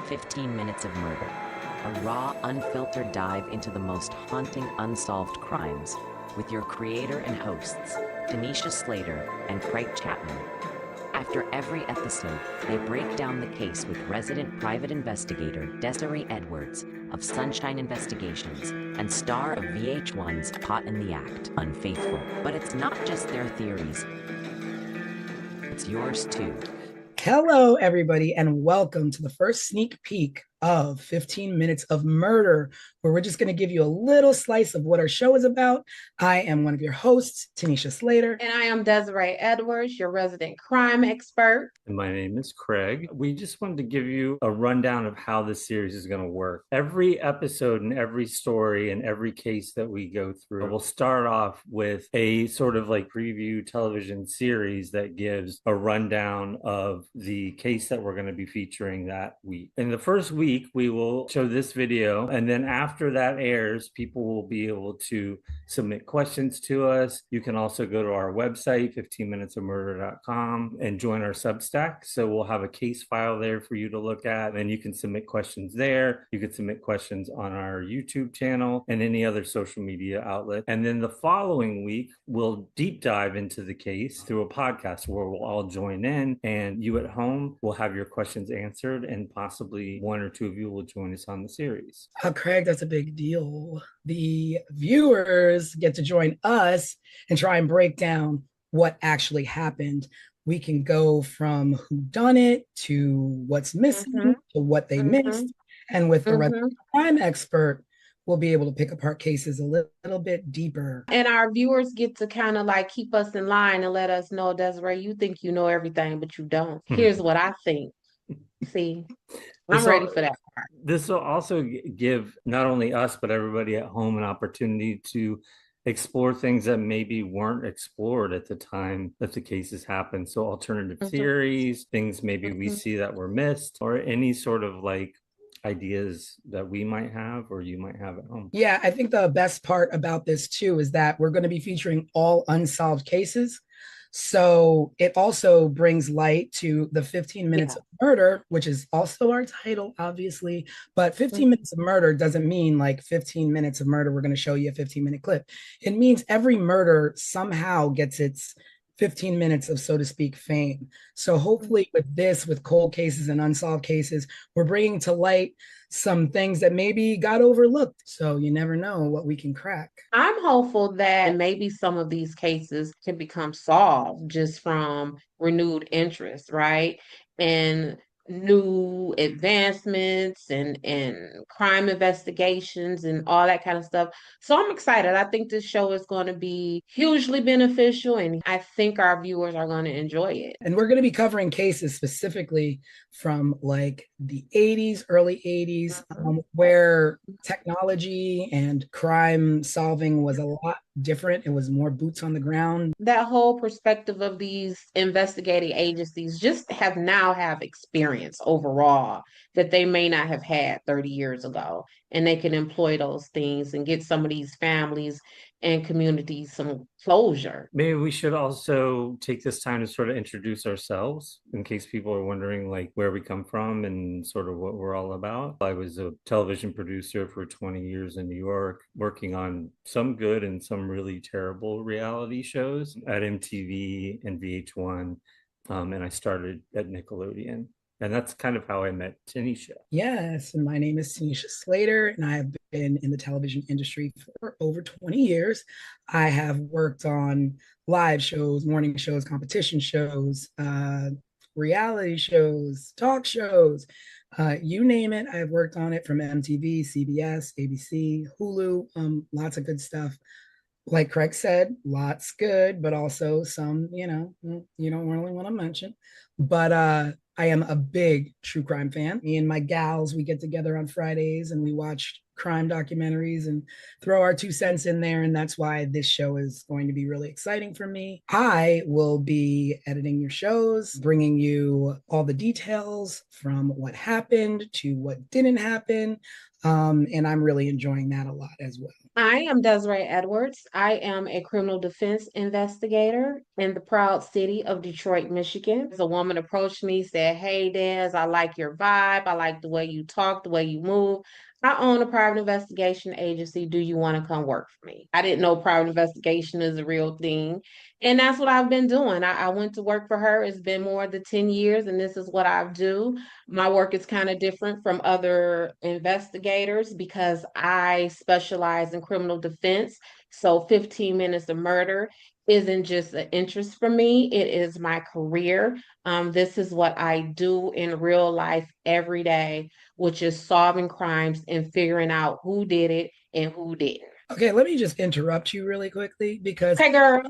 15 Minutes of Murder, a raw, unfiltered dive into the most haunting unsolved crimes with your creator and hosts, Tanisha Slater and Craig Chapman. After every episode, they break down the case with resident private investigator Desiree Edwards of Sunshine Investigations and star of VH1's Caught in the Act, Unfaithful. But it's not just their theories, it's yours too. Hello, everybody, and welcome to the first sneak peek of 15 Minutes of Murder, where we're just going to give you a little slice of what our show is about. I am one of your hosts, Tanisha Slater. And I am Desiree Edwards, your resident crime expert. And my name is Craig. We just wanted to give you a rundown of how this series is going to work. Every episode and every story and every case that we go through, we'll start off with a sort of like preview television series that gives a rundown of the case that we're going to be featuring that week. In the first week, we will show this video, and then after that airs, people will be able to submit questions to us. You can also go to our website, 15minutesofmurder.com, and join our Substack. So we'll have a case file there for you to look at, and you can submit questions there. You can submit questions on our YouTube channel and any other social media outlet. And then the following week, we'll deep dive into the case through a podcast where we'll all join in, and you at home will have your questions answered, and possibly one or two of you will join us on the series. Craig, that's a big deal. The viewers get to join us and try and break down what actually happened. We can go from who done it to what's missing to what they missed. And with the crime expert, we'll be able to pick apart cases a little bit deeper. And our viewers get to kind of like keep us in line and let us know, Desiree, you think you know everything, but you don't. Here's what I think. See, I'm ready for that part. This will also give not only us, but everybody at home an opportunity to explore things that maybe weren't explored at the time that the cases happened. So alternative theories, things maybe we see that were missed, or any sort of like ideas that we might have or you might have at home. Yeah, I think the best part about this too is that we're going to be featuring all unsolved cases. So it also brings light to the 15 Minutes of Murder, which is also our title, obviously. But 15 Minutes of Murder doesn't mean like 15 minutes of murder. We're going to show you a 15-minute clip. It means every murder somehow gets its 15 minutes of, so to speak, fame. So hopefully with this, with cold cases and unsolved cases, we're bringing to light some things that maybe got overlooked. So you never know what we can crack. I'm hopeful that maybe some of these cases can become solved just from renewed interest, right? And new advancements and crime investigations and all that kind of stuff. So I'm excited. I think this show is going to be hugely beneficial, and I think our viewers are going to enjoy it. And we're going to be covering cases specifically from like the 80s, early 80s, where technology and crime solving was a lot different. It was more boots on the ground. That whole perspective of these investigating agencies just have experience overall that they may not have had 30 years ago, and they can employ those things and get some of these families and communities some closure. Maybe we should also take this time to sort of introduce ourselves in case people are wondering like where we come from and sort of what we're all about. I was a television producer for 20 years in New York, working on some good and some really terrible reality shows at MTV and VH1. And I started at Nickelodeon. And that's kind of how I met Tanisha. Yes, and my name is Tanisha Slater, and I have been in the television industry for over 20 years. I have worked on live shows, morning shows, competition shows, reality shows, talk shows, you name it. I've worked on it from MTV, CBS, ABC, Hulu, lots of good stuff. Like Craig said, lots good, but also some, you don't really want to mention. But I am a big true crime fan. Me and my gals, we get together on Fridays and we watch crime documentaries and throw our 2 cents in there. And that's why this show is going to be really exciting for me. I will be editing your shows, bringing you all the details from what happened to what didn't happen. And I'm really enjoying that a lot as well. I am Desiree Edwards. I am a criminal defense investigator in the proud city of Detroit, Michigan. A woman approached me, said, "Hey, Des, I like your vibe. I like the way you talk, the way you move. I own a private investigation agency. Do you want to come work for me?" I didn't know private investigation is a real thing. And that's what I've been doing. I went to work for her. It's been more than 10 years, and this is what I do. My work is kind of different from other investigators because I specialize in criminal defense. So 15 minutes of murder isn't just an interest for me, it is my career. This is what I do in real life every day, which is solving crimes and figuring out who did it and who didn't. Okay, let me just interrupt you really quickly because Hey, girl.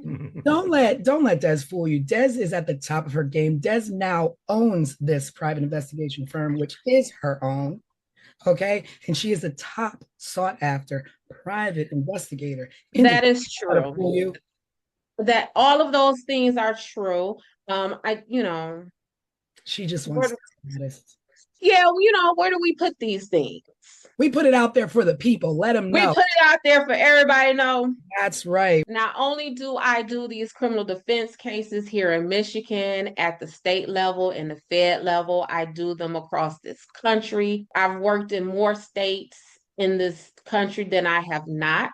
don't let Des fool you. Des is at the top of her game. Des now owns this private investigation firm, which is her own. Okay, and she is the top sought after private investigator in That the is true. fool you. That all of those things are true. She just Where wants do, status. yeah, where do we put these things? We put it out there for the people. Let them We know. put it out there for everybody to know. That's right. Not only do I do these criminal defense cases here in Michigan at the state level and the Fed level, I do them across this country. I've worked in more states in this country than I have not.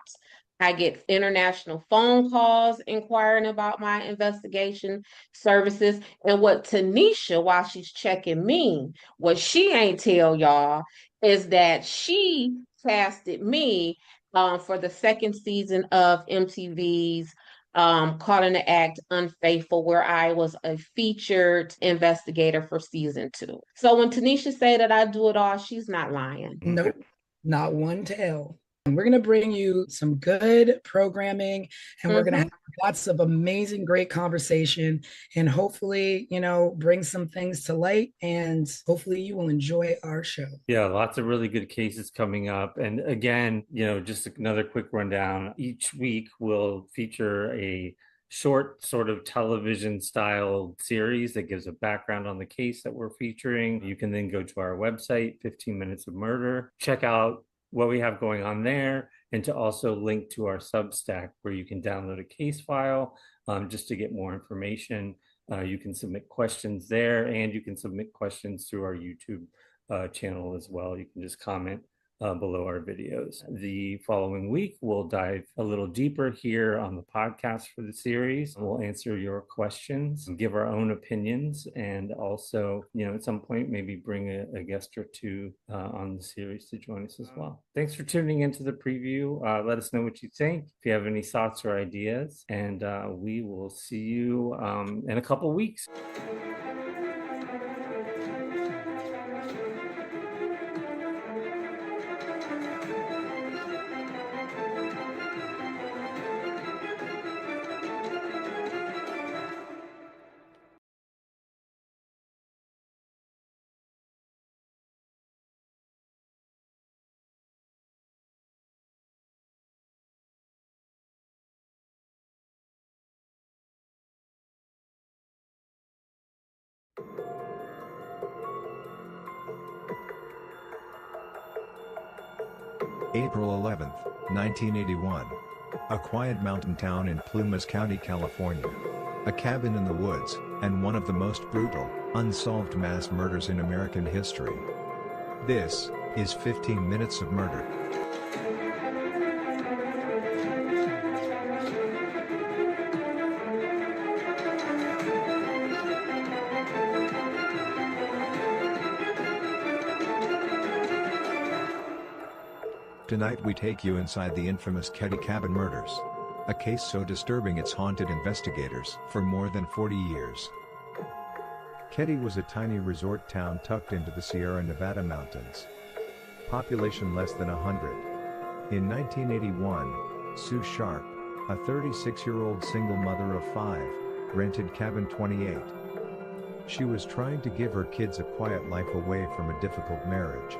I get international phone calls inquiring about my investigation services. And what Tanisha, while she's checking me, what she ain't tell y'all is that she casted me for the second season of MTV's Caught in the Act Unfaithful, where I was a featured investigator for season 2. So when Tanisha say that I do it all, she's not lying. Nope, not one tell. And we're going to bring you some good programming and we're going to have lots of amazing, great conversation and hopefully, bring some things to light and hopefully you will enjoy our show. Yeah, lots of really good cases coming up. And again, just another quick rundown. Each week we'll feature a short sort of television style series that gives a background on the case that we're featuring. You can then go to our website, 15 Minutes of Murder, check out what we have going on there, and to also link to our Substack where you can download a case file just to get more information. You can submit questions there, and you can submit questions through our YouTube channel as well. You can just comment below our videos. The following week, we'll dive a little deeper here on the podcast for the series. We'll answer your questions, give our own opinions, and also, at some point, maybe bring a guest or two on the series to join us as well. Thanks for tuning into the preview. Let us know what you think, if you have any thoughts or ideas, and we will see you in a couple weeks. April 11, 1981. A quiet mountain town in Plumas County, California. A cabin in the woods, and one of the most brutal, unsolved mass murders in American history. This is 15 Minutes of Murder. Tonight we take you inside the infamous Ketty Cabin murders. A case so disturbing it's haunted investigators for more than 40 years. Ketty was a tiny resort town tucked into the Sierra Nevada mountains. Population less than 100. In 1981, Sue Sharp, a 36-year-old single mother of 5, rented Cabin 28. She was trying to give her kids a quiet life away from a difficult marriage.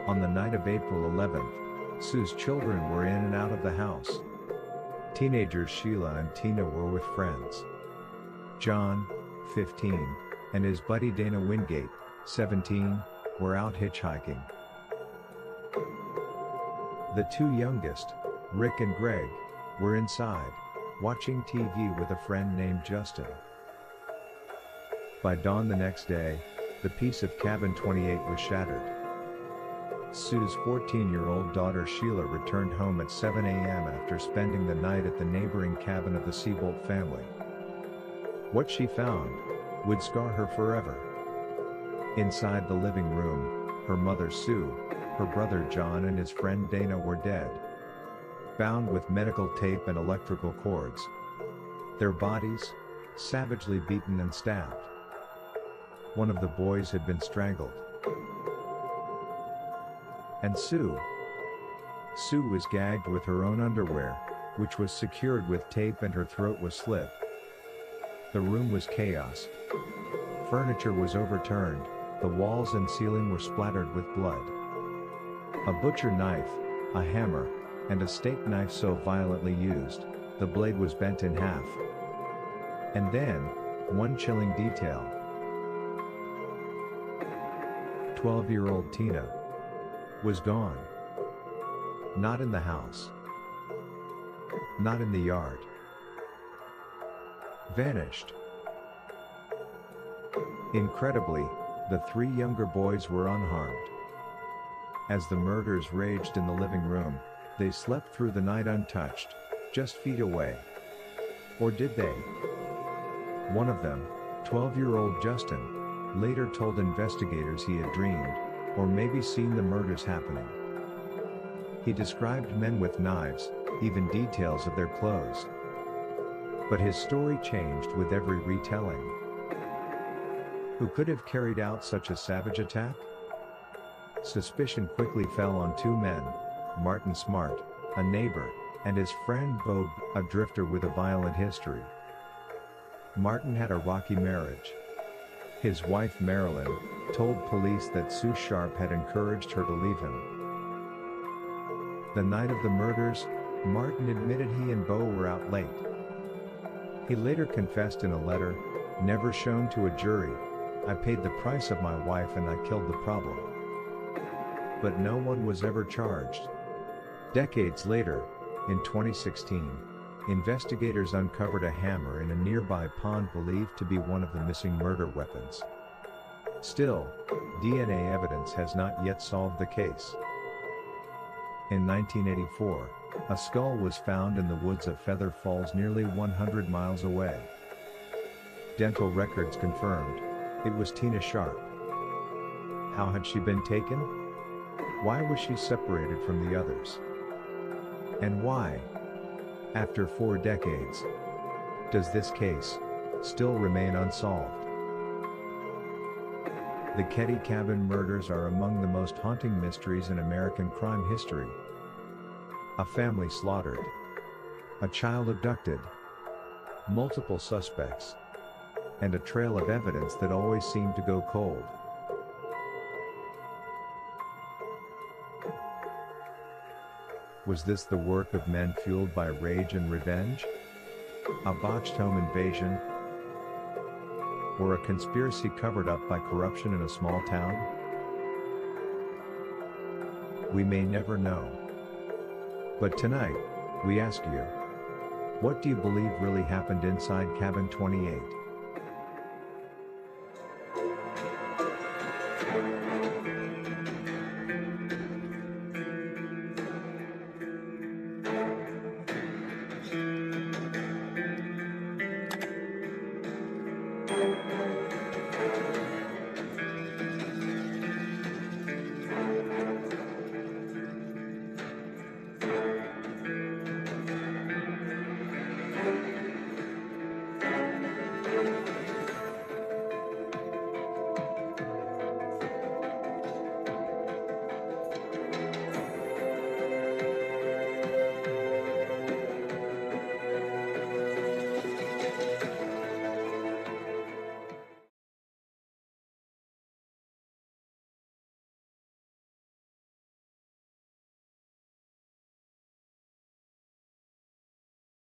On the night of April 11th, Sue's children were in and out of the house. Teenagers Sheila and Tina were with friends. John, 15, and his buddy Dana Wingate, 17, were out hitchhiking. The two youngest, Rick and Greg were inside, watching TV with a friend named Justin. By dawn the next day, the peace of Cabin 28 was shattered. Sue's 14-year-old daughter Sheila returned home at 7 a.m. after spending the night at the neighboring cabin of the Seabolt family. What she found would scar her forever. Inside the living room, her mother Sue, her brother John and his friend Dana were dead, bound with medical tape and electrical cords. Their bodies, savagely beaten and stabbed. One of the boys had been strangled. And Sue was gagged with her own underwear, which was secured with tape, and her throat was slit. The room was chaos. Furniture was overturned, the walls and ceiling were splattered with blood. A butcher knife, a hammer, and a steak knife so violently used, the blade was bent in half. And then, one chilling detail. 12-year-old Tina was gone. Not in the house. Not in the yard. Vanished. Incredibly, the three younger boys were unharmed. As the murders raged in the living room, they slept through the night untouched, just feet away. Or did they? One of them, 12-year-old Justin, later told investigators he had dreamed, or maybe seen the murders happening. He described men with knives, even details of their clothes. But his story changed with every retelling. Who could have carried out such a savage attack? Suspicion quickly fell on two men, Martin Smart, a neighbor, and his friend Bob, a drifter with a violent history. Martin had a rocky marriage. His wife Marilyn told police that Sue Sharp had encouraged her to leave him. The night of the murders, Martin admitted he and Bo were out late. He later confessed in a letter, never shown to a jury, "I paid the price of my wife and I killed the problem." But no one was ever charged. Decades later, in 2016, investigators uncovered a hammer in a nearby pond believed to be one of the missing murder weapons. Still, DNA evidence has not yet solved the case. In 1984, a skull was found in the woods of Feather Falls nearly 100 miles away. Dental records confirmed it was Tina Sharp. How had she been taken? Why was she separated from the others? And why, after 4 decades, does this case still remain unsolved? The Ketty Cabin murders are among the most haunting mysteries in American crime history. A family slaughtered. A child abducted. Multiple suspects. And a trail of evidence that always seemed to go cold. Was this the work of men fueled by rage and revenge? A botched home invasion? Or a conspiracy covered up by corruption in a small town? We may never know. But tonight, we ask you, what do you believe really happened inside Cabin 28?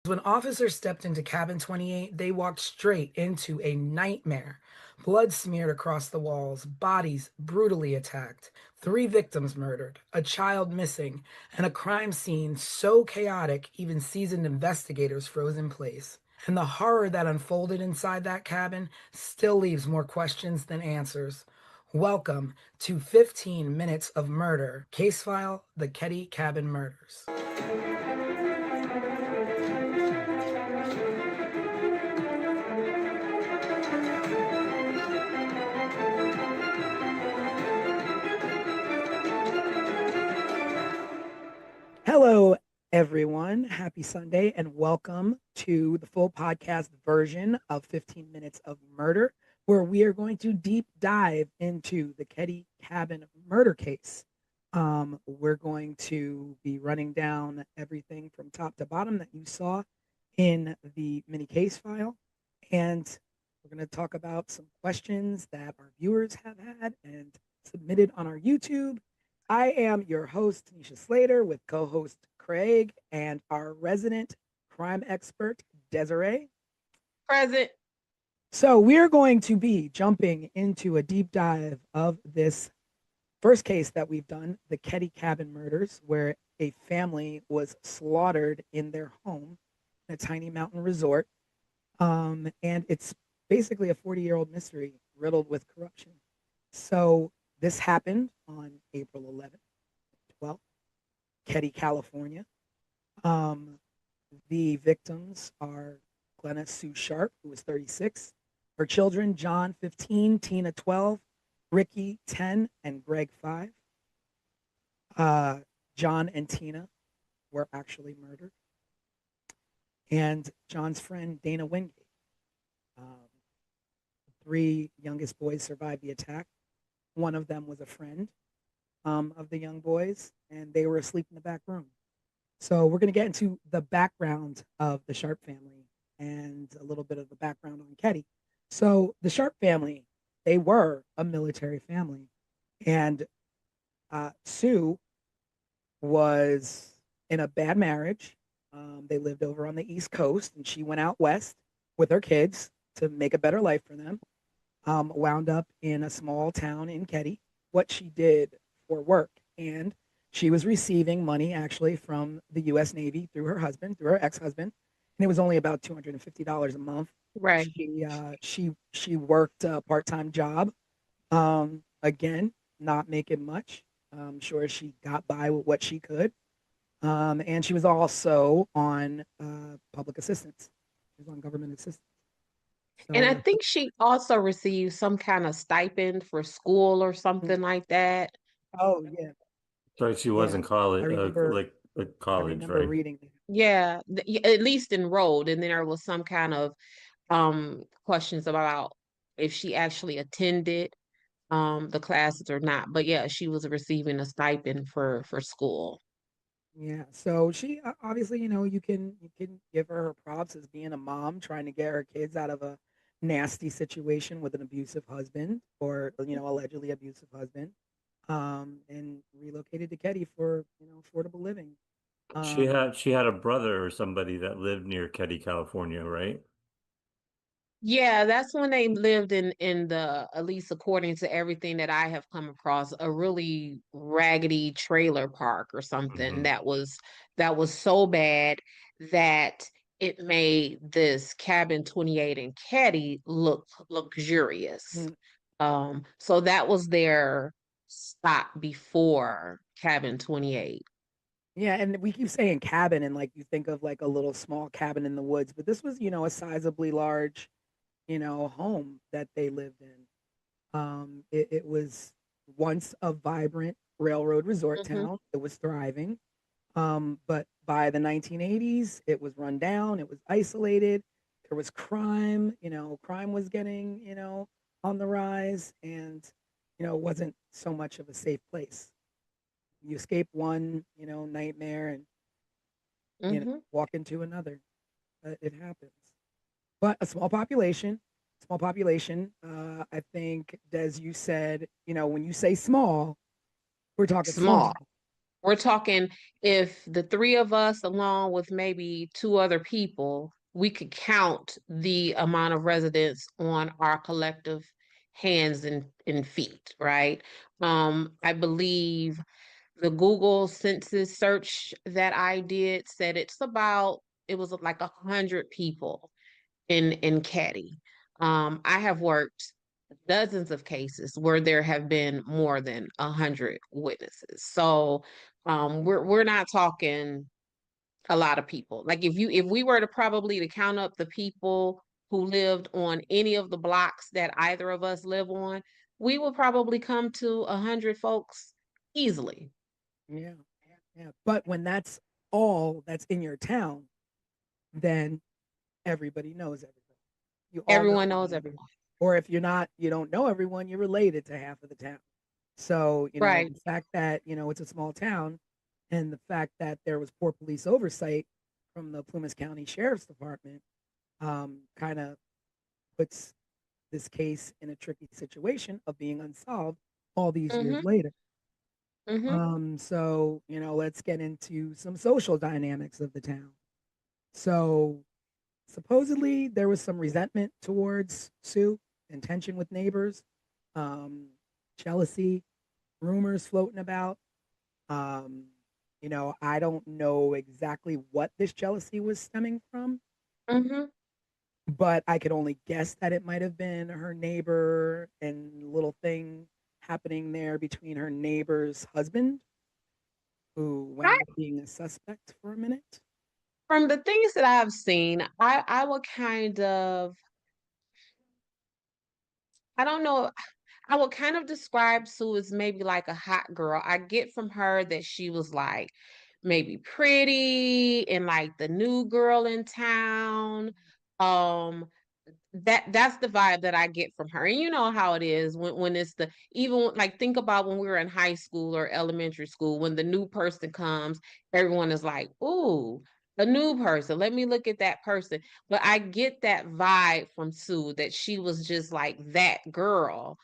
When officers stepped into Cabin 28, they walked straight into a nightmare Blood smeared across the walls, bodies brutally attacked, 3 victims murdered, a child missing, and a crime scene so chaotic even seasoned investigators froze in place. And the horror that unfolded inside that cabin still leaves more questions than answers. Welcome to 15 Minutes of Murder, case file The Ketty Cabin Murders. Hello, everyone. Happy Sunday, and welcome to the full podcast version of 15 Minutes of Murder, where we are going to deep dive into the Ketty Cabin murder case. We're going to be running down everything from top to bottom that you saw in the mini case file, and we're going to talk about some questions that our viewers have had and submitted on our YouTube. I am your host, Tanisha Slater, with co-host Craig and our resident crime expert, Desiree. Present. So we're going to be jumping into a deep dive of this first case that we've done, the Ketty Cabin Murders, where a family was slaughtered in their home in a tiny mountain resort. And it's basically a 40-year-old mystery riddled with corruption. So this happened on April 11th, 12th, Ketty, California. The victims are Glenna Sue Sharp, who was 36. Her children, John, 15, Tina, 12, Ricky, 10, and Greg, 5. John and Tina were actually murdered. And John's friend, Dana Wingate. 3 youngest boys survived the attack. One of them was a friend of the young boys, and they were asleep in the back room. So we're going to get into the background of the Sharp family and a little bit of the background on Ketty. So the Sharp family, they were a military family, and Sue was in a bad marriage. They lived over on the East Coast, and she went out west with her kids to make a better life for them. Wound up in a small town in Ketty, what she did for work. And she was receiving money actually from the U.S. Navy through her husband, through her ex-husband. And it was only about $250 a month. Right. She worked a part-time job. Again, not making much. I'm sure she got by with what she could. And she was also on public assistance. She was on government assistance. And I think she also received some kind of stipend for school or something like that. Oh yeah. So she was in college, I remember, college, right? reading that. Yeah, at least enrolled. And then there was some kind of questions about if she actually attended the classes or not. But yeah, she was receiving a stipend for school. Yeah. So she obviously, you can give her props as being a mom trying to get her kids out of a nasty situation with an abusive husband or allegedly abusive husband. And relocated to Ketty for affordable living. She had a brother or somebody that lived near Ketty, California, right? Yeah, that's when they lived in the, at least according to everything that I have come across, a really raggedy trailer park or something that was so bad that it made this cabin 28 in Ketty look luxurious. So that was their stop before cabin 28. Yeah, and we keep saying cabin, and like you think of like a little small cabin in the woods, but this was, a sizably large, home that they lived in. It was once a vibrant railroad resort town. It was thriving. But by the 1980s, it was run down. It was isolated. There was crime. Crime was getting, on the rise, and it wasn't so much of a safe place. You escape one, nightmare and walk into another. It happens. But a small population. I think, Des, you said, when you say small, we're talking small. We're talking if the 3 of us, along with maybe 2 other people, we could count the amount of residents on our collective hands and feet, right? I believe the Google census search that I did said it was like 100 people in Caddy. I have worked dozens of cases where there have been more than 100 witnesses. So we're not talking a lot of people. Like if we were to count up the people who lived on any of the blocks that either of us live on, we would probably come to 100 folks easily. Yeah, yeah. But when that's all that's in your town, then everybody knows everybody. You all know Everyone knows everyone. everyone. Or if you don't know everyone, you're related to half of the town. So, Right. the fact that, it's a small town and the fact that there was poor police oversight from the Plumas County Sheriff's Department kind of puts this case in a tricky situation of being unsolved all these years Mm-hmm. later. Mm-hmm. So, let's get into some social dynamics of the town. So, supposedly there was some resentment towards Sue and tension with neighbors, um, jealousy, rumors floating about. Um, I don't know exactly what this jealousy was stemming from, Mm-hmm. but I could only guess that it might have been her neighbor and little thing happening there between her neighbor's husband, who wound up being a suspect for a minute. From the things that I've seen, I would kind of, I don't know, I would kind of describe Sue as maybe like a hot girl. I get from her that she was like maybe pretty and like the new girl in town. Um, that's the vibe that I get from her. And you know how it is when it's the even like think about when we were in high school or elementary school, when the new person comes, everyone is like, "Ooh, a new person. Let me look at that person." But I get that vibe from Sue that she was just like that girl.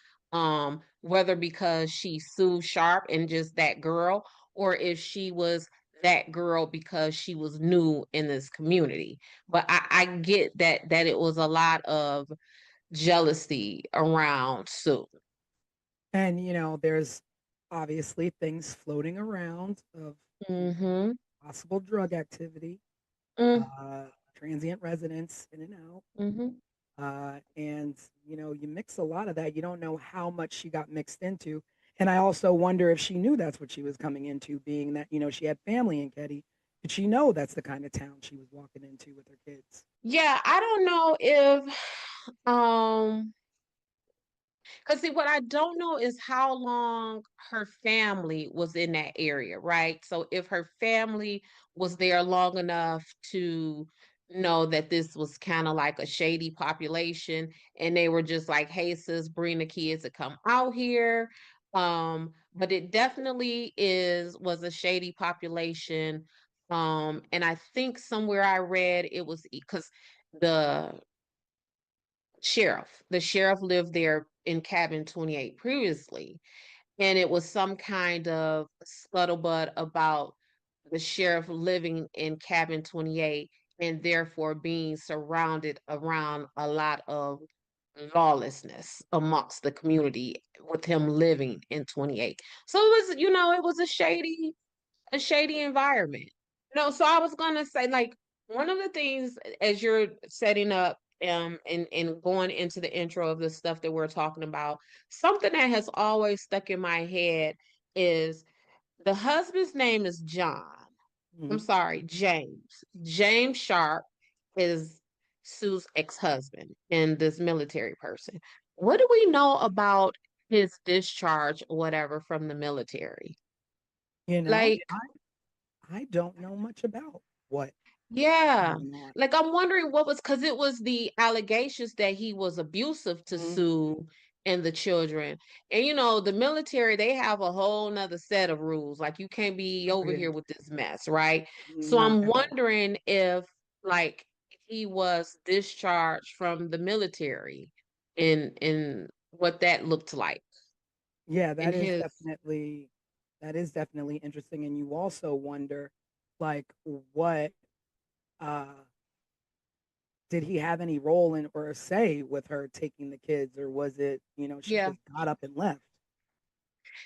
Whether because she's Sue Sharp and just that girl, or if she was that girl because she was new in this community. But I get that it was a lot of jealousy around Sue. And, there's obviously things floating around of Mm-hmm. possible drug activity, Mm, uh, transient residents in and out. mm-hmm. And, you mix a lot of that. You don't know how much she got mixed into. And I also wonder if she knew that's what she was coming into, being that, she had family in Ketty. Did she know that's the kind of town she was walking into with her kids? Yeah, I don't know if because see, what I don't know is how long her family was in that area, right? So if her family was there long enough to know that this was kind of like a shady population, and they were just like, "Hey, sis, bring the kids to come out here." But it definitely was a shady population. And I think somewhere I read it was because the the sheriff lived there in cabin 28 previously, and it was some kind of scuttlebutt about the sheriff living in cabin 28 and therefore being surrounded around a lot of lawlessness amongst the community with him living in 28. So it was, it was a shady environment. No, so I was gonna say, like, one of the things as you're setting up and going into the intro of the stuff that we're talking about, something that has always stuck in my head is the husband's name is John. I'm Mhm. sorry, James. James Sharp is Sue's ex-husband and this military person. What do we know about his discharge or whatever from the military? You know, Like, I don't know much about what yeah. going on. Like I'm wondering what was because it was the allegations that he was abusive to Mhm. Sue and the children. And the military, they have a whole nother set of rules. Like you can't be Oh, over yeah. here with this mess, right? So Not I'm at all. wondering if like he was discharged from the military and what that looked like Yeah, in his that is definitely interesting. And you also wonder like what uh did he have any role in or a say with her taking the kids, or was it, she Yeah. just got up and left?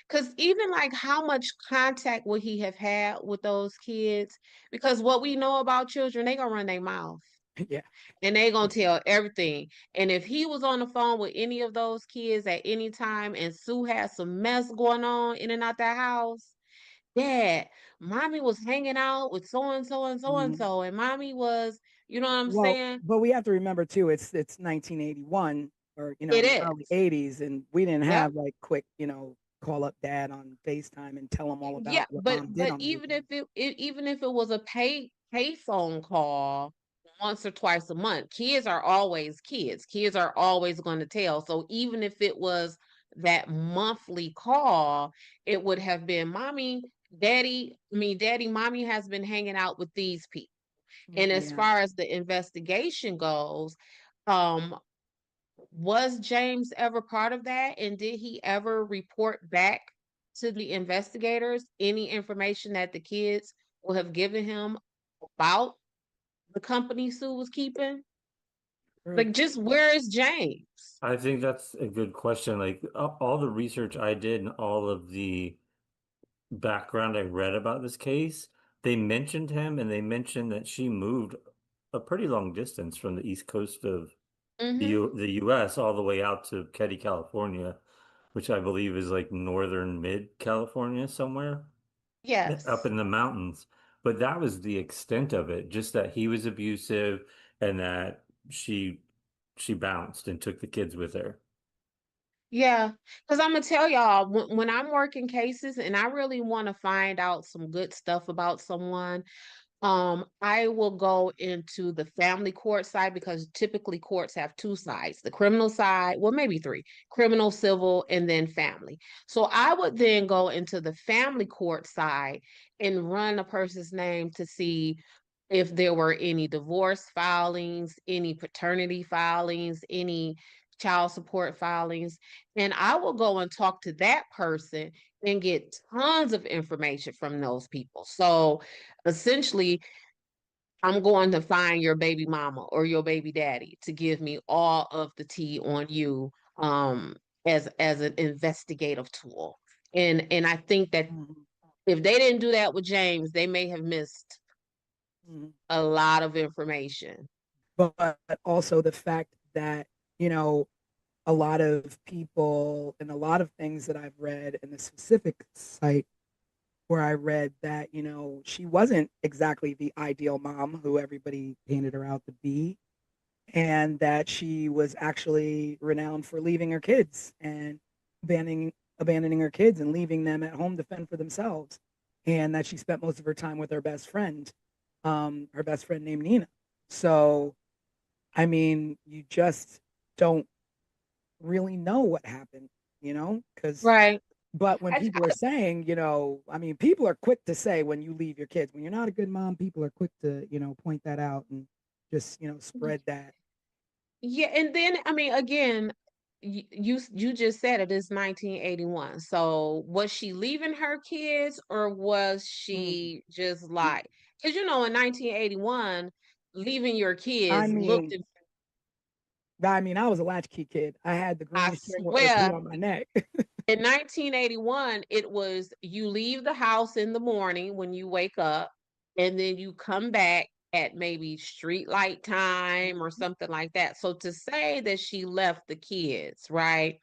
Because even like how much contact would he have had with those kids? Because what we know about children, they gonna run their mouth Yeah. and they gonna tell everything. And if he was on the phone with any of those kids at any time and Sue had some mess going on in and out that house, Dad, mommy was hanging out with so and so and so and Mhm. so, and mommy was, you know what I'm Well, saying? but we have to remember too, it's 1981 or It in the early is. 80s, and we didn't Yep. have like quick, call up dad on FaceTime and tell him all Yeah, about what but mom did but on the even if weekend. even if it was a pay phone call once or twice a month, kids are always kids. Kids are always going to tell. So even if it was that monthly call, it would have been mommy, daddy, mommy has been hanging out with these people. And as Yeah. far as the investigation goes, um, was James ever part of that? And did he ever report back to the investigators any information that the kids will have given him about the company Sue was keeping? True. Like, just where is James? I think that's a good question. Like all the research I did and all of the background I read about this case, they mentioned him and they mentioned that she moved a pretty long distance from the east coast of Mm-hmm. the US all the way out to Keddie, California, which I believe is like northern mid California somewhere up Yes. in the mountains. But that was the extent of it, just that he was abusive and that she bounced and took the kids with her. Yeah. Because I'm gonna tell y'all, when I'm working cases and I really want to find out some good stuff about someone, I will go into the family court side because typically courts have two sides, the criminal side, well, maybe three, criminal, civil, and then family. So I would then go into the family court side and run a person's name to see if there were any divorce filings, any paternity filings, any child support filings. And I will go and talk to that person and get tons of information from those people. So essentially, I'm going to find your baby mama or your baby daddy to give me all of the tea on you as an investigative tool. And I think that Mhm. if they didn't do that with James, they may have missed Mhm. a lot of information. But also the fact that, you know, a lot of people and a lot of things that I've read in the specific site where I read that, she wasn't exactly the ideal mom who everybody painted her out to be, and that she was actually renowned for leaving her kids and abandoning her kids and leaving them at home to fend for themselves, and that she spent most of her time with her best friend named Nina. So, I mean, you just don't really know what happened, because Right. but when I, people are saying, I mean, people are quick to say when you leave your kids, when you're not a good mom, people are quick to, point that out and just, spread that. yeah, and then I mean, again, you just said it is 1981. So was she leaving her kids or was Mm. she just like, because in 1981, leaving your I kids looked, mean, I was a latchkey kid. I had the I green string or put swear, on my neck. in 1981, it was you leave the house in the morning when you wake up, and then you come back at maybe street light time or something like that. So to say that she left the kids, right?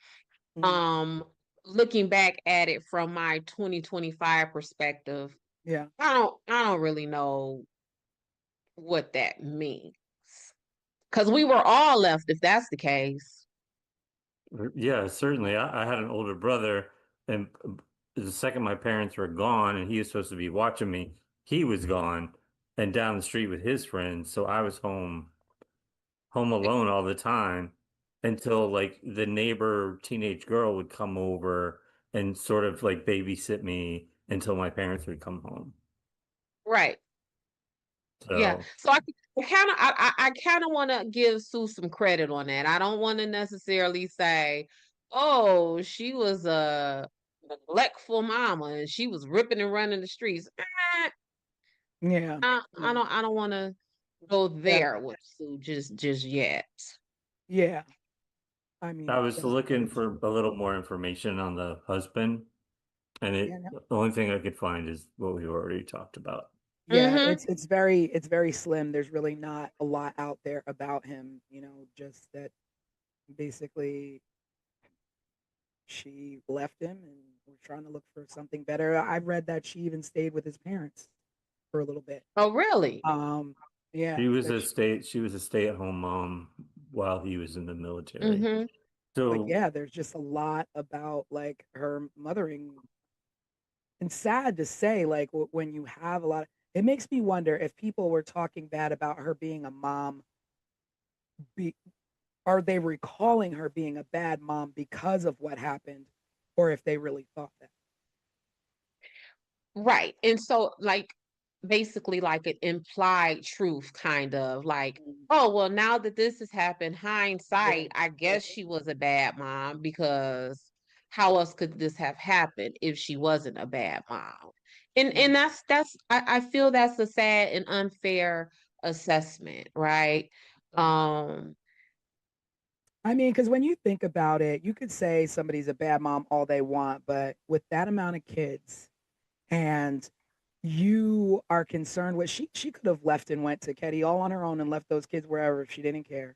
Mm. Um, Looking back at it from my 2025 perspective, Yeah. I don't really know what that means. Because we were all left if that's the case. Yeah, certainly. I had an older brother, and the second my parents were gone, and he was supposed to be watching me, he was gone and down the street with his friends. So I was home alone all the time until like the neighbor teenage girl would come over and sort of like babysit me until my parents would come home. Right. Yeah. So So I kind of want to give Sue some credit on that. I don't want to necessarily say, oh, she was a neglectful mama and she was ripping and running the streets. Yeah. I Yeah. don't want to go there with Sue just yet. Yeah. I mean, I was that's looking very for true. a little more information on the husband, and Yeah, no, the only thing I could find is what we already talked about. yeah, Mm-hmm. it's very slim. There's really not a lot out there about him, just that basically she left him and was trying to look for something better. I read that she even stayed with his parents for a little bit. Oh, really? Um, yeah, that She was a stay-at-home mom while he was in the military. Mm-hmm. but So yeah, there's just a lot about like her mothering, and sad to say, like when you have a lot of, it makes me wonder if people were talking bad about her being a mom, be, are they recalling her being a bad mom because of what happened, or if they really thought that. Right. And so, like, basically, like an implied truth, kind of like, Mm, oh, well, now that this has happened, yeah, hindsight, I guess she was a bad mom because how else could this have happened if she wasn't a bad mom? And yeah. I feel that's a sad and unfair assessment, right? Um, I mean, because when you think about it, you could say somebody's a bad mom all they want, but with that amount of kids, and you are concerned with, she could have left and went to Ketty all on her own and left those kids wherever if she didn't care.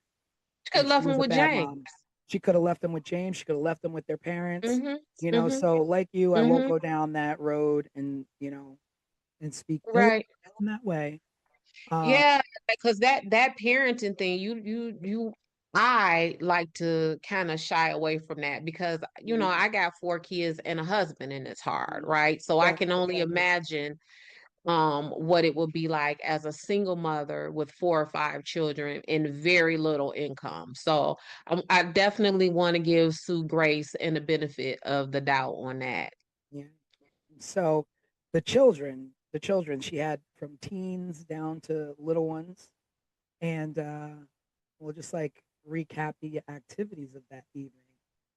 she could If have she left him was a with bad James. mom, she could have left them with James. She could have left them with their parents. Mm-hmm. Mm-hmm. So like you, I won't Mm-hmm. go down that road and and speak ill Right. in that way. Uh, Yeah, because that parenting thing, I like to kind of shy away from that because mm, I got 4 kids and a husband, and it's hard, mm, right? So I yeah, can only exactly. imagine what it would be like as a single mother with 4 or 5 children and very little income. So I definitely want to give Sue grace and the benefit of the doubt on that. Yeah. So the children she had from teens down to little ones, and we'll just like recap the activities of that evening.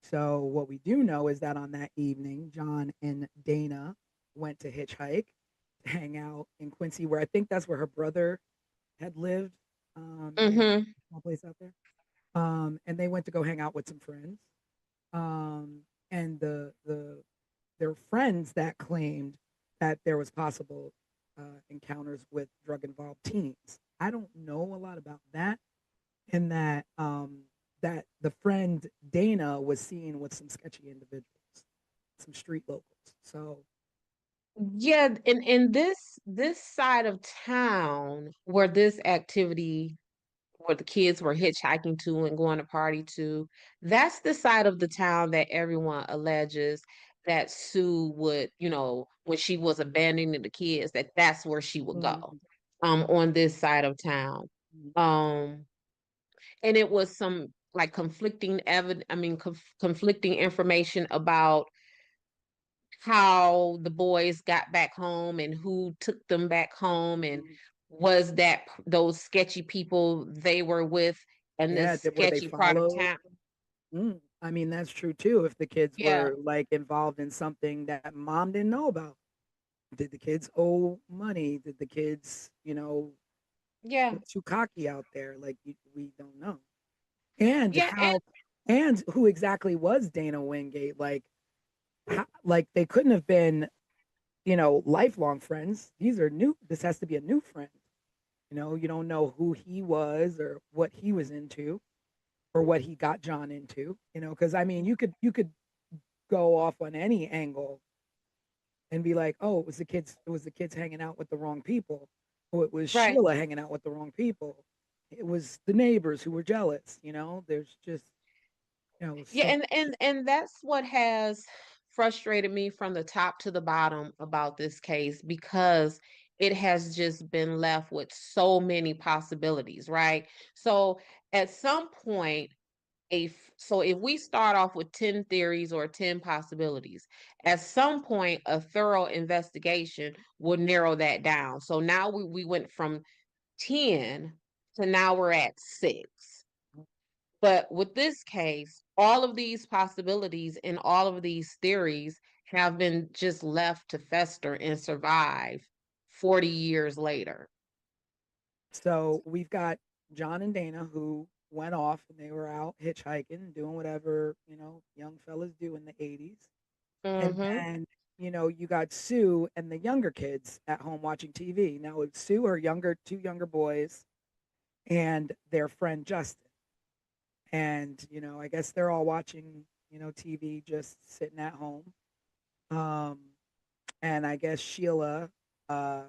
So what we do know is that on that evening, John and Dana went to hitchhike to hang out in Quincy, where I think that's where her brother had lived. In a Mm-hmm. small place out there. And they went to go hang out with some friends. And there were friends that claimed that there was possible encounters with drug involved teens. I don't know a lot about that, and that the friend Dana was seen with some sketchy individuals, some street locals. So Yeah, in this side of town where this activity where the kids were hitchhiking to and going to party to, that's the side of the town that everyone alleges that Sue would, when she was abandoning the kids, that's where she would go, mm, on this side of town. Um, and it was some like conflicting information about how the boys got back home and who took them back home and mm, was that those sketchy people they were with in yeah, this were they sketchy part of followed? town. I mean, that's true too. If the kids Yeah, were like involved in something that mom didn't know about, did the kids owe money? Did the kids, yeah, get too cocky out there? Like we don't know. And yeah, and how, and who exactly was Dana Wingate? Like they couldn't have been, lifelong friends. These are new. This has to be a new friend. You don't know who he was or what he was into or what he got John into. Because I mean, you could go off on any angle and be like, oh, it was the kids hanging out with the wrong people, or it was right. Sheila hanging out with the wrong people. It was the neighbors who were jealous. There's just Yeah, so and that's what has frustrated me from the top to the bottom about this case because it has just been left with so many possibilities, right? So at some point, so if we start off with 10 theories or 10 possibilities, at some point a thorough investigation will narrow that down. So now we went from 10 to now we're at 6. But with this case, all of these possibilities and all of these theories have been just left to fester and survive 40 years later. So we've got John and Dana who went off and they were out hitchhiking, doing whatever, young fellas do in the 80s. And Mm-hmm. then, you got Sue and the younger kids at home watching TV. Now, it's Sue, her two younger boys, and their friend Justin. And, I guess they're all watching, TV, just sitting at home. Um, and I guess Sheila uh,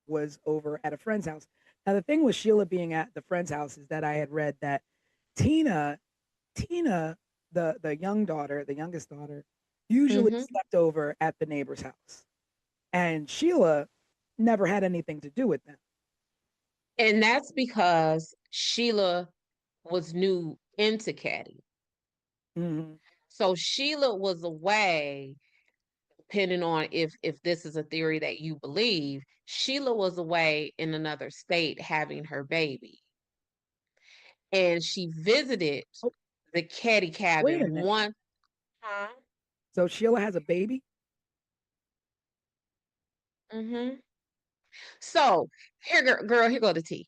was over at a friend's house. Now, the thing with Sheila being at the friend's house is that I had read that Tina, Tina, the young daughter, the youngest daughter, usually Mm-hmm. slept over at the neighbor's house, and Sheila never had anything to do with them. And that's because Sheila was new into Caddy. Mm-hmm. So Sheila was away, depending on if this is a theory that you believe, Sheila was away in another state having her baby. And she visited Oh, the Caddy wait a cabin minute. one time. So Sheila has a baby? Mm-hmm. So here, girl, here go the tea.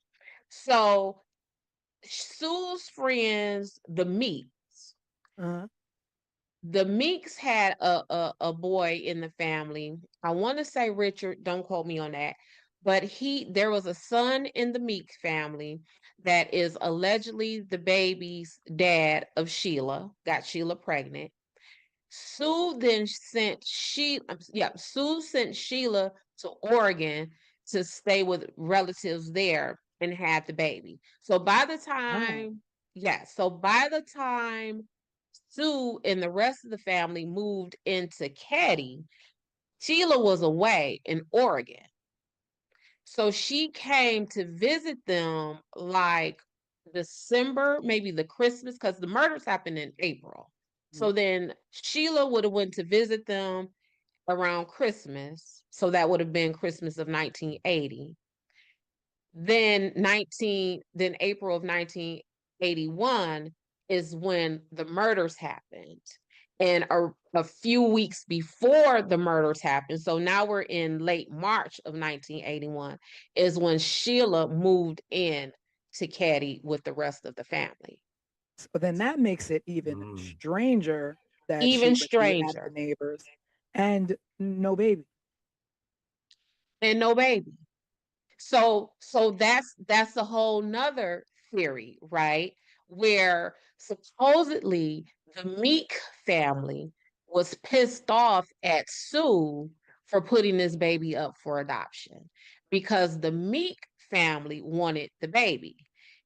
So Sue's friends, the Meeks. Uh-huh. The Meeks had a boy in the family. I want to say Richard, don't quote me on that. But there was a son in the Meeks family that is allegedly the baby's dad of Sheila, got Sheila pregnant. Sue then sent Sue sent Sheila to Oregon to stay with relatives there and had the baby. So by the Wow. time, so by the time Sue and the rest of the family moved into Caddy, Sheila was away in Oregon. So she came to visit them like December, maybe the Christmas, because the murders happened in April. So then Sheila would have went to visit them around Christmas. So that would have been Christmas of 1980. Then April of 1981 is when the murders happened. And a few weeks before the murders happened, so now we're in late March of 1981, is when Sheila moved in to Caddy with the rest of the family. So then that makes it even stranger that she Even would be at the stranger. neighbors and no baby. And no baby. So that's a whole nother theory, right? Where supposedly the Meek family was pissed off at Sue for putting this baby up for adoption because the Meek family wanted the baby.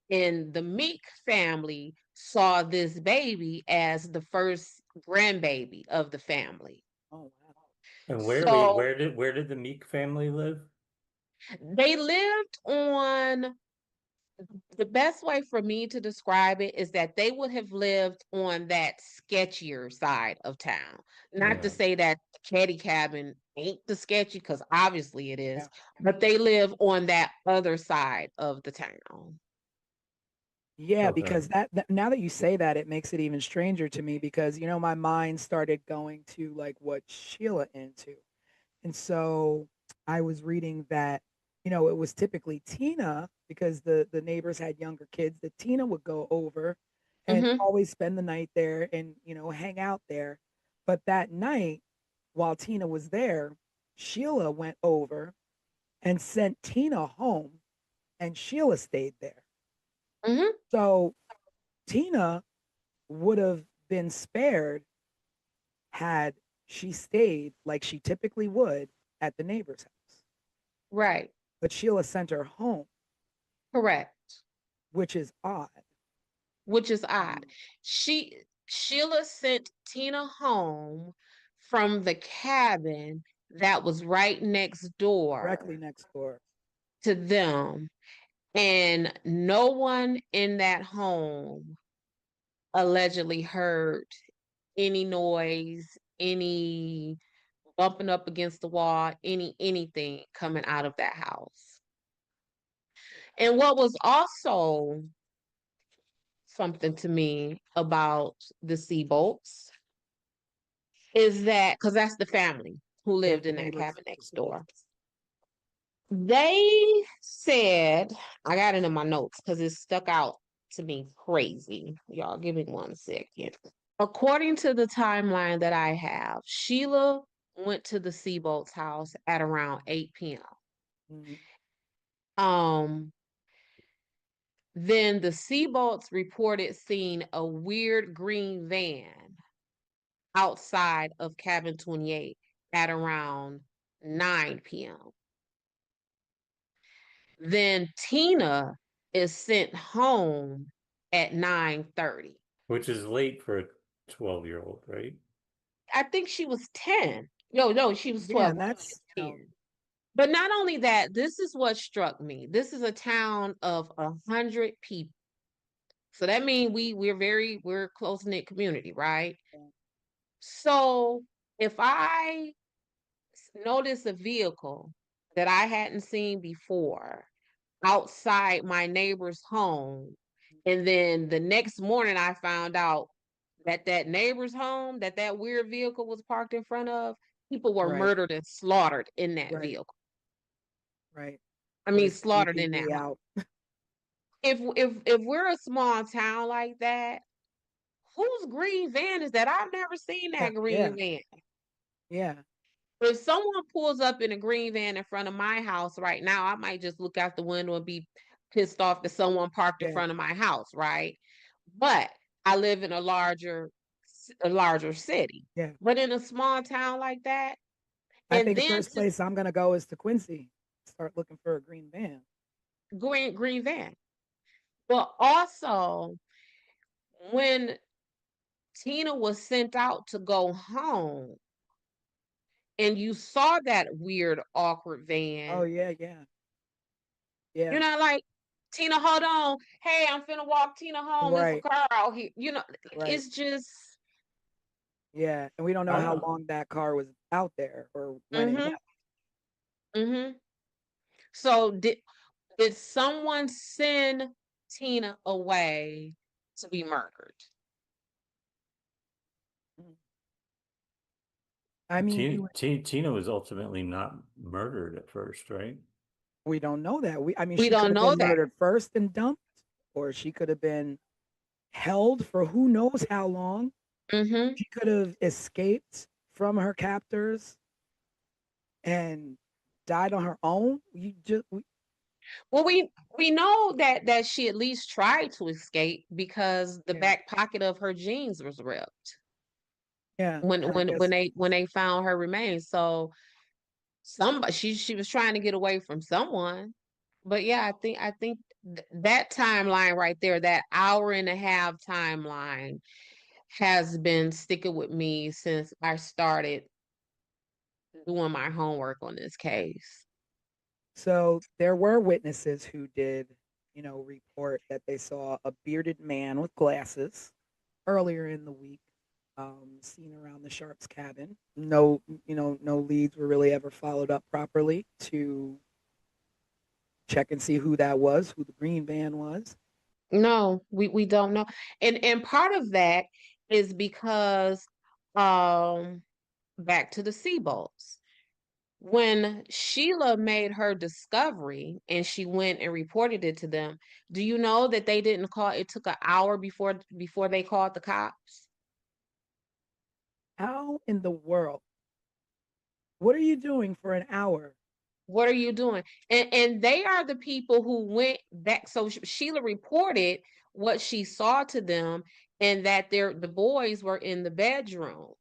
And the Meek family saw this baby as the first grandbaby of the family. Oh wow. And So where did the Meek family live? they lived on the best way for me to describe it is that they would have lived on that sketchier side of town. Not to Yeah. say that the Caddy cabin ain't the sketchy, because obviously it is, Yeah. but they live on that other side of the town. Yeah, Okay. because that now that you say that, it makes it even stranger to me because my mind started going to like what Sheila into. And so I was reading that, it was typically Tina because the neighbors had younger kids that Tina would go over and Mm-hmm. always spend the night there and, hang out there. But that night, while Tina was there, Sheila went over and sent Tina home and Sheila stayed there. Mm-hmm. So Tina would have been spared had she stayed like she typically would at the neighbor's house. Right. But Sheila sent her home, Correct. which is odd. Which is odd. Sheila sent Tina home from the cabin that was right next door Directly next door. to them. And no one in that home allegedly heard any noise, any bumping up against the wall, anything coming out of that house. And what was also something to me about the Seabolts is that because that's the family who Yeah, lived the in that neighbors. cabin next door. They said, I got it in my notes because it stuck out to me crazy. Y'all give me 1 second. According to the timeline that I have, Sheila went to the Seabolt's house at around 8 p.m. Mhm. Um, then the Seabolts reported seeing a weird green van outside of cabin 28 at around 9 p.m. Then Tina is sent home at 9:30. Which is late for a 12-year-old, right? I think she was 10. No, she was Yeah, 12. and that's 10. But not only that, this is what struck me. This is a town of 100 people. So that means we're close-knit community, right? So if I notice a vehicle that I hadn't seen before outside my neighbor's home, and then the next morning I found out that neighbor's home that weird vehicle was parked in front of, people were right, murdered and slaughtered in that right, vehicle. right. I Or the mean, slaughtered in that CBD house. out. If we're a small town like that, whose green van is that? I've never seen that Yeah, green van. yeah, If someone pulls up in a green van in front of my house right now, I might just look out the window and be pissed off that someone parked in yeah, front of my house, right? But I live in a larger city. yeah. But in a small town like that, I and think then first to place I'm gonna go is to Quincy. Start looking for a green van. green van. But also when Tina was sent out to go home and you saw that weird, awkward Oh van, yeah, yeah, yeah. you're not like, Tina, hold on. Hey, I'm finna walk Tina home. It's a Right, car out here. right. It's just, Yeah, and we don't know I how don't. long that car was out there or when it mm-hmm, left. mm-hmm. So did someone send Tina away to be murdered? Mm. I mean, Tina was ultimately not murdered at first, right? we don't know that. I mean, We she could don't have know been that. murdered first and dumped, or she could have been held for who knows how long. Mm-hmm. She could have escaped from her captors and died on her own. Well, we know that she at least tried to escape because the Yeah, back pocket of her jeans was ripped yeah, when and I when when guess they when they found her remains. So somebody she was trying to get away from someone. But yeah, I think that timeline right there, that hour and a half timeline, has been sticking with me since I started doing my homework on this case. so. There were witnesses who did, report that they saw a bearded man with glasses earlier in the week, seen around the Sharps cabin. No, no leads were really ever followed up properly to check and see who that was, who the green van was. No, we don't know. And part of that is because um back to the Seabolts. When Sheila made her discovery and she went and reported it to them, do you know that they didn't call, it took an hour before they called the cops? How in the world? What are you doing for an hour? What are you doing? And they are the people who went back. So Sheila reported what she saw to them, and that the boys were in the bedroom.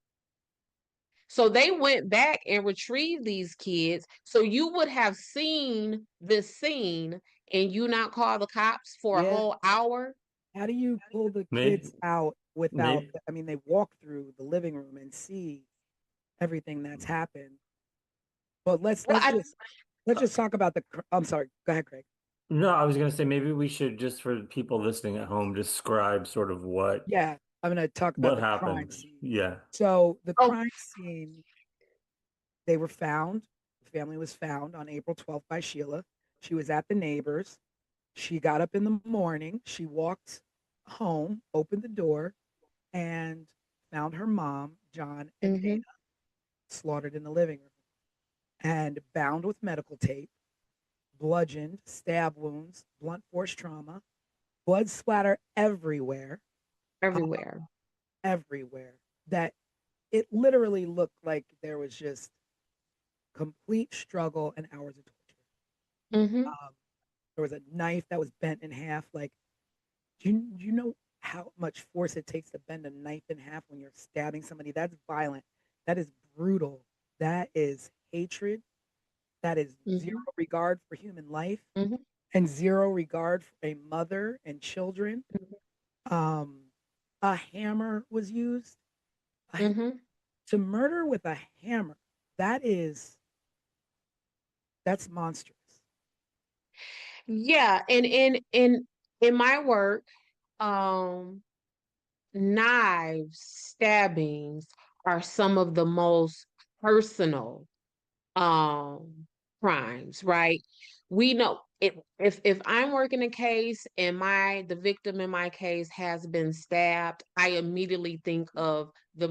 So they went back and retrieved these kids. So you would have seen this scene and you not call the cops for a Yeah. whole hour. How do you pull the Maybe, kids out without? maybe I mean, they walk through the living room and see everything that's happened. But let's Well, let's just let's just talk about the. I'm sorry. Go ahead, Craig. no, I was gonna say maybe we should just for people listening at home describe sort of Yeah, I'm going to talk about what the crime happened. scene. Yeah. So the oh, crime scene, they were found. The family was found on April 12th by Sheila. She was at the neighbors. She got up in the morning. She walked home, opened the door, and found her mom, John, and Dana mhm. slaughtered in the living room and bound with medical tape. bludgeoned, stab wounds, blunt force trauma, blood splatter everywhere, uh, Everywhere. everywhere. That it literally looked like there was just complete struggle and hours of torture. Mm-hmm. There was a knife that was bent in half. Like, do you know how much force it takes to bend a knife in half when you're stabbing somebody? That's violent. That is brutal. That is hatred. That is zero Mm-hmm. regard for human life Mm-hmm. and zero regard for a mother and children. Um, a hammer was used. Mm-hmm. To murder with a hammer, that is that's monstrous. Yeah, and in my work, um, knives, stabbings are some of the most personal um crimes, right? We know if I'm working a case and the victim in my case has been stabbed, I immediately think of the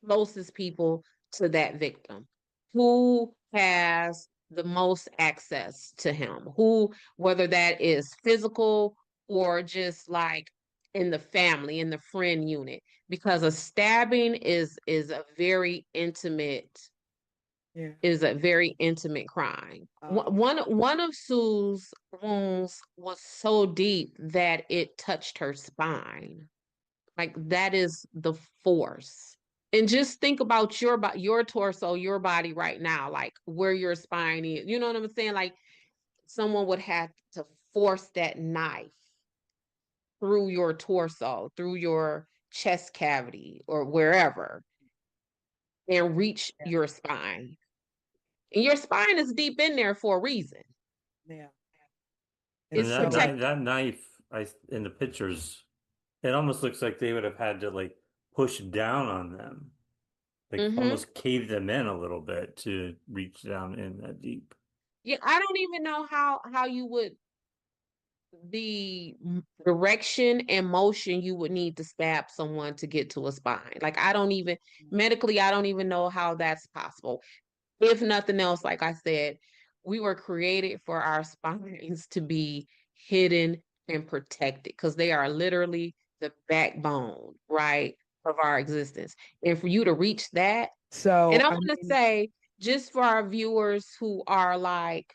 closest people to that victim, who has the most access to him, who, whether that is physical or just like in the family, in the friend unit, because a stabbing is a very intimate Yeah. is a very intimate crime. One of Sue's wounds was so deep that it touched her spine. Like that is the force. And just think about your torso, your body right now, like where your spine is. You know what I'm saying? Like someone would have to force that knife through your torso, through your chest cavity or wherever and reach Yeah. your spine. And your spine is deep in there for a reason. Yeah. And And It's so protected. that knife, in the pictures, it almost looks like they would have had to like push down on them, like Mm-hmm. almost cave them in a little bit to reach down in that deep. Yeah, I don't even know how you would the direction and motion you would need to stab someone to get to a spine. Like I don't even medically, I don't even know how that's possible. If nothing else, like I said, we were created for our spines to be hidden and protected because they are literally the backbone, right, of our existence. And for you to reach that, and so I I want to mean, say, just for our viewers who are like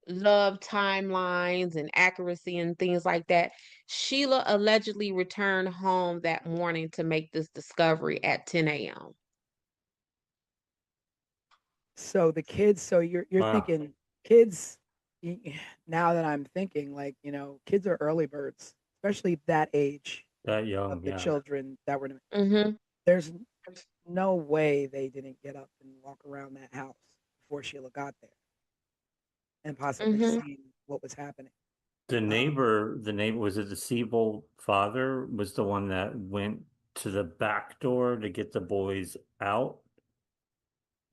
love timelines and accuracy and things like that, Sheila allegedly returned home that morning to make this discovery at 10 a.m. so the kids, so you're Wow, thinking kids now that I'm thinking, like, kids are early birds, especially that age that of young, the yeah. children that were Mm-hmm. there's no way they didn't get up and walk around that house before Sheila got there and possibly Mm-hmm. seen what was happening. Uh, The neighbor, was it the Siebel father, was the one that went to the back door to get the boys out.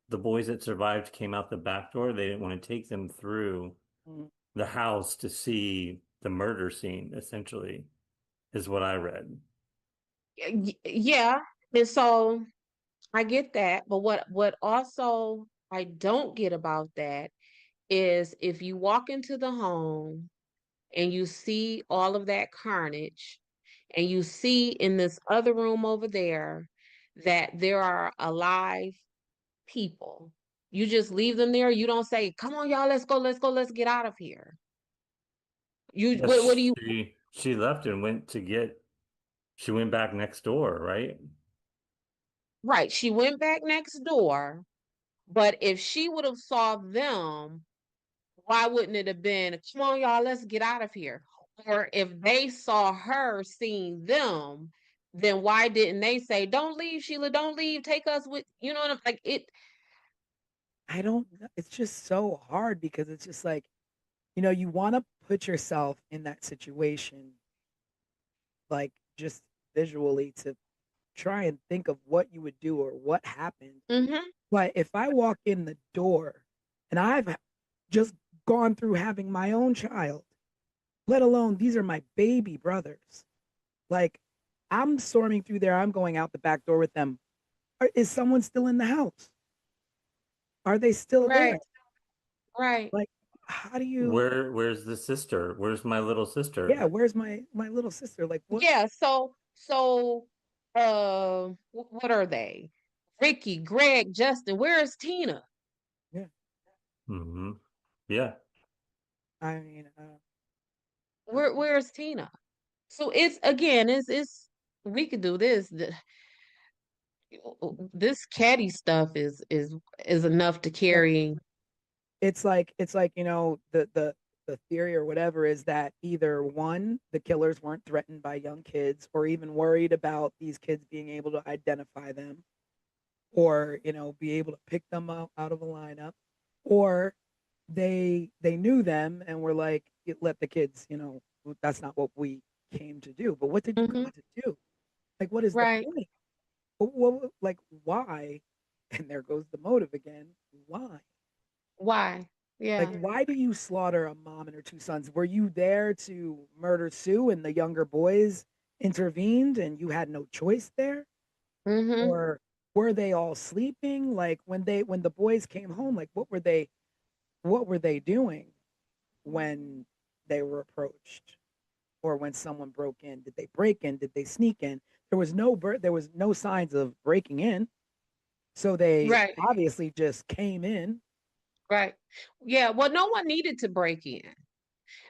The boys that survived came out the back door. They didn't want to take them through mm, the house to see the murder scene, essentially, is what I read. Yeah, and so I get that, but what also I don't get about that is if you walk into the home and you see all of that carnage and you see in this other room over there that there are alive people, you just leave them there. You don't say, "Come on, y'all, let's go, let's get out of here." What do Yes, you she left and she went back next door, right? right? She went back next door, but if she would have saw them, why wouldn't it have been, "Come on, y'all, let's get out of here"? Or if they saw her seeing them, then why didn't they say, "Don't leave, Sheila, don't leave, take us with," you know what I'm like it. I don't know. It's just so hard because it's just like, you want to put yourself in that situation, like just visually to try and think of what you would do or what happened. Mm-hmm. But if I walk in the door and I've just gone through having my own child, let alone these are my baby brothers, like I'm storming through there, I'm going out the back door with them. Is someone still in the house? Are they still Right, there? right. Like, how do you? Where's the sister? Where's my little sister? Yeah, where's my little sister? Like what? Yeah, what are they? Ricky, Greg, Justin, where is Tina? Yeah, Hmm. Yeah. I mean, Where's Tina? So it's again, it's we could do this. This caddy stuff is enough to well, carry. it's like the theory or whatever is that either one, the killers weren't threatened by young kids or even worried about these kids being able to identify them or be able to pick them out of a lineup, or they knew them and were like, let the kids, that's not what we came to do. But what did you Hmm. come to do? Like, what is the Right. point? Like, why? And there goes the motive again. Why? Why? Like, Yeah. why do you slaughter a mom and her two sons? Were you there to murder Sue and the younger boys intervened and you had no choice there? Hmm. Or were they all sleeping? Like when the boys came home, like what were they doing when they were approached or when someone broke in? Did they break in? Did they sneak in? There was no signs of breaking in. So they Right. obviously just came in. Right. Yeah. Well, no one needed to break in,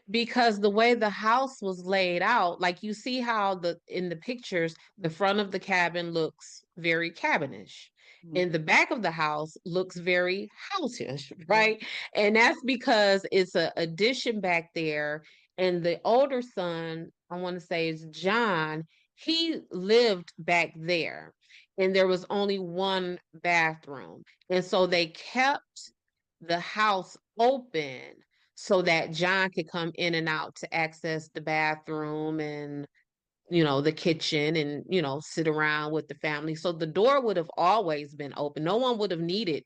because the way the house was laid out, like you see how the in the pictures, the front of the cabin looks very cabinish. Mhm. And the back of the house looks very houseish, Yeah. right? And that's because it's a addition back there. And the older son, I want to say is John, he lived back there. And there was only one bathroom. And so they kept the house open so that John could come in and out to access the bathroom and, the kitchen and, sit around with the family. So the door would have always been open. No one would have needed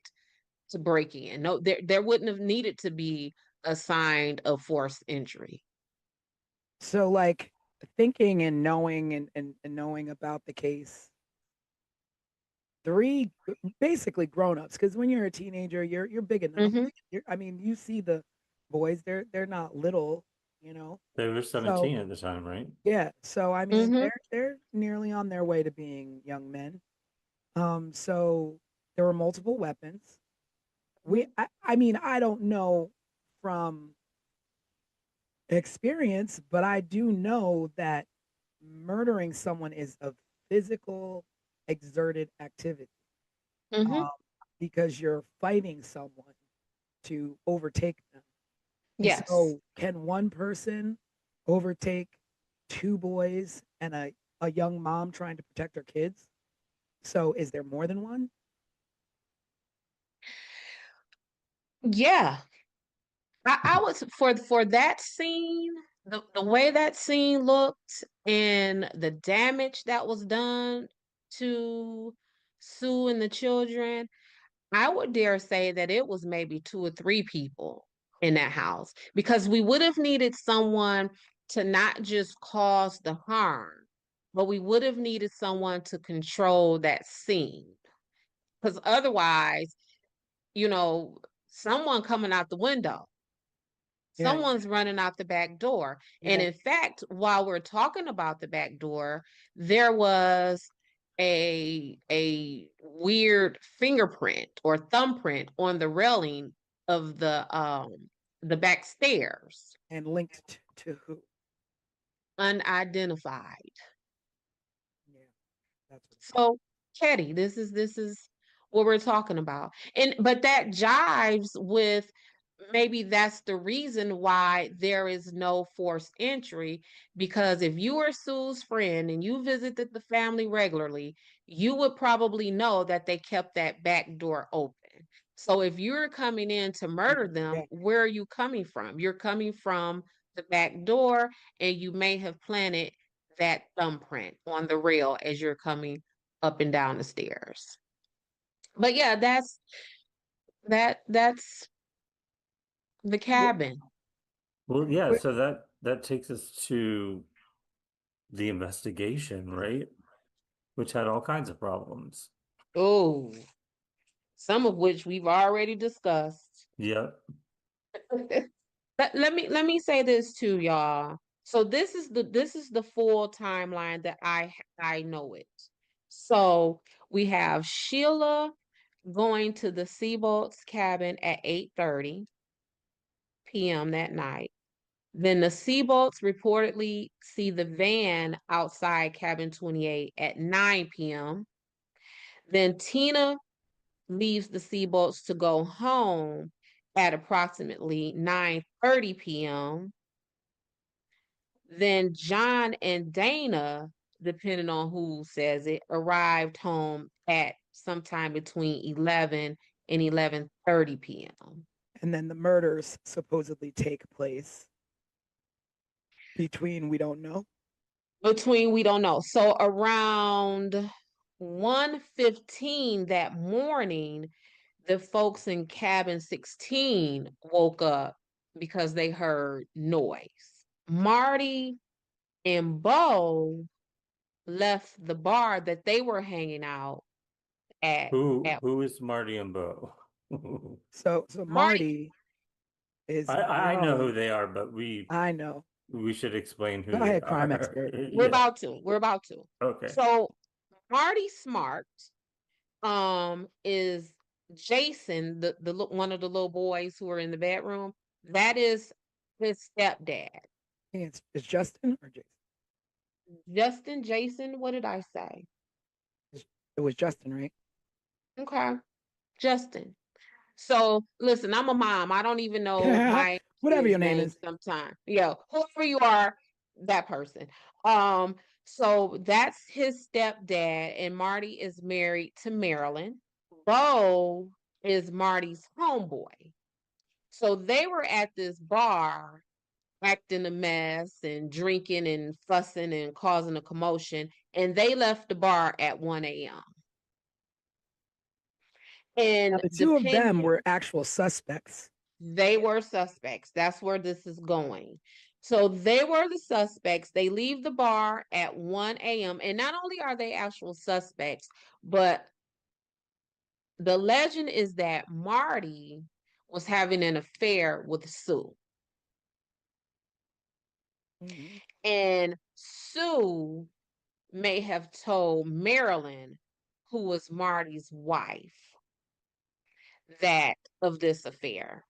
to break in. No, there wouldn't have needed to be a sign of forced entry. So like thinking and knowing and knowing about the case, three basically grown-ups, because when you're a teenager you're big enough. Hmm. I mean, you see the boys, they're not little, you know They were so 17 at the time, right? yeah, so I mean Hmm. they're nearly on their way to being young men. So there were multiple weapons. I mean, I don't know from experience, but I do know that murdering someone is a physical exerted activity, Hmm. um, because you're fighting someone to overtake them. And Yes. so, can one person overtake two boys and a young mom trying to protect her kids? So, is there more than one? Yeah. I was for that scene, the way that scene looked and the damage that was done to Sue and the children, I would dare say that it was maybe two or three people in that house, because we would have needed someone to not just cause the harm, but we would have needed someone to control that scene. Because otherwise, you know, someone coming out the window, Yeah, someone's running out the back door. And yeah, in fact, while we're talking about the back door, there was a weird fingerprint or thumbprint on the railing of the back stairs, and linked to who? unidentified. Yeah, that's what. So, Ketty, this is what we're talking about. And but that jives with, maybe that's the reason why there is no forced entry, because if you are Sue's friend and you visited the family regularly, you would probably know that they kept that back door open. So if you're coming in to murder them, Yeah, where are you coming from? You're coming from the back door, and you may have planted that thumbprint on the rail as you're coming up and down the stairs. But yeah, that's the Wh- cabin. Well, yeah, wh- so that takes us to the investigation, right? Which had all kinds of problems. Oh, some of which we've already discussed. Yep. Let me say this too, y'all. So this is the full timeline that I know it. So we have Sheila going to the Seabolt's cabin at 8:30 p.m. that night. Then the Seabolts reportedly see the van outside cabin 28 at 9 p.m. Then Tina leaves the Seabolts to go home at approximately 9:30 p.m. Then John and Dana, depending on who says it, arrived home at sometime between 11 and 11:30 p.m. And then the murders supposedly take place between we don't know. Between we don't know. So around 1:15 that morning, the folks in cabin 16 woke up because they heard noise. Marty and Bo left the bar that they were hanging out at. Who is Marty and Bo? So Marty, Marty is I know who Bo. they are, but we know. should explain who Go they ahead, are. crime expert. we're Yeah. about to. We're about to. Okay. So Marty Smart is Jason, the one of the little boys who are in the bedroom. That is his stepdad. It's Justin or Jason? Jason, what did I say? It was Justin, right? Okay, Justin. So listen, I'm a mom. I don't even know my Whatever your kids' name names is. sometimes. Yeah, whoever you are, that person. So that's his stepdad, and Marty is married to Marilyn. Bo is Marty's homeboy. So they were at this bar acting a mess and drinking and fussing and causing a commotion, and they left the bar at 1 a.m. Now, And the two of them were actual suspects. they were suspects. That's where this is going. So they were the suspects. They leave the bar at 1 a.m. And not only are they actual suspects, but the legend is that Marty was having an affair with Sue. Mm-hmm. And Sue may have told Marilyn, who was Marty's wife, that of this affair.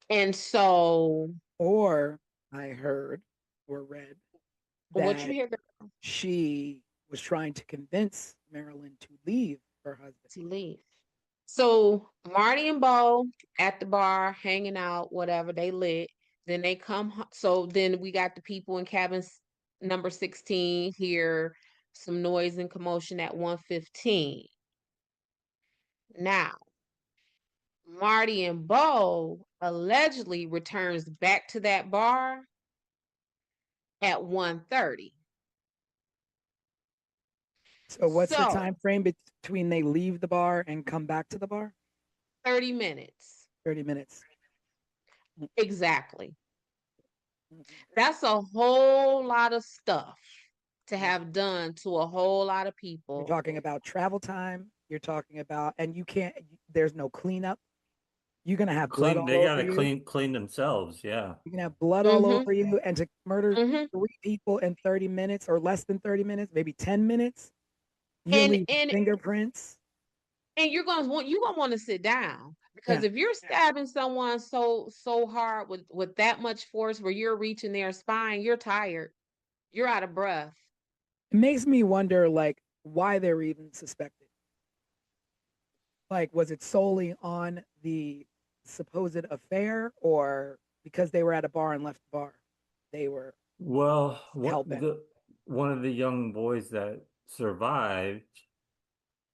And so, or I heard or read what you that hear, she was trying to convince Marilyn to leave her husband. to leave. So Marty and Bo at the bar hanging out, whatever, they lit. Then they come. So then we got the people in cabin number 16 hear some noise and commotion at 1:15. Now, Marty and Bo allegedly returns back to that bar at 1:30. So what's the time frame between they leave the bar and come back to the bar? 30 minutes. 30 minutes. Exactly. That's a whole lot of stuff to have done to a whole lot of people. You're talking about travel time. You're talking about, and you can't, there's no cleanup. You're going to have blood all over you. They gotta clean themselves. Yeah. You can have blood all over you, and to murder 3 people in 30 minutes or less than 30 minutes, maybe 10 minutes. You leave fingerprints. And you're gonna want to sit down, because if you're stabbing someone so hard with that much force where you're reaching their spine, you're tired, you're out of breath. It makes me wonder, like, why they're even suspected. Like, was it solely on the supposed affair, or because they were at a bar and left the bar, they were helping? One of the young boys that survived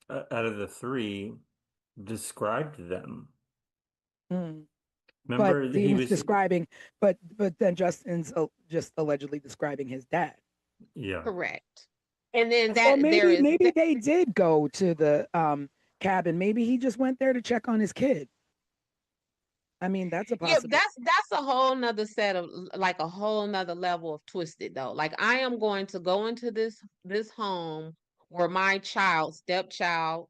out of the 3 described them. Remember, but he was describing, but then Justin's just allegedly describing his dad. Yeah, correct. And then so maybe they did go to the cabin. Maybe he just went there to check on his kid. I mean, that's a possibility. Yeah, that's a whole nother set of, like, a whole nother level of twisted, though. Like, I am going to go into this home where my stepchild,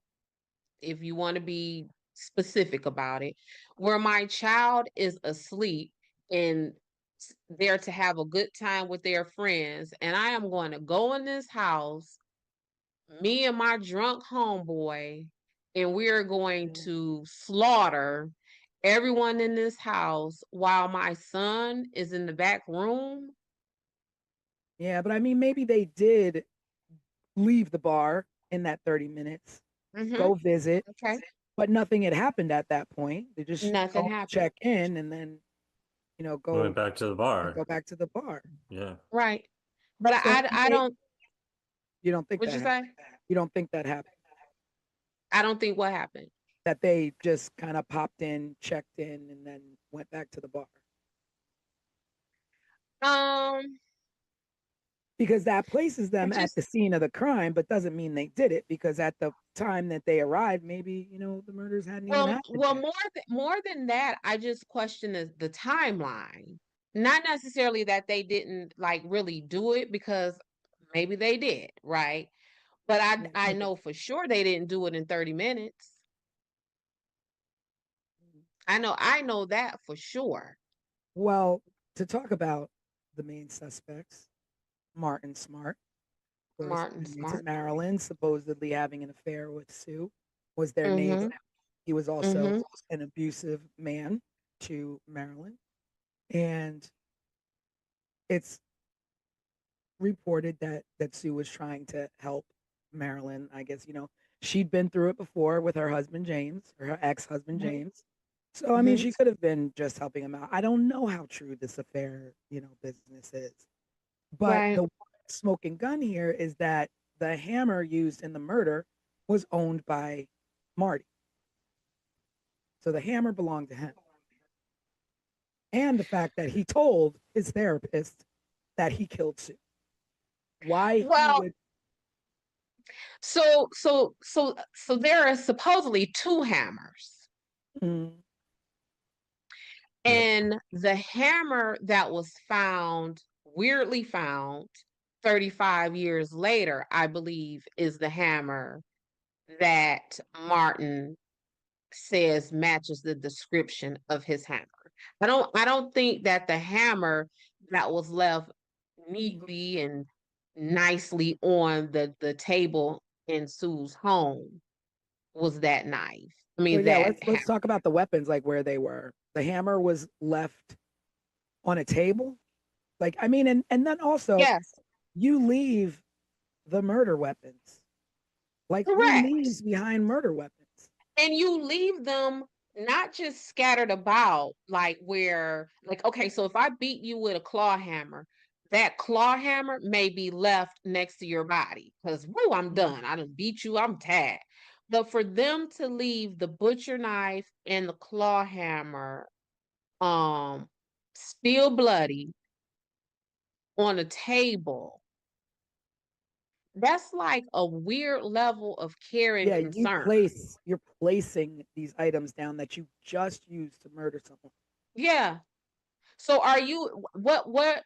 if you want to be specific about it, where my child is asleep, and there to have a good time with their friends. And I am going to go in this house, me and my drunk homeboy, and we are going to slaughter everyone in this house while my son is in the back room. Yeah, but I mean, maybe they did leave the bar in that 30 minutes, go visit, Okay. but nothing had happened at that point. They just Nothing called, happened. check in, and then, go Went back to the bar. go back to the bar. Yeah. Right. But So I don't, you don't think what'd that you say? happened? You don't think that happened? I don't think what happened. That they just kind of popped in, checked in, and then went back to the bar? Um, Because that places them I at just the scene of the crime, but doesn't mean they did it, because at the time that they arrived, maybe, the murders hadn't even happened well, yet. more than that, I just question the timeline. Not necessarily that they didn't like really do it, because maybe they did, right? But I know for sure they didn't do it in 30 minutes. I know that for sure. Well, to talk about the main suspects, Martin Smart, of course, Martin married to Smart. Marilyn, supposedly having an affair with Sue, was their neighbor. Mm-hmm. He was also Mm-hmm. an abusive man to Marilyn. And it's reported that Sue was trying to help Marilyn. I guess, she'd been through it before with her husband James, or her ex-husband James. So I mean, Mm-hmm. she could have been just helping him out. I don't know how true this affair, business is. But Right. the smoking gun here is that the hammer used in the murder was owned by Marty. So the hammer belonged to him. And the fact that he told his therapist that he killed Sue. Why he Well, would. so there are supposedly two hammers. Mm, Yep. And the hammer that was found, weirdly found 35 years later, I believe, is the hammer that Martin says matches the description of his hammer. I don't think that the hammer that was left neatly and nicely on the table in Sue's home was that knife. I so mean yeah, that let's hammer. talk about the weapons, like where they were. The hammer was left on a table. Like, I mean, and then also Yes, you leave the murder weapons. Like, who correct. leaves behind murder weapons? And you leave them not just scattered about, like where, like, okay, so if I beat you with a claw hammer, that claw hammer may be left next to your body because, whoo, I'm done. I done beat you, I'm tagged. But for them to leave the butcher knife and the claw hammer, um, still bloody on a table, that's like a weird level of care and Yeah, concern. you're placing these items down that you just used to murder someone. Yeah. So are you what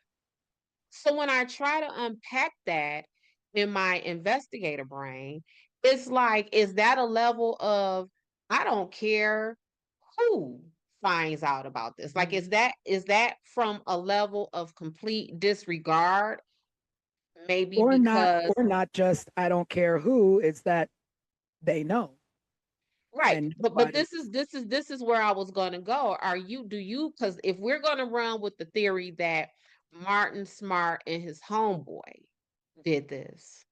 so when I try to unpack that in my investigator brain, it's like, is that a level of I don't care who finds out about this? Like, is that from a level of complete disregard? Maybe because Or not just I don't care who, it's that they know right, and but nobody. this is where I was going to go. Do you, because if we're going to run with the theory that Martin Smart and his homeboy did this,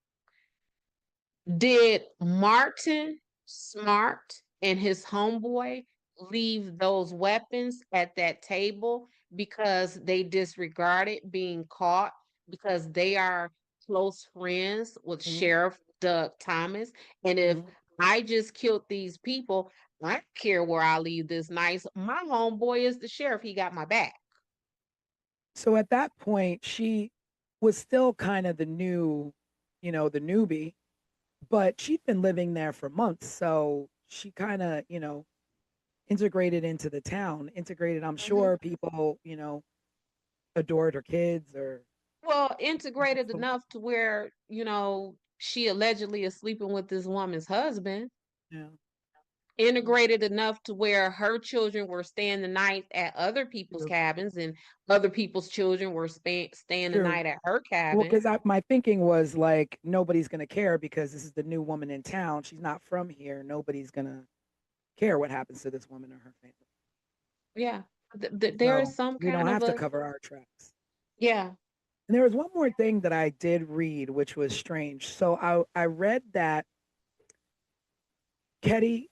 did Martin Smart and his homeboy leave those weapons at that table because they disregarded being caught because they are close friends with Mhm, Sheriff Doug Thomas? And if mhm. I just killed these people, I don't care where I leave this nice. My homeboy is the sheriff. He got my back. So at that point, she was still kind of the newbie, but she'd been living there for months. So she kind of, integrated into the town, integrated. I'm Mhm. sure people, adored her kids or, Well, integrated enough to where, she allegedly is sleeping with this woman's husband. yeah. integrated enough to where her children were staying the night at other people's True. cabins and other people's children were staying the True. night at her Well, cabin. because my thinking was like nobody's gonna care because this is the new woman in town. She's not from here. Nobody's gonna care what happens to this woman or her family. Yeah. There is So some we don't kind of have to a, cover our tracks. yeah. And there was one more thing that I did read, which was strange. So I read that Ketty,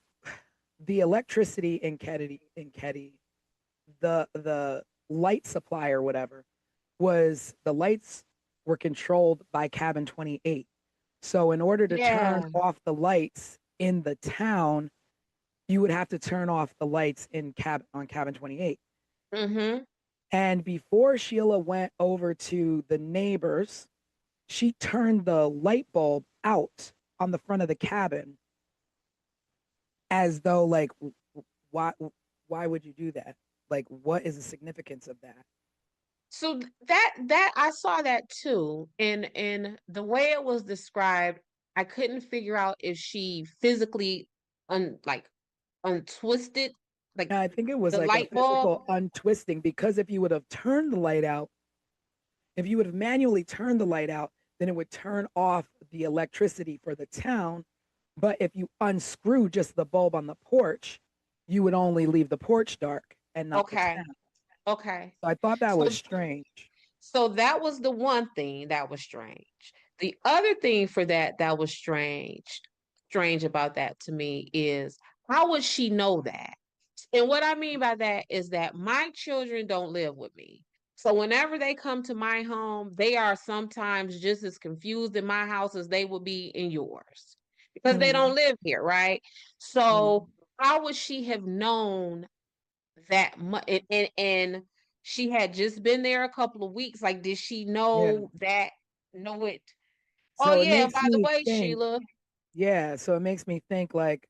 the electricity in Ketty, the light supply or whatever, was the lights were controlled by cabin 28. So in order to turn Yeah. off the lights in the town, you would have to turn off the lights on cabin 28. Mm-hmm. And before Sheila went over to the neighbors, she turned the light bulb out on the front of the cabin as though like why why would you do that? Like what is the significance of that? So that I saw that too. And the way it was described, I couldn't figure out if she physically like untwisted like And I think it was the like a light bulb. physical untwisting because if you would have turned the light out, if you would have manually turned the light out, then it would turn off the electricity for the town. But if you unscrew just the bulb on the porch, you would only leave the porch dark and not the Okay. town. Okay. So I thought that So was strange. so that was the one thing that was strange. The other thing for that was strange about that to me is how would she know that? And what I mean by that is that my children don't live with me. So whenever they come to my home, they are sometimes just as confused in my house as they would be in yours because they Mm, don't live here, right? mm, So how would she have known that much? And she had just been there a couple of weeks. Like, did she yeah. know it? Oh So it yeah, makes by the me way, think, Sheila, yeah. So it makes me think like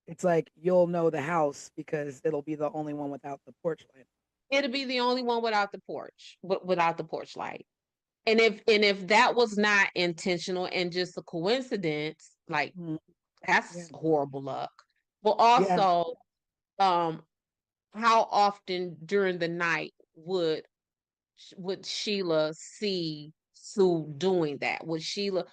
it's like you'll know the house because it'll be the only one without the porch light. it'll be the only one without the porch, without the porch light. And if that was not intentional and just a coincidence, like Mm, yeah. that's horrible luck. But Yeah. also, um, how often during the night would Sheila see Sue doing that? Would Sue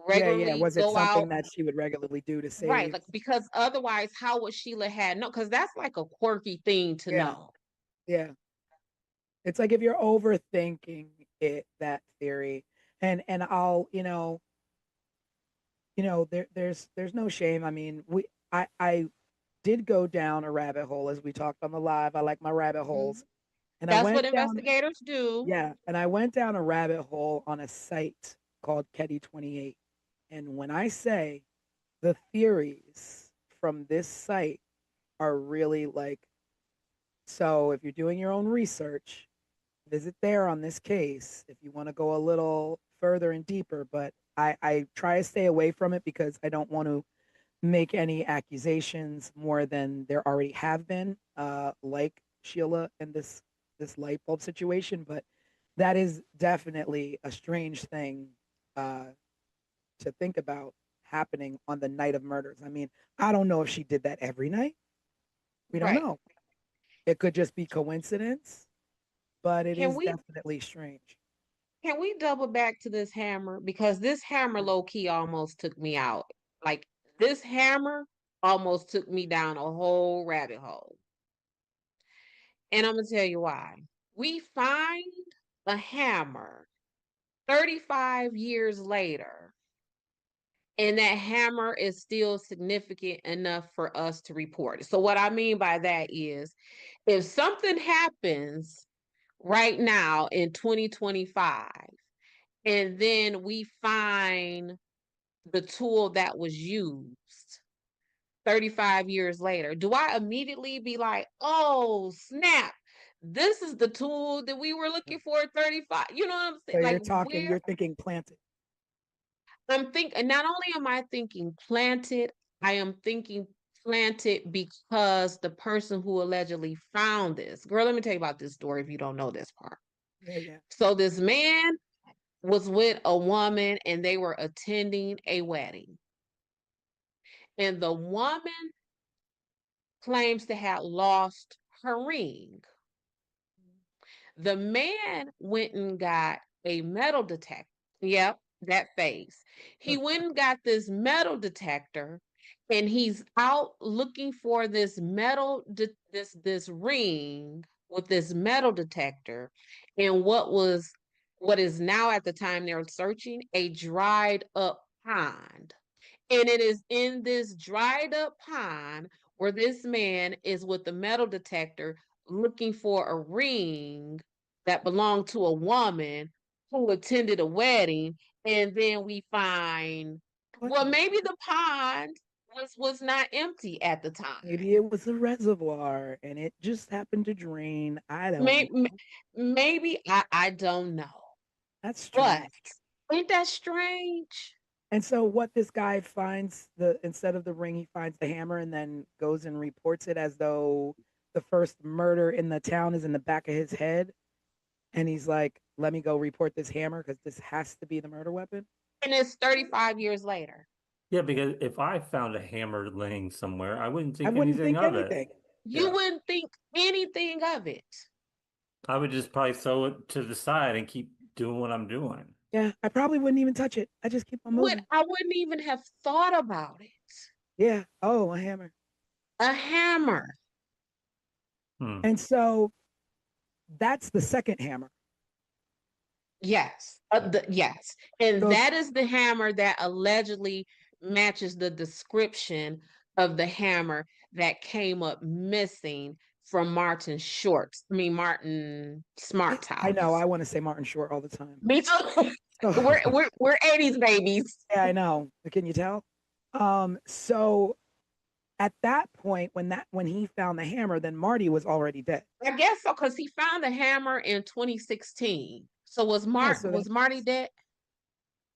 Yeah. Yeah. regularly Was it go out? something that she would regularly do to Right, save? like because otherwise, how would Sheila had no? Because that's like a quirky thing to Yeah. know. Yeah. It's like if you're overthinking that theory, and I'll, there's no shame. I mean, I did go down a rabbit hole as we talked on the live. I like my rabbit Mhm. holes. And I That's what went down, investigators do. yeah, and I went down a rabbit hole on a site called Ketty 28. And when I say the theories from this site are really like, so if you're doing your own research, visit there on this case if you want to go a little further and deeper. But I try to stay away from it because I don't want to make any accusations more than there already have been, like Sheila and this light bulb situation. But that is definitely a strange thing uh, to think about happening on the night of murders. I mean, I don't know if she did that every night. We don't Right. know. It could just be coincidence, but it Can is we definitely strange. can we double back to this hammer? Because this hammer Mm. low key almost took me out. Like this hammer almost took me down a whole rabbit hole. And I'm gonna tell you why. We find a hammer 35 years later, and that hammer is still significant enough for us to report it. So what I mean by that is if something happens right now in 2025 and then we find the tool that was used 35 years later, do I immediately be like, oh, snap, this is the tool that we were looking for at 35? You know what I'm So saying? Like, where you're thinking planted. I'm thinking, not only am I thinking planted, I am thinking planted because the person who allegedly found this, girl, let me tell you about this story if you don't know this part. Yeah, yeah. So, this man was with a woman and they were attending a wedding. and the woman claims to have lost her ring. The man went and got a metal detector. Yep, that face. He went and got this metal detector, and he's out looking for this this ring with this metal detector, and what is now at the time they're searching a dried up pond. And it is in this dried up pond where this man is with the metal detector looking for a ring that belonged to a woman who attended a wedding. And then we find, well, maybe the pond was not empty at the time. Maybe it was a reservoir and it just happened to drain. I don't Maybe, know. maybe I don't know. That's strange. But ain't that strange? And so what this guy finds, instead of the ring, he finds the hammer and then goes and reports it as though the first murder in the town is in the back of his head. And he's like, let me go report this hammer because this has to be the murder weapon. And it's 35 years later. Yeah, because if I found a hammer laying somewhere, I wouldn't think anything of it. You wouldn't think anything of it. I would just probably throw it to the side and keep doing what I'm doing. Yeah, I probably wouldn't even touch it. I just keep on moving. I wouldn't even have thought about it. Yeah. Oh, a hammer. A hammer. And so that's the second hammer. Yes. Yes. And that is the hammer that allegedly matches the description of the hammer that came up missing from Martin Smart's house. I know. I want to say Martin Short all the time. Me too. We're 80s babies. Yeah, I know. Can you tell? So at that point, when he found the hammer, then Marty was already dead. I guess so, because he found the hammer in 2016. So was Marty dead?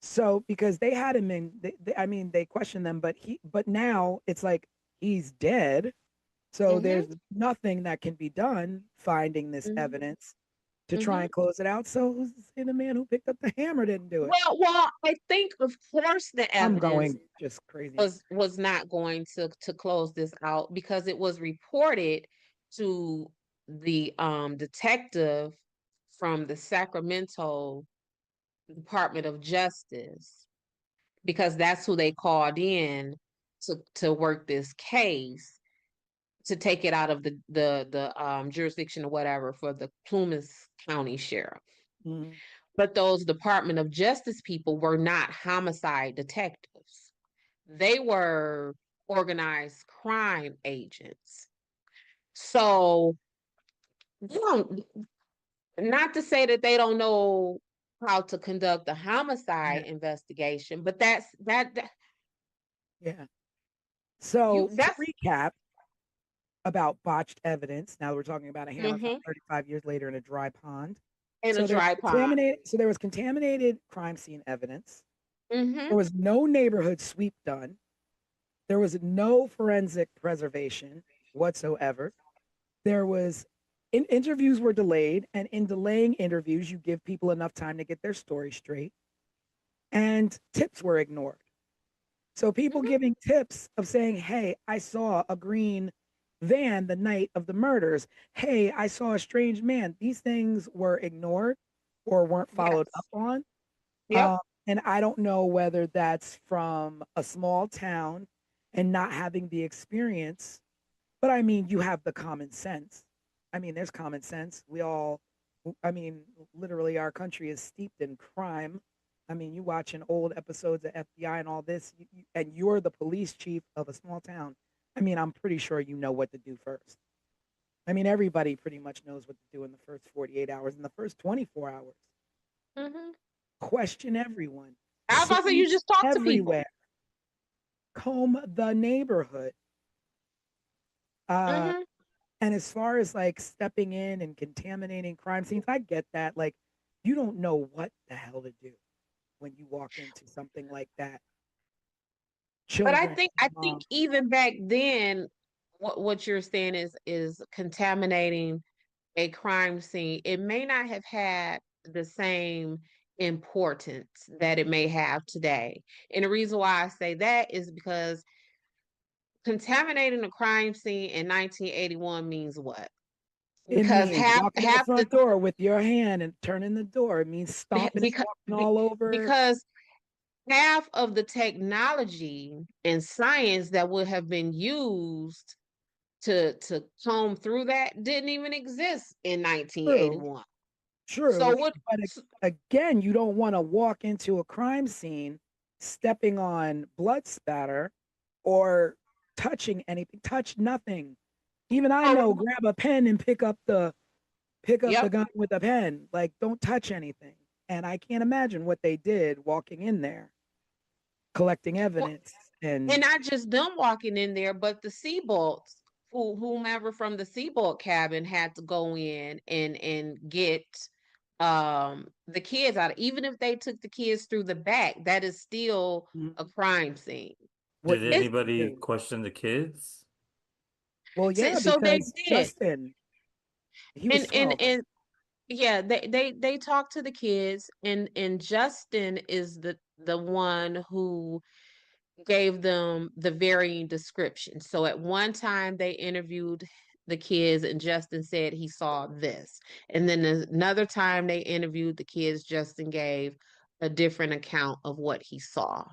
So because they had him in, they questioned them, but now it's like he's dead. So there's nothing that can be done finding this evidence to try and close it out. So who's to say the man who picked up the hammer didn't do it? Well, I think of course the evidence I'm going just crazy. was not going to close this out because it was reported to the detective from the Sacramento Department of Justice, because that's who they called in to work this case, to take it out of the jurisdiction or whatever for the Plumas County Sheriff. But those Department of Justice people were not homicide detectives. They were organized crime agents. So, not to say that they don't know how to conduct a homicide investigation, but that's that. Yeah. So to recap about botched evidence, now we're talking about a hammer found 35 years later in a dry pond. So there was contaminated crime scene evidence. There was no neighborhood sweep done. There was no forensic preservation whatsoever. There was interviews were delayed, and in delaying interviews, you give people enough time to get their story straight. And tips were ignored. So people giving tips of saying, hey, I saw a green van the night of the murders. Hey, I saw a strange man. These things were ignored or weren't followed up on. And I don't know whether that's from a small town and not having the experience, but I mean, you have the common sense. I mean, there's common sense. Literally our country is steeped in crime. I mean, you watching old episodes of FBI and all this, and you're the police chief of a small town. I mean, I'm pretty sure you know what to do first. I mean, everybody pretty much knows what to do in the first 48 hours. In the first 24 hours, question everyone. I was about to say, you just talk to people. Comb the neighborhood. And as far as like stepping in and contaminating crime scenes, I get that. Like, you don't know what the hell to do when you walk into something like that. But I think even back then, what you're saying is contaminating a crime scene. It may not have had the same importance that it may have today. And the reason why I say that is because contaminating a crime scene in 1981 means what? It Because means half walking in the half the front door with your hand and turning the door. It means stomping and because walking all over. because half of the technology and science that would have been used to comb through that didn't even exist in True, 1981. So true. what But again, you don't want to walk into a crime scene stepping on blood spatter or touching anything. Touch nothing. Even I know, grab a pen and pick up the Yep. gun with a pen. Like, don't touch anything. And I can't imagine what they did walking in there, collecting Well, evidence. and And not just them walking in there, but the Seabolts, whomever from the Seabolt cabin had to go in and get the kids out. Even if they took the kids through the back, that is still a crime scene. what Did did It's, they anybody do? question the kids? Well, so, yeah, so they because did. Justin, he was And 12. yeah, they talked to the kids, and Justin is the one who gave them the varying descriptions. So at one time they interviewed the kids and Justin said he saw this. And then another time they interviewed the kids, Justin gave a different account of what he saw.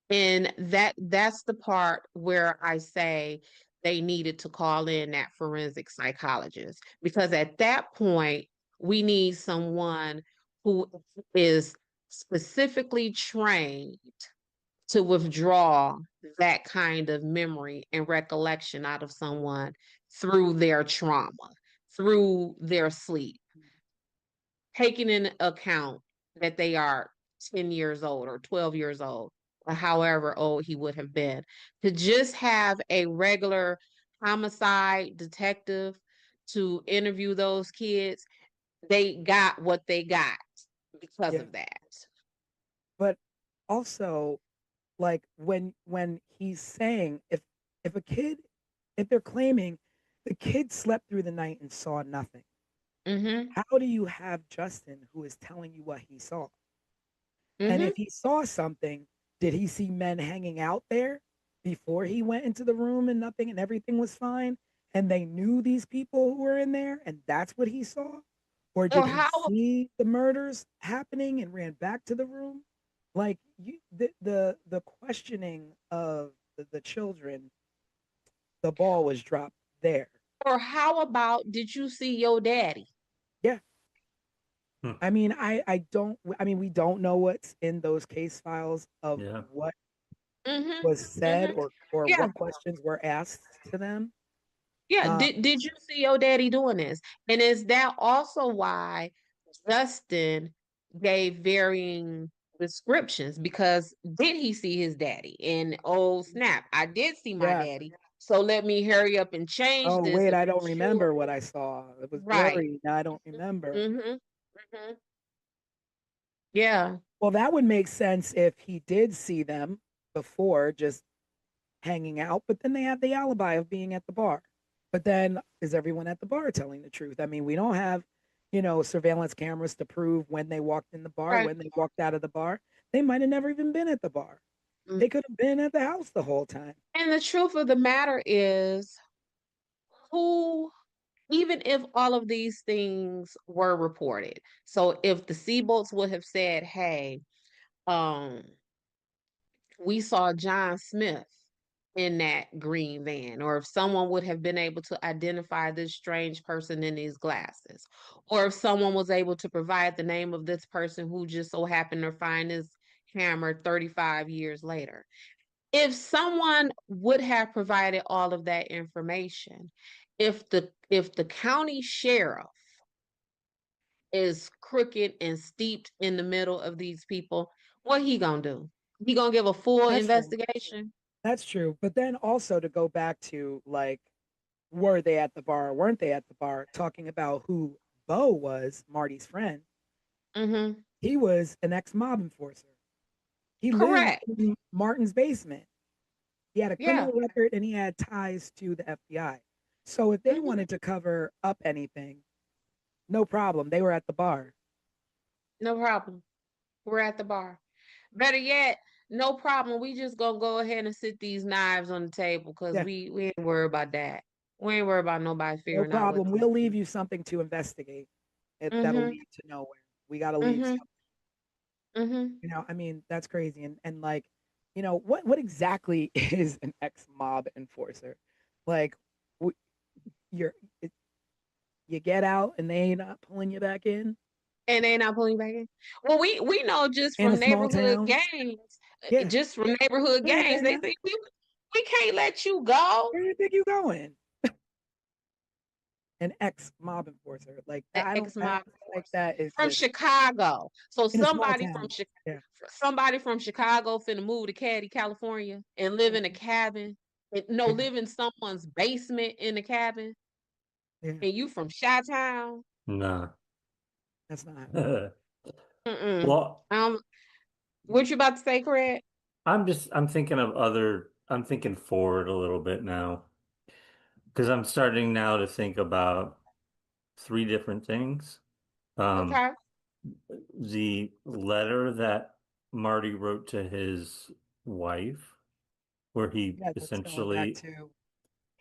And that's the part where I say they needed to call in that forensic psychologist, because at that point we need someone who is specifically trained to withdraw that kind of memory and recollection out of someone through their trauma, through their sleep, taking into account that they are 10 years old or 12 years old, or however old he would have been. To just have a regular homicide detective to interview those kids, they got what they got because Yeah. of that. But also, like when he's saying if a kid, if they're claiming the kid slept through the night and saw nothing, Mm-hmm. how do you have Justin who is telling you what he saw? And Mm-hmm. if he saw something, did he see men hanging out there before he went into the room and nothing and everything was fine? And they knew these people who were in there and that's what he saw? Or did Or he how see the murders happening and ran back to the room? Like the questioning of the children, the ball was dropped there. Or how about, did you see your daddy? Yeah. Hmm. I mean, I mean, we don't know what's in those case files of Yeah. what Mm-hmm. was said Mm-hmm. or Yeah. what questions were asked to them. Yeah. Uh, Did you see your daddy doing this? And is that also why Justin gave varying descriptions? Because did he see his daddy? And oh snap, I did see my yeah. daddy. So let me hurry up and change Oh this wait, to I make don't sure. remember what I saw. It was Right. blurry. Now I don't remember. Mm-hmm. Mm-hmm. Yeah. Well, that would make sense if he did see them before, just hanging out. But then they have the alibi of being at the bar. But then is everyone at the bar telling the truth? I mean, we don't have, surveillance cameras to prove when they walked in the bar, Right. when they walked out of the bar. They might have never even been at the bar. Mm. They could have been at the house the whole time. And the truth of the matter is, who, even if all of these things were reported, so if the Seabolts would have said, hey, um, we saw John Smith in that green van, or if someone would have been able to identify this strange person in these glasses, or if someone was able to provide the name of this person who just so happened to find his hammer 35 years later. If someone would have provided all of that information, if the county sheriff is crooked and steeped in the middle of these people, what he gonna do? He gonna give a full That's true. investigation? That's true. But then also to go back to like, were they at the bar or weren't they at the bar? Talking about who Bo was, Marty's friend. Mm-hmm. He was an ex-mob enforcer. He lived Correct. in Martin's basement. He had a Yeah. criminal record and he had ties to the FBI. So if they Mhm. wanted to cover up anything, no problem. They were at the bar. No problem. We're at the bar. Better yet, no problem. We just gonna go ahead and sit these knives on the table because Yeah, we ain't worried about that. We ain't worried about nobody no figuring out what. problem. We'll leave you something to investigate. That'll Mm-hmm. lead to nowhere. We got to leave Mm-hmm. something. Mm-hmm. I mean, that's crazy. And like, what exactly is an ex-mob enforcer? Like, you're it, you get out and they ain't not pulling you back in And they not pulling you back in. Well, we know just in a from small neighborhood town. gangs, Yeah. just from neighborhood Go ahead, gangs, they Danielle. think we can't let you go. Where do you think you going? An ex-mob enforcer. Like An I don't ex-mob feel like that from exists Chicago. So in a small town. Yeah. Somebody from Chicago finna move to Caddy, California, and live in a cabin. No, Yeah. live in someone's basement in the cabin. Yeah. And you from Chi-Town? Nah. That's not happening. Mm-mm. Well, What you about to say, Craig? I'm thinking forward a little bit now because I'm starting now to think about three different things. Um, Okay. the letter that Marty wrote to his wife, where he Yeah, that's going back essentially to him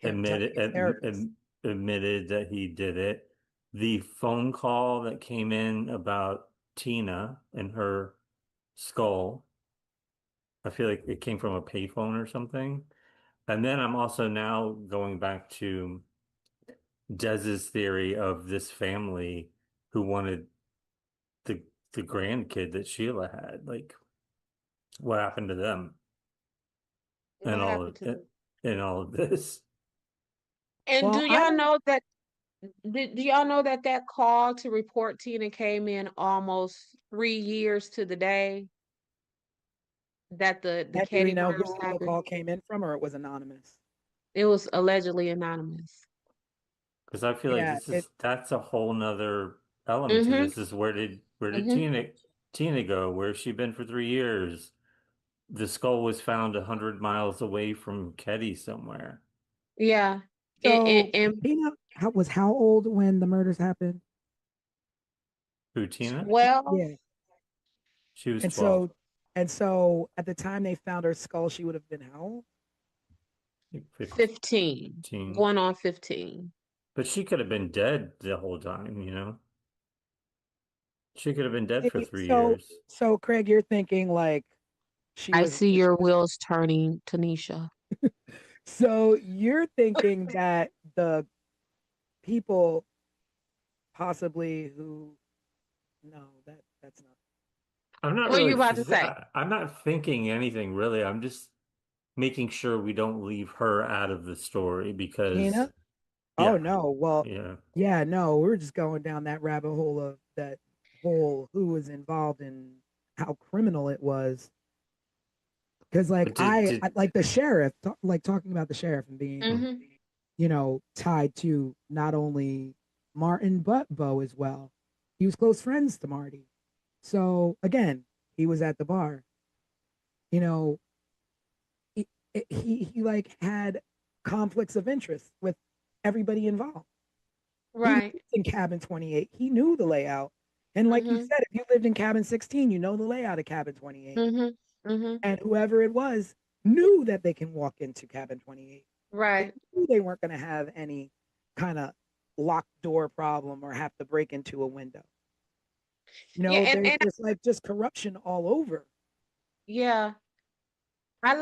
touching admitted his therapist. admitted that he did it. The phone call that came in about Tina and her skull, I feel like it came from a payphone or something. And then I'm also now going back to Dez's theory of this family who wanted the the grandkid that Sheila had. Like, what happened to them and What happened to them? all of this? And Well, I don't. do y'all know that call to report Tina came in almost 3 years to the day that the And do we Katie know murders who the happened? call came in from, or it was anonymous? It was allegedly anonymous. Because I feel like Yeah. that's a whole nother element to Mm-hmm. this. Is where did Mm-hmm. Tina go? Where's she been for 3 years? The skull was found 100 miles away from Ketty somewhere. Yeah. So And Tina was how old when the murders happened? Who, Tina? 12, Yeah. She was And 12. so at the time they found her skull, she would have been how old? 15, 15. going on 15. But she could have been dead the whole time, you know? She could have been dead for Maybe 3 years. so Craig, you're thinking like she I was see your wheels turning, Tanisha. so you're thinking that the people possibly who no, that's not I'm not What are really, you about to say? I'm not thinking anything really. I'm just making sure we don't leave her out of the story because, Tina? Oh yeah, no. Well, yeah. yeah, no, we're just going down that rabbit hole of that whole who was involved and how criminal it was. Because like But did I like the sheriff, like talking about the sheriff and being, hmm. Mm-hmm. tied to not only Martin but Bo as well. He was close friends to Marty. So again, he was at the bar. You know, he he like had conflicts of interest with everybody involved. He lived Right. in cabin 28. He knew the layout. And like you Mm-hmm. said, if you lived in cabin 16, you know the layout of cabin 28. Mm-hmm. Mm-hmm. And whoever it was knew that they can walk into cabin 28. They Right. knew they weren't going to have any kind of locked door problem or have to break into a window. Yeah, and There's like just corruption all over. yeah, I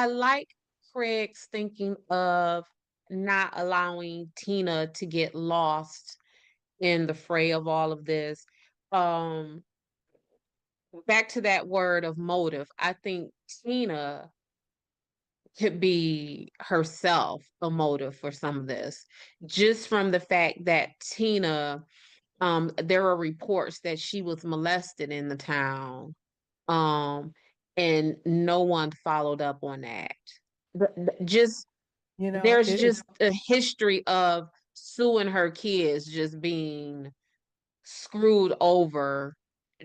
like Craig's thinking of not allowing Tina to get lost in the fray of all of this. Um, Back to that word of motive, I think Tina could be herself a motive for some of this, just from the fact that Tina, there are reports that she was molested in the town, um, and no one followed up on that. Just there's It's just a history of Sue and her kids just being screwed over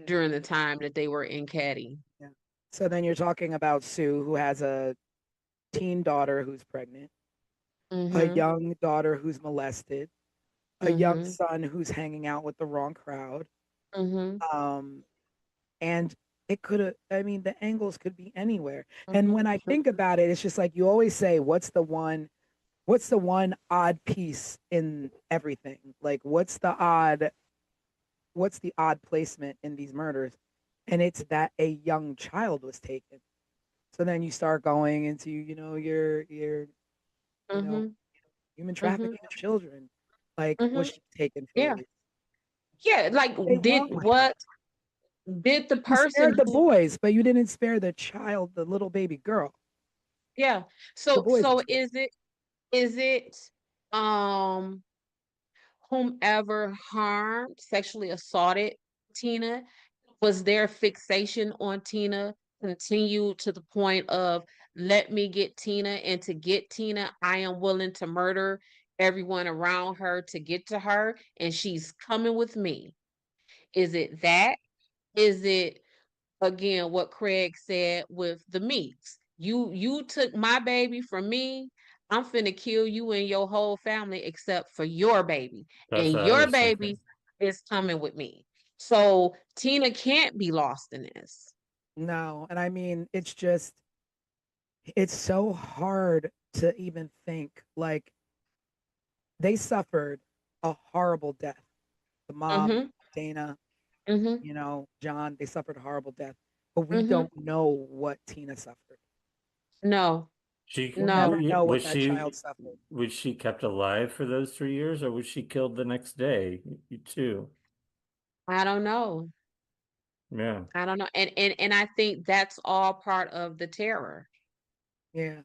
during the time that they were in Caddy. yeah. So then you're talking about Sue, who has a teen daughter who's pregnant, a Mm-hmm. young daughter who's molested, a young Mm-hmm. son who's hanging out with the wrong crowd. Mm-hmm. Um, and it could have, I mean, the angles could be anywhere. And when I think about it, it's just like you always say, what's the one odd piece in everything? Like what's the odd placement in these murders? And it's that a young child was taken. So then you start going into, your you know, Mm-hmm. human Mm-hmm. trafficking of children. Like, Mm-hmm. was she taken for a Yeah. reason? Yeah. Like, What's wrong with her? did the You person spared the who, boys, but you didn't spare the child, the little baby girl. yeah. The So, boys were spared. is it, um, whomever harmed, sexually assaulted Tina, was their fixation on Tina continued to the point of let me get Tina, and to get Tina, I am willing to murder everyone around her to get to her, and she's coming with me? Is it that? Is it, again, what Craig said with the Meeks? You took my baby from me. I'm finna kill you and your whole family except for your baby. That's And what I your was baby thinking. is coming with me. So Tina can't be lost in this. No, and I mean, it's so hard to even think. Like, they suffered a horrible death. The mom, Mm-hmm. Dana, Mm-hmm. John, they suffered a horrible death. But we Mm-hmm. don't know what Tina suffered. No, We'll never no, know what Was that child suffered. she kept alive for those 3 years, or was she killed the next day? You too. I don't know. Yeah. I don't know. And I think that's all part of the terror. Yeah.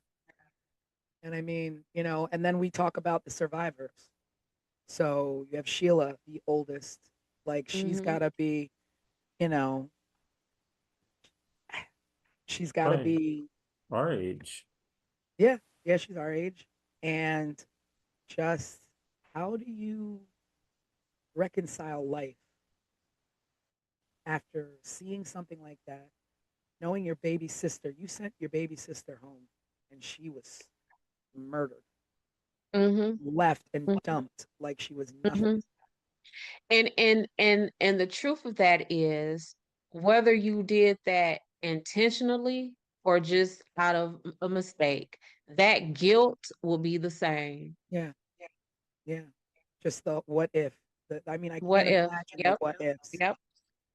And I mean, and then we talk about the survivors. So you have Sheila, the oldest. Like, she's Mm-hmm. got to be, you know, she's got to Probably be, our age. yeah, yeah, she's our age. And just how do you reconcile life after seeing something like that, knowing your baby sister, you sent your baby sister home and she was murdered, Mm-hmm. left and dumped like she was nothing. Mm-hmm. And the truth of that is, whether you did that intentionally or just out of a mistake, that guilt will be the same. Yeah, yeah. Just the what if. I mean, I What can't if? imagine the Yep. what ifs. Yep.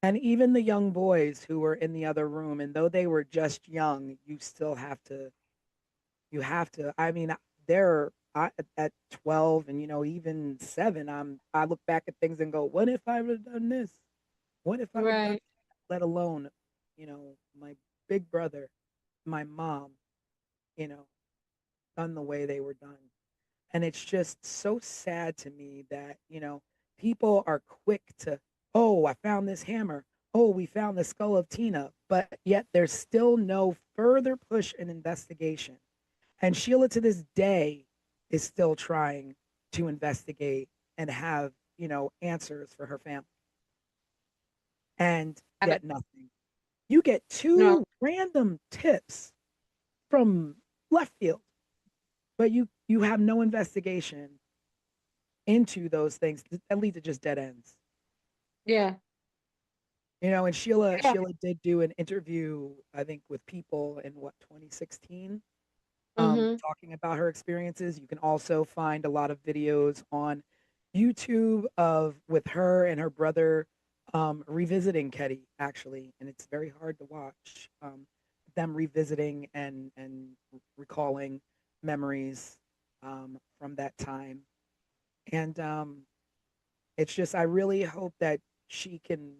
And even the young boys who were in the other room, and though they were just young, I mean, at 12 and, even 7, I look back at things and go, what if I would have done this? What if I would have done, Right. let alone, my big brother, my mom, you know, done the way they were done. And it's just so sad to me that, people are quick to, oh, I found this hammer. Oh, we found the skull of Tina. But yet there's still no further push in investigation. And Sheila to this day is still trying to investigate and have, answers for her family. And I don't, get nothing. You get no, two random tips from left field, but you have no investigation into those things that lead to just dead ends. yeah. And Sheila Yeah. Sheila did do an interview, I think, with People in 2016, Mm-hmm. talking about her experiences. You can also find a lot of videos on YouTube of with her and her brother revisiting Ketty, actually, and it's very hard to watch them revisiting and recalling memories from that time. And it's just, I really hope that she can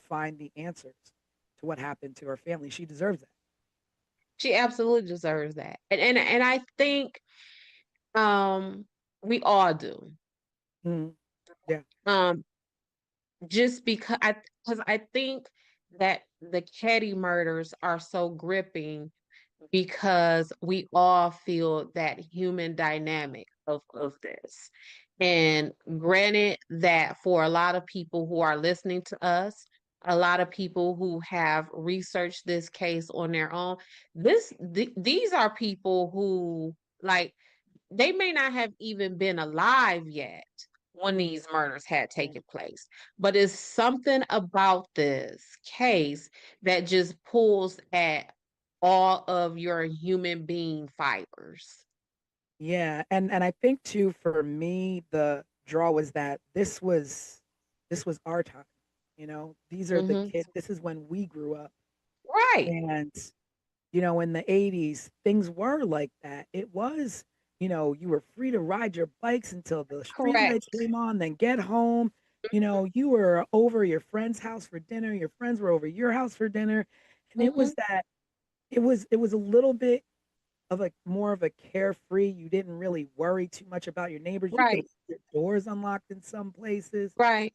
find the answers to what happened to her family. She deserves that. She absolutely deserves that. And I think, um we all do. Mhm. Yeah. Um just because I think that the Ketty murders are so gripping because we all feel that human dynamic of this. And granted that for a lot of people who are listening to us, a lot of people who have researched this case on their own, these are people who, like, they may not have even been alive yet when these murders had taken place. But it's something about this case that just pulls at all of your human being fibers. Yeah, and I think too for me the draw was that this was our time. You know, these are the Hmm. kids. This is when we grew up, Right. and you know, in the 80s, things were like that. It was, you know, you were free to ride your bikes until the street Correct. lights came on, then get home. You know, you were over your friend's house for dinner, your friends were over your house for dinner, and it Hmm. was that it was a little bit of a more of a carefree. You didn't really worry too much about your neighbors. You could Right. leave your doors unlocked in some places. Right.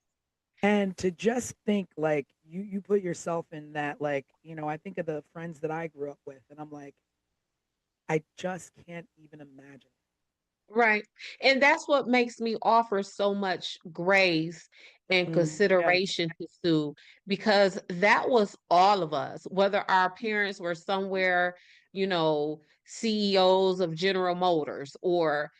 And to just think like you put yourself in that like, you know, I think of the friends that I grew up with and I'm like, I just can't even imagine. Right. And that's what makes me offer so much grace and Yeah. consideration to Sue, because that was all of us, whether our parents were somewhere, CEOs of General Motors, or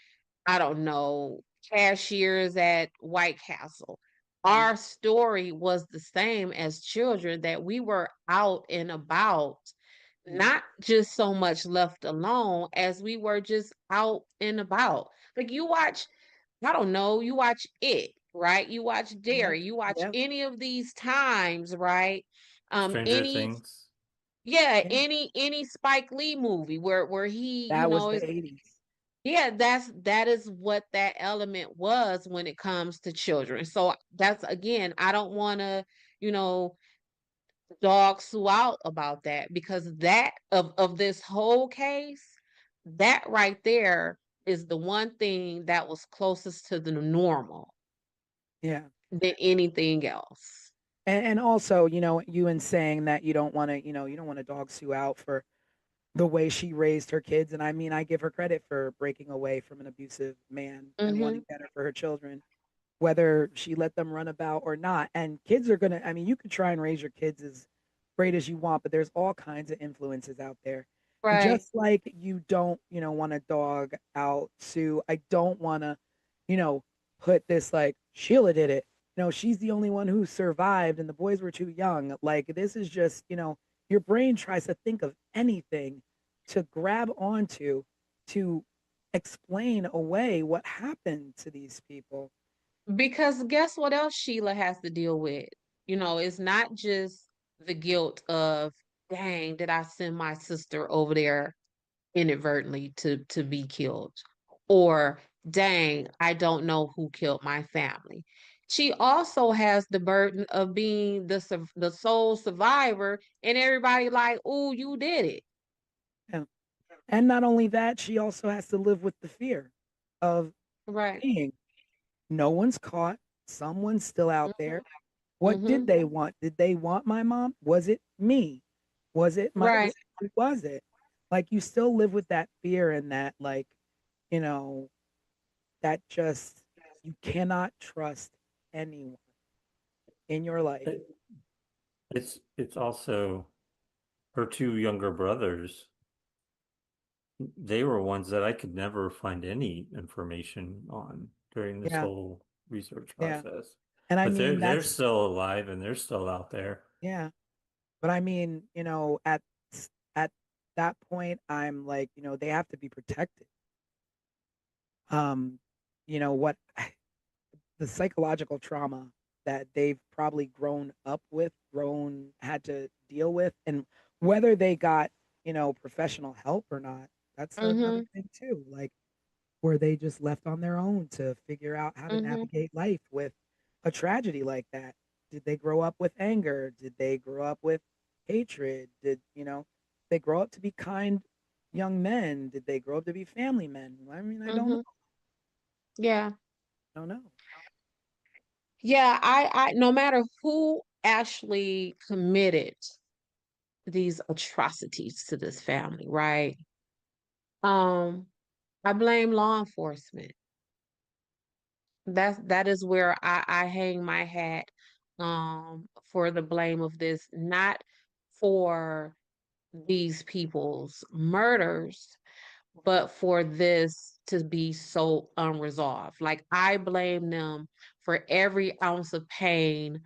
I don't know, cashiers at White Castle. Mhm. Our story was the same as children, that we were out and about, Mhm. not just so much left alone as we were just out and about. Like you watch, I don't know, you watch it, right? You watch Yeah. Dare, you watch Yeah. any of these times, right? Stranger Any Things. Yeah, Yeah. any Spike Lee movie where he, That was the 80s. yeah, that is what that element was when it comes to children. So that's, again, I don't want to, you know, dog Sue out about that, because that of this whole case, that right there is the one thing that was closest to the normal Yeah. than anything else. And also, you know, you in saying that you don't want to, you know, you don't want to dog Sue out for the way she raised her kids. And I mean, I give her credit for breaking away from an abusive man and Mm-hmm. wanting better for her children, whether she let them run about or not. And kids are going to, I mean, you could try and raise your kids as great as you want, but there's all kinds of influences out there. And Right. just like you don't, you know, want to dog out Sue, I don't want to, you know, put this like Sheila did it. You know, she's the only one who survived and the boys were too young. Like this is just, you know, your brain tries to think of anything to grab onto to explain away what happened to these people. Because guess what else Sheila has to deal with? It's not just the guilt of, dang, did I send my sister over there inadvertently to be killed? Or, dang, I don't know who killed my family. She also has the burden of being the sole survivor, and everybody like, "Oh, you did it." Yeah. And not only that, she also has to live with the fear of Right. being no one's caught, someone's still out Hmm. there. What did Hmm. they want? Did they want my mom? Was it me? Was it my Right. who was it? Like you still live with that fear and that like, you know, that just you cannot trust anyone in your life. It, it's also her two younger brothers. They were ones that I could never find any information on during this Yeah. whole research Yeah. process. And I But they're mean they're that's still alive and they're still out there. yeah. But I mean, you know, at that point I'm like, you know, they have to be protected. Um, you know what the psychological trauma that they've probably grown up with, had to deal with, and whether they got, you know, professional help or not, that's another Hmm. thing too. Like, were they just left on their own to figure out how to Hmm. navigate life with a tragedy like that? Did they grow up with anger? Did they grow up with hatred? Did, you know, they grow up to be kind young men? Did they grow up to be family men? I mean, I don't know. Hmm. Yeah. I don't know. Yeah, I no matter who actually committed these atrocities to this family, right? Um, I blame law enforcement. That is where I hang my hat for the blame of this, not for these people's murders, but for this to be so unresolved. Like, I blame them for every ounce of pain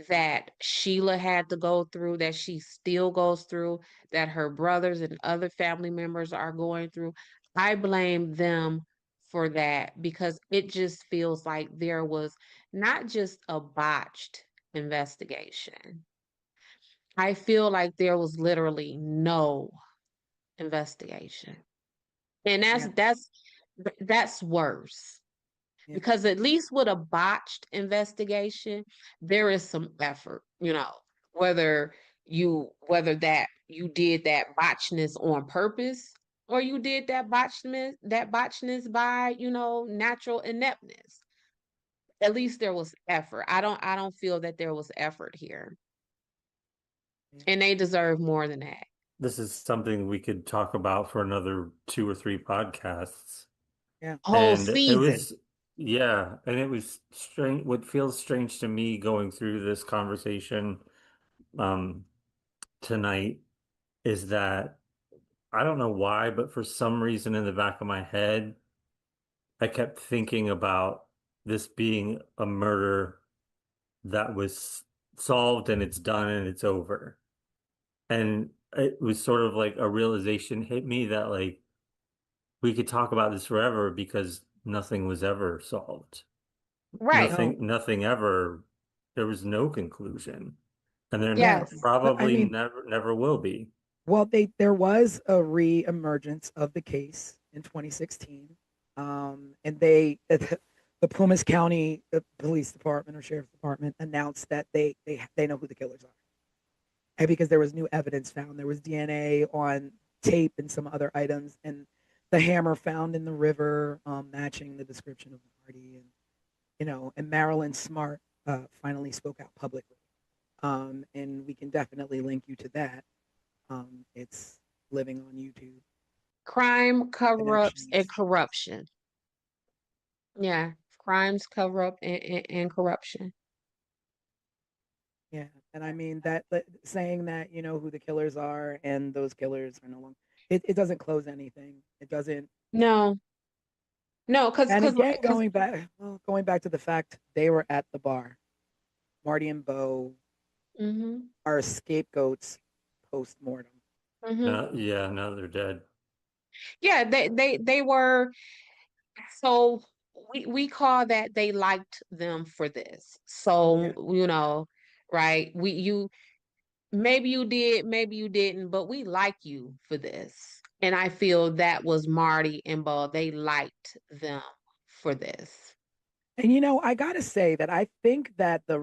that Sheila had to go through, that she still goes through, that her brothers and other family members are going through. I blame them for that because it just feels like there was not just a botched investigation. I feel like there was literally no investigation. And Yeah. that's worse. Yeah. Because at least with a botched investigation, there is some effort, whether that you did that botchness on purpose or you did that botchness by, natural ineptness. At least there was effort. I don't feel that there was effort here. Yeah. And they deserve more than that. This is something we could talk about for another 2 or 3 podcasts. Yeah. Whole And it season. was, yeah, and it was strange. What feels strange to me going through this conversation um, tonight is that I don't know why, but for some reason in the back of my head, I kept thinking about this being a murder that was solved and it's done and it's over. And it was sort of like a realization hit me that like we could talk about this forever because nothing was ever solved. Right. No. Nothing ever, there was no conclusion. And there Yeah. Yes. I probably mean, never will be. well, there was a re-emergence of the case in 2016, and the Plumas County Police Department or Sheriff's Department announced that they know who the killers are, and because there was new evidence found, there was DNA on tape and some other items, and the hammer found in the river matching the description of Marty, and and Marilyn Smart finally spoke out publicly, and we can definitely link you to that. It's living on YouTube. Crime, cover-ups, and Connections. corruption. Yeah. Crimes, cover up, and corruption. Yeah, and I mean that saying that you know who the killers are and those killers are no longer. It doesn't close anything. It doesn't. No, no, And again, because going back to the fact they were at the bar. Marty and Bo mm-hmm, are scapegoats post mortem. mm-hmm. Yeah, now they're dead. Yeah, they were. So we call that they liked them for this. Yeah, So, right? Maybe you did, maybe you didn't, but we like you for this. And I feel that was Marty and Bo. They liked them for this. and I gotta say that I think that the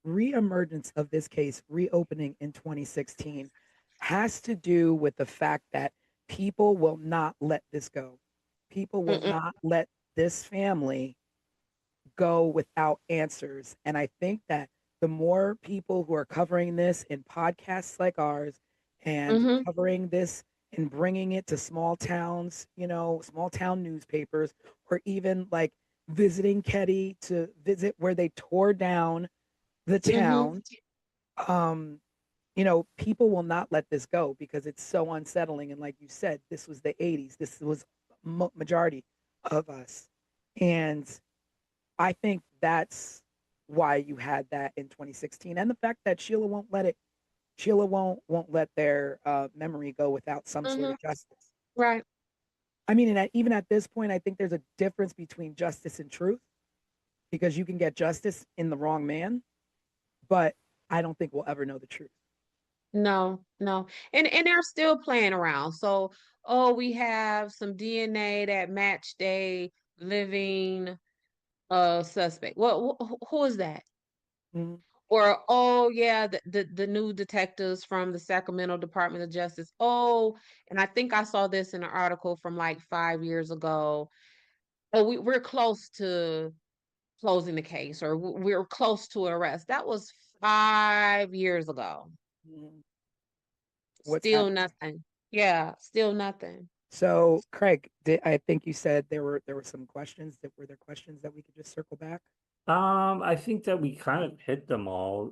reemergence of this case reopening in 2016 has to do with the fact that people will not let this go. People will Mm-mm, not let this family go without answers. And I think that the more people who are covering this in podcasts like ours and mm-hmm, covering this and bringing it to small towns, small town newspapers, or even like visiting Ketty to visit where they tore down the mm-hmm, town, um, people will not let this go because it's so unsettling. And like you said, this was the 80s. This was majority of us. And I think that's why you had that in 2016, and the fact that Sheila won't let their memory go without some sort mm-hmm. of justice. Right. I mean, and even at this point, I think there's a difference between justice and truth because you can get justice in the wrong man, but I don't think we'll ever know the truth. No, no. And they're still playing around. So, oh, we have some DNA that matched a living suspect. Well, who is that? Mhm. Or, oh yeah, the new detectives from the Sacramento Department of Justice. Oh, and I think I saw this in an article from like 5 years ago. Oh, we're close to closing the case, or we're close to arrest. That was 5 years ago. Mhm. What's Still happening? nothing. Yeah, still nothing. So, Craig, I think you said there were some questions that were there questions that we could just circle back. I think that we kind of hit them all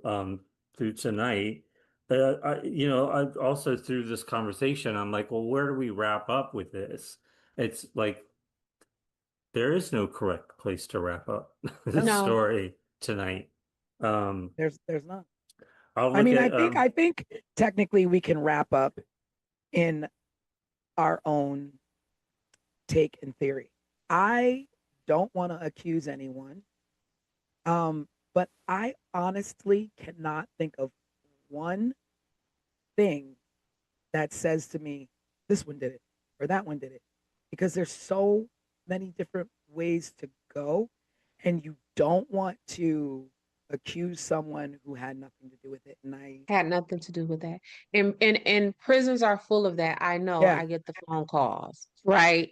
through tonight. I also through this conversation, I'm like, well, where do we wrap up with this? It's like There is no correct place to wrap up the No. story tonight. There's not. I'll I look mean, at I think technically we can wrap up in our own take and theory. I don't want to accuse anyone, but I honestly cannot think of one thing that says to me, this one did it or that one did it, because there's so many different ways to go, and you don't want to accuse someone who had nothing to do with it. And Had nothing to do with that. And prisons are full of that. I know. yeah, I get the phone calls, right?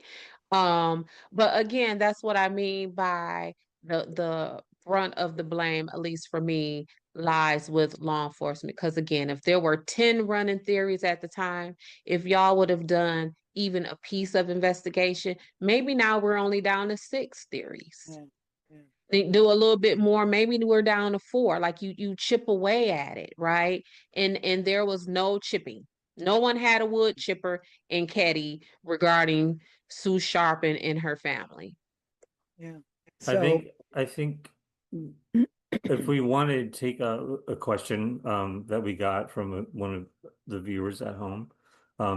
But again, that's what I mean by the brunt of the blame, at least for me, lies with law enforcement. Because again, if there were 10 running theories at the time, if y'all would have done even a piece of investigation, maybe now we're only down to 6 theories. yeah, yeah. Do a little bit more, maybe we're down to 4. Like you chip away at it, right? And there was no chipping. No one had a wood chipper in Ketty regarding Sue Sharp and her family. Yeah. I So think if we wanted to take a question that we got from one of the viewers at home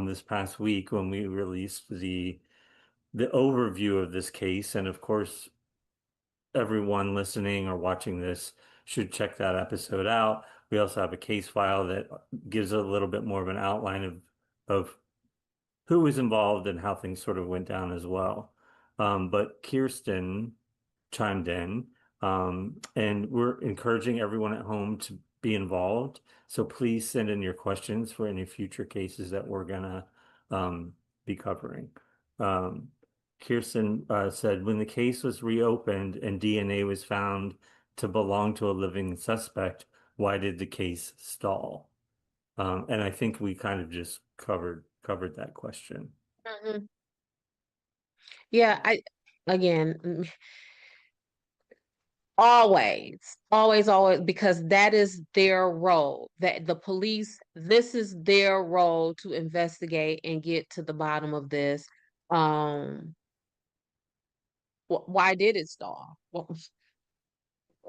this past week when we released the overview of this case, and of course everyone listening or watching this should check that episode out. We also have a case file that gives a little bit more of an outline of who was involved and how things sort of went down as well. But Kirsten chimed in, and we're encouraging everyone at home to be involved. So please send in your questions for any future cases that we're gonna be covering. Um, Kirsten said, when the case was reopened and DNA was found to belong to a living suspect, why did the case stall? And I think we kind of just covered that question. Mhm. Yeah, again, always, because that is their role. That the police, this is their role to investigate and get to the bottom of this. Why did it stall? Well,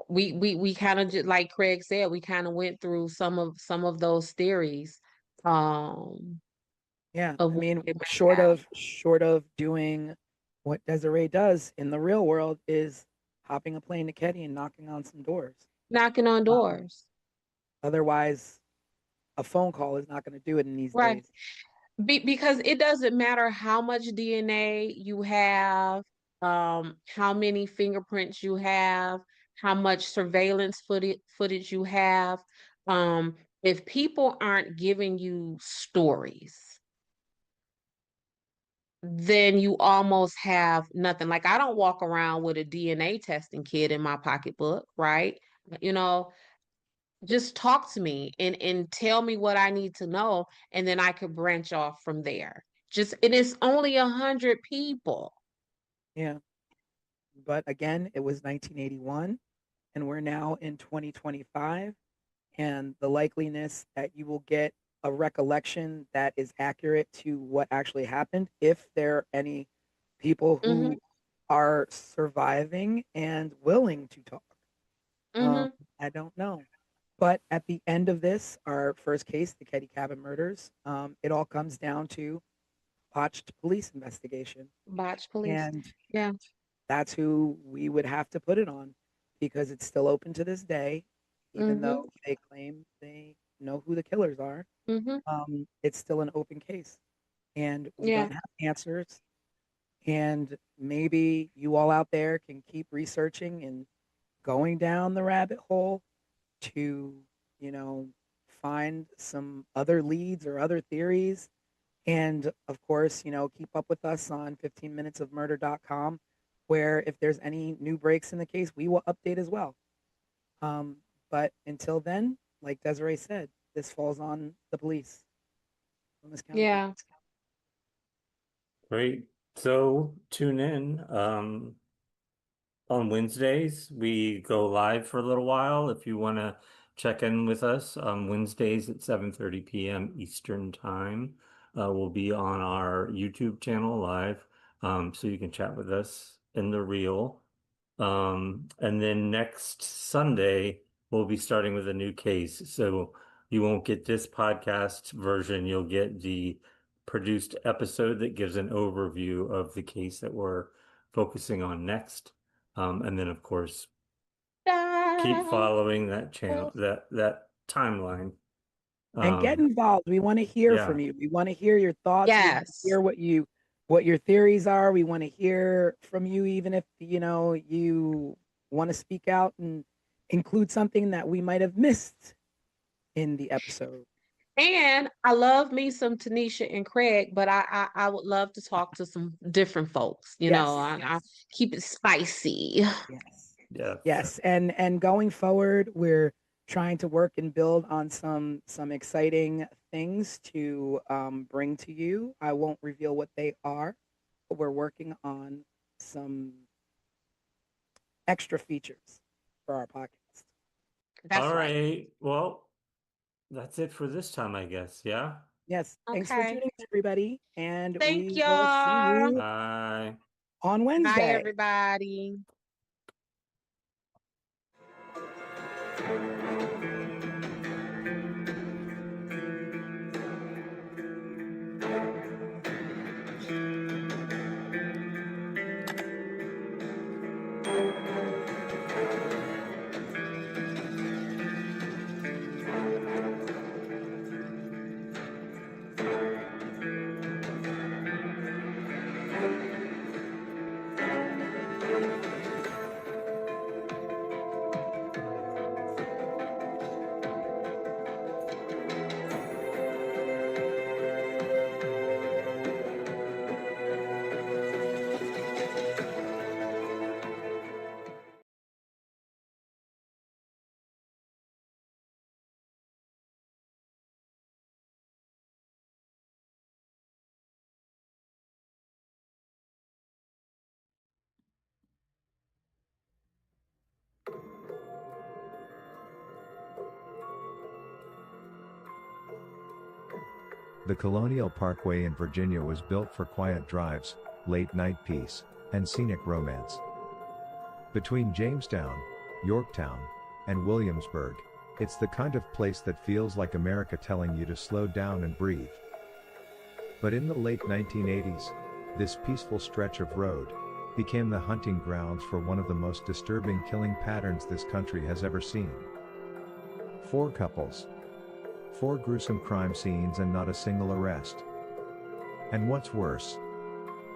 we kind of just, like Craig said, we kind of went through some of those theories. Um, yeah, of I what mean, it might short of doing what Desiree does in the real world is hopping a plane to Ketty and knocking on some doors. knocking on Um, doors, Otherwise, a phone call is not going to do it in these right? days. Because it doesn't matter how much DNA you have, how many fingerprints you have, how much surveillance footage you have. Um, if people aren't giving you stories, then you almost have nothing. Like I don't walk around with a DNA testing kit in my pocketbook, right? You know, just talk to me and tell me what I need to know, and then I could branch off from there. Just it is only 100 people. Yeah, but again, it was 1981, and we're now in 2025, and the likeliness that you will get a recollection that is accurate to what actually happened, if there are any people Mm-hmm. who are surviving and willing to talk. Um, Mm-hmm. I don't know. But at the end of this, our first case, the Ketty Cabin murders, it all comes down to botched police investigation. Botch police. And Yeah. that's who we would have to put it on, because it's still open to this day, even Mm-hmm. though they claim they know who the killers are. Mm-hmm. It's still an open case, and we Yeah. don't have answers. And maybe you all out there can keep researching and going down the rabbit hole to, you know, find some other leads or other theories. And of course, keep up with us on 15minutesofmurder.com, where if there's any new breaks in the case, we will update as well. But until then, like Desiree said, this falls on the police, on this county police. Yeah. Great. So tune in. On Wednesdays, we go live for a little while. If you want to check in with us on Wednesdays at 7:30 p.m. Eastern Time, we'll be on our YouTube channel live, so you can chat with us in the reel. And then next Sunday, we'll be starting with a new case. So you won't get this podcast version. You'll get the produced episode that gives an overview of the case that we're focusing on next. And then, of course, keep following that channel, that timeline. And get involved. We want to hear yeah. from you. We want to hear your thoughts. We want to Yes. hear what your theories are. We want to hear from you, even if you want to speak out and include something that we might have missed in the episode. And I love me some Tanisha and Craig, but I would love to talk to some different folks. You know, I keep it spicy. Yes. And going forward, we're trying to work and build on some exciting things to bring to you. I won't reveal what they are, but we're working on some extra features for our podcast. That's all right. Well, that's it for this time, I guess. Yeah. Yes. Thanks for tuning in, everybody. And Thank we y'all. will see you Bye. on Wednesday. Bye, everybody. The Colonial Parkway in Virginia was built for quiet drives, late-night peace, and scenic romance. Between Jamestown, Yorktown, and Williamsburg, it's the kind of place that feels like America telling you to slow down and breathe. But in the late 1980s, this peaceful stretch of road became the hunting grounds for one of the most disturbing killing patterns this country has ever seen. 4 couples, 4 gruesome crime scenes, and not a single arrest. And what's worse,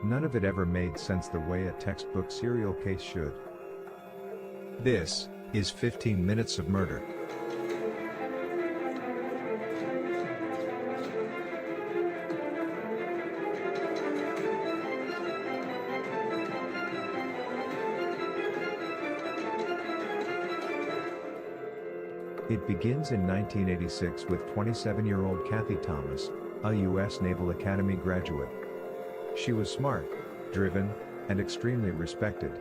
none of it ever made sense the way a textbook serial case should. This is 15 Minutes of Murder. It begins in 1986 with 27-year-old Kathy Thomas, a U.S. Naval Academy graduate. She was smart, driven, and extremely respected.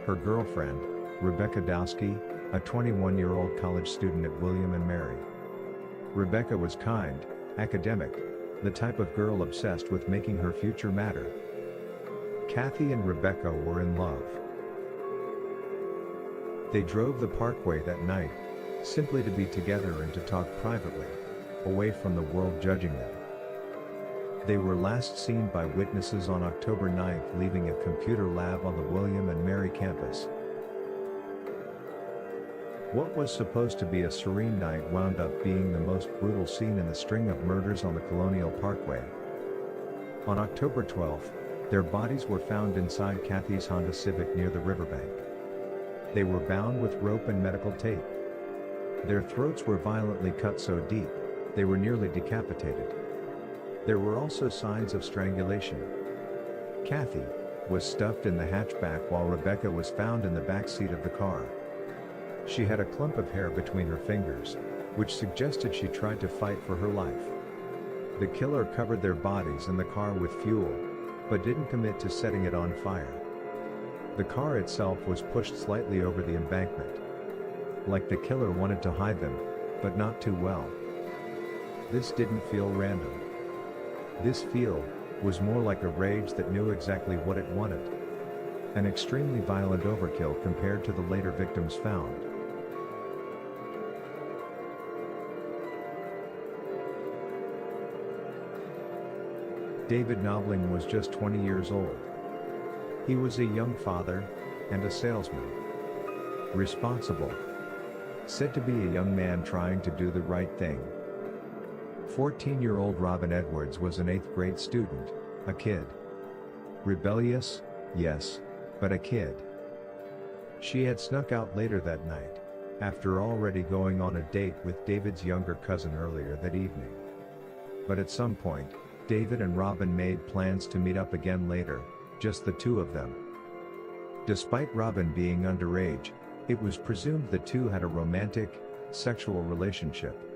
Her girlfriend, Rebecca Dowski, a 21-year-old college student at William and Mary. Rebecca was kind, academic, the type of girl obsessed with making her future matter. Kathy and Rebecca were in love. They drove the parkway that night, simply to be together and to talk privately, away from the world judging them. They were last seen by witnesses on October 9th leaving a computer lab on the William and Mary campus. What was supposed to be a serene night wound up being the most brutal scene in the string of murders on the Colonial Parkway. On October 12th, their bodies were found inside Kathy's Honda Civic near the riverbank. They were bound with rope and medical tape. Their throats were violently cut so deep, they were nearly decapitated. There were also signs of strangulation. Kathy was stuffed in the hatchback while Rebecca was found in the back seat of the car. She had a clump of hair between her fingers, which suggested she tried to fight for her life. The killer covered their bodies and the car with fuel, but didn't commit to setting it on fire. The car itself was pushed slightly over the embankment. Like the killer wanted to hide them, but not too well. This didn't feel random. This feel was more like a rage that knew exactly what it wanted. an extremely violent overkill compared to the later victims found. David Knobling was just 20 years old. He was a young father and a salesman. Responsible. Said to be a young man trying to do the right thing. 14-year-old Robin Edwards was an 8th grade student, a kid. Rebellious, yes, but a kid. She had snuck out later that night, after already going on a date with David's younger cousin earlier that evening. But at some point, David and Robin made plans to meet up again later, just the two of them. Despite Robin being underage, it was presumed the two had a romantic, sexual relationship.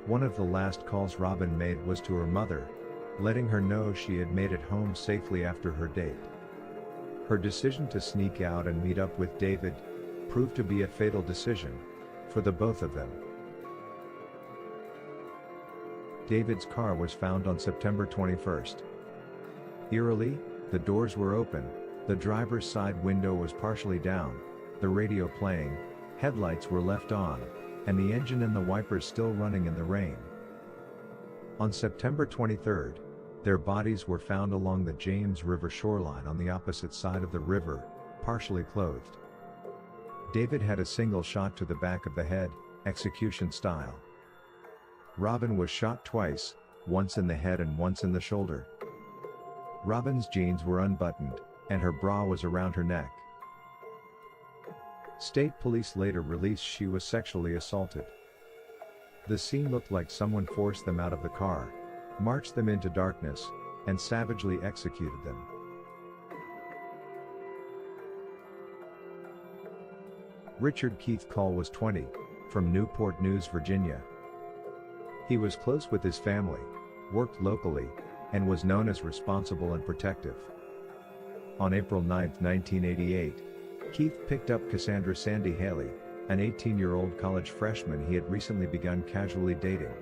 One of the last calls Robin made was to her mother, letting her know she had made it home safely after her date. Her decision to sneak out and meet up with David proved to be a fatal decision for the both of them. David's car was found on September 21st. Eerily, the doors were open, the driver's side window was partially down, the radio playing, headlights were left on, and the engine and the wipers still running in the rain. On September 23rd, their bodies were found along the James River shoreline on the opposite side of the river, partially clothed. David had a single shot to the back of the head, execution style. Robin was shot twice, once in the head and once in the shoulder. Robin's jeans were unbuttoned, and her bra was around her neck. State police later released she was sexually assaulted. The scene looked like someone forced them out of the car, marched them into darkness, and savagely executed them. Richard Keith Call was 20, from Newport News, Virginia. He was close with his family, worked locally, and was known as responsible and protective. On April 9, 1988, Keith picked up Cassandra Sandy Haley, an 18-year-old college freshman he had recently begun casually dating.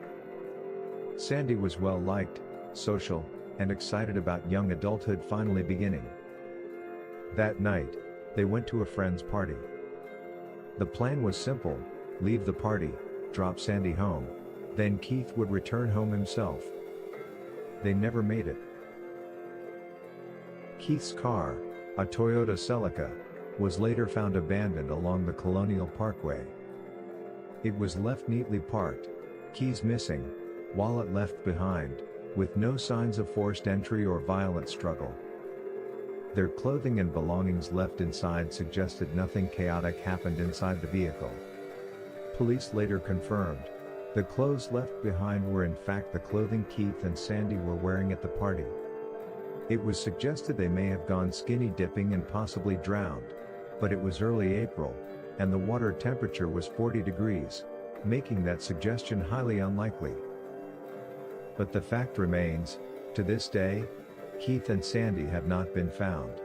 Sandy was well-liked, social, and excited about young adulthood finally beginning. That night, they went to a friend's party. The plan was simple: leave the party, drop Sandy home, then Keith would return home himself. They never made it. Keith's car, a Toyota Celica, was later found abandoned along the Colonial Parkway. It was left neatly parked, keys missing, wallet left behind, with no signs of forced entry or violent struggle. Their clothing and belongings left inside suggested nothing chaotic happened inside the vehicle. Police later confirmed the clothes left behind were in fact the clothing Keith and Sandy were wearing at the party. It was suggested they may have gone skinny dipping and possibly drowned, but it was early April, and the water temperature was 40 degrees, making that suggestion highly unlikely. But the fact remains, to this day, Keith and Sandy have not been found.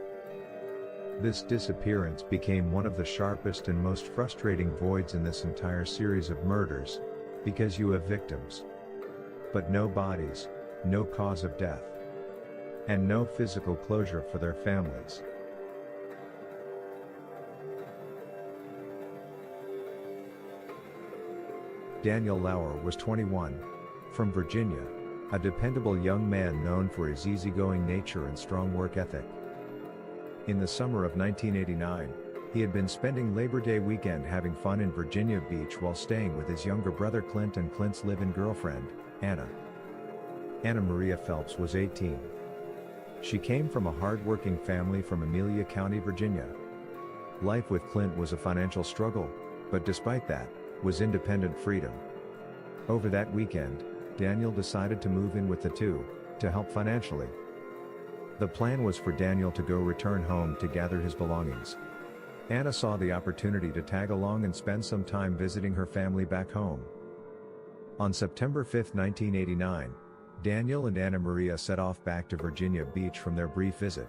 This disappearance became one of the sharpest and most frustrating voids in this entire series of murders, because you have victims, but no bodies, no cause of death, and no physical closure for their families. Daniel Lauer was 21, from Virginia, a dependable young man known for his easygoing nature and strong work ethic. In the summer of 1989, he had been spending Labor Day weekend having fun in Virginia Beach while staying with his younger brother Clint and Clint's live-in girlfriend, Anna. Anna Maria Phelps was 18. She came from a hard-working family from Amelia County, Virginia. Life with Clint was a financial struggle, but despite that, was independent freedom. Over that weekend, Daniel decided to move in with the two, to help financially. The plan was for Daniel to go return home to gather his belongings. Anna saw the opportunity to tag along and spend some time visiting her family back home. On September 5, 1989, Daniel and Anna Maria set off back to Virginia Beach from their brief visit.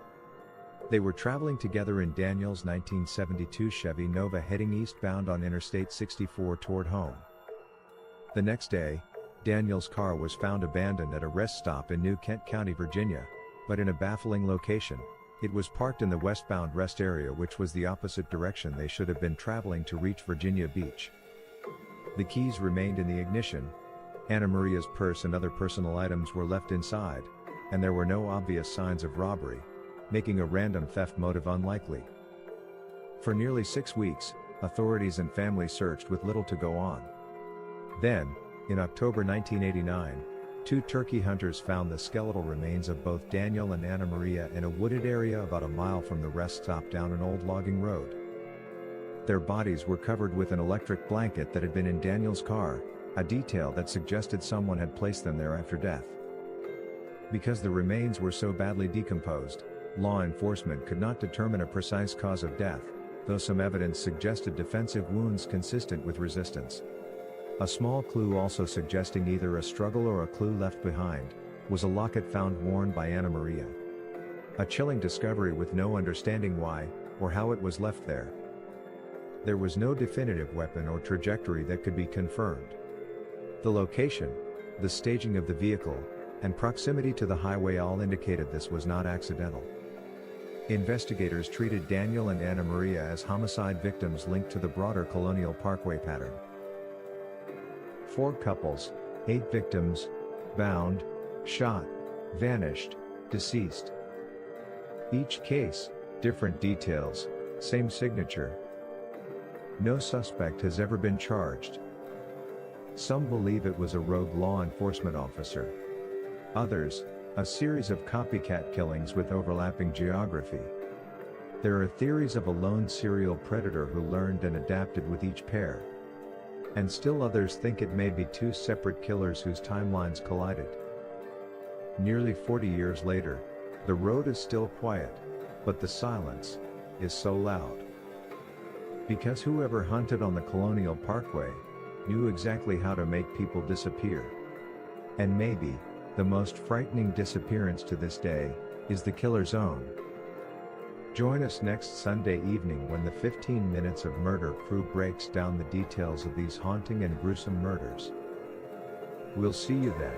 They were traveling together in Daniel's 1972 Chevy Nova heading eastbound on Interstate 64 toward home. The next day, Daniel's car was found abandoned at a rest stop in New Kent County, Virginia, but in a baffling location, It was parked in the westbound rest area, which was the opposite direction they should have been traveling to reach Virginia Beach. The keys remained in the ignition. Anna Maria's purse and other personal items were left inside, and there were no obvious signs of robbery, making a random theft motive unlikely. For nearly 6 weeks, authorities and family searched with little to go on. Then, in October 1989, 2 turkey hunters found the skeletal remains of both Daniel and Anna Maria in a wooded area about a mile from the rest stop down an old logging road. Their bodies were covered with an electric blanket that had been in Daniel's car, a detail that suggested someone had placed them there after death. Because the remains were so badly decomposed, law enforcement could not determine a precise cause of death, though some evidence suggested defensive wounds consistent with resistance. A small clue also suggesting either a struggle or a clue left behind, was a locket found worn by Anna Maria. A chilling discovery with no understanding why, or how it was left there. There was no definitive weapon or trajectory that could be confirmed. The location, the staging of the vehicle, and proximity to the highway all indicated this was not accidental. Investigators treated Daniel and Anna Maria as homicide victims linked to the broader Colonial Parkway pattern. 4 couples, 8 victims, bound, shot, vanished, deceased. Each case, different details, same signature. No suspect has ever been charged. Some believe it was a rogue law enforcement officer. Others, a series of copycat killings with overlapping geography. There are theories of a lone serial predator who learned and adapted with each pair. And still others think it may be 2 separate killers whose timelines collided. Nearly 40 years later, the road is still quiet, but the silence is so loud. Because whoever hunted on the Colonial Parkway knew exactly how to make people disappear. And maybe, the most frightening disappearance to this day, is the killer's own. Join us next Sunday evening when the 15 Minutes of Murder crew breaks down the details of these haunting and gruesome murders. We'll see you then.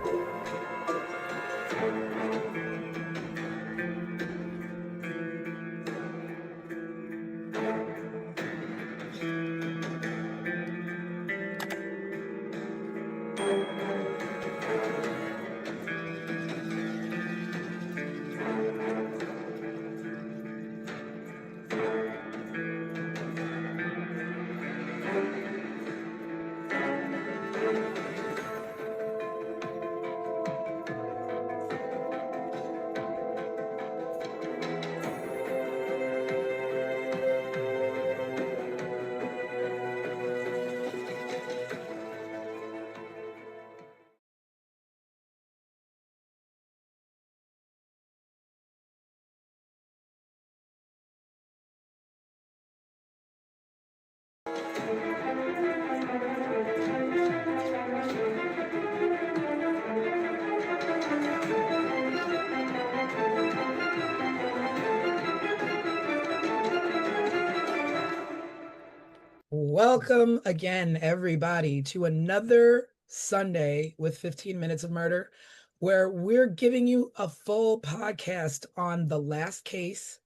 Welcome again, everybody, to another Sunday with 15 Minutes of Murder, where we're giving you a full podcast on the last case,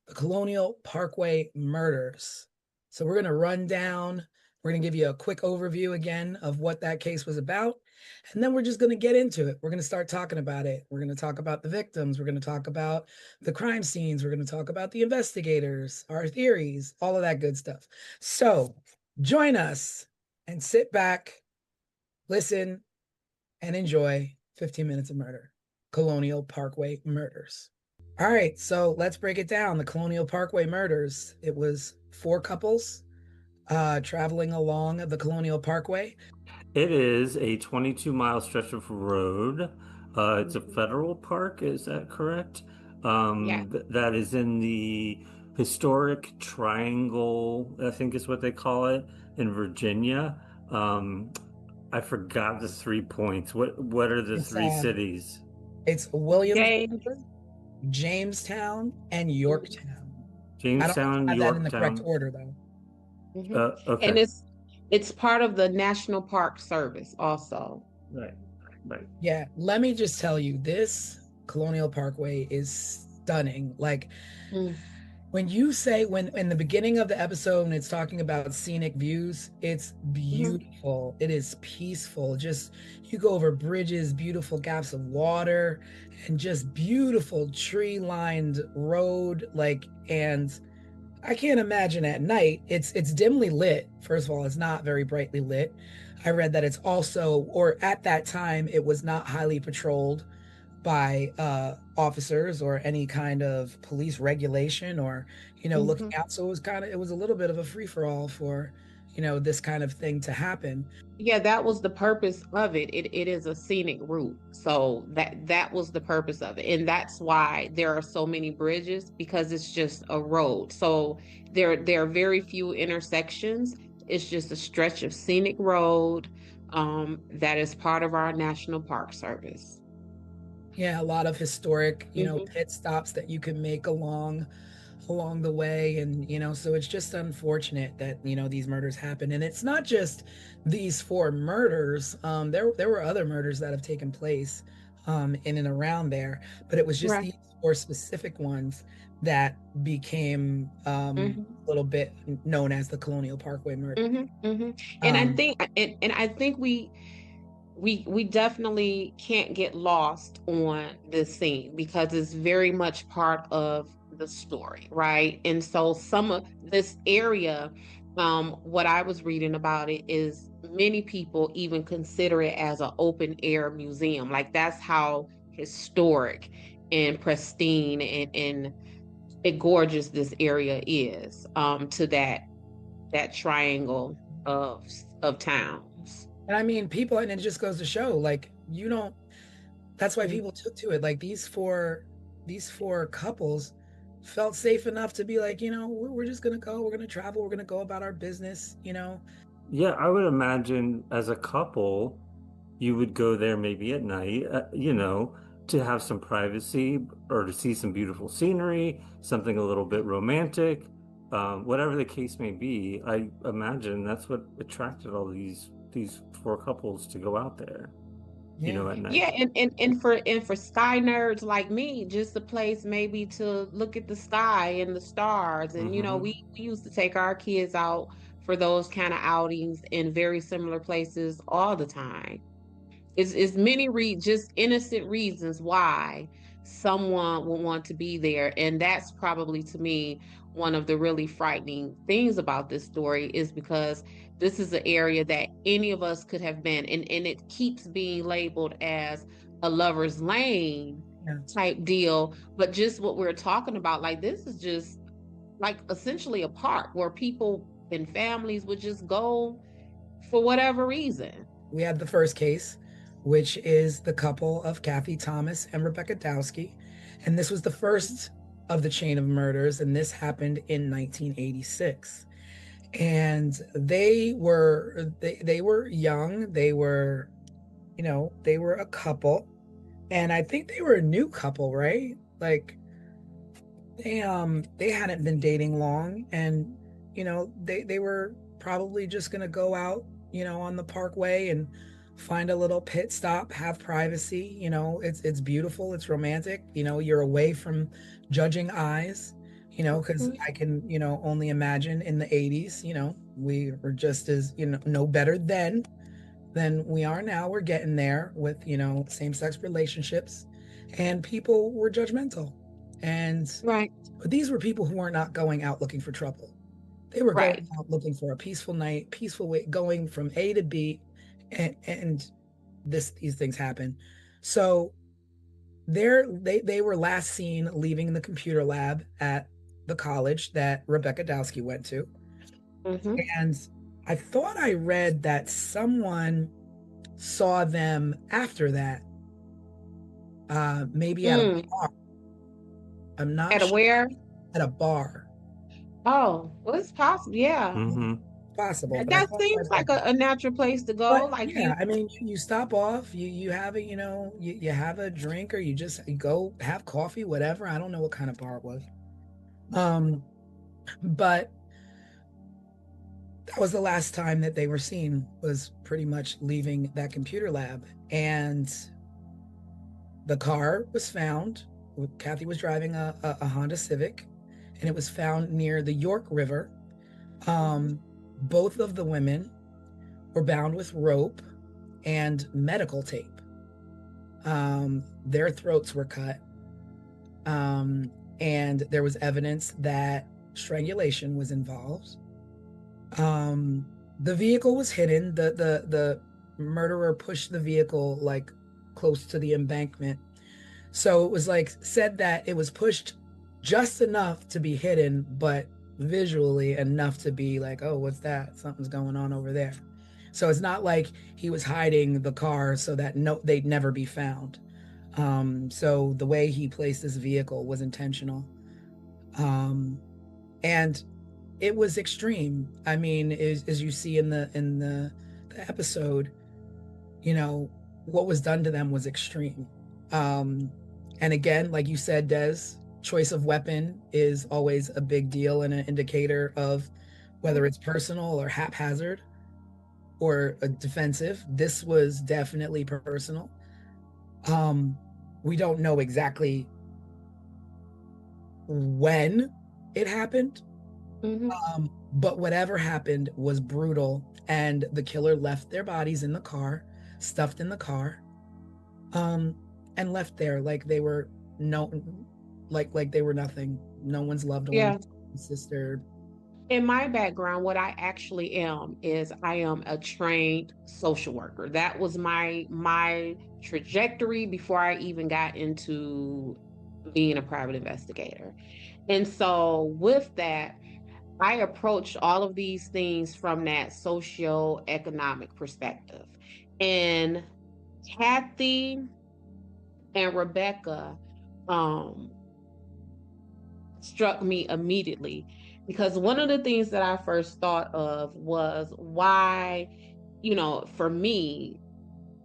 the Colonial Parkway murders. So we're going to run down, we're going to give you a quick overview again of what that case was about, and then we're just going to get into it. We're going to start talking about it. We're going to talk about the victims. We're going to talk about the crime scenes. We're going to talk about the investigators, our theories, all of that good stuff. So join us and sit back, listen, and enjoy 15 Minutes of Murder, Colonial Parkway murders. All right, so let's break it down. The Colonial Parkway murders. It was 4 couples traveling along the Colonial Parkway. It is a 22-mile stretch of road. It's a federal park, is that correct? Yeah. That is in the historic triangle, I think is what they call it, in Virginia. I forgot the 3 points. What are the It's, 3 cities? It's Williamsburg, James. Jamestown, and Yorktown. I don't Jamestown, have that in the correct Yorktown. order, though. Okay. And it's part of the National Park Service also. Right. Yeah, let me just tell you, this Colonial Parkway is stunning. Like Mm, when you say, when in the beginning of the episode, when it's talking about scenic views, it's mhm, beautiful. It is peaceful. Just you go over bridges, beautiful gaps of water, and just beautiful tree-lined road. Like, and I can't imagine at night. It's dimly lit. First of all, it's not very brightly lit. I read that it's also, or at that time, it was not highly patrolled by officers or any kind of police regulation or, looking mhm. out. So it was a little bit of a free for all for, this kind of thing to happen. Yeah, that was the purpose of it. It is a scenic route. So that was the purpose of it. And that's why there are so many bridges, because it's just a road. So there are very few intersections. It's just a stretch of scenic road that is part of our National Park Service. Yeah, a lot of historic, Mhm. pit stops that you can make along the way. And so it's just unfortunate that these murders happen. And it's not just these four murders. There were other murders that have taken place in and around there, but it was just Right. these four specific ones that became Mhm. a little bit known as the Colonial Parkway murder. Hmm. Hmm. And I um think and I think we definitely can't get lost on this scene because it's very much part of the story, right? And so some of this area, what I was reading about it is many people even consider it as an open air museum. Like that's how historic and pristine and gorgeous this area is, to that triangle of of towns. and I mean, people, and it just goes to show, like, you don't that's why Mm. people took to it. Like these four couples felt safe enough to be like, we're just gonna go, we're gonna travel, we're gonna go about our business. Yeah, I would imagine as a couple, you would go there maybe at night, to have some privacy or to see some beautiful scenery, something a little bit romantic, whatever the case may be. I imagine that's what attracted all these four couples to go out there, Yeah. at night. Yeah, and for sky nerds like me, just a place maybe to look at the sky and the stars. And Hmm. we used to take our kids out for those kind of outings in very similar places all the time. It's many just innocent reasons why someone would want to be there. And that's probably to me one of the really frightening things about this story is because this is an area that any of us could have been. And it keeps being labeled as a lover's lane Yeah. type deal. But just what we're talking about, like this is just like essentially a park where people and families would just go for whatever reason. We had the first case, which is the couple of Kathy Thomas and Rebecca Dowski. And this was the first of the chain of murders, and this happened in 1986. And they were young. They were a couple. And I think they were a new couple, right? Like they hadn't been dating long, and they were probably just gonna go out, on the parkway and find a little pit stop, have privacy. It's beautiful, it's romantic. You're away from judging eyes. Because I can, only imagine in the 80s, we were just as, no better then than we are now. We're getting there with, same-sex relationships, and people were judgmental. And Right. but these were people who were not going out looking for trouble. They were Right. going out looking for a peaceful night, peaceful way, going from A to B, and these things happen. So they were last seen leaving the computer lab at the college that Rebecca Dowski went to. Hmm. And I thought I read that someone saw them after that, maybe at a Mm. bar. I'm not At a sure. where? At a bar. Oh, well, it's possible. Yeah. Hmm. Possible, but I That thought I seems read like that. a natural place to go. But Like yeah, you. I mean, you stop off, you have a, you have a drink, or you go have coffee, whatever. I don't know what kind of bar it was. Um, but that was the last time that they were seen, was pretty much leaving that computer lab. And the car was found Kathy was driving a Honda Civic, and it was found near the York River. Both of the women were bound with rope and medical tape. Their throats were cut. And there was evidence that strangulation was involved. The vehicle was hidden. The murderer pushed the vehicle like close to the embankment. So it was like said that it was pushed just enough to be hidden, but visually enough to be like, oh, what's that? Something's going on over there. So it's not like he was hiding the car so that they'd never be found. So the way he placed this vehicle was intentional. And it was extreme. I mean, as you see in the episode, you know, what was done to them was extreme. And again, like you said, Des, choice of weapon is always a big deal and an indicator of whether it's personal or haphazard or defensive. This was definitely personal. We don't know exactly when it happened, but whatever happened was brutal, and the killer left their bodies in the car, stuffed in the car, and left there like they were like they were nothing. No one's loved one, Yeah. sister. In my background, what I actually am is I am a trained social worker. That was my trajectory before I even got into being a private investigator. And so with that, I approached all of these things from that socio-economic perspective. And Kathy and Rebecca struck me immediately, because one of the things that I first thought of was why, you know, for me,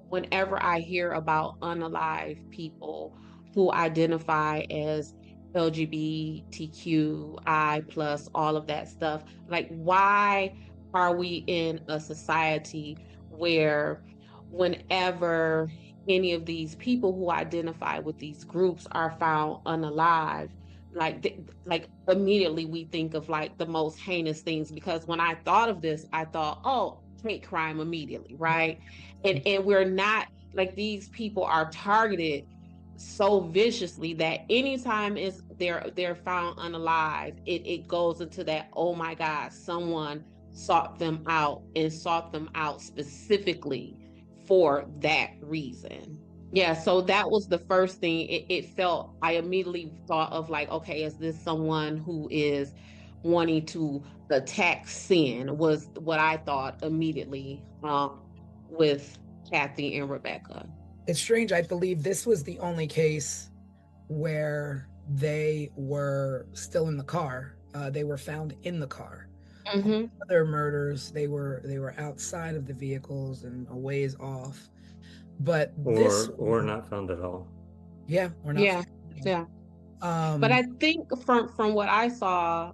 whenever I hear about unalive people who identify as LGBTQI plus all of that stuff, like why are we in a society where whenever any of these people who identify with these groups are found unalive, like immediately we think of like the most heinous things? Because when I thought of this, I thought, oh, hate crime immediately, right? And we're not, like, these people are targeted so viciously that anytime they're found unalive, it goes into that, oh my God, someone sought them out and sought them out specifically for that reason. Yeah, so that was the first thing. It felt, I immediately thought of like, okay, is this someone who is wanting to attack sin, was what I thought immediately with Kathy and Rebecca. It's strange. I believe this was the only case where they were still in the car. They were found in the car. Other murders, they were outside of the vehicles and a ways off. But or not found at all. Yeah, or not. Yeah, yeah. But I think from what I saw,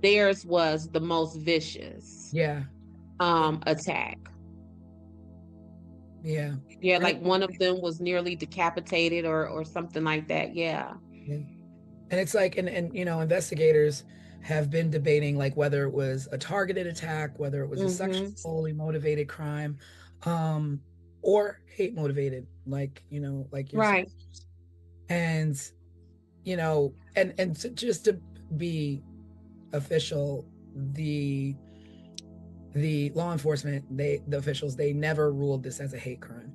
theirs was the most vicious. Yeah. Attack. Yeah. Yeah, like one of them was nearly decapitated or something like that. Yeah. And it's like, and you know, investigators have been debating like whether it was a targeted attack, whether it was a sexually motivated crime, or hate motivated, like, you know, like you're right. And, you know, and just to be official, the law enforcement, the officials, they never ruled this as a hate crime.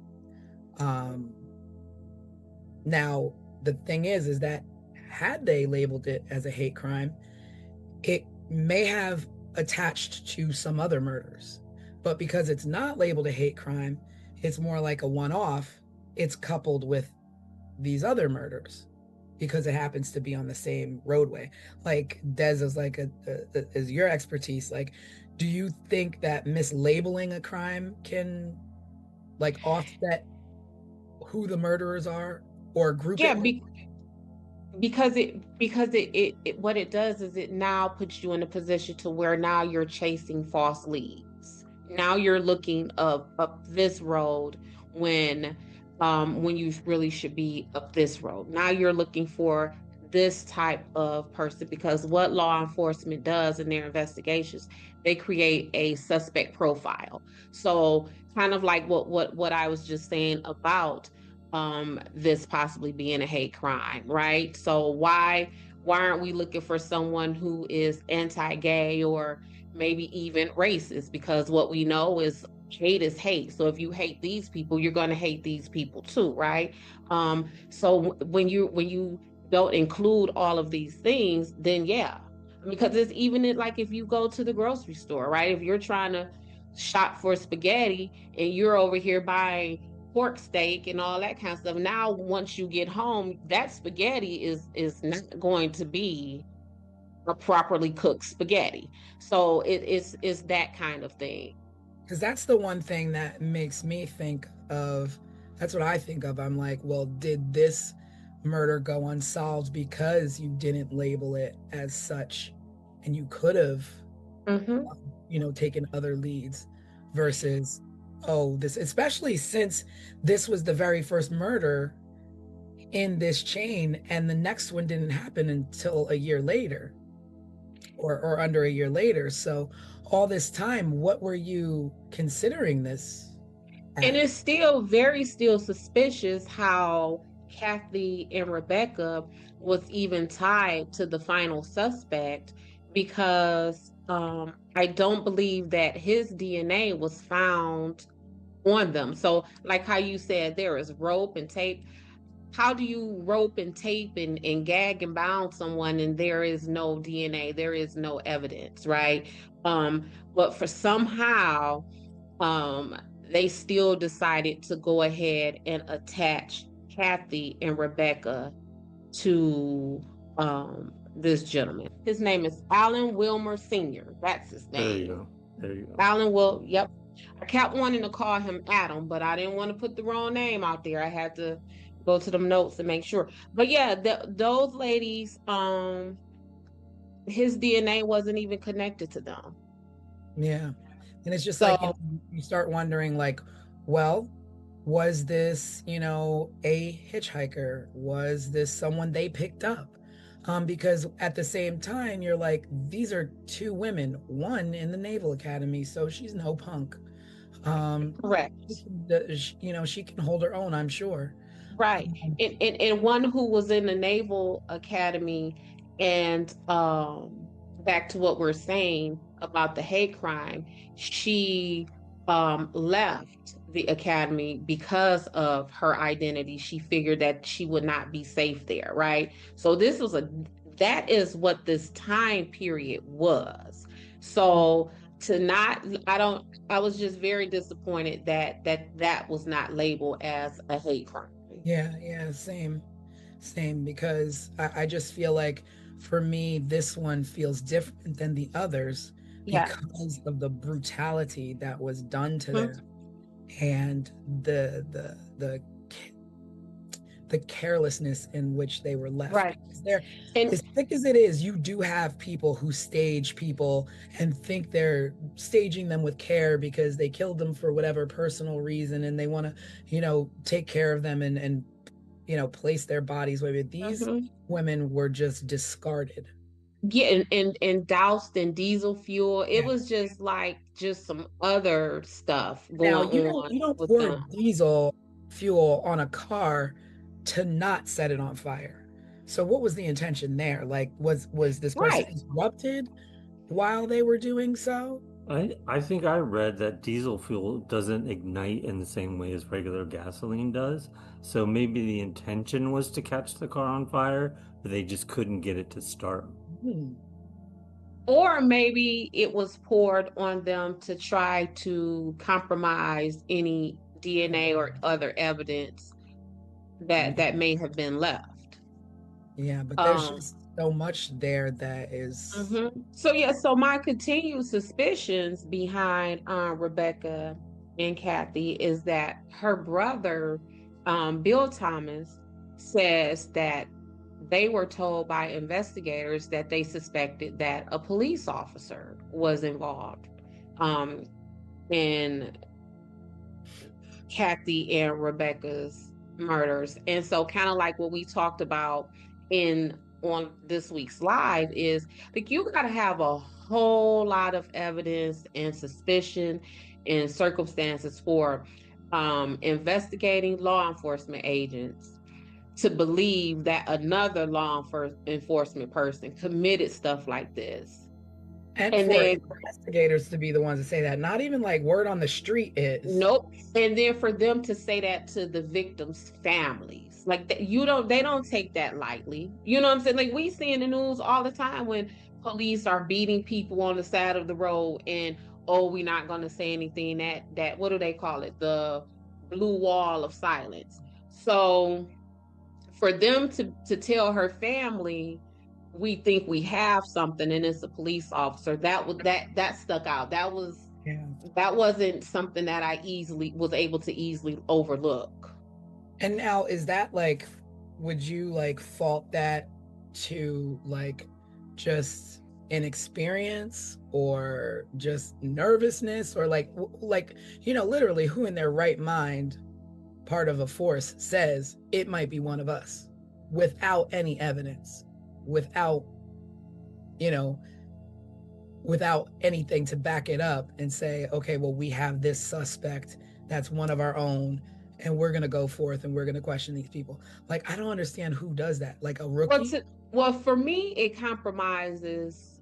Now the thing is that had they labeled it as a hate crime, it may have attached to some other murders. But because it's not labeled a hate crime, it's more like a one-off. It's coupled with these other murders because it happens to be on the same roadway. Like Des is like is your expertise. Like, do you think that mislabeling a crime can like offset who the murderers are or group? Yeah, because it what it does is it now puts you in a position to where now you're chasing false leads. Now you're looking up this road when when you really should be up this road. Now you're looking for this type of person, because what law enforcement does in their investigations, they create a suspect profile. So kind of like what I was just saying about this possibly being a hate crime, right? So why aren't we looking for someone who is anti-gay or maybe even racist? Because what we know is hate is hate. So if you hate these people, you're going to hate these people too, right? So when you don't include all of these things, then yeah, because it's even like if you go to the grocery store, right? If you're trying to shop for spaghetti and you're over here buying pork steak and all that kind of stuff, now once you get home, that spaghetti is not going to be a properly cooked spaghetti. So it's that kind of thing. Because that's the one thing that makes me think of, that's what I think of. I'm like, well, did this murder go unsolved because you didn't label it as such, and you could have, taken other leads versus, oh, this, especially since this was the very first murder in this chain, and the next one didn't happen until a year later, or under a year later. So all this time, what were you considering this And as? it's still suspicious how Kathy and Rebecca was even tied to the final suspect, because I don't believe that his DNA was found on them. So, like how you said, there is rope and tape. How do you rope and tape and gag and bound someone and there is no DNA, there is no evidence, right? But for somehow, um, they still decided to go ahead and attach Kathy and Rebecca to this gentleman. His name is Alan Wilmer Sr. That's his There you name. go. There you go. Alan Will, yep. I kept wanting to call him Adam, but I didn't want to put the wrong name out there. I had to go to them notes to make sure. But yeah, those ladies, his DNA wasn't even connected to them. Yeah. And it's just like, So you start wondering, like, well, was this, a hitchhiker? Was this someone they picked up? Because at the same time, you're like, these are two women, one in the Naval Academy, so she's no punk. correct. She can hold her own, I'm sure. Right. Um, And one who was in the Naval Academy, and back to what we're saying about the hate crime, she left the academy because of her identity. She figured that she would not be safe there, right? So that is what this time period was. So to not, I was just very disappointed that was not labeled as a hate crime. yeah, same, because I just feel like, for me, this one feels different than the others Yeah. because of the brutality that was done to Mhm. them, and the carelessness in which they were left. Right. Because they're, And as thick as it is, you do have people who stage people and think they're staging them with care because they killed them for whatever personal reason, and they want to, take care of them and place their bodies where these Mhm. women were just discarded. yeah, and doused in diesel fuel. It Yeah. was just like just some other stuff Now, going on you don't with pour them. diesel fuel on a car to not set it on fire. So what was the intention there? Like, was this person Right. interrupted while they were doing so? I think I read that diesel fuel doesn't ignite in the same way as regular gasoline does. So maybe the intention was to catch the car on fire, but they just couldn't get it to start. Or maybe it was poured on them to try to compromise any DNA or other evidence that may have been left. Yeah, but there's Um, just so much there that is. so my continued suspicions behind Rebecca and Kathy is that her brother, Bill Thomas, says that they were told by investigators that they suspected that a police officer was involved in Kathy and Rebecca's murders. And so kind of like what we talked about in on this week's live is like you got to have a whole lot of evidence and suspicion and circumstances for investigating law enforcement agents to believe that another enforcement person committed stuff like this. And for investigators to be the ones to say that, not even like word on the street is. Nope. And then for them to say that to the victims' families, like they don't take that lightly. You know what I'm saying? Like we see in the news all the time when police are beating people on the side of the road and, oh, we're not going to say anything, that what do they call it? The blue wall of silence. So for them to tell her family, we think we have something and it's a police officer, that stuck out. That wasn't something that I was able to easily overlook. And now, is that like, would you like fault that to like just inexperience or just nervousness, or like literally who in their right mind, part of a force, says it might be one of us without any evidence, without anything to back it up and say, okay, well, we have this suspect that's one of our own and we're going to go forth and we're going to question these people. Like, I don't understand who does that. Like a rookie? Well, for me, it compromises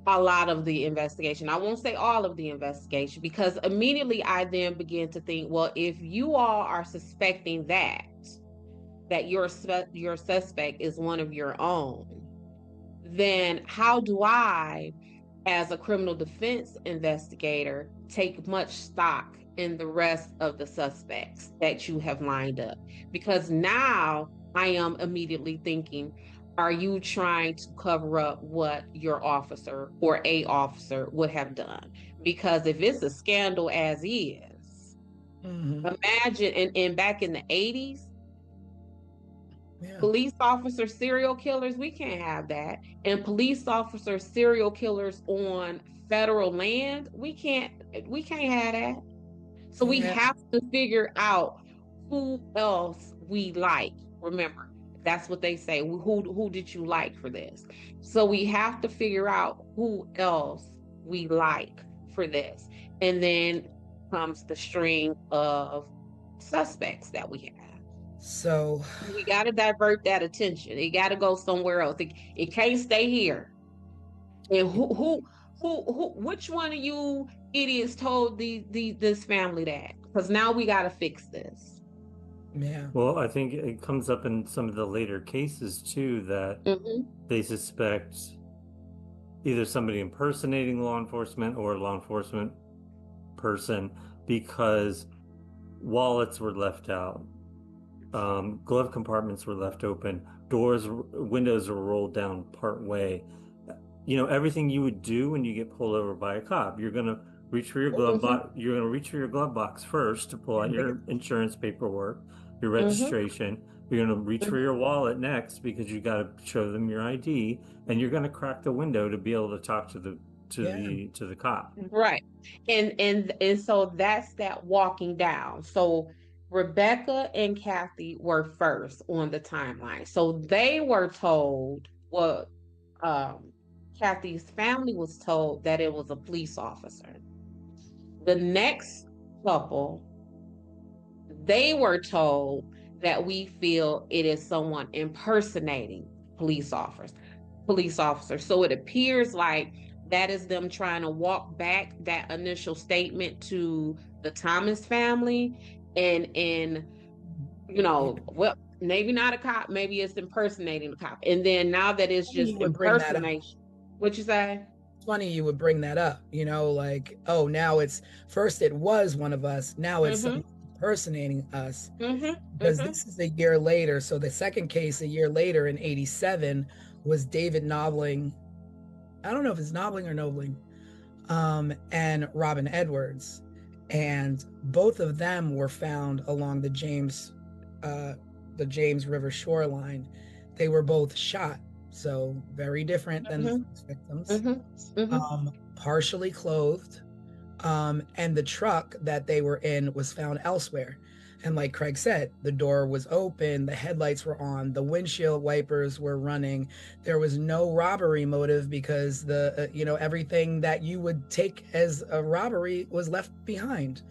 a lot of the investigation. I won't say all of the investigation, because immediately I then begin to think, well, if you all are suspecting that your suspect is one of your own, then how do I, as a criminal defense investigator, take much stock in the rest of the suspects that you have lined up? Because now I am immediately thinking, are you trying to cover up what your officer or a officer would have done? Because if it's a scandal as is, imagine, and back in the 80s, police officer serial killers, we can't have that. And police officer serial killers on federal land, we can't have that. So we have to figure out who else we like. Remember, that's what they say. Who did you like for this? So we have to figure out who else we like for this. And then comes the string of suspects that we have. So we got to divert that attention. It got to go somewhere else. It can't stay here. And which one of you idiots told this family that? Because now we got to fix this. Yeah. Well, I think it comes up in some of the later cases too that they suspect either somebody impersonating law enforcement or a law enforcement person because wallets were left out. Glove compartments were left open, windows were rolled down part way. Everything you would do when you get pulled over by a cop, you're going to reach for your glove box. You're going to reach for your glove box first to pull out your insurance paperwork, your registration. You're going to reach for your wallet next because you got to show them your ID, and you're going to crack the window to be able to talk to the cop. Right. And so that's that walking down. So Rebecca and Kathy were first on the timeline. So they were told Kathy's family was told that it was a police officer. The next couple, they were told that we feel it is someone impersonating police officer. So it appears like that is them trying to walk back that initial statement to the Thomas family and well, maybe not a cop, maybe it's impersonating a cop. And then now that it's just impersonation. What you say? It's funny you would bring that up, like, oh, now it's first it was one of us, now it's impersonating us. Because this is a year later. So the second case a year later in 87 was David Knobling. I don't know if it's Knobling or Nobling, and Robin Edwards. And both of them were found along the James River shoreline. They were both shot. So very different than the victims. Partially clothed, And the truck that they were in was found elsewhere. And like Craig said, the door was open, the headlights were on, the windshield wipers were running. There was no robbery motive because everything that you would take as a robbery was left behind.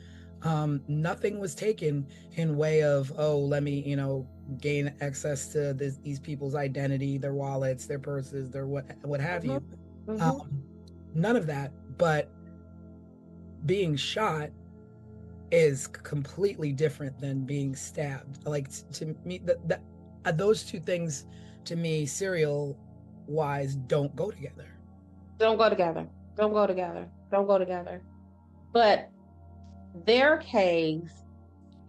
Nothing was taken in way of, oh, let me, gain access to these people's identity, their wallets, their purses, their what have you. None of that. But being shot is completely different than being stabbed. Like, to me, those two things, to me, serial wise, don't go together. Don't go together. Don't go together. Don't go together. But their case,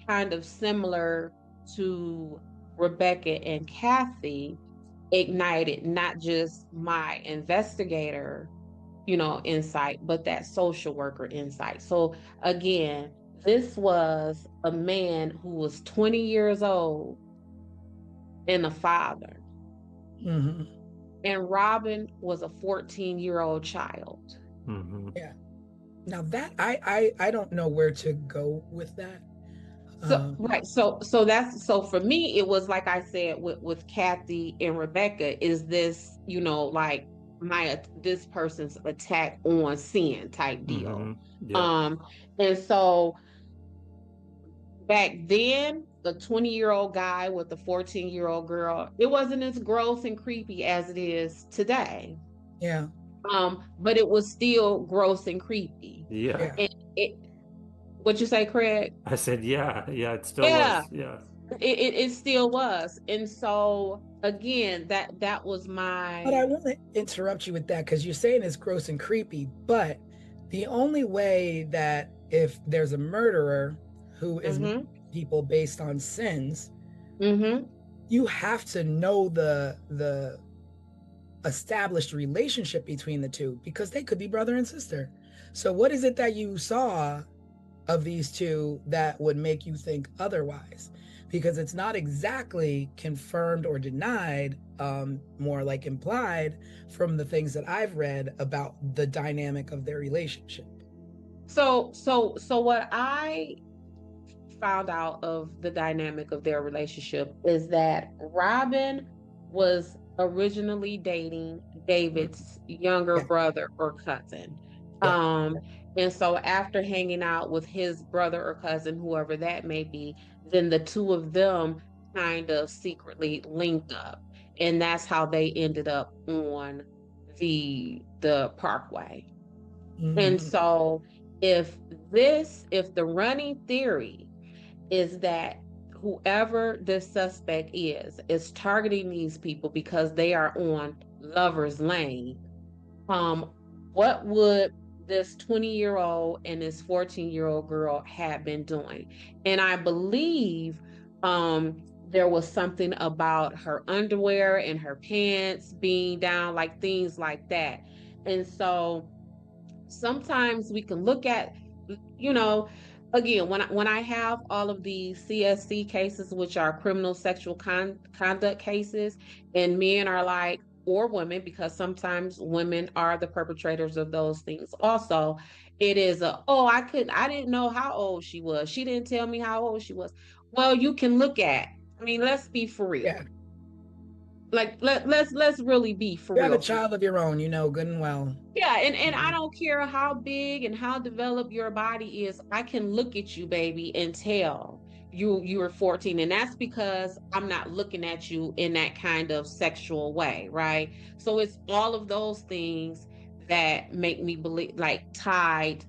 kind of similar to Rebecca and Kathy, ignited not just my investigator, insight, but that social worker insight. So again, this was a man who was 20 years old and a father. Mm-hmm. And Robin was a 14-year-old child. Mm-hmm. Yeah. Now that I don't know where to go with that. So right. So for me, it was like I said with Kathy and Rebecca, is this, like this person's attack on sin type deal. Mm-hmm. Yeah. And so back then, the 20-year-old guy with the 14-year-old girl, it wasn't as gross and creepy as it is today. Yeah. But it was still gross and creepy. Yeah. And what you say, Craig? I said, yeah, it still was. Yeah. It still was. And so again, that was my. But I want to interrupt you with that, because you're saying it's gross and creepy, but the only way that if there's a murderer who is murdering people based on sins, you have to know the established relationship between the two, because they could be brother and sister. So what is it that you saw of these two that would make you think otherwise? Because it's not exactly confirmed or denied, more like implied from the things that I've read about the dynamic of their relationship. So what I found out of the dynamic of their relationship is that Robin was originally dating David's younger brother or cousin. And so after hanging out with his brother or cousin, whoever that may be, then the two of them kind of secretly linked up. And that's how they ended up on the parkway. And so if the running theory is that whoever this suspect is targeting these people because they are on Lover's Lane, what would this 20-year-old and this 14-year-old girl have been doing? And I believe there was something about her underwear and her pants being down, like things like that. And so sometimes we can look at, again, when I have all of these CSC cases, which are criminal sexual conduct cases, and men are like, or women, because sometimes women are the perpetrators of those things also, it is I didn't know how old she was. She didn't tell me how old she was. Well, you can look at, let's be for real. Yeah. Like let's really be for real. You have a child of your own, good and well. Yeah, and I don't care how big and how developed your body is. I can look at you, baby, and tell you are 14, and that's because I'm not looking at you in that kind of sexual way, right? So it's all of those things that make me believe, like, tied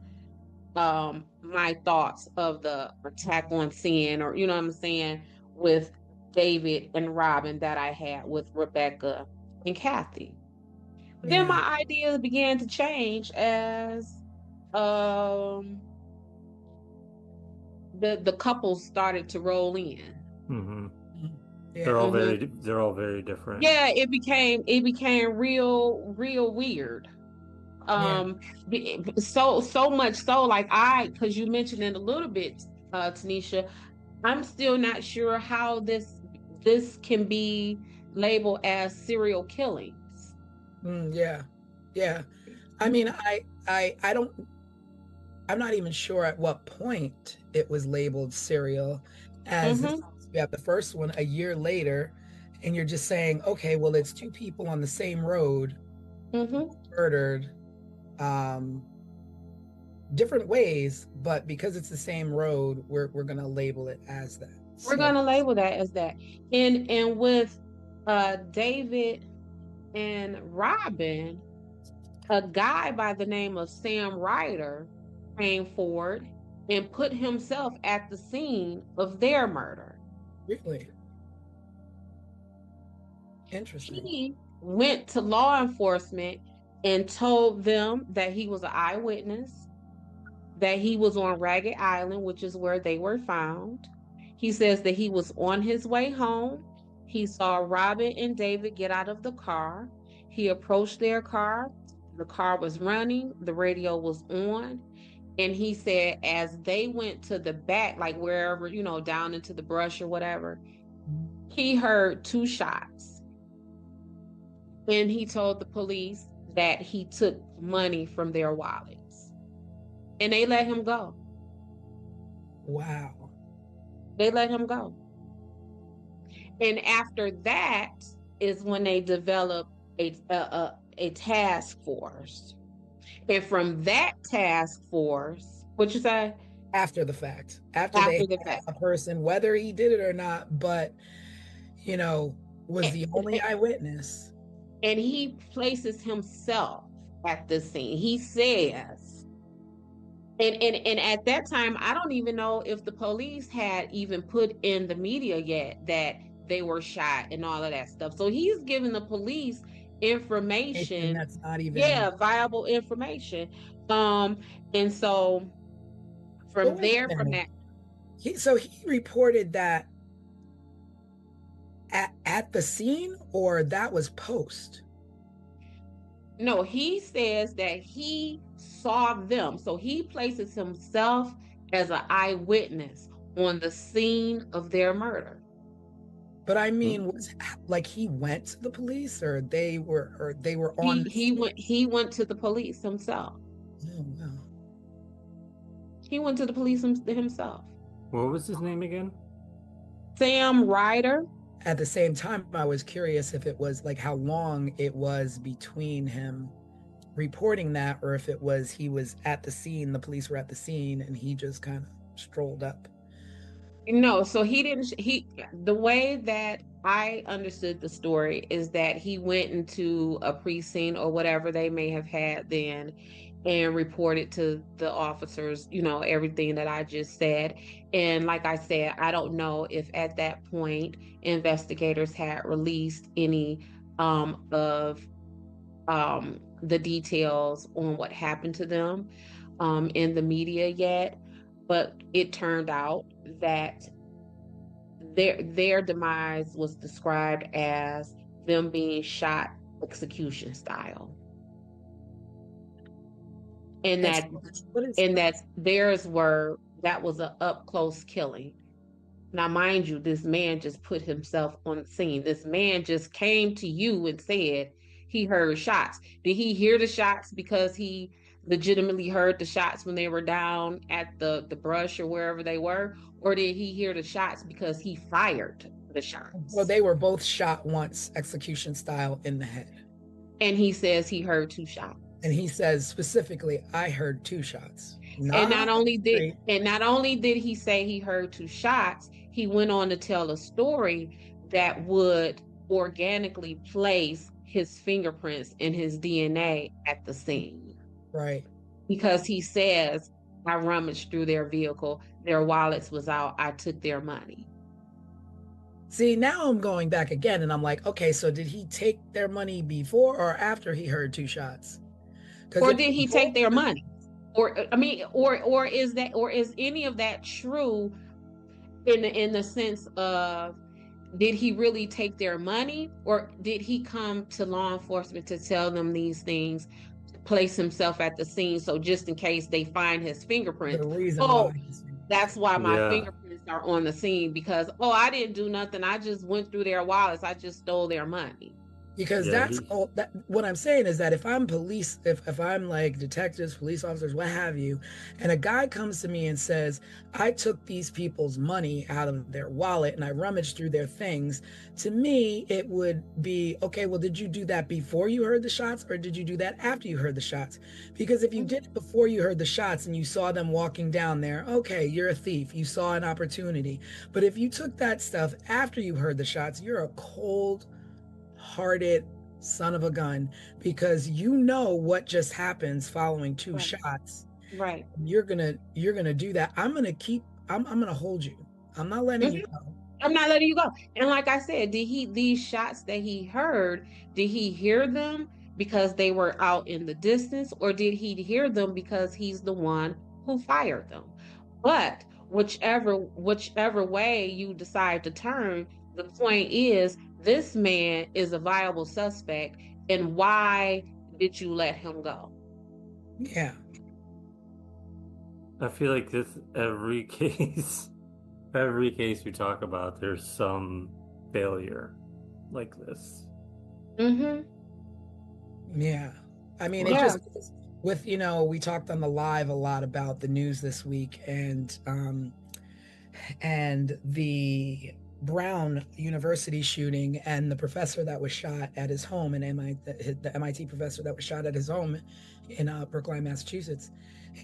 my thoughts of the attack on sin, or what I'm saying, with David and Robin that I had with Rebecca and Kathy. Then my ideas began to change as the couples started to roll in. Mm-hmm. Yeah. They're all very different. Yeah, it became real weird. So much so, like, because you mentioned it a little bit, Tanisha, I'm still not sure how this can be labeled as serial killings. Yeah. I mean, I I'm not even sure at what point it was labeled serial, as you have the first one a year later, and you're just saying, okay, well, it's two people on the same road murdered different ways, but because it's the same road, we're gonna label it as that. We're gonna label that as that. And with David and Robin, a guy by the name of Sam Ryder came forward and put himself at the scene of their murder. Really? Interesting. He went to law enforcement and told them that he was an eyewitness, that he was on Ragged Island, which is where they were found. He says that he was on his way home. He saw Robin and David get out of the car. He approached their car. The car was running. The radio was on. And he said, as they went to the back, like wherever, you know, down into the brush or whatever, he heard 2 shots. And he told the police that he took money from their wallets. And they let him go. Wow. They let him go. And after that is when they developed a task force. And from that task force, what you say? After the fact. After they had a person, whether he did it or not, but, you know, was the only eyewitness. And he places himself at the scene. He says, and at that time, I don't even know if the police had even put in the media yet that they were shot and all of that stuff. So he's giving the police information that's not even viable information. And so from there, from that, he reported that at the scene, or that was post? No, he says that he saw them. So he places himself as an eyewitness on the scene of their murder. But I mean, was like he went to the police, or they were on? He went to the police himself. Oh wow. He went to the police himself. What was his name again? Sam Ryder. At the same time, I was curious if it was like how long it was between him reporting that, or if it was he was at the scene, the police were at the scene, and he just kind of strolled up. No, so he didn't. The way that I understood the story is that he went into a precinct or whatever they may have had then and reported to the officers, you know, everything that I just said. And like I said, I don't know if at that point investigators had released any of the details on what happened to them in the media yet. But it turned out that their demise was described as them being shot execution style. And that theirs that was an up close killing. Now, mind you, this man just put himself on the scene. This man just came to you and said he heard shots. Did he hear the shots because he legitimately heard the shots when they were down at the brush or wherever they were? Or did he hear the shots because he fired the shots? Well, they were both shot once, execution style, in the head. And he says he heard 2 shots. And he says specifically, I heard 2 shots. And not only did he say he heard 2 shots, he went on to tell a story that would organically place his fingerprints and his DNA at the scene. Right. Because he says, I rummaged through their vehicle, their wallets was out, I took their money. See, now I'm going back again and I'm like, okay, so did he take their money before or after he heard 2 shots? Or did he take their money? Or is any of that true in the sense of, did he really take their money, or did he come to law enforcement to tell them these things, place himself at the scene, so just in case they find his fingerprints, that's why my fingerprints are on the scene, because I didn't do nothing, I just went through their wallets, I just stole their money. Because Yeah, that's all that what I'm saying is that if I'm police, if I'm like detectives, police officers, what have you, and a guy comes to me and says, I took these people's money out of their wallet and I rummaged through their things, to me it would be, okay, well, did you do that before you heard the shots or did you do that after you heard the shots? Because if you did it before you heard the shots and you saw them walking down there, okay, you're a thief, you saw an opportunity. But if you took that stuff after you heard the shots, you're a cold-hearted son of a gun, because you know what just happens following two Right. shots. Right. You're gonna do that. I'm gonna hold you. I'm not letting you go. I'm not letting you go. And like I said, these shots that he heard, did he hear them because they were out in the distance, or did he hear them because he's the one who fired them? But whichever way you decide to turn, the point is this man is a viable suspect, and why did you let him go? Yeah. I feel like this every case, every case we talk about, there's some failure like this. Mm-hmm. Yeah. I mean, it Yeah. just with, we talked on the live a lot about the news this week, and the Brown University shooting and the professor that was shot at his home in MIT, the MIT professor that was shot at his home in Brookline, Massachusetts.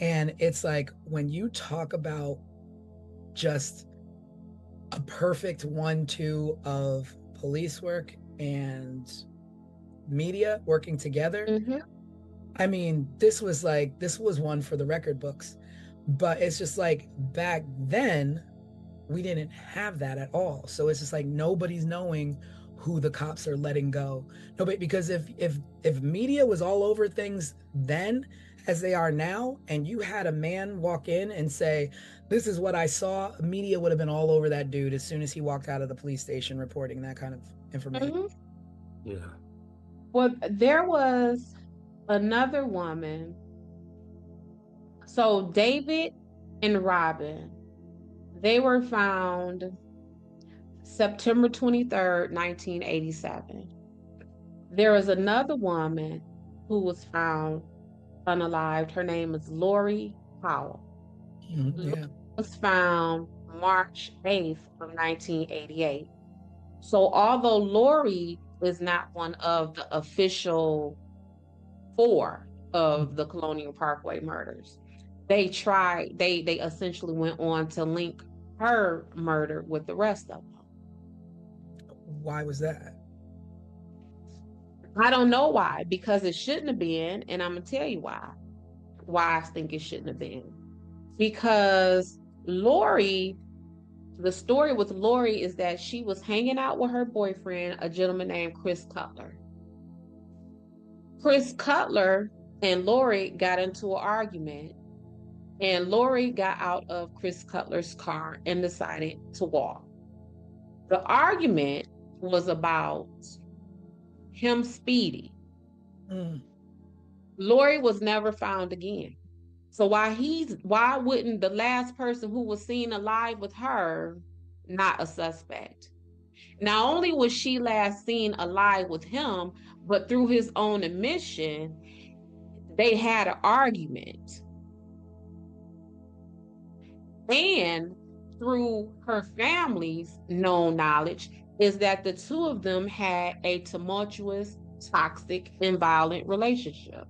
And it's like, when you talk about just a perfect 1-2 of police work and media working together, Mm-hmm. I mean, this was one for the record books. But it's just like, back then we didn't have that at all. So it's just like, nobody's knowing who the cops are letting go. Nobody, because if media was all over things then as they are now, and you had a man walk in and say, this is what I saw, media would have been all over that dude as soon as he walked out of the police station reporting that kind of information. Mm-hmm. Yeah. Well, there was another woman. So David and Robin, they were found September 23rd, 1987. There was another woman who was found unalived. Her name is Lori Powell. Yeah. Was found March 8th of 1988. So although Lori is not one of the official 4 of the Colonial Parkway murders, they essentially went on to link her murder with the rest of them. Why was that? I don't know why, because it shouldn't have been, and I'm gonna tell you why I think it shouldn't have been. Because Lori, the story with Lori is that she was hanging out with her boyfriend, a gentleman named Chris Cutler. Chris Cutler and Lori got into an argument, and Lori got out of Chris Cutler's car and decided to walk. The argument was about him speeding. Lori was never found again. So why wouldn't the last person who was seen alive with her not a suspect? Not only was she last seen alive with him, but through his own admission, they had an argument. And through her family's known knowledge is that the two of them had a tumultuous, toxic, and violent relationship.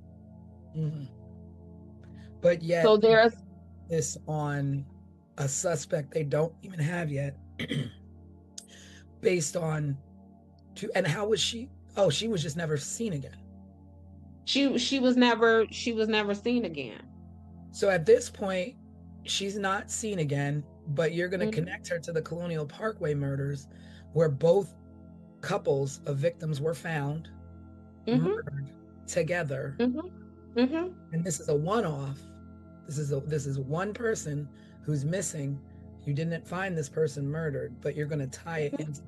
But yet, so there's this on a suspect they don't even have yet, based on and how was she? Oh, she was just never seen again. She was never seen again. So at this point, she's not seen again, but you're going to connect her to the Colonial Parkway murders, where both couples of victims were found murdered together. And this is a one-off. This is one person who's missing. You didn't find this person murdered, but you're going to tie it into.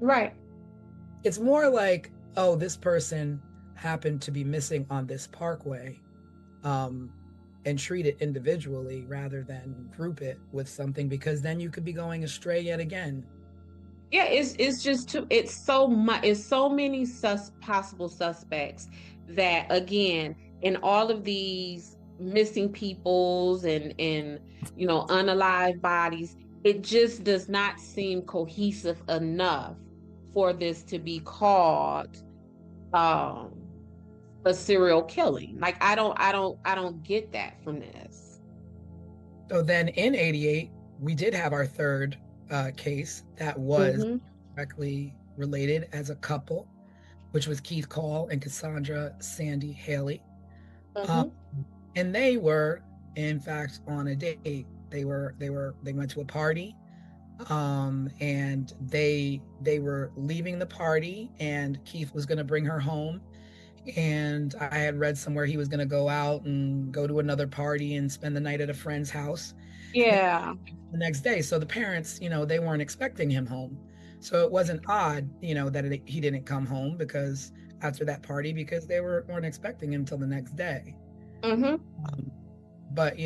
Right. It's more like, oh, this person happened to be missing on this parkway, and treat it individually rather than group it with something, because then you could be going astray yet again. Yeah, it's just too, it's so much, it's so many possible suspects that, again, in all of these missing peoples and unalive bodies, it just does not seem cohesive enough for this to be called um a serial killing. Like I don't get that from this. So then in 88, we did have our third case that was Mm-hmm. directly related as a couple, which was Keith Call and Cassandra Sandy Haley. Mm-hmm. And they were, in fact, on a date. They went to a party, and they were leaving the party, and Keith was going to bring her home. And I had read somewhere he was going to go out and go to another party and spend the night at a friend's house Yeah. the next day. So the parents, they weren't expecting him home. So it wasn't odd, that he didn't come home because after that party, because they weren't expecting him till the next day. Mm-hmm. But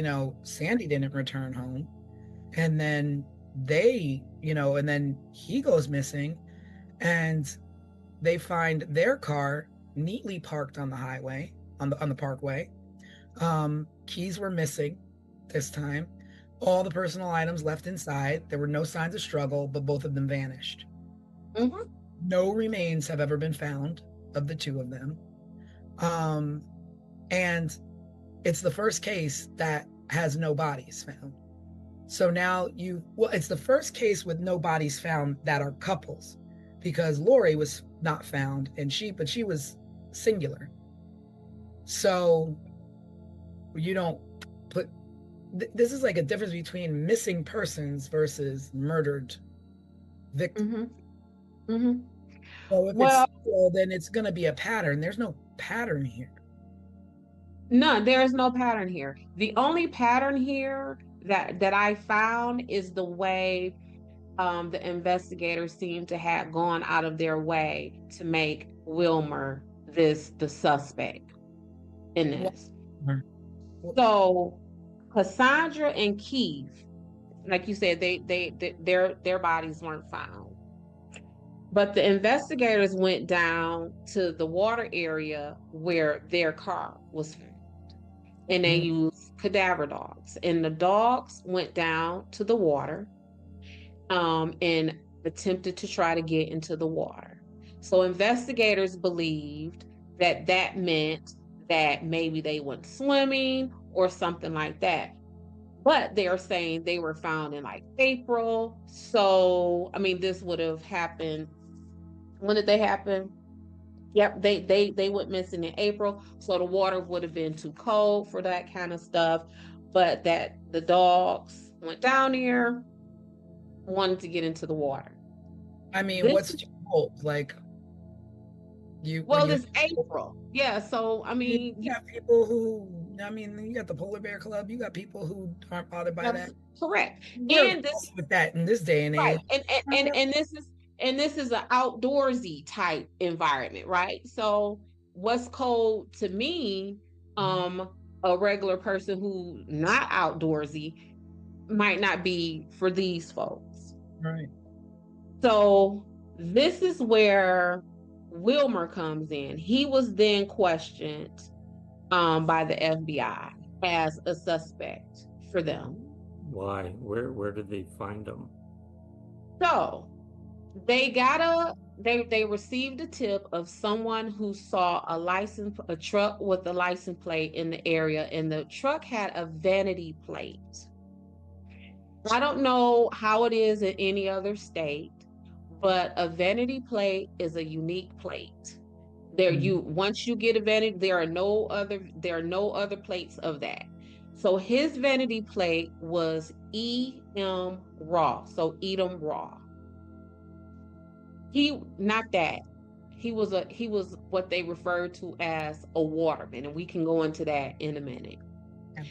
Sandy didn't return home, and then and then he goes missing, and they find their car neatly parked on the highway, on the parkway. Keys were missing this time. All the personal items left inside. There were no signs of struggle, but both of them vanished. Mm-hmm. No remains have ever been found of the two of them. And it's the first case that has no bodies found. So now it's the first case with no bodies found that are couples, because Lori was not found, but she was singular. So you don't put, this is like a difference between missing persons versus murdered victims. Mm-hmm. Mm-hmm. So if it's single, then it's going to be a pattern. There's no pattern here. No, there is no pattern here. The only pattern here that I found is the way the investigators seem to have gone out of their way to make Wilmer the suspect in this. So Cassandra and Keith, like you said, their bodies weren't found. But the investigators went down to the water area where their car was found. And they used cadaver dogs. And the dogs went down to the water and attempted to try to get into the water. So investigators believed that meant that maybe they went swimming or something like that. But they're saying they were found in like April. So, I mean, this would have happened. When did they happen? Yep, they went missing in April, so the water would have been too cold for that kind of stuff. But that the dogs went down there, wanted to get into the water. I mean, what's your hope? Like, it's April. Yeah, so I mean, you got people who, you got the Polar Bear Club. You got people who aren't bothered by that. Correct. And this with that in this day and age, right? And this is an outdoorsy type environment, right? So what's cold to me, a regular person who not outdoorsy might not be for these folks. Right. So this is where Wilmer comes in. He was then questioned by the FBI as a suspect for them. Why? Where did they find him? So they received a tip of someone who saw a truck with a license plate in the area, and the truck had a vanity plate. I don't know how it is in any other state, but a vanity plate is a unique plate. Once you get a vanity, there are no other plates of that. So his vanity plate was E.M. Raw. So Edom Raw. He was what they referred to as a waterman, and we can go into that in a minute. Yeah.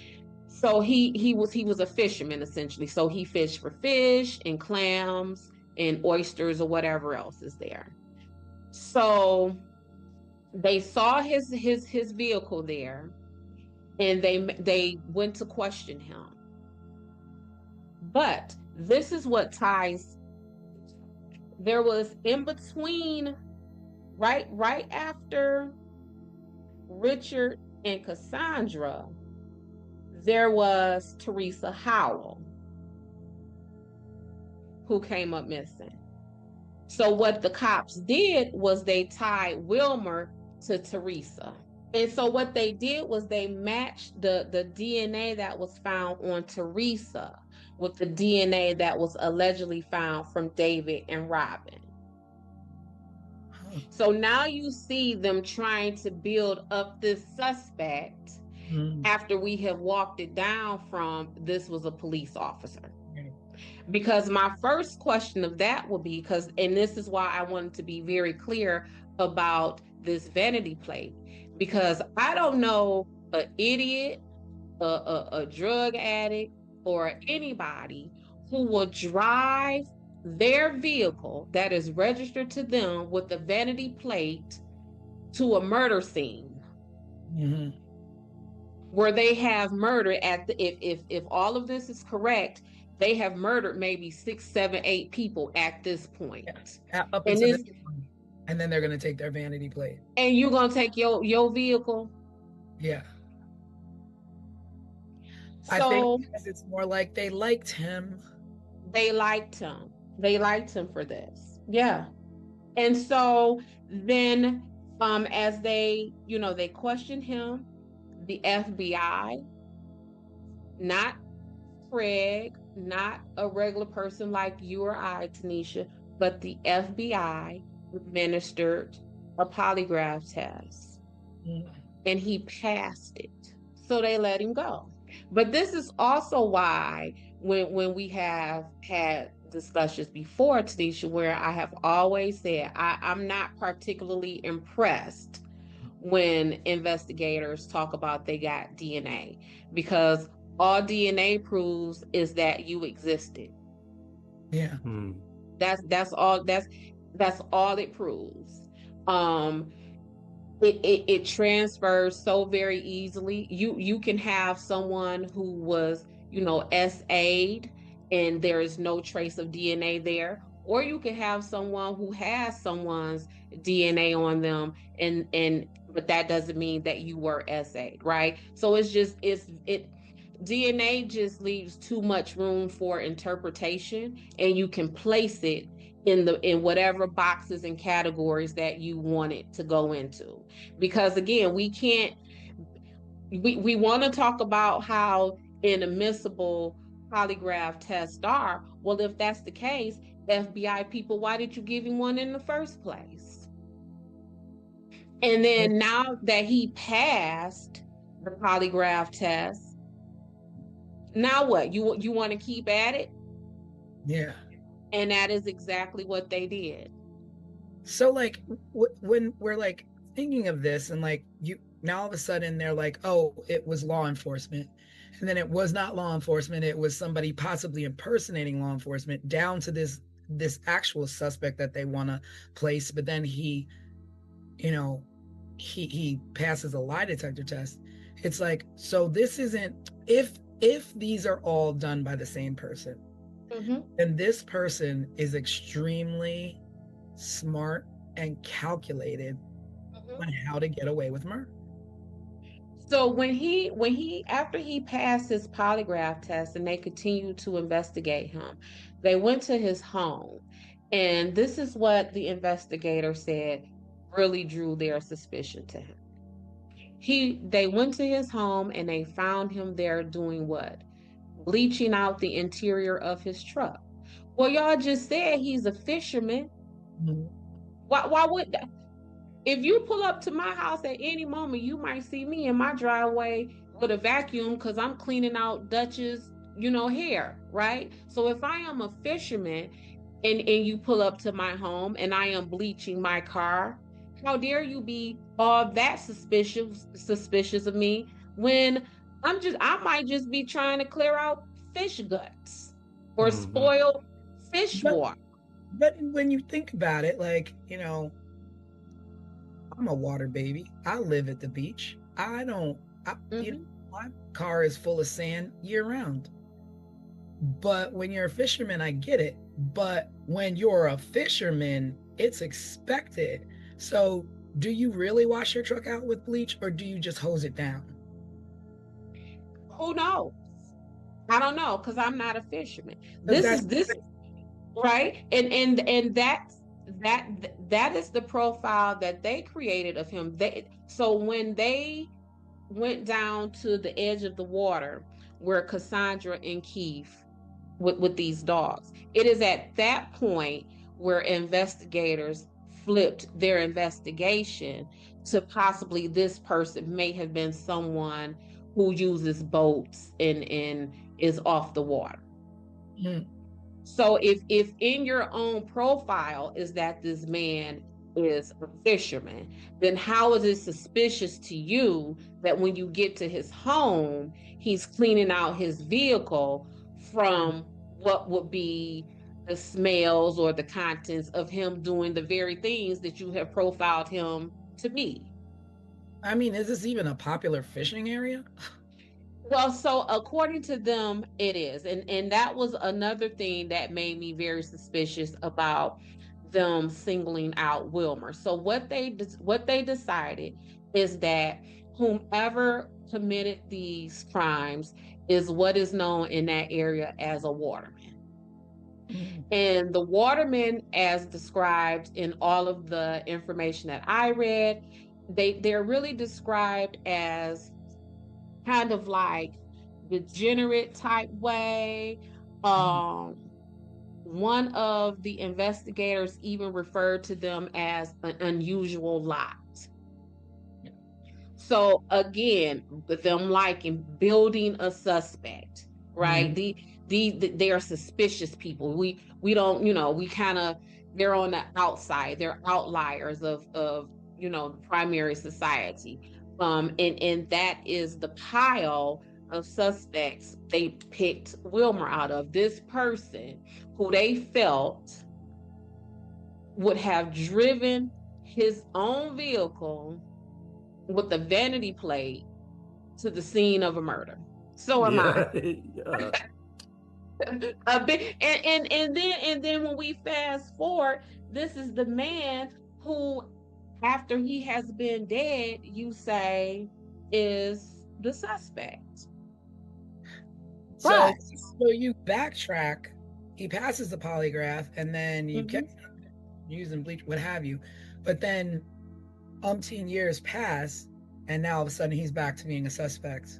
So he was a fisherman essentially. So he fished for fish and clams and oysters or whatever else is there. So they saw his vehicle there, and they went to question him. But this is what ties there was in between, right after Richard and Cassandra, there was Teresa Howell, who came up missing. So what the cops did was they tied Wilmer to Teresa. And so what they did was they matched the DNA that was found on Teresa with the DNA that was allegedly found from David and Robin. So now you see them trying to build up this suspect after we have walked it down from this was a police officer. Because my first question of that would be, and this is why I wanted to be very clear about this vanity plate, because I don't know an idiot, a drug addict, or anybody who will drive their vehicle that is registered to them with the vanity plate to a murder scene. Where they have murdered if all of this is correct, they have murdered maybe 6, 7, 8 people at this point. Up until this point. And then they're gonna take their vanity plate. And you're gonna take your vehicle? Yeah. So, I think it's more like they liked him. They liked him. They liked him for this. Yeah. And so then as they questioned him, the FBI, not Craig, not a regular person like you or I, Tanisha, but the FBI administered a polygraph test. And he passed it. So they let him go. But this is also why when we have had discussions before, Tanisha, where I have always said I'm not particularly impressed when investigators talk about they got DNA, because all DNA proves is that you existed. Yeah. That's all it proves. It transfers so very easily. You can have someone who was, SA'd and there is no trace of DNA there, or you can have someone who has someone's DNA on them but that doesn't mean that you were SA'd, right? So DNA just leaves too much room for interpretation, and you can place it in whatever boxes and categories that you want it to go into. Because again, we want to talk about how inadmissible polygraph tests are. Well, if that's the case, FBI people, why did you give him one in the first place? And then now that he passed the polygraph test, now what? You want to keep at it? Yeah. And that is exactly what they did. So like when we're like thinking of this and like now all of a sudden they're like, oh, it was law enforcement. And then it was not law enforcement. It was somebody possibly impersonating law enforcement, down to this actual suspect that they want to place. But then he passes a lie detector test. It's like, so this isn't, if these are all done by the same person, then this person is extremely smart and calculated on how to get away with murder. So after he passed his polygraph test and they continued to investigate him, they went to his home, and this is what the investigator said really drew their suspicion to him. They went to his home and they found him there doing what? Bleaching out the interior of his truck. Well, y'all just said he's a fisherman. Why would that? If you pull up to my house at any moment, you might see me in my driveway with a vacuum because I'm cleaning out Dutch's, hair, right? So if I am a fisherman and you pull up to my home and I am bleaching my car, how dare you be all that suspicious of me when I might just be trying to clear out fish guts or spoil fish water. But when you think about it, like, I'm a water baby. I live at the beach. My car is full of sand year round. But when you're a fisherman, I get it. But when you're a fisherman, it's expected. So do you really wash your truck out with bleach, or do you just hose it down? Who knows? I don't know, because I'm not a fisherman. Because This is this right, and that that is the profile that they created of him. So when they went down to the edge of the water where Cassandra and Keith with these dogs, it is at that point where investigators flipped their investigation to possibly this person may have been someone who uses boats and is off the water. Mm. So if in your own profile is that this man is a fisherman, then how is it suspicious to you that when you get to his home, he's cleaning out his vehicle from what would be the smells or the contents of him doing the very things that you have profiled him to be? I mean, is this even a popular fishing area? Well, so according to them, it is. And that was another thing that made me very suspicious about them singling out Wilmer. So what they decided is that whomever committed these crimes is what is known in that area as a waterman. And the watermen, as described in all of the information that I read, they're really described as kind of like degenerate type way. One of the investigators even referred to them as an unusual lot. So again, with them liking building a suspect, right? They are suspicious people. We don't, we kind of, they're on the outside. They're outliers of the primary society. And that is the pile of suspects they picked Wilmer out of. This person who they felt would have driven his own vehicle with a vanity plate to the scene of a murder. So am I. Yeah. A bit, and then when we fast forward, this is the man who, after he has been dead, you say is the suspect. So you backtrack, he passes the polygraph, and then you get using bleach, what have you. But then umpteen years pass, and now all of a sudden he's back to being a suspect.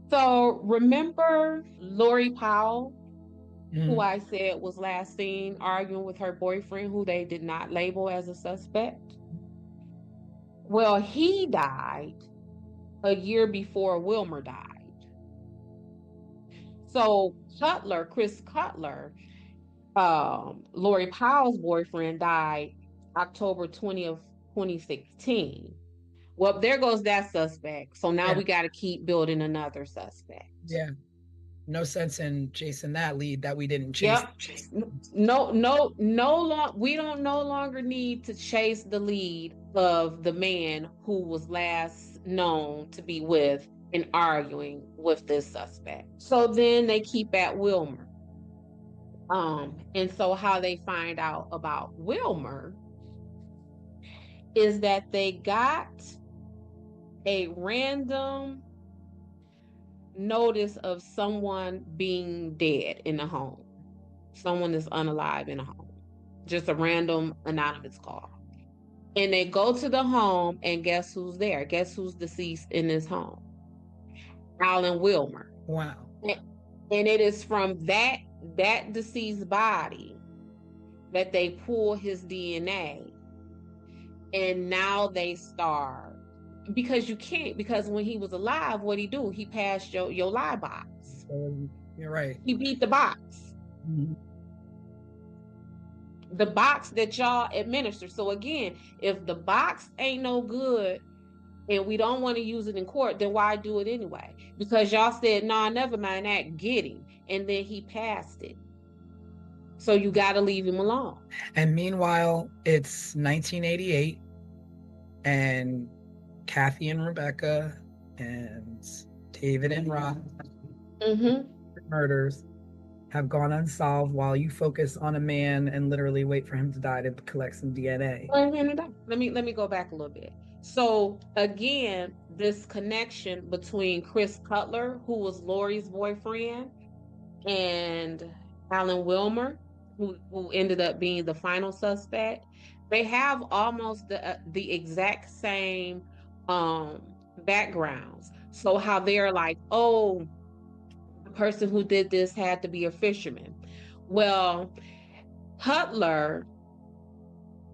So remember Lori Powell, who I said was last seen arguing with her boyfriend, who they did not label as a suspect? Well, he died a year before Wilmer died. So Chris Cutler, Lori Powell's boyfriend, died October 20th, 2016. Well, there goes that suspect. So now we got to keep building another suspect. Yeah. No sense in chasing that lead that we didn't chase. Yep. We don't no longer need to chase the lead of the man who was last known to be with and arguing with this suspect. So then they keep at Wilmer. And so how they find out about Wilmer is that they got a random notice of someone being dead in the home. Someone is unalive in a home. Just a random anonymous call. And they go to the home, and guess who's there? Guess who's deceased in this home? Alan Wilmer. Wow. And it is from that deceased body that they pull his DNA. And now they start, because you can't, because when he was alive, what'd he do? He passed your lie box. You're right. He beat the box. The box that y'all administer. So again, if the box ain't no good and we don't want to use it in court, then why do it anyway? Because y'all said, nah, never mind that, get him. And then he passed it. So you got to leave him alone. And meanwhile, it's 1988, and Kathy and Rebecca and David and Rob murders. have gone unsolved while you focus on a man and literally wait for him to die to collect some DNA. Let me go back a little bit. So again, this connection between Chris Cutler, who was Lori's boyfriend, and Alan Wilmer, who ended up being the final suspect, they have almost the exact same backgrounds. So how they're like, oh, the person who did this had to be a fisherman. Well, Cutler,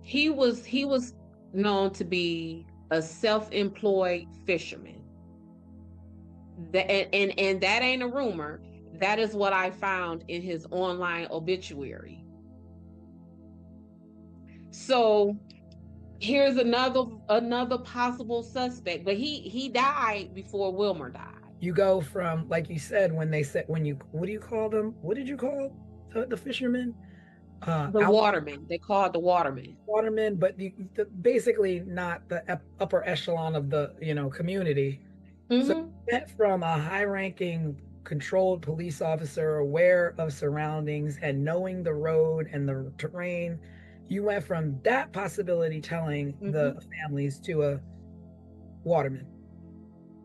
he was known to be a self-employed fisherman. And that ain't a rumor. That is what I found in his online obituary. So here's another possible suspect, but he died before Wilmer died. You go from, like you said, what do you call them? What did you call the fishermen? The watermen. They call it the watermen. Watermen, but basically not the upper echelon of the community. Mm-hmm. So you went from a high-ranking, controlled police officer, aware of surroundings and knowing the road and the terrain. You went from that possibility telling the families to a waterman.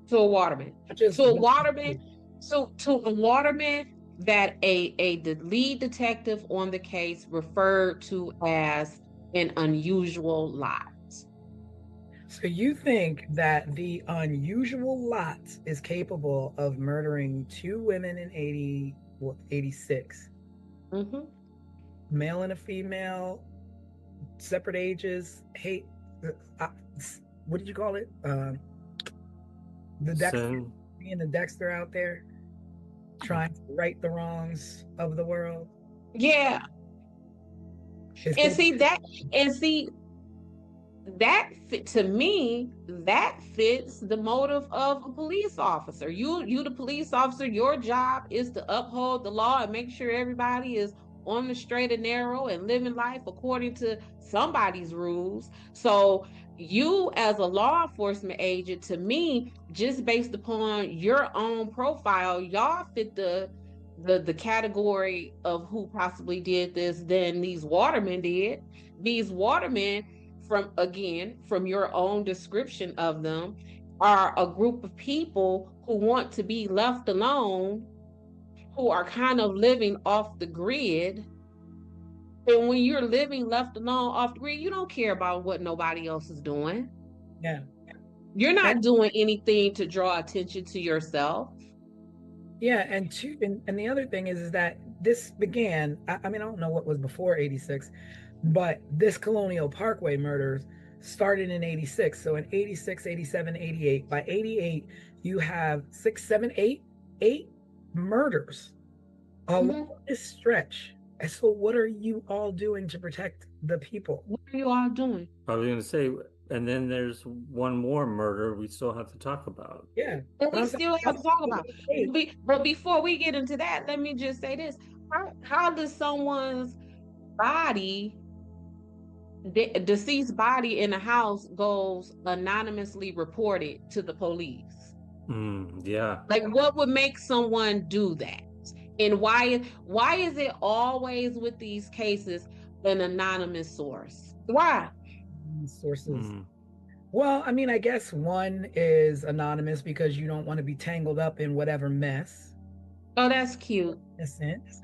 To a waterman. To a waterman. So to a waterman that the lead detective on the case referred to as an unusual lot. So you think that the unusual lot is capable of murdering two women in 86? Mm-hmm. Male and a female, separate ages, hate. What did you call it? The Dexter, being the Dexter out there, trying to right the wrongs of the world. Yeah. And see that to me, that fits the motive of a police officer. You the police officer, your job is to uphold the law and make sure everybody is on the straight and narrow and living life according to somebody's rules. So you as a law enforcement agent, to me, just based upon your own profile, y'all fit the category of who possibly did this than these watermen did. These watermen, from your own description of them, are a group of people who want to be left alone, who are kind of living off the grid. And when you're living left alone off the grid, you don't care about what nobody else is doing. Yeah. You're not doing anything to draw attention to yourself. Yeah, and the other thing is that this began, I mean, I don't know what was before 86, but this Colonial Parkway murders started in 86. So in 86, 87, 88. By 88, you have 8 murders along this stretch. And so what are you all doing to protect the people? What are you all doing? I was going to say, and then there's one more murder we still have to talk about. Yeah. And we still have to talk about. But before we get into that, let me just say this. How does someone's body, deceased body in a house, goes anonymously reported to the police? Yeah. Like, what would make someone do that? And why is it always with these cases an anonymous source? Why? Sources. Well, I mean, I guess one is anonymous because you don't want to be tangled up in whatever mess. Oh, that's cute. In a sense.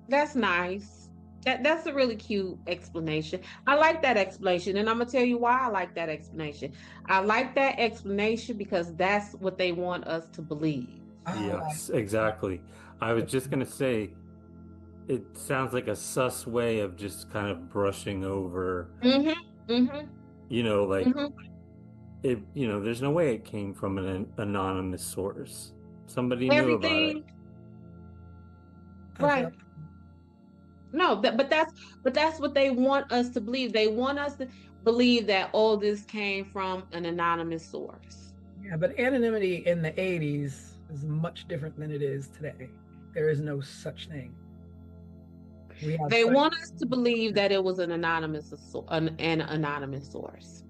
That's nice. That's a really cute explanation. I like that explanation, and I'm gonna tell you why I like that explanation. I like that explanation because that's what they want us to believe. Yes, exactly. I was just gonna say, it sounds like a sus way of just kind of brushing over. You know, like it. You know, there's no way it came from an anonymous source. Somebody knew about it. Right. No, but that's what they want us to believe. They want us to believe that, oh, this came from an anonymous source. Yeah, but anonymity in the 80s is much different than it is today. There is no such thing. They want us to believe that it was an anonymous source.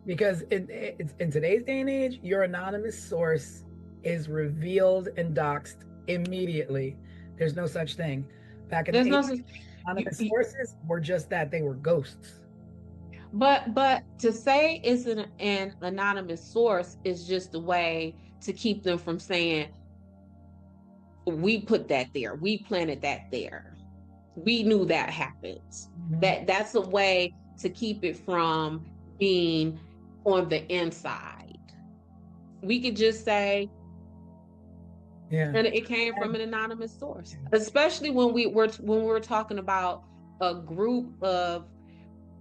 Because in today's day and age, your anonymous source is revealed and doxed immediately. There's no such thing. Back in There's the no 80s, such. anonymous you- sources were just that. They were ghosts. But to say it's an anonymous source is just a way to keep them from saying, we put that there, we planted that there, we knew that happens. That's a way to keep it from being on the inside. We could just say, Yeah. and it came from an anonymous source, especially when we're talking about a group of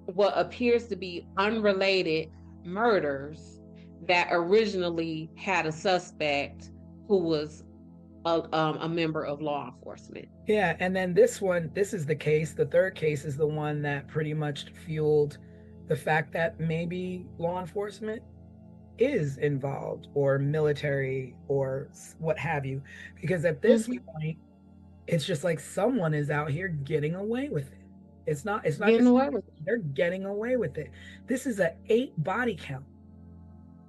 what appears to be unrelated murders that originally had a suspect who was a member of law enforcement. Yeah, and then this is the case. The third case is the one that pretty much fueled the fact that maybe law enforcement is involved, or military, or what have you. Because at this point, it's just like someone is out here getting away with it. It's not Getting just away with it. they're getting away with it. This is a 8 body count.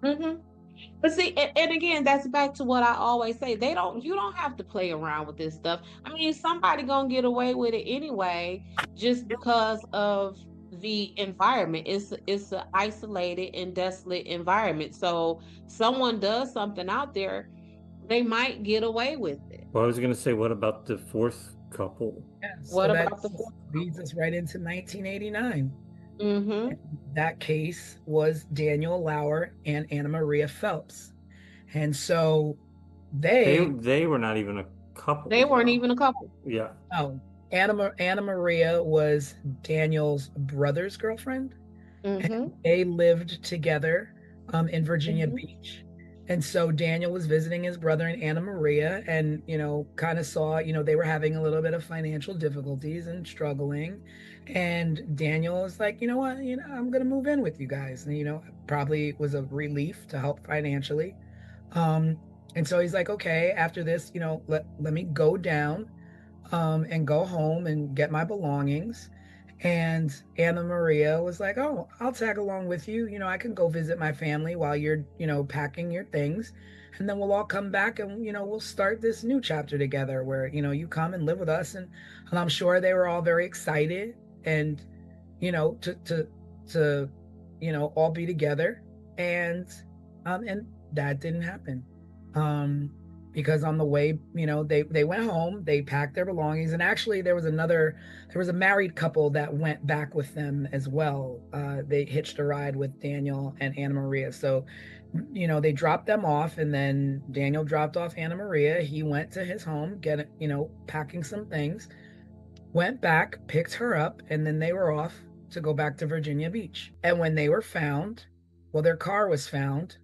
But see, and again, that's back to what I always say. You don't have to play around with this stuff. I mean, somebody gonna get away with it anyway, just because of the environment. It's an isolated and desolate environment. So someone does something out there, they might get away with it. Well, I was going to say, what about the fourth couple? Yeah, What so that about the fourth leads us right into 1989. Mm-hmm. That case was Daniel Lauer and Anna Maria Phelps. And so They were not even a couple. They weren't even a couple. Yeah. Oh, Anna Maria was Daniel's brother's girlfriend. And they lived together in Virginia Beach. And so Daniel was visiting his brother and Anna Maria, and, kind of saw, they were having a little bit of financial difficulties and struggling. And Daniel was like, you know what, I'm going to move in with you guys. And, probably was a relief to help financially. And so he's like, okay, after this, let me go down and go home and get my belongings. And Anna Maria was like, oh, I'll tag along with you. I can go visit my family while you're, packing your things. And then we'll all come back and, we'll start this new chapter together where, you come and live with us. And I'm sure they were all very excited and, to all be together. And that didn't happen. Because on the way, they went home, they packed their belongings. And actually there was a married couple that went back with them as well. They hitched a ride with Daniel and Anna Maria. So, they dropped them off, and then Daniel dropped off Anna Maria. He went to his home, packing some things, went back, picked her up, and then they were off to go back to Virginia Beach. And when they were found, their car was found.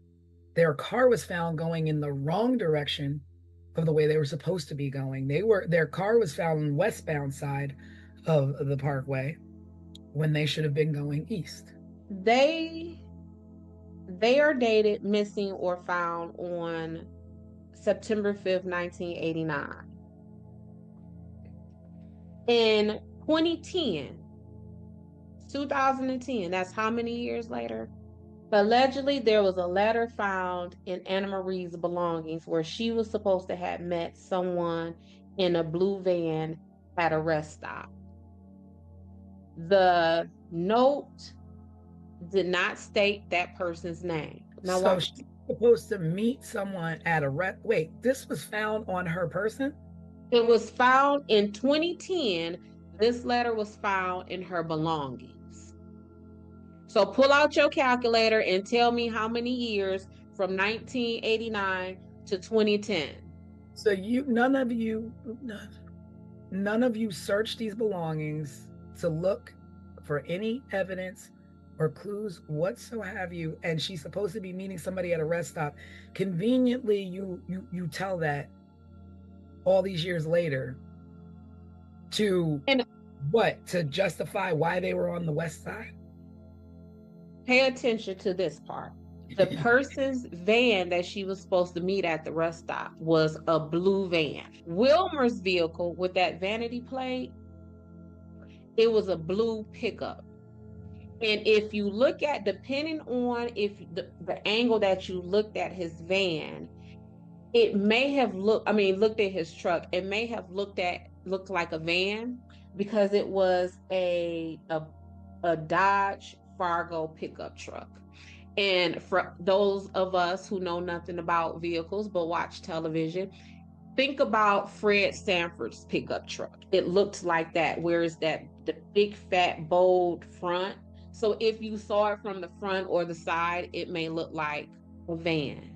Their car was found going in the wrong direction of the way they were supposed to be going. Their car was found on the westbound side of the parkway when they should have been going east. They are dated, missing, or found on September 5th, 1989. In 2010, that's how many years later? Allegedly, there was a letter found in Anna Marie's belongings where she was supposed to have met someone in a blue van at a rest stop. The note did not state that person's name. Now, so she's supposed to meet someone at a rest. Wait, this was found on her person? It was found in 2010. This letter was found in her belongings. So pull out your calculator and tell me how many years from 1989 to 2010. So none of you searched these belongings to look for any evidence or clues whatsoever. And she's supposed to be meeting somebody at a rest stop. Conveniently, you tell that all these years later to justify why they were on the west side. Pay attention to this part. The person's van that she was supposed to meet at the rest stop was a blue van. Wilmer's vehicle with that vanity plate, it was a blue pickup. And if you look at, depending on if the angle that you looked at his van, it may have looked at his truck. It may have looked like a van because it was a Dodge Fargo pickup truck. And for those of us who know nothing about vehicles but watch television, think about Fred Sanford's pickup truck. It looked like that, whereas the big fat bold front. So if you saw it from the front or the side, it may look like a van.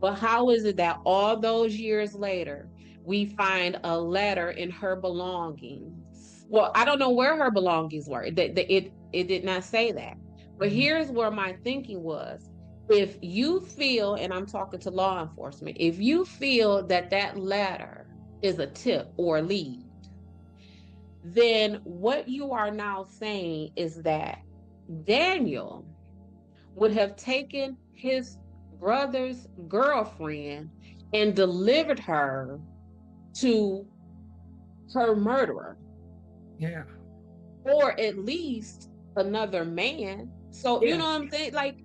But how is it that all those years later, we find a letter in her belongings? Well, I don't know where her belongings were. It did not say that. But here's where my thinking was. If you feel, and I'm talking to law enforcement, if you feel that that letter is a tip or a lead, then what you are now saying is that Daniel would have taken his brother's girlfriend and delivered her to her murderer. Yeah. Or at least another man. So, Yeah. you know what I'm saying? Like,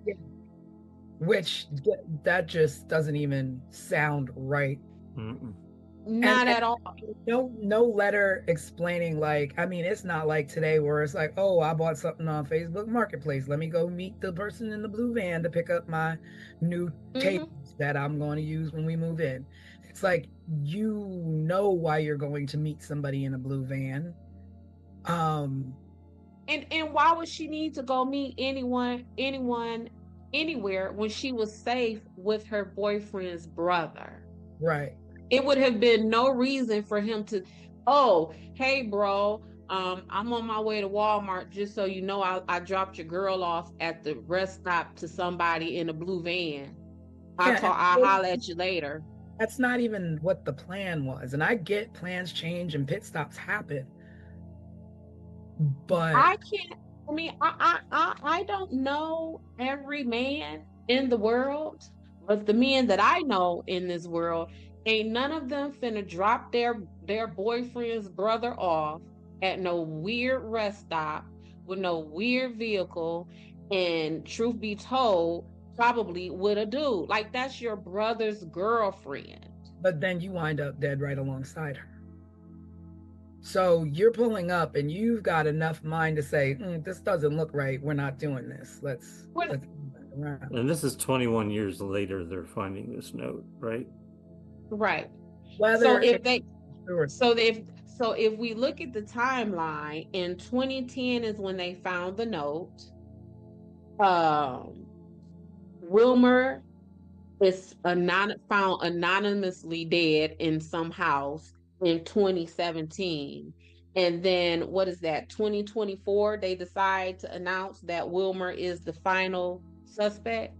which that just doesn't even sound right. not at all. No letter explaining, like, I mean, it's not like today where it's like, oh, I bought something on Facebook Marketplace. Let me go meet the person in the blue van to pick up my new tables that I'm going to use when we move in. It's like, you know why you're going to meet somebody in a blue van. And why would she need to go meet anyone anywhere when she was safe with her boyfriend's brother? Right. It would have been no reason for him to, oh, hey, bro, I'm on my way to Walmart. Just so you know, I dropped your girl off at the rest stop to somebody in a blue van. I'll holler at you later. That's not even what the plan was. And I get plans change and pit stops happen. But I don't know every man in the world, but the men that I know in this world, ain't none of them finna drop their boyfriend's brother off at no weird rest stop with no weird vehicle, and truth be told, probably with a dude. Like, that's your brother's girlfriend. But then you wind up dead right alongside her. So you're pulling up and you've got enough mind to say, this doesn't look right. We're not doing this. Let's go back around. And this is 21 years later they're finding this note, right? Right. So if we look at the timeline, in 2010 is when they found the note. Wilmer is found anonymously dead in some house in 2017. And then what is that, 2024, they decide to announce that Wilmer is the final suspect?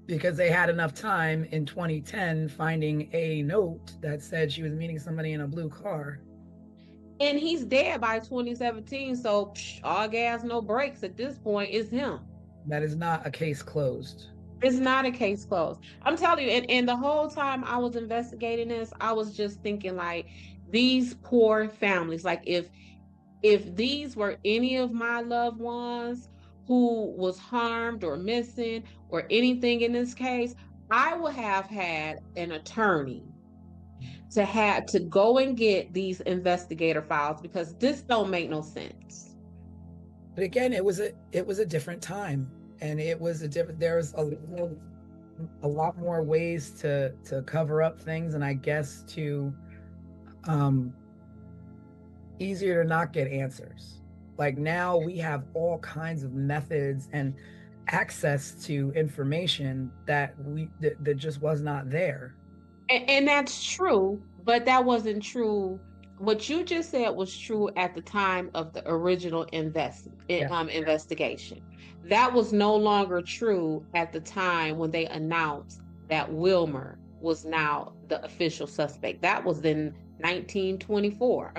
Because they had enough time in 2010 finding a note that said she was meeting somebody in a blue car. And he's dead by 2017, so all gas, no brakes at this point. Is him. That is not a case closed. It's not a case closed. I'm telling you, and the whole time I was investigating this, I was just thinking, like, these poor families, like, if these were any of my loved ones who was harmed or missing or anything in this case, I would have had an attorney to go and get these investigator files, because this don't make no sense. But again, it was a different time, and there was a lot more ways to cover up things, and I guess to easier to not get answers. Like, now we have all kinds of methods and access to information that just was not there. And that's true, but that wasn't true. What you just said was true at the time of the original investigation. That was no longer true at the time when they announced that Wilmer was now the official suspect. That was in 2024.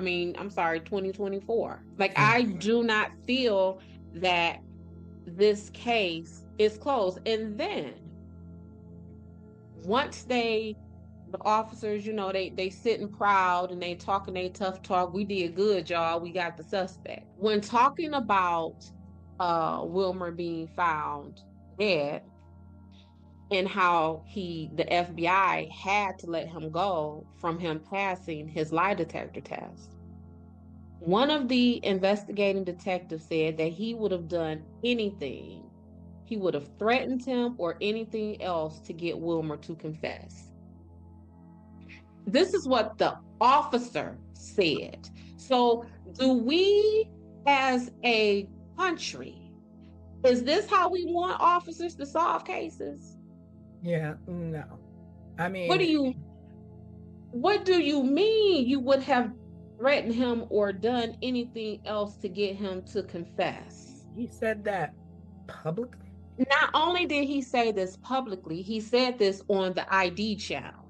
Like, I do not feel that this case is closed. And then once the officers, they sitting proud and they talking they tough talk. We did good, y'all. We got the suspect. When talking about Wilmer being found dead, and how the FBI had to let him go from him passing his lie detector test. One of the investigating detectives said that he would have done anything. He would have threatened him or anything else to get Wilmer to confess. This is what the officer said. So, do we as a country, is this how we want officers to solve cases? Yeah, no. I mean, what do you mean you would have threatened him or done anything else to get him to confess? he said that publicly. Not only did he say this publicly, he said this on the ID channel.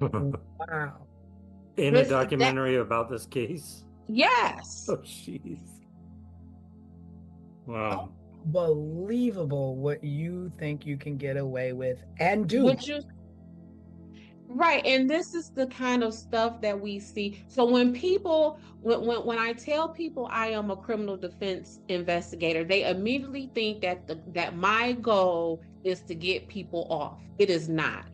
Wow. In a documentary about this case? Yes. Oh, jeez. Wow. Unbelievable what you think you can get away with and do. Right, and this is the kind of stuff that we see. So when I tell people I am a criminal defense investigator, they immediately think that my goal is to get people off. It is not.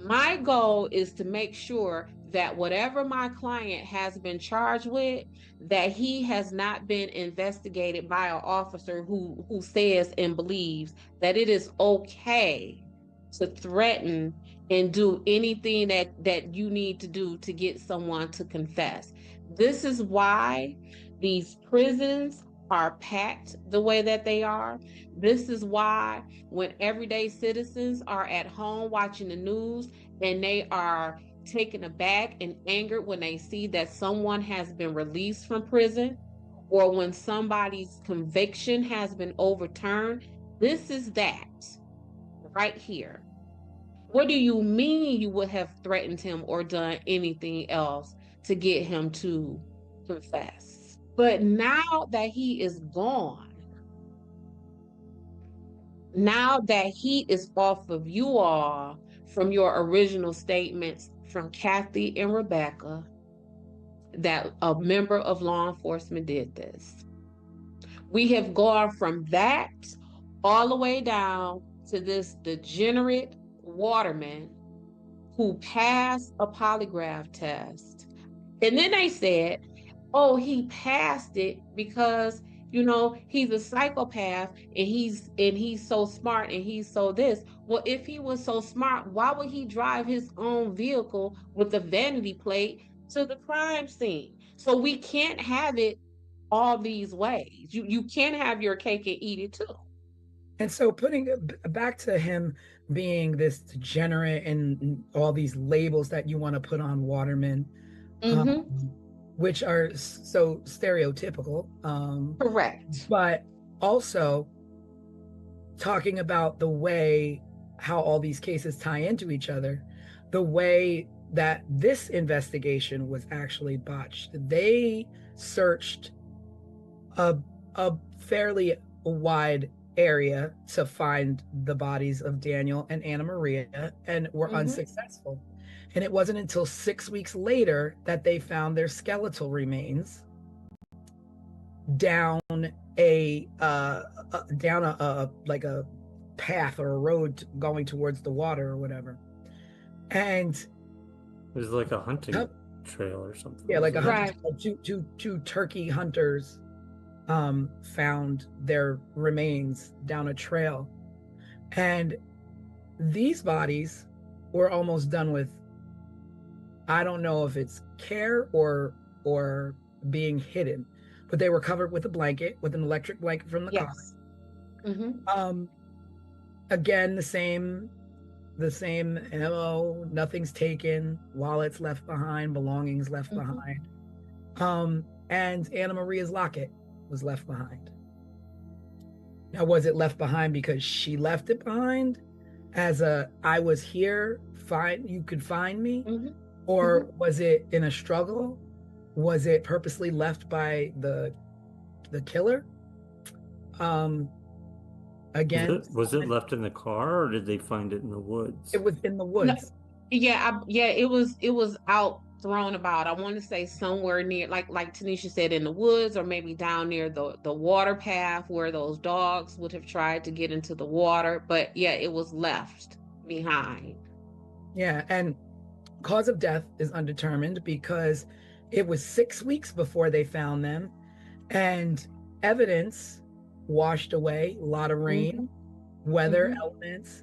My goal is to make sure that whatever my client has been charged with, that he has not been investigated by an officer who says and believes that it is okay to threaten and do anything that you need to do to get someone to confess. This is why these prisons are packed the way that they are. This is why when everyday citizens are at home watching the news and they are taken aback and angered when they see that someone has been released from prison or when somebody's conviction has been overturned, this is that right here. What do you mean you would have threatened him or done anything else to get him to confess? But now that he is gone, now that heat is off of you all from your original statements from Kathy and Rebecca, that a member of law enforcement did this. We have gone from that all the way down to this degenerate waterman who passed a polygraph test. And then they said, oh, he passed it because, he's a psychopath and he's so smart and he's so this. Well, if he was so smart, why would he drive his own vehicle with a vanity plate to the crime scene? So we can't have it all these ways. You can't have your cake and eat it too. And so putting it back to him being this degenerate and all these labels that you want to put on Waterman, which are so stereotypical. Correct. But also talking about the way how all these cases tie into each other, the way that this investigation was actually botched. They searched a fairly wide area to find the bodies of Daniel and Anna Maria and were unsuccessful. And it wasn't until 6 weeks later that they found their skeletal remains down a like a path or a road going towards the water or whatever. And it was like a hunting trail or something. Yeah, like a hunting, two turkey hunters found their remains down a trail, and these bodies were almost done with, I don't know if it's care or being hidden, but they were covered with a blanket, with an electric blanket from the car. Again, the same MO, nothing's taken, wallets left behind, belongings left behind, and Anna Maria's locket was left behind. Now, was it left behind because she left it behind as I was here, you could find me? Or was it in a struggle? Was it purposely left by the killer? Again, was it left in the car or did they find it in the woods? It was in the woods. It was out thrown about, I want to say somewhere near, like Tanisha said, in the woods, or maybe down near the water path where those dogs would have tried to get into the water. But yeah, it was left behind. Yeah, and cause of death is undetermined because it was 6 weeks before they found them, and evidence washed away, a lot of rain, weather elements,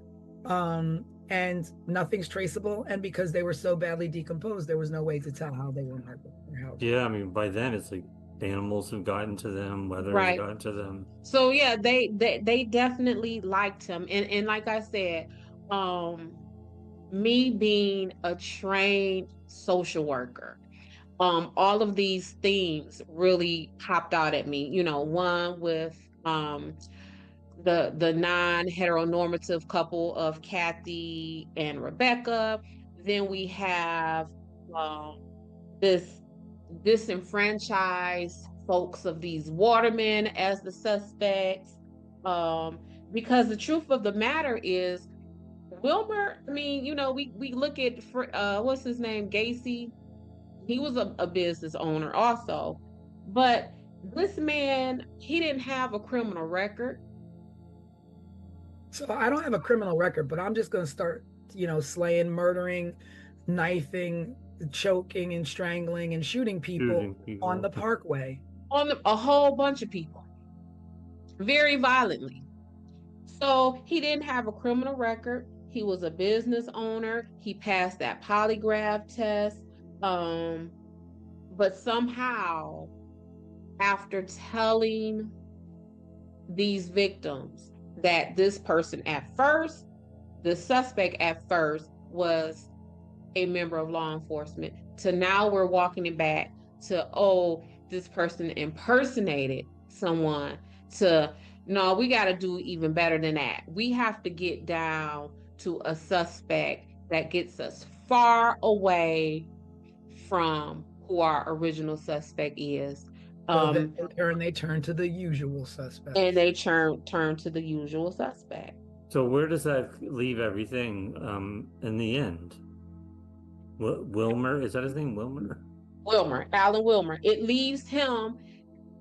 and nothing's traceable. And because they were so badly decomposed, there was no way to tell how they were murdered or how. Yeah, I mean, by then it's like animals have gotten to them, weather has Right. gotten to them. So yeah, they definitely liked him, and like I said, me being a trained social worker, all of these themes really popped out at me. You know, one with the non-heteronormative couple of Kathy and Rebecca. Then we have this disenfranchised folks of these watermen as the suspects. Because the truth of the matter is, Wilmer, I mean, you know, we look at what's his name, Gacy. He was a business owner also, but this man, he didn't have a criminal record. So I don't have a criminal record, but I'm just going to start, slaying, murdering, knifing, choking and strangling and shooting people on the parkway. A whole bunch of people. Very violently. So he didn't have a criminal record. He was a business owner. He passed that polygraph test. But somehow, after telling these victims that this person the suspect at first was a member of law enforcement, to now we're walking it back to, oh, this person impersonated someone, to, no, we got to do even better than that. We have to get down to a suspect that gets us far away from who our original suspect is. So they turn to the usual suspect. And they turn to the usual suspect. So where does that leave everything in the end? Wilmer, is that his name? Wilmer, Alan Wilmer. It leaves him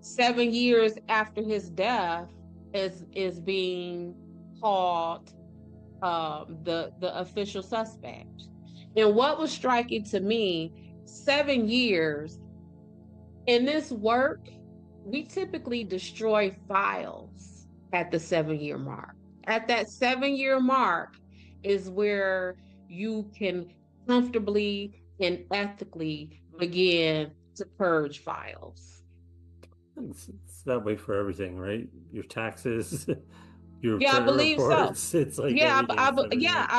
7 years after his death is being called the official suspect. And what was striking to me, 7 years in this work, we typically destroy files at the 7-year mark. At that 7-year mark is where you can comfortably and ethically begin to purge files. It's that way for everything, right? Your taxes, your I believe reports. So. It's like I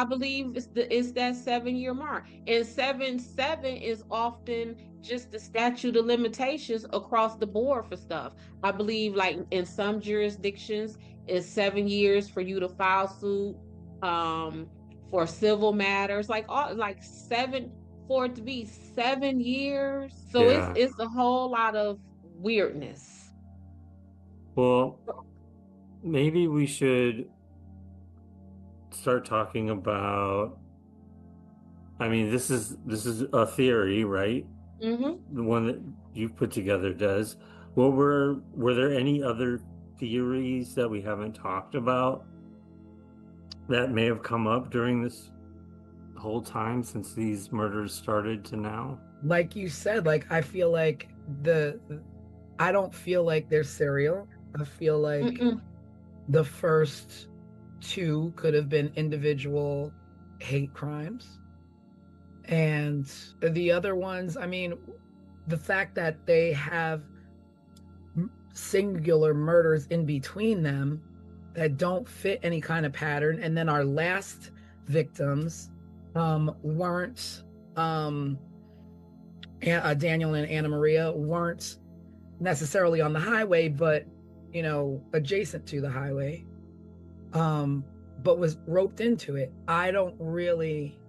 believe it's that 7-year mark, and 7 is often just the statute of limitations across the board for stuff. I believe, like in some jurisdictions, it's 7 years for you to file suit for civil matters, like 7 for it to be 7 years. So it's a whole lot of weirdness. Well, maybe we should start talking about, I mean, this is a theory, right? Mm-hmm. The one that you've put together does. Well, were there any other theories that we haven't talked about that may have come up during this whole time since these murders started to now? Like you said, I feel like I don't feel like they're serial. I feel like the first 2 could have been individual hate crimes. And the other ones, I mean, the fact that they have singular murders in between them that don't fit any kind of pattern. And then our last victims weren't, Daniel and Anna Maria weren't necessarily on the highway, but, adjacent to the highway, but was roped into it. I don't really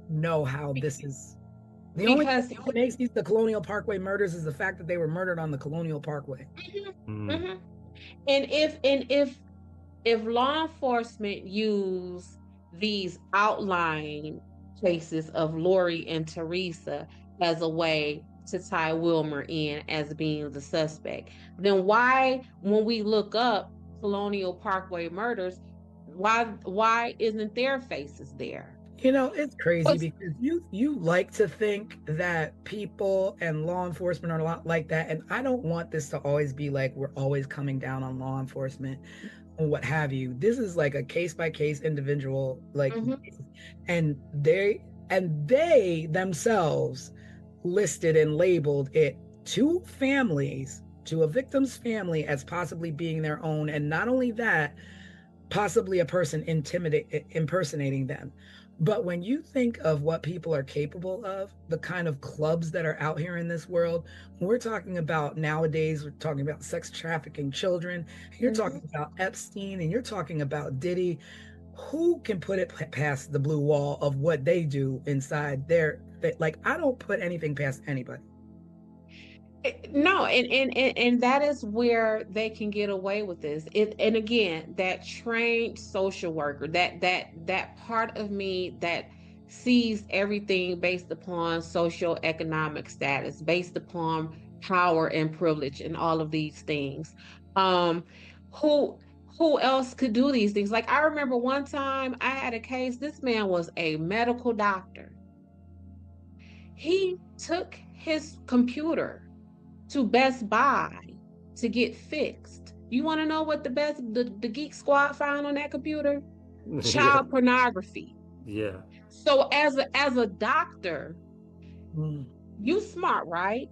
know how this is. The only thing that makes these the Colonial Parkway murders is the fact that they were murdered on the Colonial Parkway. And if law enforcement use these outline cases of Lori and Teresa as a way to tie Wilmer in as being the suspect. Then why, when we look up Colonial Parkway murders, why isn't their faces there? You know, it's crazy What's- because you like to think that people and law enforcement are a lot like that, and I don't want this to always be like we're always coming down on law enforcement or what have you. This is like a case by case individual, like, Mhm. and they themselves listed and labeled it to families, to a victim's family, as possibly being their own, and not only that, possibly a person impersonating them. But when you think of what people are capable of, the kind of clubs that are out here in this world, when we're talking about nowadays, we're talking about sex trafficking children, you're talking about Epstein, and you're talking about Diddy. Who can put it past the blue wall of what they do inside their, like, I don't put anything past anybody. No, and that is where they can get away with this. And again, that trained social worker, that part of me that sees everything based upon social economic status, based upon power and privilege and all of these things. Um, who who else could do these things? Like I remember one time I had a case, this man was a medical doctor. He took his computer to Best Buy to get fixed. You want to know what the Geek Squad found on that computer? Yeah. Child pornography. Yeah. So as a doctor, Mm. you smart, right?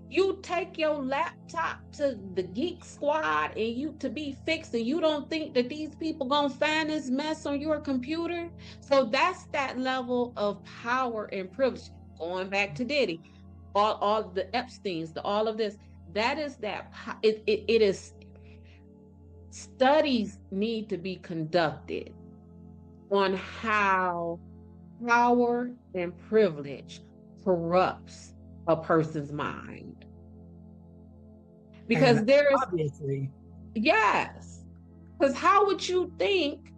You take your laptop to the Geek Squad and you to be fixed, and you don't think that these people gonna find this mess on your computer? So that's that level of power and privilege. Going back to Diddy, all the Epsteins, all of this. That is that. It is. Studies need to be conducted on how power and privilege corrupts a person's mind, because And there's obviously, yes. Because how would you think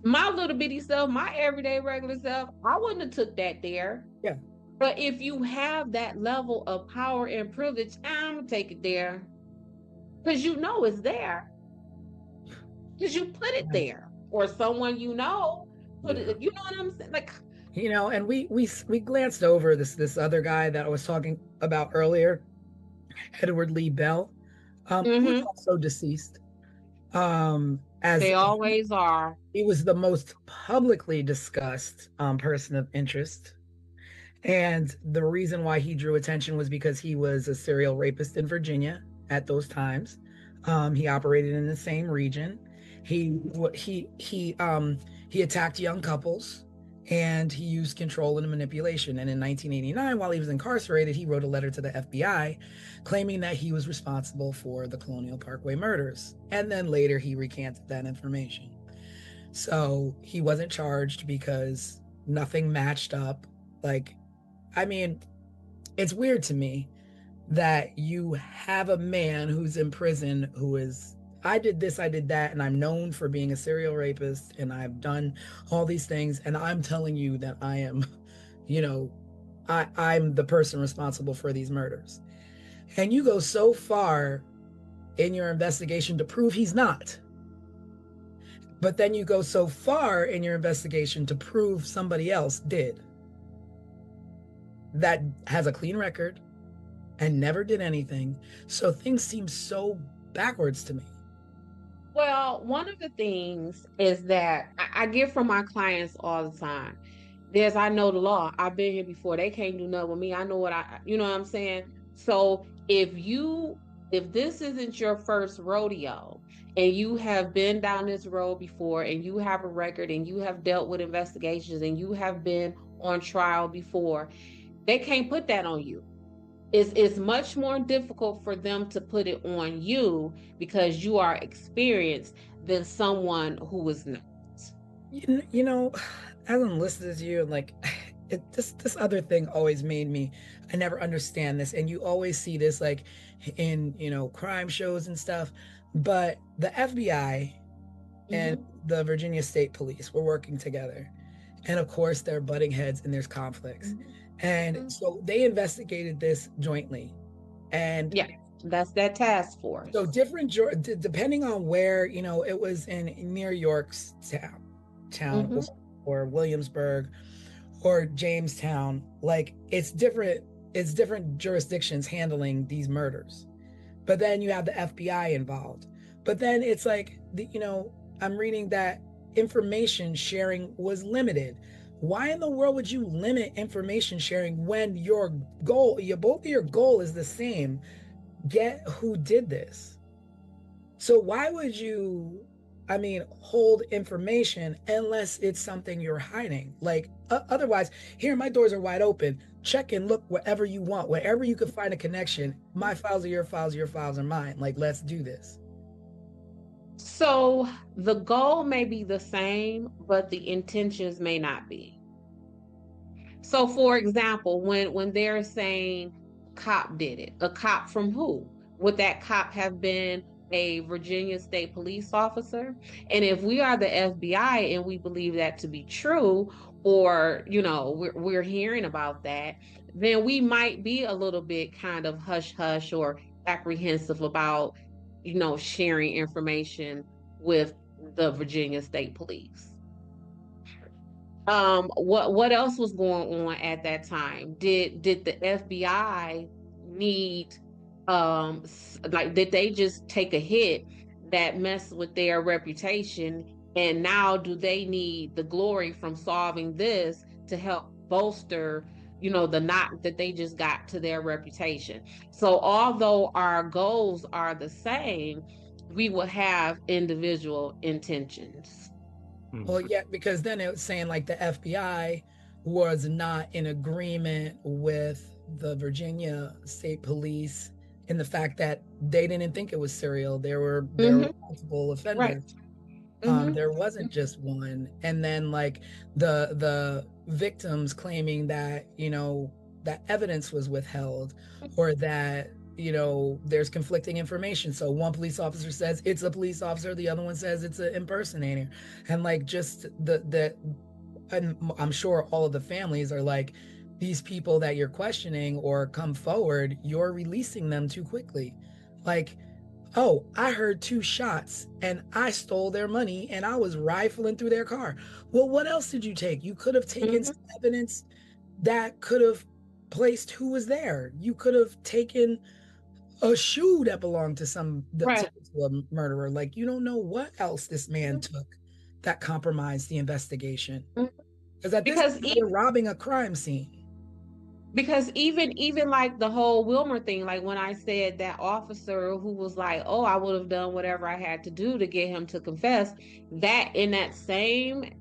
my little bitty self, my everyday regular self, I wouldn't have took that there. yeah. But if you have that level of power and privilege, I'm gonna take it there because you know it's there because you put it there, or someone put it. You know what I'm saying? Like, You know, and we glanced over this other guy that I was talking about earlier, Edward Lee Bell, who's also deceased. As they always are. he was the most publicly discussed person of interest. And the reason why he drew attention was because he was a serial rapist in Virginia at those times. He operated in the same region. He attacked young couples, and he used control and manipulation. And in 1989, while he was incarcerated, he wrote a letter to the FBI claiming that he was responsible for the Colonial Parkway murders. And then later he recanted that information. So he wasn't charged because nothing matched up. Like, I mean, it's weird to me that you have a man who's in prison who is, I did this, I did that, and I'm known for being a serial rapist, and I've done all these things, and I'm telling you that I am, I'm the person responsible for these murders. And you go so far in your investigation to prove he's not. But then you go so far in your investigation to prove somebody else did, that has a clean record and never did anything. So things seem so backwards to me. Well, one of the things is that I get from my clients all the time. I know the law. I've been here before. They can't do nothing with me. I know you know what I'm saying? So if this isn't your first rodeo and you have been down this road before and you have a record and you have dealt with investigations and you have been on trial before, they can't put that on you. It's much more difficult for them to put it on you because you are experienced than someone who is not. You know, as I'm listening to you, like, this other thing always made me, I never understand this. And you always see this like in, crime shows and stuff. But the FBI and the Virginia State Police were working together. And of course, there are butting heads and there's conflicts. And so they investigated this jointly. And yeah, that's that task force. so different, depending on where, it was in near York's town or Williamsburg or Jamestown, like it's different jurisdictions handling these murders. But then you have the FBI involved. But then it's like, I'm reading that information sharing was limited. Why in the world would you limit information sharing when both of your goal is the same? Get who did this. So why would you, hold information unless it's something you're hiding? Like, otherwise, here, my doors are wide open. Check and look wherever you want, wherever you can find a connection. My files are your files are mine. Like, let's do this. So the goal may be the same, but the intentions may not be. So for example, when they're saying cop did it, a cop from who? Would that cop have been a Virginia State police officer? And if we are the FBI and we believe that to be true, or we're hearing about that, then we might be a little bit kind of hush hush or apprehensive about sharing information with the Virginia State Police. What else was going on at that time? Did the FBI need did they just take a hit that messed with their reputation, and now do they need the glory from solving this to help bolster the knock that they just got to their reputation? So although our goals are the same, we will have individual intentions. Well, yeah, because then it was saying like the FBI was not in agreement with the Virginia State Police in the fact that they didn't think it was serial. There were multiple offenders. Right. There wasn't just one. And then like the victims claiming that, that evidence was withheld, or that, there's conflicting information. So one police officer says it's a police officer, the other one says it's an impersonator. And like just and I'm sure all of the families are like, these people that you're questioning or come forward, you're releasing them too quickly. Like, oh, I heard 2 shots and I stole their money and I was rifling through their car. Well, what else did you take? You could have taken some evidence that could have placed who was there. You could have taken a shoe that belonged to to a murderer. Like, you don't know what else this man took that compromised the investigation. Because at this point, you're robbing a crime scene. Because even like the whole Wilmer thing, like when I said that officer who was like, oh, I would have done whatever I had to do to get him to confess, that in that same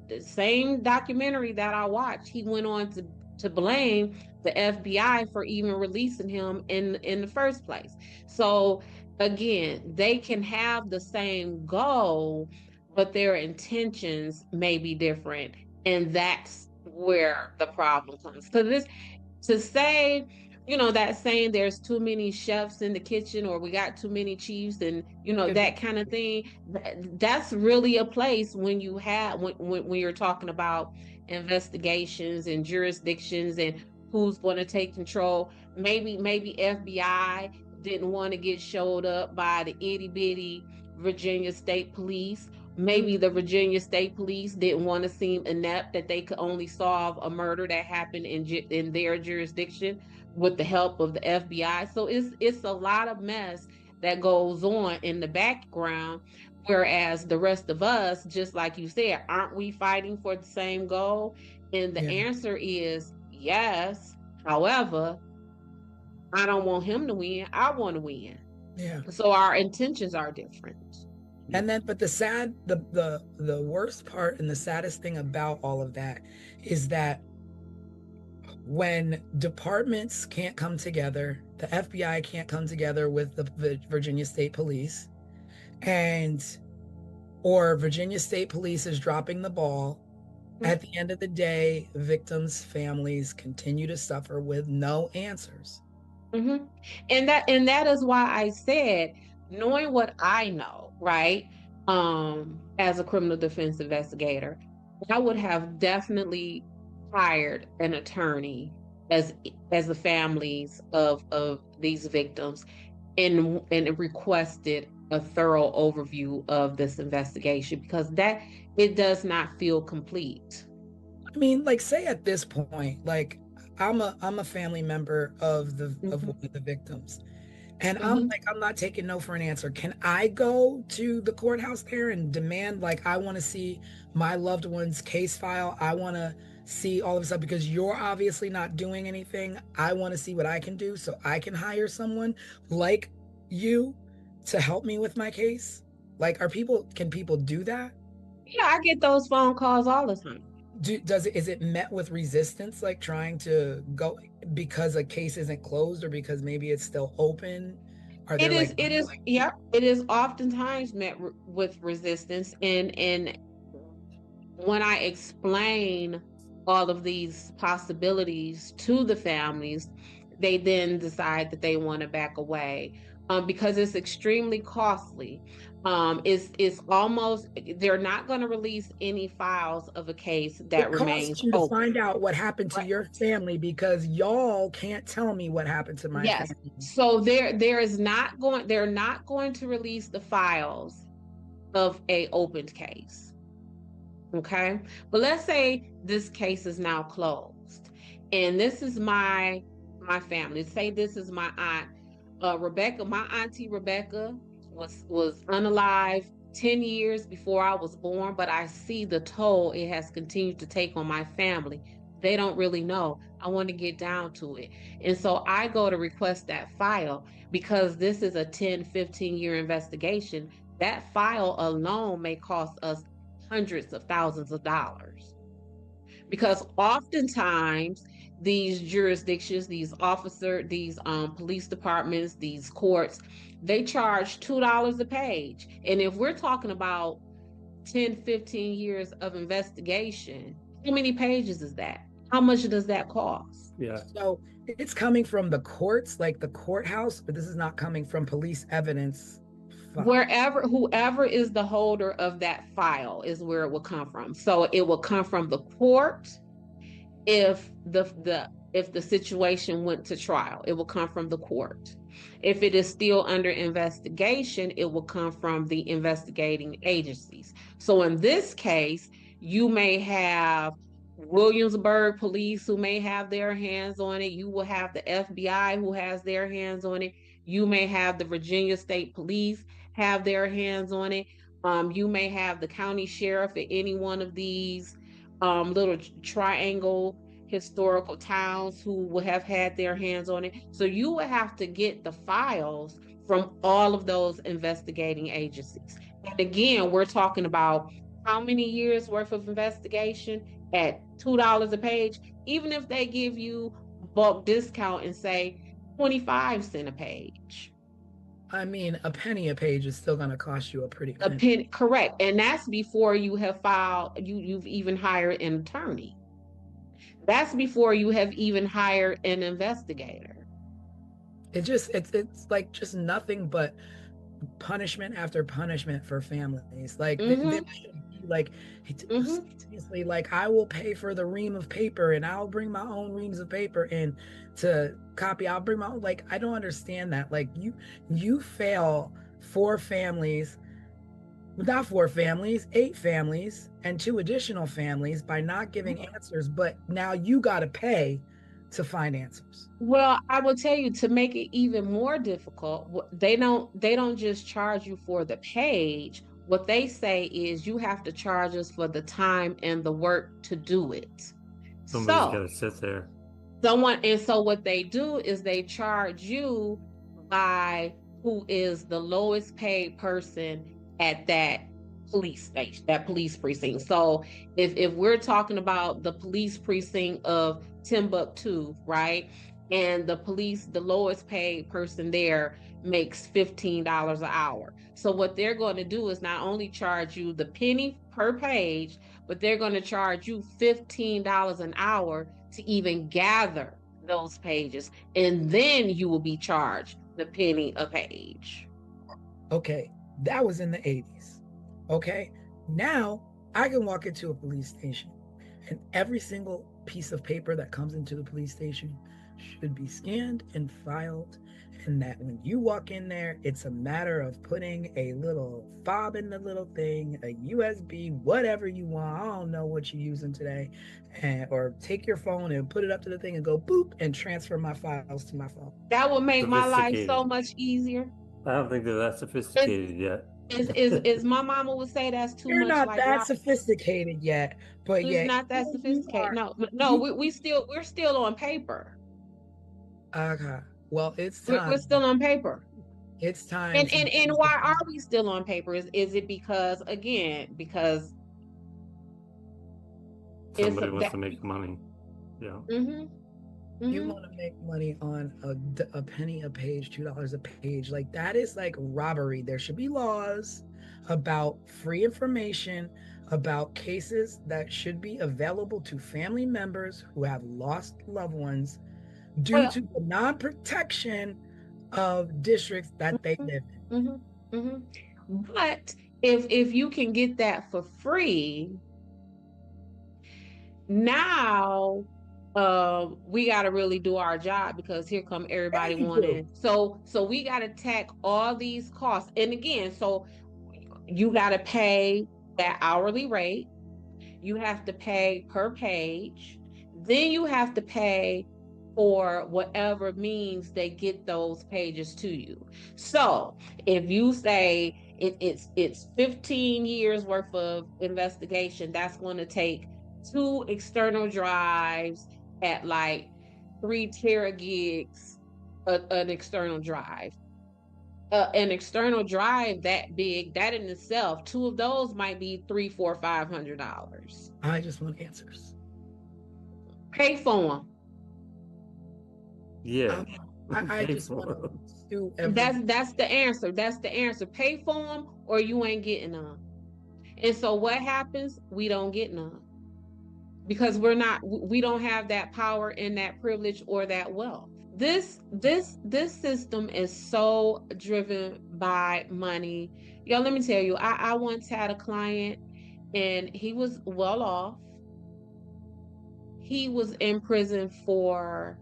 documentary that I watched, he went on to blame the FBI for even releasing him in the first place. So again, they can have the same goal, but their intentions may be different. And that's where the problem comes. So to say, that saying there's too many chefs in the kitchen, or we got too many chiefs, and that kind of thing, that's really a place when you have when you're talking about investigations and jurisdictions and who's going to take control. Maybe FBI didn't want to get showed up by the itty bitty Virginia State Police. Maybe the Virginia State Police didn't want to seem inept, that they could only solve a murder that happened in their jurisdiction with the help of the FBI. So it's a lot of mess that goes on in the background, whereas the rest of us, just like you said, aren't we fighting for the same goal? And the answer is yes. However, I don't want him to win. I want to win. Yeah. So our intentions are different. And then, but the worst part and the saddest thing about all of that is that when departments can't come together, the FBI can't come together with the Virginia State Police, or Virginia State Police is dropping the ball, at the end of the day, victims' families continue to suffer with no answers. And that is why I said, knowing what I know, right, as a criminal defense investigator, I would have definitely hired an attorney as the families of these victims, and requested a thorough overview of this investigation, because that it does not feel complete. I mean, like, say at this point, like, I'm a family member of one Mhm, of the victims. And I'm mhm. like, I'm not taking no for an answer. Can I go to the courthouse there and demand, like, I want to see my loved one's case file? I want to see all of this stuff because you're obviously not doing anything. I want to see what I can do so I can hire someone like you to help me with my case. Like, can people do that? Yeah, I get those phone calls all the time. Is it met with resistance, like trying to go because a case isn't closed or because maybe it's still open? Are there like, Yeah, it is oftentimes met with resistance, and when I explain all of these possibilities to the families, they then decide that they want to back away, because it's extremely costly. It's almost, they're not going to release any files of a case that it remains costs you to open. find out what happened to Right. your family because y'all can't tell me what happened to my Yes. family? So they're not going to release the files of a opened case. Okay. But let's say this case is now closed. And this is my family. Say this is my aunt Rebecca. My auntie Rebecca was unalive 10 years before I was born, but I see the toll it has continued to take on my family. They don't really know. I want to get down to it. And so I go to request that file, because this is a 10, 15-year investigation. That file alone may cost us hundreds of thousands of dollars, because oftentimes these jurisdictions, these police departments, these courts, they charge $2 a page. And if we're talking about 10, 15 years of investigation, how many pages is that? How much does that cost? Yeah. So it's coming from the courts, like the courthouse, but this is not coming from police evidence file. Whoever is the holder of that file is where it will come from. So it will come from the court. If the situation went to trial, it will come from the court. If it is still under investigation, it will come from the investigating agencies. So in this case, you may have Williamsburg police who may have their hands on it. You will have the FBI who has their hands on it. You may have the Virginia State Police have their hands on it. You may have the county sheriff at any one of these little triangle historical towns who will have had their hands on it. So you will have to get the files from all of those investigating agencies. And again, we're talking about how many years worth of investigation at $2 a page. Even if they give you bulk discount and say 25 cents a page. I mean, a penny a page is still going to cost you a pretty A penny. pen, correct. And that's before you have you've even hired an attorney. That's before you have even hired an investigator. It's like just nothing but punishment after punishment for families. Like they Mm-hmm. should be like Mm-hmm. seriously, like I will pay for the ream of paper and I'll bring my own reams of paper in to copy. I'll bring my own, like, I don't understand that. Like you fail four families, not four families, eight families, and two additional families by not giving answers, but now you gotta pay to find answers. Well, I will tell you, to make it even more difficult, they don't just charge you for the page. What they say is you have to charge us for the time and the work to do it. Somebody's got So to sit there. so what they do is they charge you by who is the lowest paid person at that police station, that police precinct. So if we're talking about the police precinct of Timbuktu, right? And the lowest paid person there makes $15 an hour. So what they're going to do is not only charge you the penny per page, but they're going to charge you $15 an hour to even gather those pages. And then you will be charged the penny a page. Okay, that was in the 80s. Okay, now I can walk into a police station and every single piece of paper that comes into the police station should be scanned and filed. And that when you walk in there, it's a matter of putting a little fob in the little thing, a USB, whatever you want. I don't know what you're using today. Or take your phone and put it up to the thing and go boop and transfer my files to my phone. That would make my life so Sophisticated. much easier. I don't think they're that sophisticated yet. Is my mama would say that's too You're much not like that rock. sophisticated yet, but It's yeah, not that you sophisticated. are. No, we're still on paper. Okay. Well, it's We're time. still on paper. It's time. And why are we still on paper? Is it because because Somebody wants to make money. Yeah. You want to make money on a penny a page, $2 a page. Like that is like robbery. There should be laws about free information, about cases that should be available to family members who have lost loved ones due to the non-protection of districts that they live in. But if you can get that for free, now we got to really do our job, because here come everybody wanting. So we got to tack all these costs. And again, so you got to pay that hourly rate. You have to pay per page. Then you have to pay for whatever means they get those pages to you. So if you say it's 15 years worth of investigation, that's going to take 2 external drives at like 3 teragigs, an external drive. An external drive that big, that in itself, 2 of those might be $300, $400, $500. I just want answers. Pay for them. Yeah. I just want to do everything. That's the answer. That's the answer. Pay for them or you ain't getting none. And so what happens? We don't get none. Because we don't have that power and that privilege or that wealth. This system is so driven by money. Yo, let me tell you, I once had a client and he was well off. He was in prison for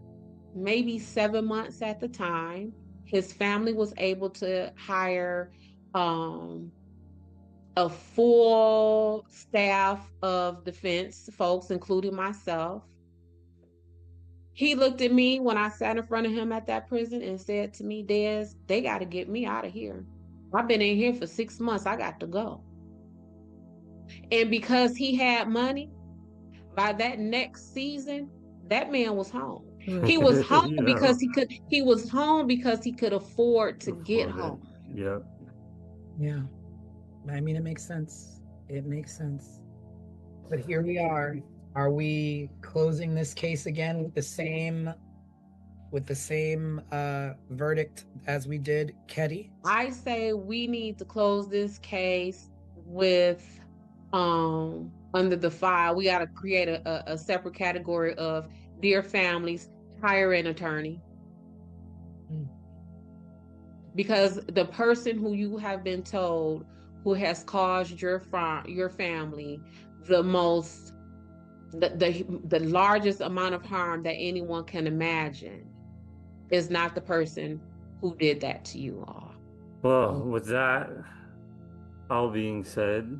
maybe 7 months at the time. His family was able to hire a full staff of defense folks, including myself. He looked at me when I sat in front of him at that prison and said to me, Des, they got to get me out of here. I've been in here for 6 months. I got to go. And because he had money, by that next season, that man was home. He was home because he could afford to get home. Yeah. Yeah. I mean, it makes sense. It makes sense. But here we are. Are we closing this case again with the same verdict as we did Ketty? I say we need to close this case with under the file. We got to create a separate category of dear families, hire an attorney. Because the person who you have been told who has caused your family the largest amount of harm that anyone can imagine is not the person who did that to you all. Well, with that all being said,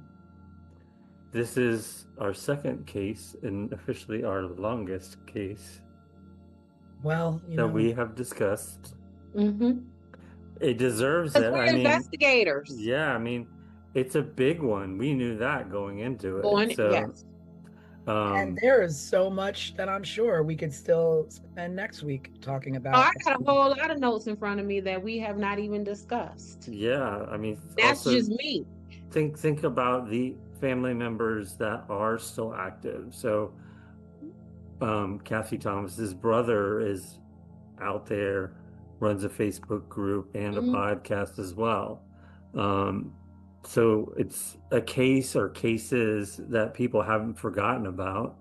this is our second case and officially our longest case that we have discussed. It deserves it. We're investigators. Yeah, I mean, it's a big one. We knew that going into it. Yes. And there is so much that I'm sure we could still spend next week talking about. I got a whole lot of notes in front of me that we have not even discussed. Yeah, I mean, that's just me. Think about the family members that are still active. So, Kathy Thomas's brother is out there, runs a Facebook group and a podcast as well. So it's a case or cases that people haven't forgotten about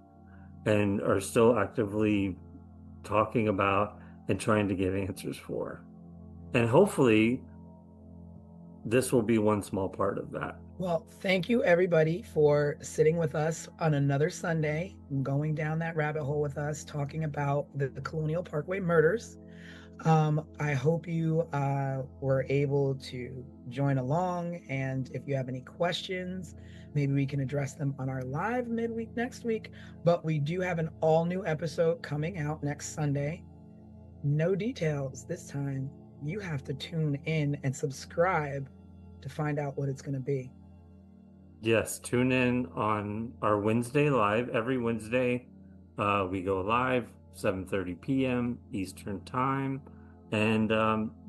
and are still actively talking about and trying to get answers for. And hopefully this will be one small part of that. Well, thank you everybody for sitting with us on another Sunday, going down that rabbit hole with us, talking about the Colonial Parkway murders. I hope you were able to join along. And if you have any questions, maybe we can address them on our live midweek next week. But we do have an all new episode coming out next Sunday. No details this time. You have to tune in and subscribe to find out what it's going to be. Yes, tune in on our Wednesday live. Every Wednesday, we go live 7:30 p.m. Eastern Time. And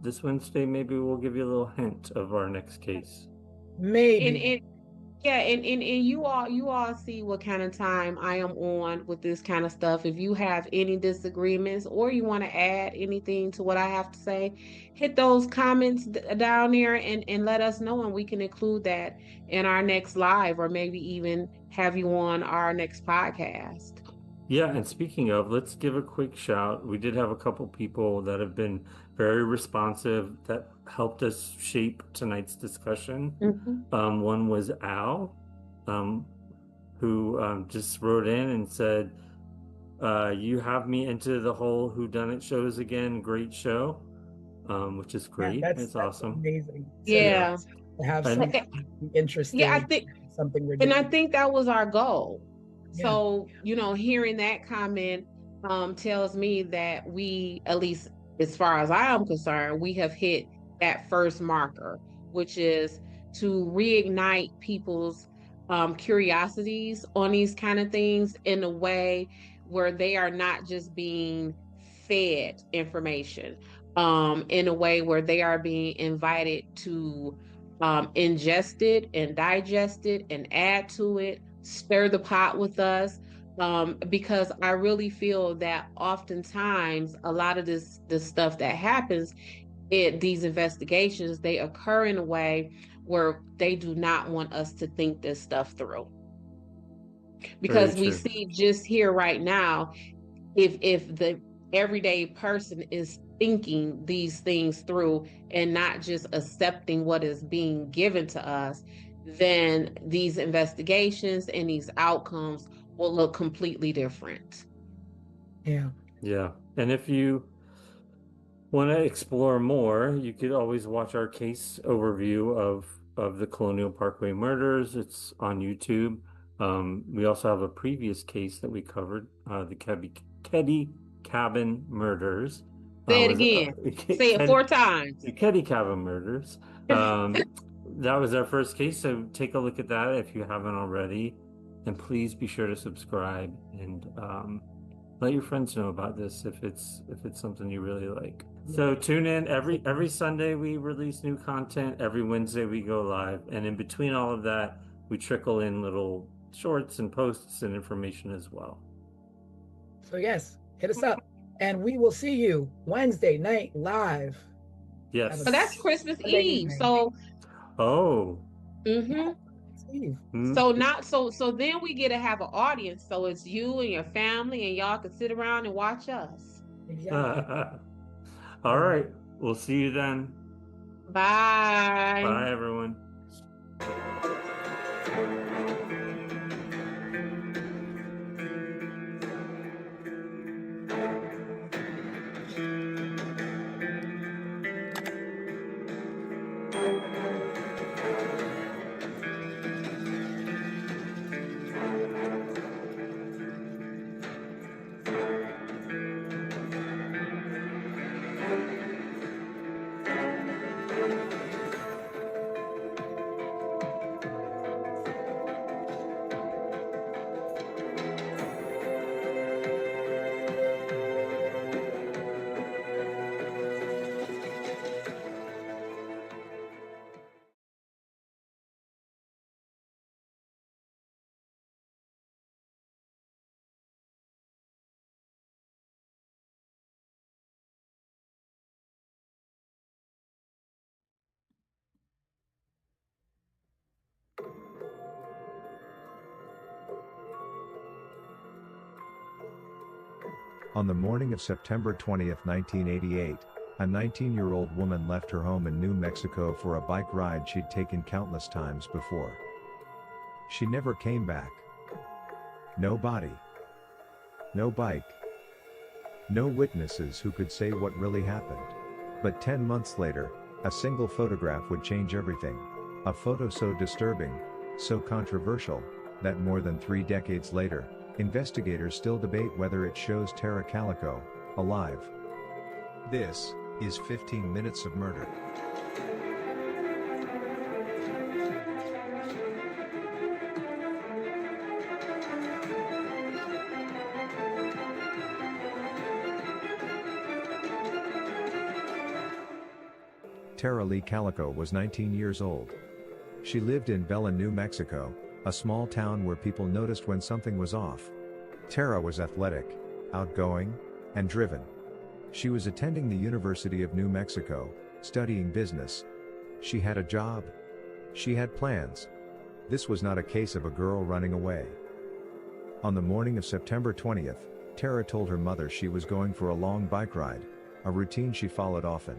this Wednesday, maybe we'll give you a little hint of our next case. Maybe. And you all see what kind of time I am on with this kind of stuff. If you have any disagreements or you want to add anything to what I have to say, hit those comments down there and let us know, and we can include that in our next live, or maybe even have you on our next podcast. Yeah, and speaking of, let's give a quick shout. We did have a couple people that have been very responsive that helped us shape tonight's discussion. One was Al, who just wrote in and said, you have me into the whole whoDunit shows again. Great show, which is great. Yeah, that's awesome. Amazing. Yeah. To have some interesting. Yeah, I think something we're doing. And I think that was our goal. Yeah. So, hearing that comment tells me that we, at least as far as I am concerned, we have hit that first marker, which is to reignite people's curiosities on these kind of things in a way where they are not just being fed information, in a way where they are being invited to ingest it and digest it and add to it, stir the pot with us. Because I really feel that oftentimes a lot of this stuff that happens, these investigations, they occur in a way where they do not want us to think this stuff through. Because we see just here right now, if the everyday person is thinking these things through and not just accepting what is being given to us, then these investigations and these outcomes will look completely different. Yeah. And if you want to explore more, you could always watch our case overview of the Colonial Parkway murders. It's on YouTube. We also have a previous case that we covered, the Keddy Cabin murders. Say it again. Say it 4 times. The Keddy Cabin murders. That was our first case, so take a look at that if you haven't already. And please be sure to subscribe and let your friends know about this if it's something you really like. So tune in every Sunday. We release new content. Every Wednesday we go live, and in between all of that, we trickle in little shorts and posts and information as well. So yes, hit us up, and we will see you Wednesday night live. Yes. So that's Christmas Eve. So. Oh. So then we get to have an audience. So it's you and your family, and y'all can sit around and watch us. Exactly. All right. We'll see you then. Bye. Bye, everyone. On the morning of September 20, 1988, A 19-year-old woman left her home in New Mexico for a bike ride she'd taken countless times before. She never came back. No body. No bike. No witnesses who could say what really happened. But 10 months later, a single photograph would change everything. A photo so disturbing, so controversial, that more than 3 decades later, investigators still debate whether it shows Tara Calico alive. This is 15 Minutes of Murder. Tara Lee Calico was 19 years old. She lived in Belen, New Mexico, a small town where people noticed when something was off. Tara was athletic, outgoing, and driven. She was attending the University of New Mexico, studying business. She had a job. She had plans. This was not a case of a girl running away. On the morning of September 20th, Tara told her mother she was going for a long bike ride, a routine she followed often.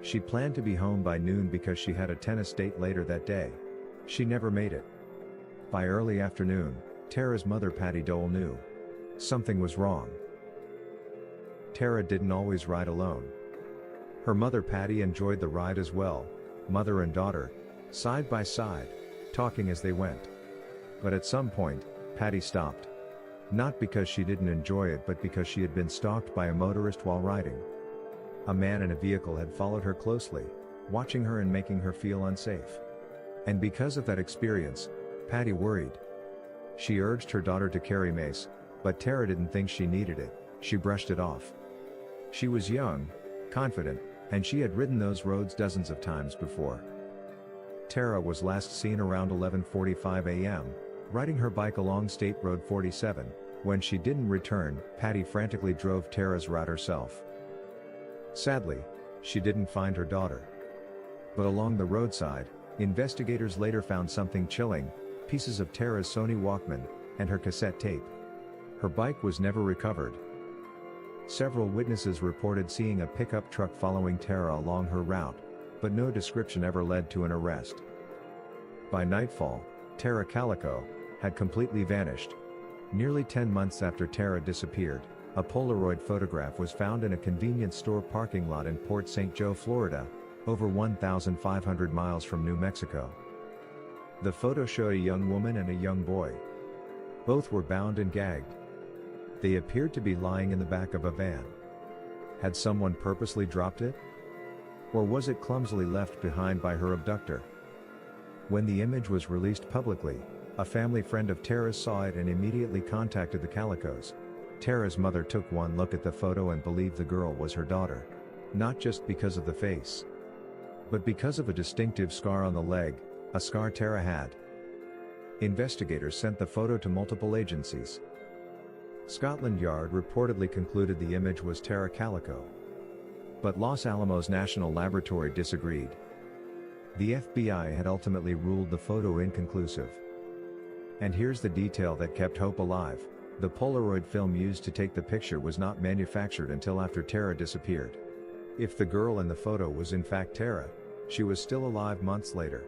She planned to be home by noon because she had a tennis date later that day. She never made it. By early afternoon, Tara's mother Patty Dole knew something was wrong. Tara didn't always ride alone. Her mother Patty enjoyed the ride as well, mother and daughter, side by side, talking as they went. But at some point, Patty stopped. Not because she didn't enjoy it but because she had been stalked by a motorist while riding. A man in a vehicle had followed her closely, watching her and making her feel unsafe. And because of that experience, Patty worried. She urged her daughter to carry mace, but Tara didn't think she needed it. She brushed it off. She was young, confident, and she had ridden those roads dozens of times before. Tara was last seen around 11:45 a.m., riding her bike along State Road 47. When she didn't return, Patty frantically drove Tara's route herself. Sadly, she didn't find her daughter. But along the roadside, investigators later found something chilling: pieces of Tara's Sony Walkman, and her cassette tape. Her bike was never recovered. Several witnesses reported seeing a pickup truck following Tara along her route, but no description ever led to an arrest. By nightfall, Tara Calico had completely vanished. Nearly 10 months after Tara disappeared, a Polaroid photograph was found in a convenience store parking lot in Port St. Joe, Florida, over 1,500 miles from New Mexico. The photo showed a young woman and a young boy. Both were bound and gagged. They appeared to be lying in the back of a van. Had someone purposely dropped it? Or was it clumsily left behind by her abductor? When the image was released publicly, a family friend of Tara's saw it and immediately contacted the Calicos. Tara's mother took one look at the photo and believed the girl was her daughter. Not just because of the face, but because of a distinctive scar on the leg, a scar Tara had. Investigators sent the photo to multiple agencies. Scotland Yard reportedly concluded the image was Tara Calico. But Los Alamos National Laboratory disagreed. The FBI had ultimately ruled the photo inconclusive. And here's the detail that kept hope alive: the Polaroid film used to take the picture was not manufactured until after Tara disappeared. If the girl in the photo was in fact Tara, she was still alive months later.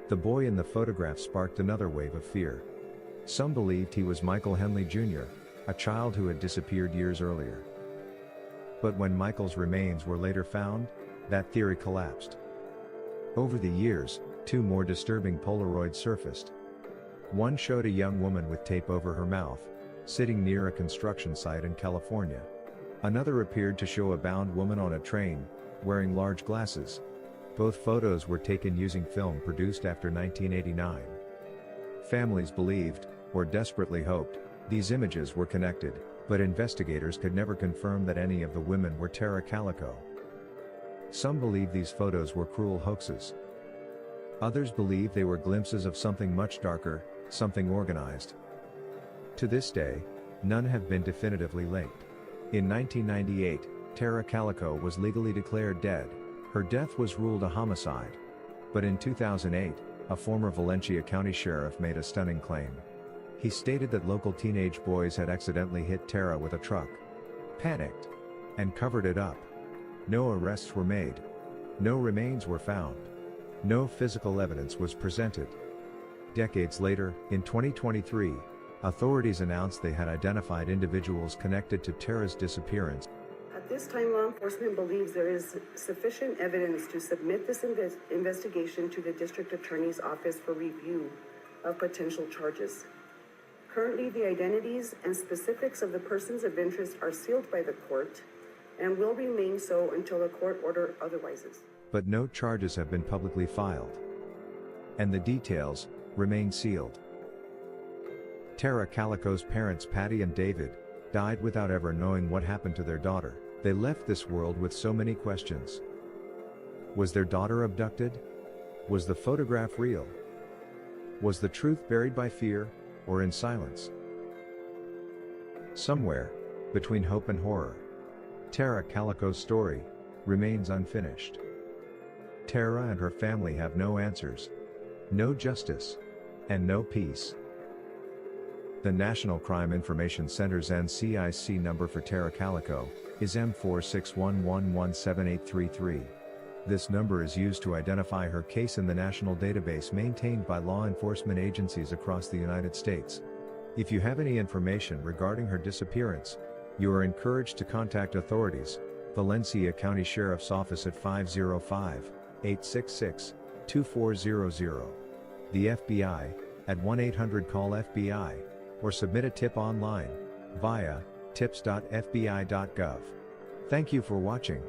The boy in the photograph sparked another wave of fear. Some believed he was Michael Henley Jr., a child who had disappeared years earlier. But when Michael's remains were later found, that theory collapsed. Over the years, 2 more disturbing Polaroids surfaced. One showed a young woman with tape over her mouth, sitting near a construction site in California. Another appeared to show a bound woman on a train, wearing large glasses. Both photos were taken using film produced after 1989. Families believed, or desperately hoped, these images were connected, but investigators could never confirm that any of the women were Tara Calico. Some believe these photos were cruel hoaxes. Others believe they were glimpses of something much darker, something organized. To this day, none have been definitively linked. In 1998, Tara Calico was legally declared dead. Her death was ruled a homicide. But in 2008, a former Valencia County sheriff made a stunning claim. He stated that local teenage boys had accidentally hit Tara with a truck, panicked, and covered it up. No arrests were made. No remains were found. No physical evidence was presented. Decades later, in 2023, authorities announced they had identified individuals connected to Tara's disappearance. At this time, law enforcement believes there is sufficient evidence to submit this investigation to the District Attorney's Office for review of potential charges. Currently, the identities and specifics of the persons of interest are sealed by the court and will remain so until a court order otherwises. But no charges have been publicly filed. And the details remain sealed. Tara Calico's parents, Patty and David, died without ever knowing what happened to their daughter. They left this world with so many questions. Was their daughter abducted? Was the photograph real? Was the truth buried by fear, or in silence? Somewhere between hope and horror, Tara Calico's story remains unfinished. Tara and her family have no answers, no justice, and no peace. The National Crime Information Center's NCIC number for Tara Calico is M4611178833. This number is used to identify her case in the national database maintained by law enforcement agencies across the United States. If you have any information regarding her disappearance, you are encouraged to contact authorities, Valencia County Sheriff's Office at 505-866-2400, the FBI at 1-800-CALL-FBI, or submit a tip online via tips.fbi.gov. Thank you for watching.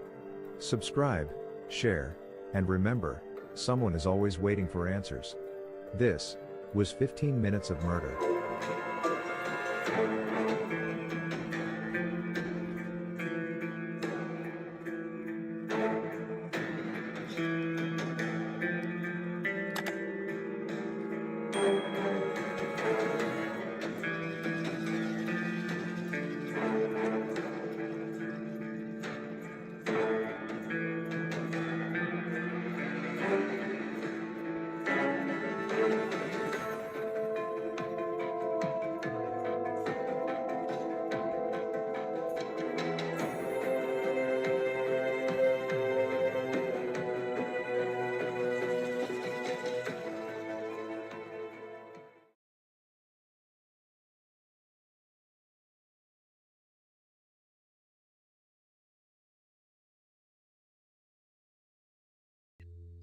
Subscribe, share, and remember, someone is always waiting for answers. This was 15 Minutes of Murder.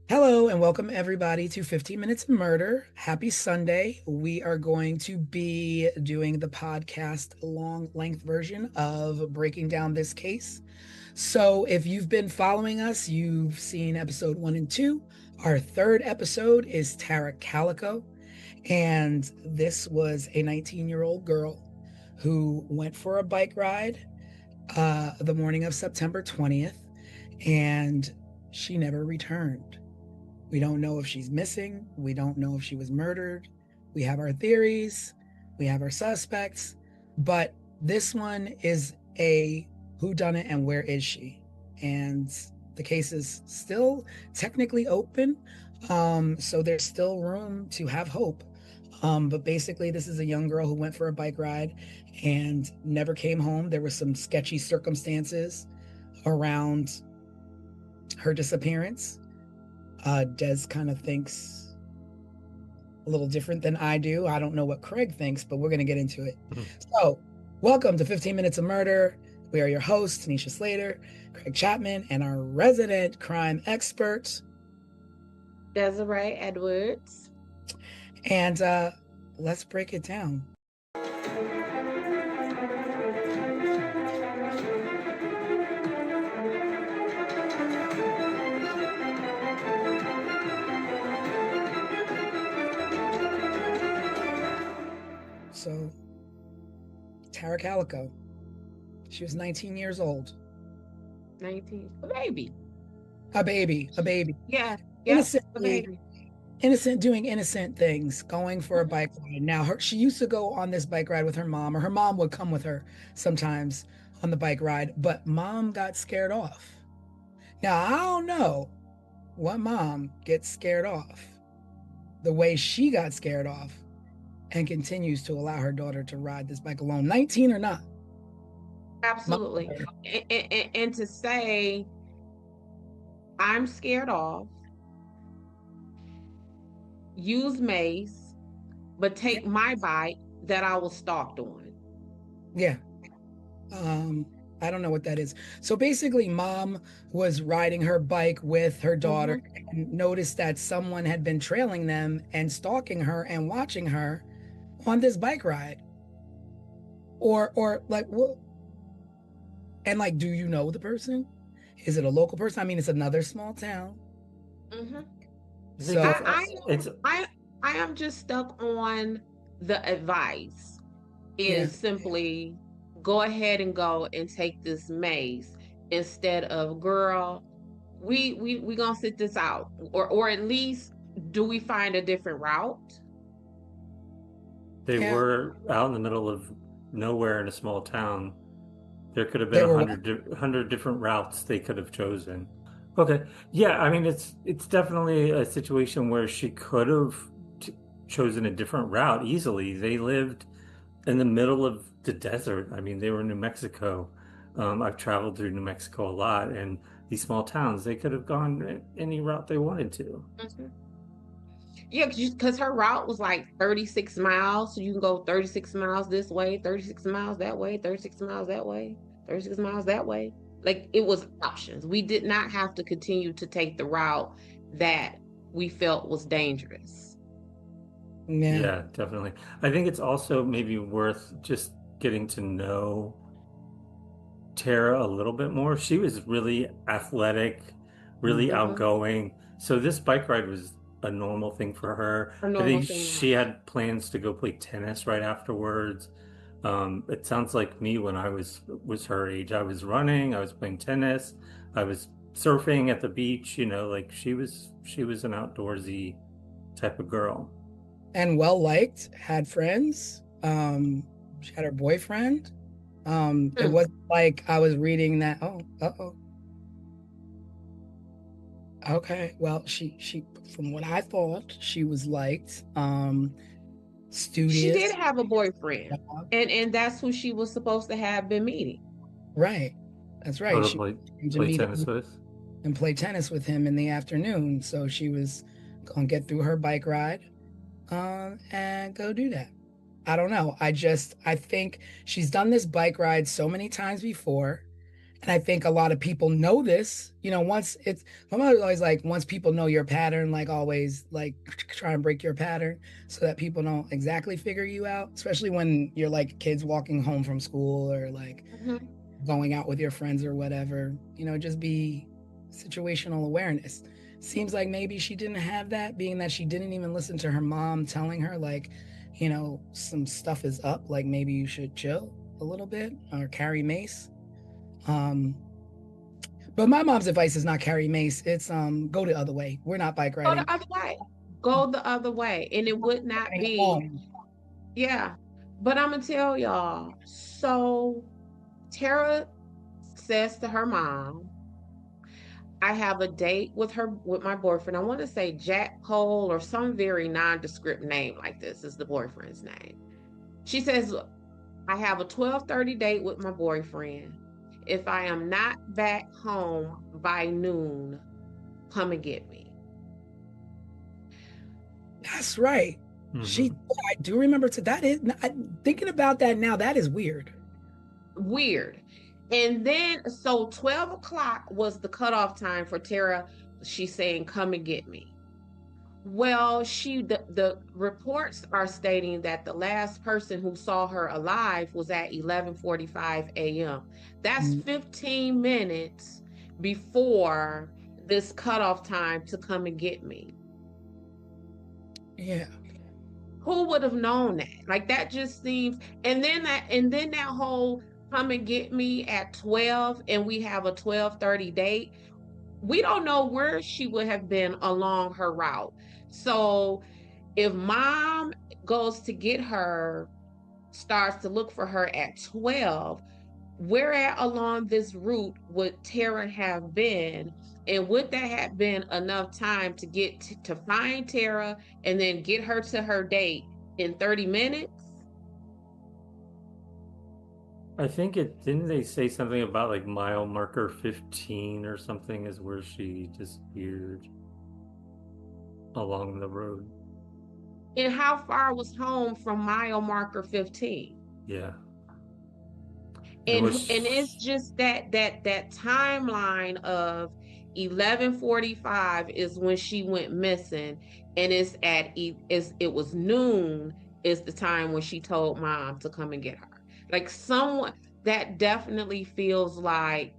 Hello and welcome everybody to 15 Minutes of Murder. Happy Sunday. We are going to be doing the podcast long length version of breaking down this case. So if you've been following us, you've seen episode 1 and 2. Our third episode is Tara Calico. And this was a 19-year-old girl who went for a bike ride the morning of September 20th, and she never returned. We don't know if she's missing. We don't know if she was murdered. We have our theories. We have our suspects. But this one is a whodunit and where is she? And the case is still technically open. So there's still room to have hope. But basically, this is a young girl who went for a bike ride and never came home. There were some sketchy circumstances around her disappearance. Des kind of thinks a little different than I do. I don't know what Craig thinks, but we're going to get into it. So, welcome to 15 Minutes of Murder. We are your hosts, Tanisha Slater, Craig Chapman, and our resident crime expert, Desiree Edwards. And let's break it down. So, Tara Calico, she was 19 years old. 19, a baby. A baby. Yeah, Innocently, innocent, doing innocent things, going for a bike ride. Now, she used to go on this bike ride with her mom, or her mom would come with her sometimes on the bike ride, but mom got scared off. Now, I don't know what mom gets scared off the way she got scared off and continues to allow her daughter to ride this bike alone, 19 or not. Absolutely. And to say I'm scared off, use mace, but take my bike that I was stalked on. Yeah. I don't know what that is. So basically, mom was riding her bike with her daughter and noticed that someone had been trailing them and stalking her and watching her on this bike ride. Or like what? And like, do you know the person? Is it a local person? I mean, it's another small town. So I am just stuck on the advice is simply go ahead and go and take this mace instead of girl, we gonna sit this out, or at least do we find a different route? They were out in the middle of nowhere in a small town. There could have They been were 100 different routes they could have chosen. Okay. Yeah, I mean it's definitely a situation where she could have chosen a different route easily. They lived in the middle of the desert. I mean, they were in New Mexico. I've traveled through New Mexico a lot, and these small towns, they could have gone any route they wanted to. Yeah, because her route was like 36 miles. So you can go 36 miles this way, 36 miles that way, 36 miles that way, 36 miles that way. Like it was options. We did not have to continue to take the route that we felt was dangerous. Yeah, definitely. I think it's also maybe worth just getting to know Tara a little bit more. She was really athletic, really outgoing. So this bike ride was a normal thing for her. I think she had plans to go play tennis right afterwards. It sounds like me when I was her age. I was running, I was playing tennis, I was surfing at the beach, like she was an outdoorsy type of girl. And well liked, had friends. She had her boyfriend. It wasn't like I was reading that. Okay, well, she from what I thought, she was liked. Studious. She did have a boyfriend, and that's who she was supposed to have been meeting. Right, that's right. She play tennis with and play tennis with him in the afternoon. So she was gonna get through her bike ride, and go do that. I don't know. I think she's done this bike ride so many times before. And I think a lot of people know this, once my mother's always like, once people know your pattern, like always like try and break your pattern so that people don't exactly figure you out, especially when you're like kids walking home from school or like going out with your friends or whatever, just be situational awareness. Seems like maybe she didn't have that, being that she didn't even listen to her mom telling her like, some stuff is up, like maybe you should chill a little bit or carry mace. But my mom's advice is not carry mace. It's go the other way. We're not bike riding. Go the other way. Go the other way. And it would not be. Yeah. But I'm gonna tell y'all. So Tara says to her mom, I have a date with my boyfriend. I want to say Jack Cole or some very nondescript name like this is the boyfriend's name. She says, I have a 12:30 date with my boyfriend. If I am not back home by noon, come and get me. That's right. I do remember that is thinking about that now. That is weird. Weird. And then, so 12 o'clock was the cutoff time for Tara. She's saying, come and get me. Well, the reports are stating that the last person who saw her alive was at 11:45 a.m. That's 15 minutes before this cutoff time to come and get me. Yeah. Who would have known that? Like that just seems, and then that whole come and get me at 12 and we have a 12:30 date. We don't know where she would have been along her route. So if mom goes to get her, starts to look for her at 12, where at along this route would Tara have been? And would that have been enough time to get to find Tara and then get her to her date in 30 minutes? I think didn't they say something about like mile marker 15 or something is where she disappeared along the road? And how far was home from mile marker 15? Yeah. And it's just that timeline of 11:45 is when she went missing, and it was noon is the time when she told mom to come and get her. Like someone that definitely feels like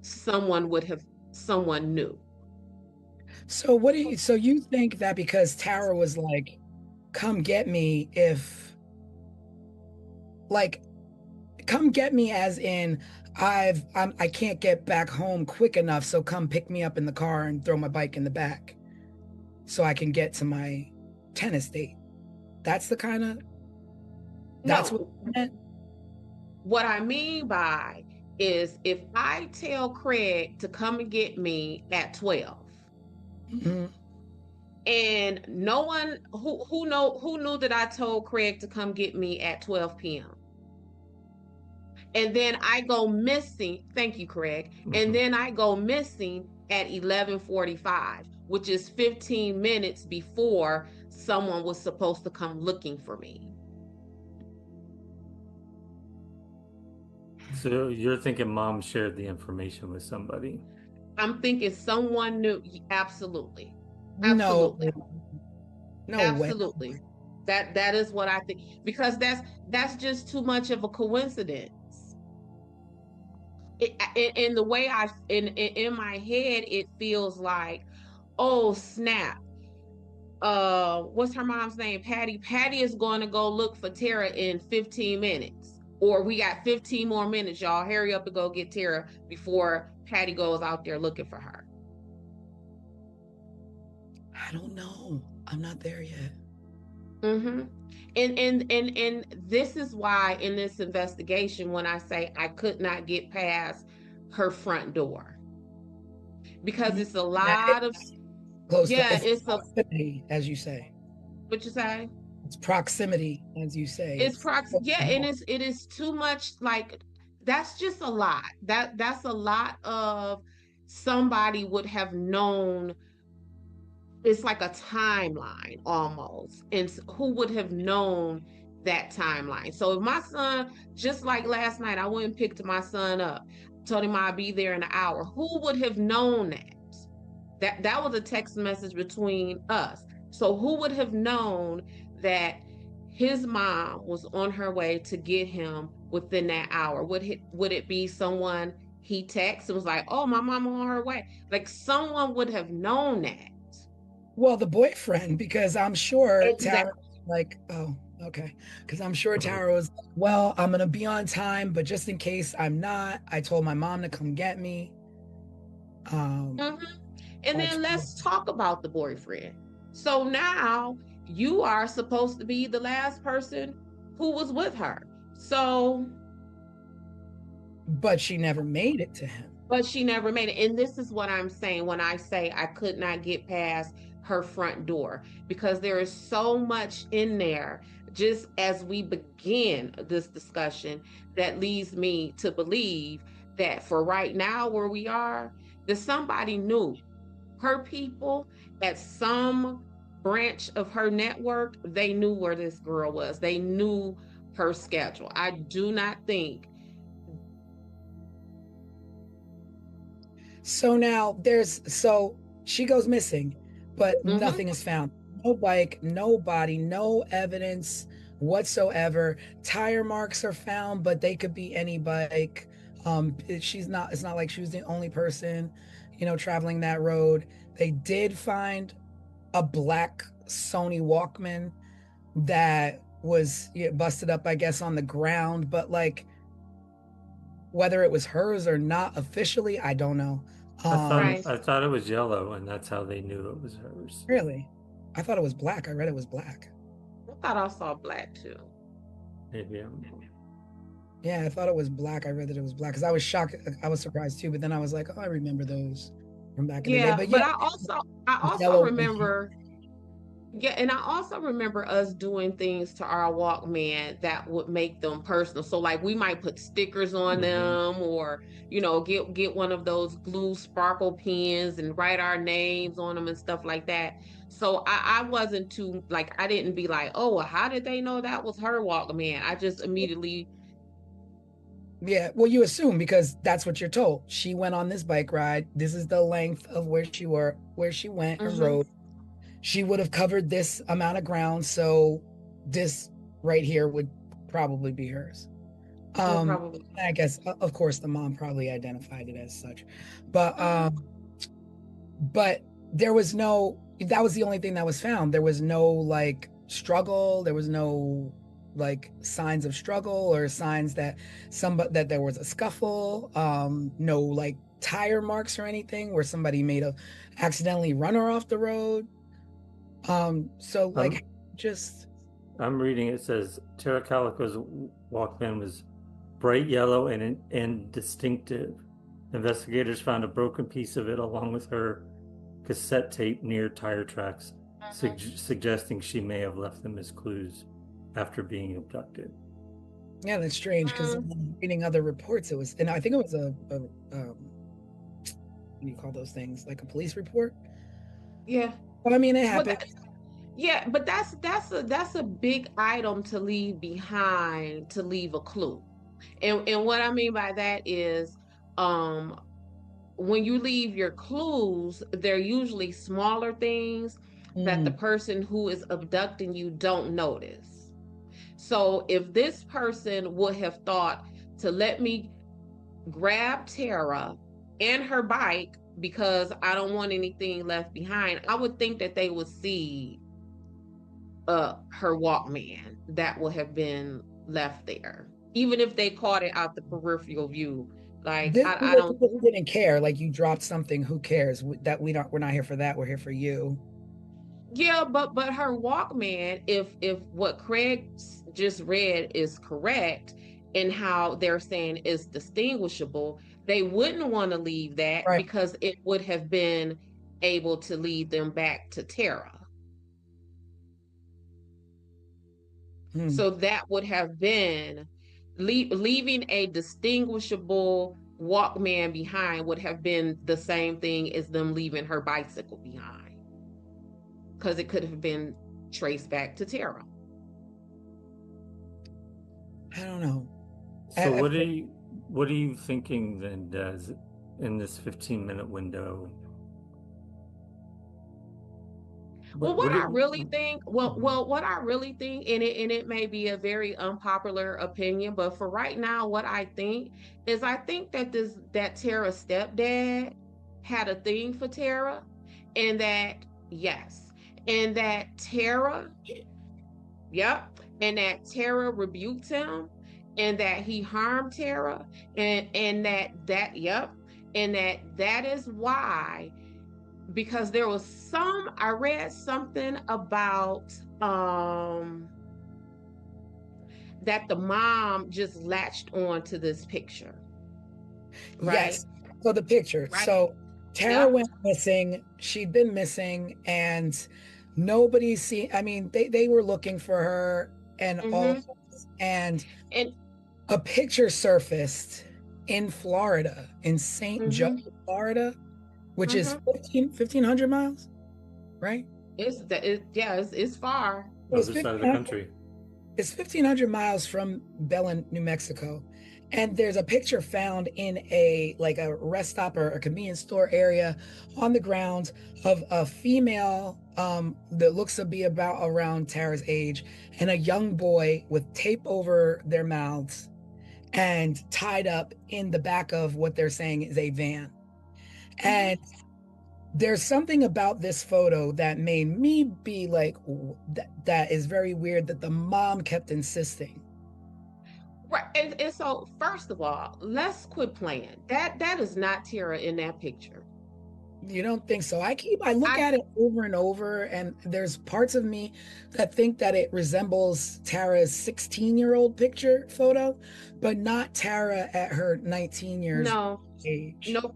someone knew. So so you think that because Tara was like, come get me come get me as in I can't get back home quick enough, so come pick me up in the car and throw my bike in the back so I can get to my tennis date. That's the kind of that's No. what meant? What I mean by is if I tell Craig to come and get me at 12, Mm-hmm. and no one who knew that I told Craig to come get me at 12 p.m. And then I go missing. Thank you, Craig. And then I go missing at 11:45, which is 15 minutes before someone was supposed to come looking for me. So you're thinking mom shared the information with somebody? I'm thinking someone knew. Absolutely. No, Absolutely. no Absolutely. way. That is what I think, because that's just too much of a coincidence. In the way in my head, it feels like, oh snap. What's her mom's name? Patty. Patty is going to go look for Tara in 15 minutes. Or we got 15 more minutes, y'all. Hurry up and go get Tara before Patty goes out there looking for her. I don't know. I'm not there yet. Mm-hmm. And this is why in this investigation, when I say I could not get past her front door, because it's a lot of close to, yeah, it's proximity, as you say. What you say? It's proximity, as you say. It's yeah, and it is too much. Like that's just a lot. That's a lot of somebody would have known. It's like a timeline almost, and who would have known that timeline? So if my son, just like last night, I went and picked my son up, told him I'd be there in an hour. Who would have known that? That was a text message between us. So who would have known that his mom was on her way to get him within that hour? Would it be someone he texted and was like, "Oh, my mom on her way"? Like someone would have known that. Well, the boyfriend, because I'm sure Exactly. Tara was like, oh, okay. Because I'm sure Tara was like, well, I'm going to be on time, but just in case I'm not, I told my mom to come get me. And then let's talk about the boyfriend. So now you are supposed to be the last person who was with her. So. But she never made it to him. But she never made it. And this is what I'm saying when I say I could not get past her front door, because there is so much in there just as we begin this discussion that leads me to believe that for right now where we are, that somebody knew her people at some branch of her network. They knew where this girl was. They knew her schedule. I do not think. So now so she goes missing, but nothing is found. No bike, no body, no evidence whatsoever. Tire marks are found, but they could be any bike. It's not like she was the only person, traveling that road. They did find a black Sony Walkman that was busted up, I guess, on the ground, but like whether it was hers or not officially, I don't know. I thought it was yellow, and that's how they knew it was hers. Really? I thought it was black. I read it was black. I thought I saw black too. Maybe Yeah, I thought it was black. I read that it was black because I was shocked. I was surprised too, but then I was like, oh, I remember those from back in the day. But I also remember. Yeah, and I also remember us doing things to our Walkman that would make them personal. So like we might put stickers on them or, get one of those glue sparkle pens and write our names on them and stuff like that. So I wasn't too like I didn't be like, oh, well, how did they know that was her Walkman? I just immediately. Yeah, well, you assume because that's what you're told. She went on this bike ride. This is the length of where she went and Mhm. rode. She would have covered this amount of ground, so this right here would probably be hers. Well, probably. I guess of course the mom probably identified it as such, but but there was no. That was the only thing that was found. There was no like struggle. There was no like signs of struggle or signs that that there was a scuffle. No like tire marks or anything where somebody made a accidentally run her off the road. So like just I'm reading, it says Tara Calico's Walkman was bright yellow and distinctive. Investigators found a broken piece of it along with her cassette tape near tire tracks, suggesting she may have left them as clues after being abducted. yeah, that's strange because reading other reports, it was, and I think it was a what do you call those things? Like a police report? Yeah. Well, I mean, it Well, happened. yeah, but that's a big item to leave behind to leave a clue. And what I mean by that is um when you leave your clues, they're usually smaller things that the person who is abducting you don't notice. So if this person would have thought to let me grab Tara and her bike because I don't want anything left behind, I would think that they would see her Walkman that would have been left there, even if they caught it out the peripheral view. Like This I is don't. people who didn't care. Like you dropped something, who cares? That we're not here for that. We're here for you. Yeah, but her Walkman, if what Craig just read is correct and how they're saying is distinguishable, they wouldn't want to leave that Right. because it would have been able to lead them back to Tara. So that would have been leaving a distinguishable Walkman behind would have been the same thing as them leaving her bicycle behind because it could have been traced back to Tara. I don't know. So what are you thinking then, Des, in this 15-minute window? Well, what I really think, what I really think, and it may be a very unpopular opinion, but for right now, what I think is I think that Tara's stepdad had a thing for Tara, and that yes, and that Tara, yep, and that Tara rebuked him, and that he harmed Tara, and yep, and that is why because there was I read something about that the mom just latched on to this picture. Right? Yes. So the picture. Right. So Tara went missing. She'd been missing and nobody seen. I mean, they were looking for her and all and a picture surfaced in Florida, in St. Joe, Florida, which is 1,500 miles, right? It's far. Other side of the country. It's 1,500 miles from Belen, New Mexico. And there's a picture found in a rest stop or a convenience store area on the ground of a female that looks to be about around Tara's age and a young boy with tape over their mouths and tied up in the back of what they're saying is a van. And there's something about this photo that made me be like, that is very weird that the mom kept insisting. Right. And so first of all, let's quit playing. That is not Tara in that picture. You don't think so? I look at it over and over, and there's parts of me that think that it resembles Tara's 16-year-old picture photo, but not Tara at her 19 years age. No,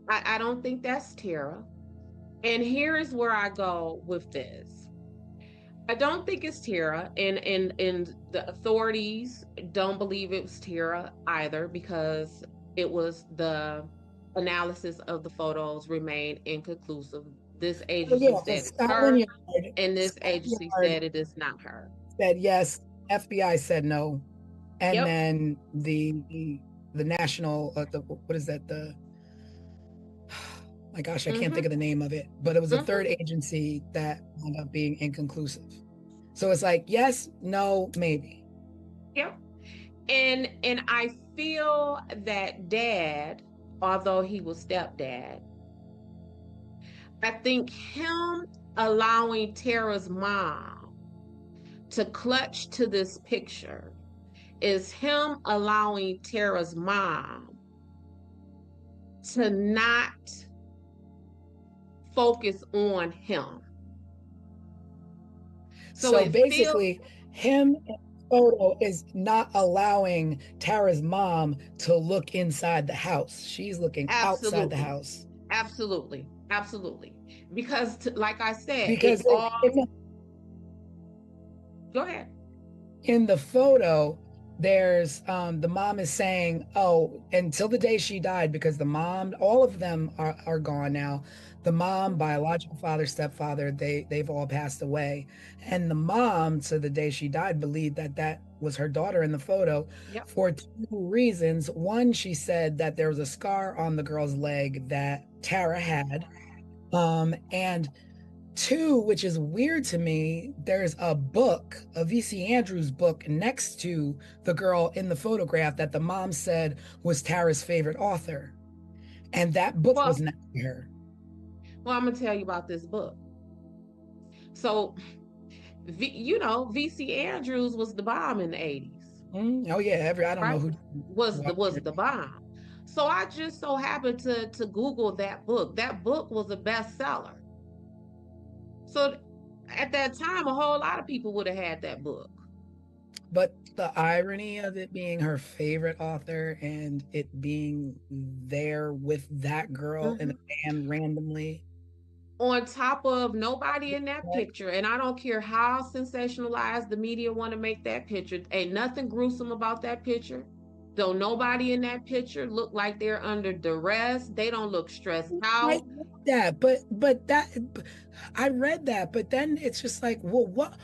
I don't think that's Tara. And here is where I go with this. I don't think it's Tara, and the authorities don't believe it was Tara either, because it was the analysis of the photos remained inconclusive. This So agency yeah, so said it's her, and this Scotland agency Yard said it is not her. said yes, FBI said no, and Yep. then the national what is that, the my gosh, I can't think of the name of it, but it was a third agency that wound up being inconclusive. So it's like yes, no, maybe. Yep. And I feel that dad, although he was stepdad, I think him allowing Tara's mom to clutch to this picture is him allowing Tara's mom to not focus on him. So basically, him in the photo is not allowing Tara's mom to look inside the house. She's looking outside the house. Absolutely. Absolutely. Because like I said, because go ahead. In the photo, there's the mom is saying, oh, until the day she died, because the mom, all of them are gone now. The mom, biological father, stepfather, they've all passed away. And the mom, to the day she died, believed that that was her daughter in the photo. Yep. For two reasons. One, she said that there was a scar on the girl's leg that Tara had. And two, which is weird to me, there's a book, a V.C. Andrews book next to the girl in the photograph that the mom said was Tara's favorite author. And that book was next to her. Well, I'm going to tell you about this book. So, V.C. Andrews was the bomb in the 80s. Oh, yeah. I don't know who was the bomb. So I just so happened to Google that book. That book was a bestseller. So at that time, a whole lot of people would have had that book. But the irony of it being her favorite author and it being there with that girl in a van randomly. On top of nobody in that picture, and I don't care how sensationalized the media want to make that picture, ain't nothing gruesome about that picture. Though nobody in that picture look like they're under duress. They don't look stressed out. I read that, but then it's just like, well, what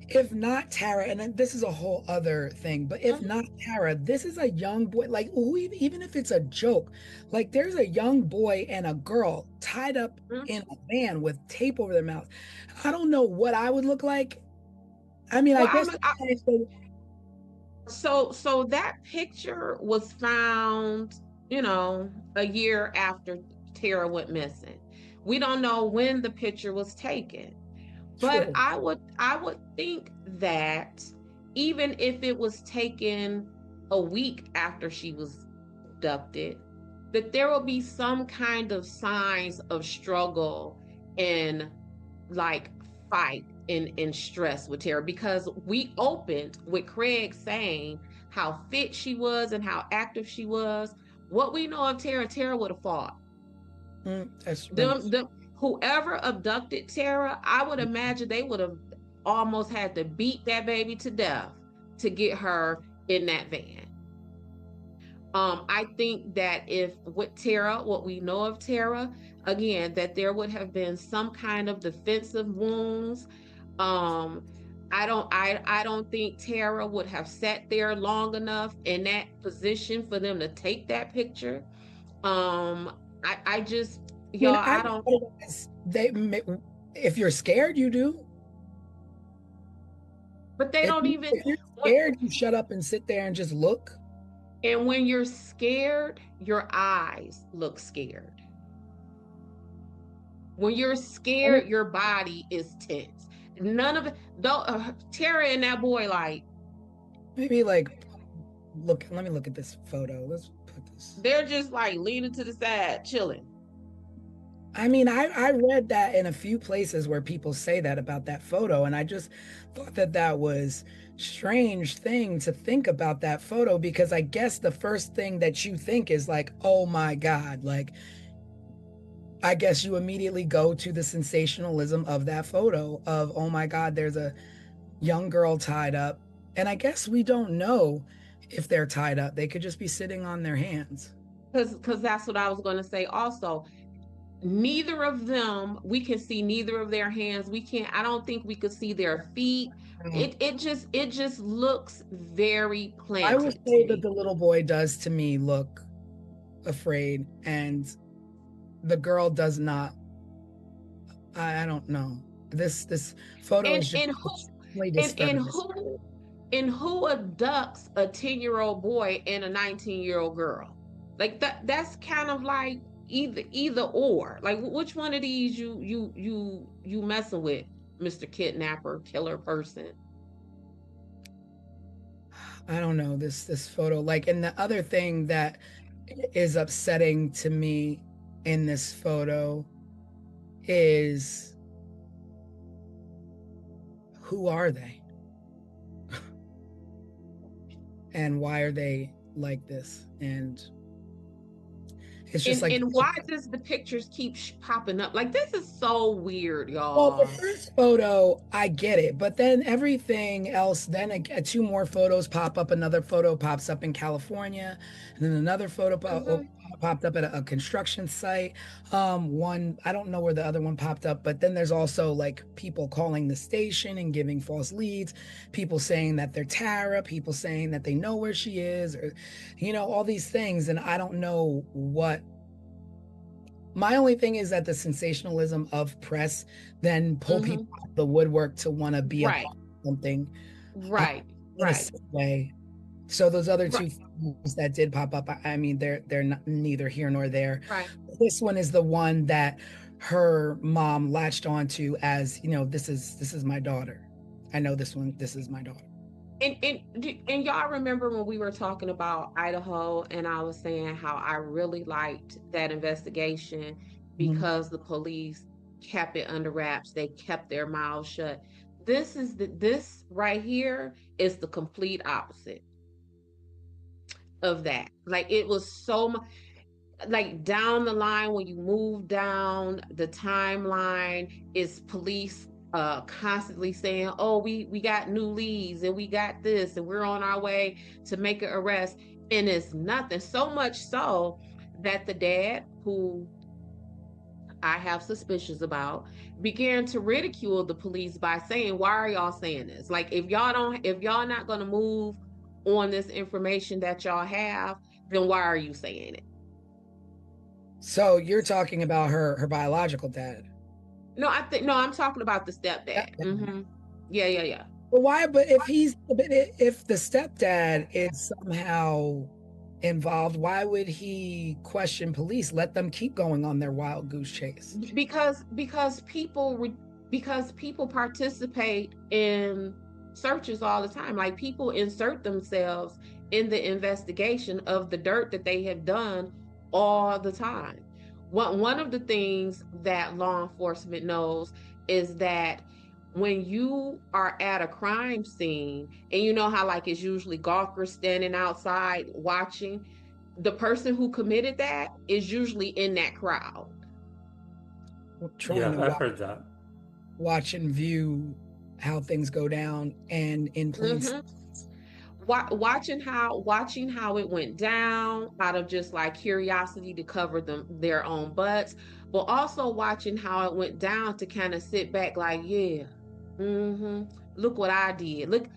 if not Tara? And then this is a whole other thing, but if not Tara, this is a young boy, like even if it's a joke, like there's a young boy and a girl tied up in a van with tape over their mouth. I don't know what I would look like. I mean, well, I guess so that picture was found, a year after Tara went missing. We don't know when the picture was taken. But I would think that even if it was taken a week after she was abducted, that there will be some kind of signs of struggle and like fight and stress with Tara, because we opened with Craig saying how fit she was and how active she was. What we know of Tara would have fought. Whoever abducted Tara, I would imagine they would have almost had to beat that baby to death to get her in that van. I think that if with Tara, what we know of Tara, again, that there would have been some kind of defensive wounds. I don't think Tara would have sat there long enough in that position for them to take that picture. I just, y'all, I don't. If you're scared, you do. But they don't even. If you're scared, you shut up and sit there and just look. And when you're scared, your eyes look scared. When you're scared, your body is tense. None of it. Tara and that boy, like. Maybe like, look. Let me look at this photo. Let's put this. They're just like leaning to the side, chilling. I mean, I read that in a few places where people say that about that photo, and I just thought that was strange thing to think about that photo, because I guess the first thing that you think is like, oh my God, like I guess you immediately go to the sensationalism of that photo of, oh my God, there's a young girl tied up. And I guess we don't know if they're tied up. They could just be sitting on their hands. Because that's what I was going to say also. Neither of them, we can see neither of their hands. We can't, I don't think we could see their feet. It just looks very I will planted to say that me. the little boy does to me look afraid, and the girl does not. I don't know. This photo is And just and who extremely and disturbing. who abducts a 10-year-old boy and a 19-year-old girl? Like that's kind of like either or. Like which one of these you messing with, Mr. Kidnapper, killer person? I don't know this photo. Like, and the other thing that is upsetting to me in this photo is, who are they? And why are they like this? And it's just like, And why does the pictures keep popping up? Like this is so weird, well, the y'all. first photo, I get it, but then everything else, then two more photos pop up. Another photo pops up in California, and then another photo popped up at a construction site. One, I don't know where the other one popped up, but then there's also like people calling the station and giving false leads, people saying that they're Tara, people saying that they know where she is, or, all these things. And I don't know what. My only thing is that the sensationalism of press then pull people out of the woodwork to want to be a Right, part of something right, in a right, sick way. So those other two right, things that did pop up, I mean, they're not, neither here nor there. right. This one is the one that her mom latched onto as, this is my daughter. I know this one. This is my daughter. And y'all remember when we were talking about Idaho and I was saying how I really liked that investigation Mhm. because the police kept it under wraps. They kept their mouths shut. This right here is the complete opposite of that. Like it was so much like down the line when you move down the timeline is police constantly saying, oh, we got new leads and we got this and we're on our way to make an arrest, and it's nothing. So much so that the dad, who I have suspicions about, began to ridicule the police by saying, why are y'all saying this? Like if y'all not going to move on this information that y'all have, then why are you saying it? So you're talking about her biological dad. No, I'm talking about the stepdad. Yeah. But why? But if the stepdad is somehow involved, why would he question police? Let them keep going on their wild goose chase. Because people participate in searches all the time. Like people insert themselves in the investigation of the dirt that they have done all the time. One of the things that law enforcement knows is that when you are at a crime scene and you know how like it's usually golfers standing outside watching, the person who committed that is usually in that crowd. Trying Yeah, I've to heard that. watch and view how things go down, and in plain sight. Watching how it went down out of just like curiosity to cover their own butts, but also watching how it went down to kind of sit back like, yeah, look what I did. Look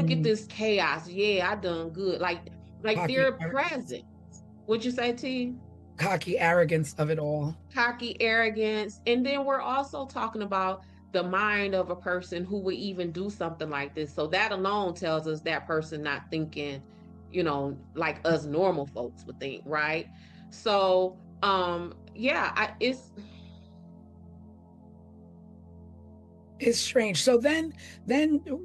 at this chaos. Yeah, I done good. Like Cocky, they're present. What'd you say, T? cocky arrogance of it all. Cocky arrogance. And then we're also talking about the mind of a person who would even do something like this. So that alone tells us that person not thinking, like us normal folks would think, right? So yeah, It's strange. So then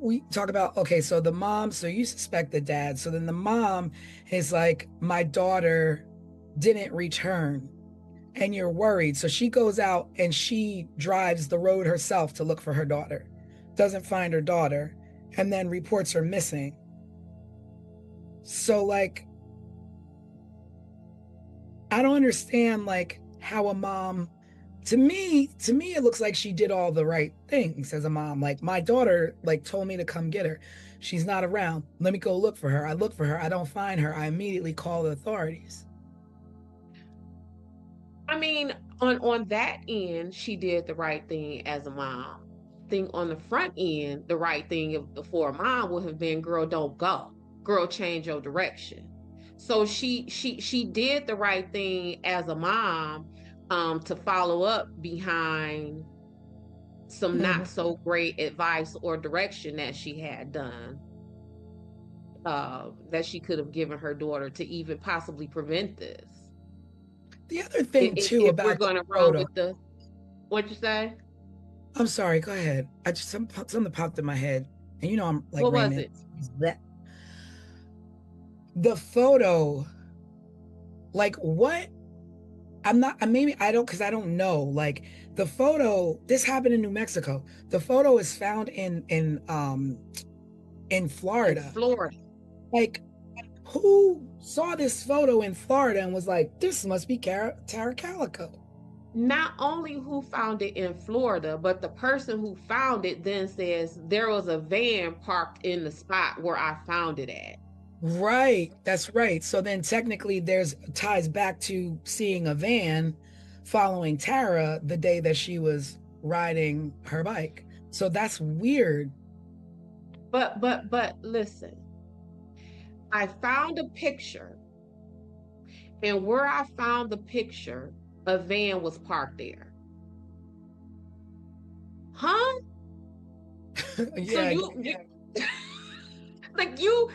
we talk about, okay, so the mom, so you suspect the dad. So then the mom is like, my daughter didn't return, and you're worried. So she goes out and she drives the road herself to look for her daughter, doesn't find her daughter, and then reports her missing. So like, I don't understand like how a mom to me, it looks like she did all the right things as a mom. Like, my daughter, like, told me to come get her. She's not around. Let me go look for her. I look for her. I don't find her. I immediately call the authorities. I mean, on that end, she did the right thing as a mom. I think on the front end, the right thing for a mom would have been, girl, don't go. Girl, change your direction. So she did the right thing as a mom, to follow up behind some not so great advice or direction that she had done, that she could have given her daughter to even possibly prevent this. The other thing too If we're about going to the run photo, with the, what'd you say? I'm sorry, go ahead. I just something popped in my head, and you know I'm like What was Raymond. it? That the photo, like what? I'm not. Maybe I don't, because I don't know. Like the photo, this happened in New Mexico. The photo is found in Florida. In Florida. Like, who saw this photo in Florida and was like, this must be Tara Calico? Not only who found it in Florida, but the person who found it then says there was a van parked in the spot where I found it at. Right, that's right. So then technically there's ties back to seeing a van following Tara the day that she was riding her bike. So that's weird. But listen, I found a picture, and where I found the picture, a van was parked there. Huh? Yeah. So like you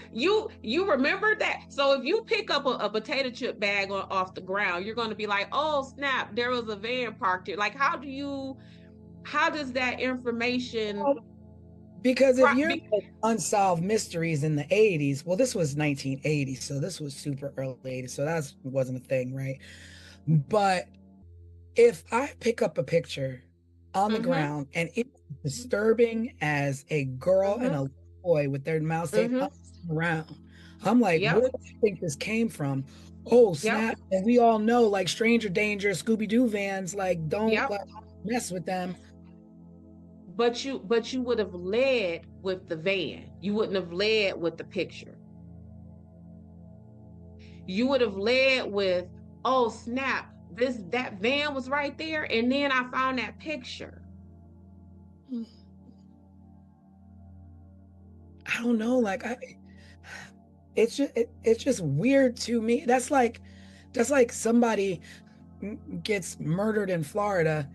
remember that? So if you pick up a potato chip bag off the ground, you're going to be like, oh snap, there was a van parked here. Like, how does that information? Because if you're like unsolved mysteries in the 80s, well, this was 1980, so this was super early 80s, so that wasn't a thing, right? But if I pick up a picture on the ground and it's disturbing as a girl and a boy with their mouths taped around, I'm like, where do you think this came from? Oh, snap. And we all know, like, stranger danger, Scooby-Doo vans, like, don't like, mess with them. But you would have led with the van. You wouldn't have led with the picture. You would have led with, oh snap, that van was right there, and then I found that picture. I don't know, like it's just weird to me. That's like somebody gets murdered in Florida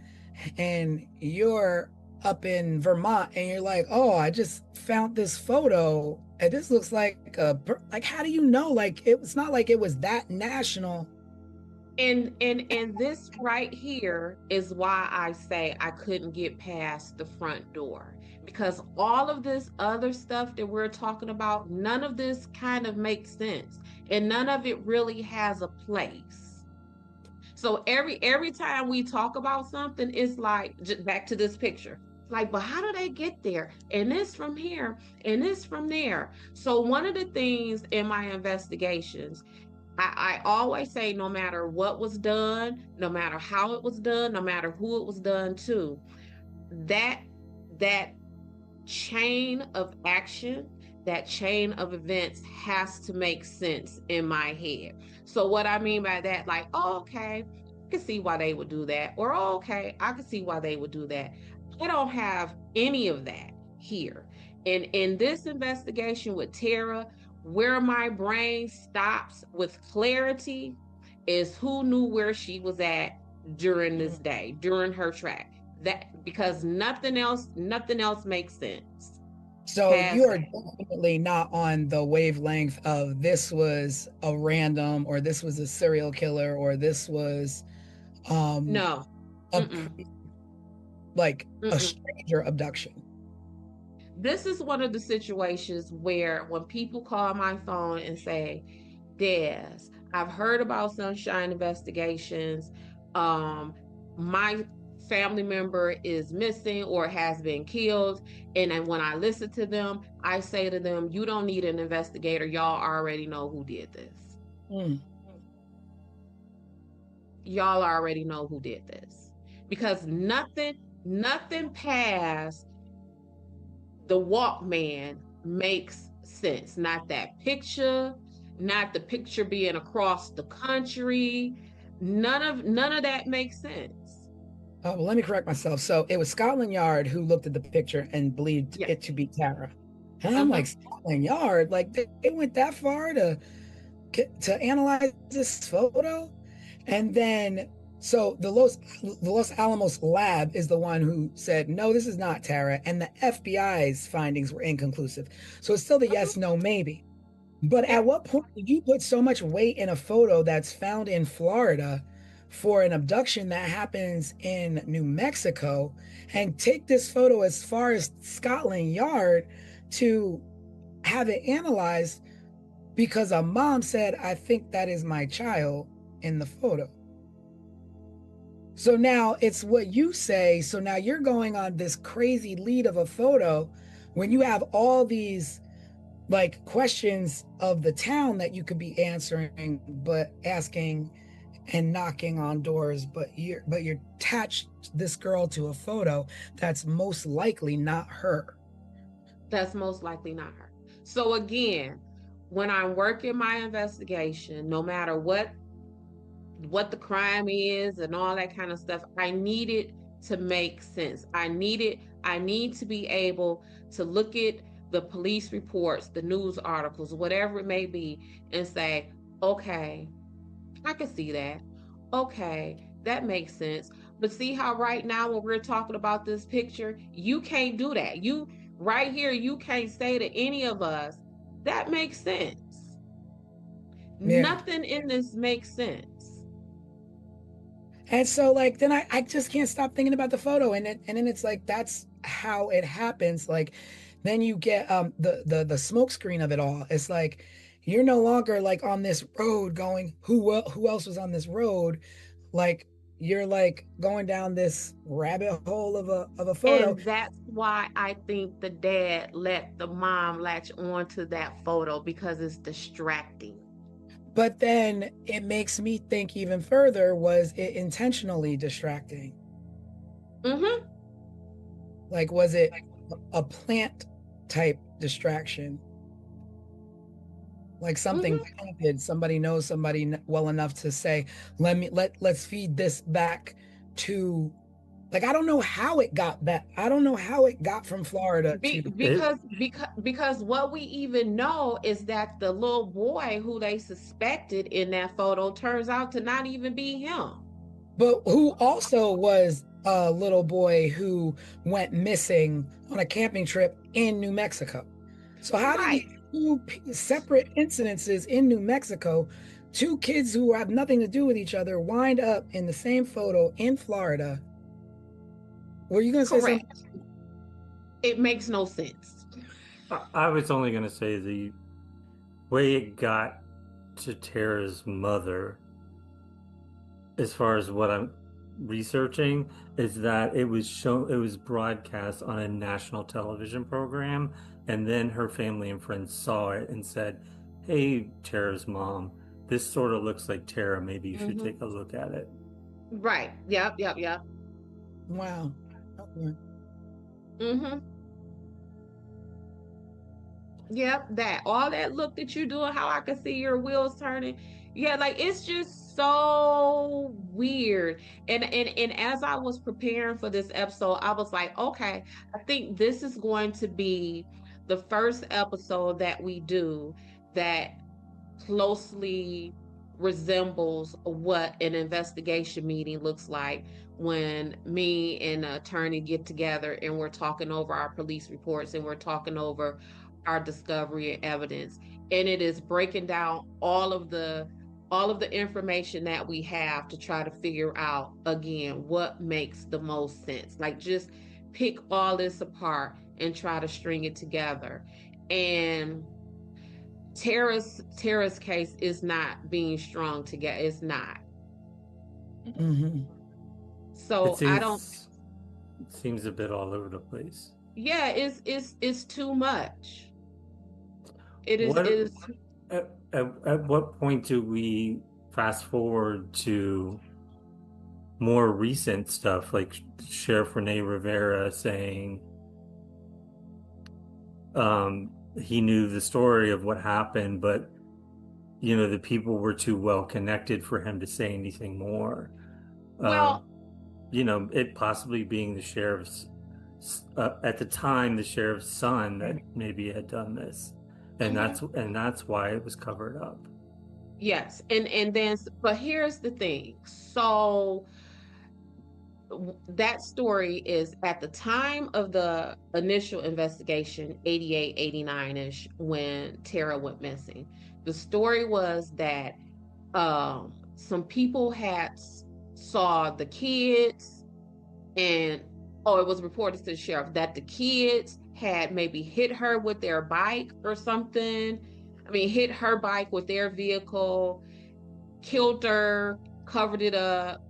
and you're up in Vermont and you're like, oh, I just found this photo and this looks like how do you know? Like, it's not like it was that national. And this right here is why I say I couldn't get past the front door, because all of this other stuff that we're talking about, none of this kind of makes sense, and none of it really has a place. So every time we talk about something, it's like, back to this picture. Like, but how do they get there? And this from here, and this from there. So one of the things in my investigations, I always say, no matter what was done, no matter how it was done, no matter who it was done to, that chain of action, that chain of events has to make sense in my head. So what I mean by that, like, oh, okay, I can see why they would do that, or oh, okay, I can see why they would do that. I don't have any of that here. And in this investigation with Tara, where my brain stops with clarity is who knew where she was at during this day, during her track. That, because nothing else makes sense. So you are definitely not on the wavelength of this was a random, or this was a serial killer, or this was no, like a stranger abduction. This is one of the situations where when people call my phone and say, Des, I've heard about Sunshine Investigations. My family member is missing or has been killed. And then when I listen to them, I say to them, you don't need an investigator. Y'all already know who did this. Y'all already know who did this. because nothing past the Walkman makes sense. Not that picture, not the picture being across the country. None of that makes sense. Well, let me correct myself. So it was Scotland Yard who looked at the picture and believed Yeah. it to be Tara. And I'm like, Scotland Yard? Like they went that far to analyze this photo? And then, so the Los Alamos lab is the one who said, no, this is not Tara. And the FBI's findings were inconclusive. So it's still the yes, no, maybe. But at what point did you put so much weight in a photo that's found in Florida for an abduction that happens in New Mexico and take this photo as far as Scotland Yard to have it analyzed because a mom said, I think that is my child in the photo? So now it's what you say. So now you're going on this crazy lead of a photo when you have all these like questions of the town that you could be answering, but asking and knocking on doors, but you're attached this girl to a photo that's most likely not her. That's most likely not her. So again, when I'm working my investigation, no matter what the crime is and all that kind of stuff, I need it to make sense. I need to be able to look at the police reports, the news articles, whatever it may be, and say, okay, I can see that. Okay, that makes sense. But see how right now when we're talking about this picture, you can't do that. You right here, you can't say to any of us, that makes sense. Yeah. Nothing in this makes sense. And so like then I just can't stop thinking about the photo, and then it's like that's how it happens. Like then you get the smoke screen of it all. It's like you're no longer like on this road going, who else was on this road? Like you're like going down this rabbit hole of a photo. And that's why I think the dad let the mom latch on to that photo, because it's distracting. But then it makes me think even further, was it intentionally distracting? Mm-hmm. Like, was it a plant type distraction? Like something planted, somebody knows somebody well enough to say, let's feed this back to, like, I don't know how it got back. I don't know how it got from Florida to because what we even know is that the little boy who they suspected in that photo turns out to not even be him. But who also was a little boy who went missing on a camping trip in New Mexico. So how did these two separate incidences in New Mexico, two kids who have nothing to do with each other, wind up in the same photo in Florida? Were you going to say something? It makes no sense. I was only going to say the way it got to Tara's mother, as far as what I'm researching, is that it was broadcast on a national television program, and then her family and friends saw it and said, hey, Tara's mom, this sort of looks like Tara, maybe you should take a look at it. Right. Yep. Wow. Okay. Yep, that all that look that you're doing, how I can see your wheels turning. Yeah, like it's just so weird. And as I was preparing for this episode, I was like, okay, I think this is going to be the first episode that we do that closely resembles what an investigation meeting looks like, when me and an attorney get together and we're talking over our police reports and we're talking over our discovery and evidence, and it is breaking down all of the information that we have to try to figure out again what makes the most sense. Like just pick all this apart and try to string it together. And Tara's case is not being strung together. It's not. So It seems a bit all over the place. Yeah, it's too much. It is. At what point do we fast forward to more recent stuff, like Sheriff Renee Rivera saying he knew the story of what happened, but the people were too well connected for him to say anything more. Well, It possibly being the sheriff's at the time, the sheriff's son that maybe had done this, and that's why it was covered up. yes, and then, but here's the thing. So that story is at the time of the initial investigation, 88, 89-ish, when Tara went missing. The story was that some people had saw the kids, and it was reported to the sheriff that the kids had maybe hit her with their bike or something. I mean, hit her bike with their vehicle, killed her, covered it up.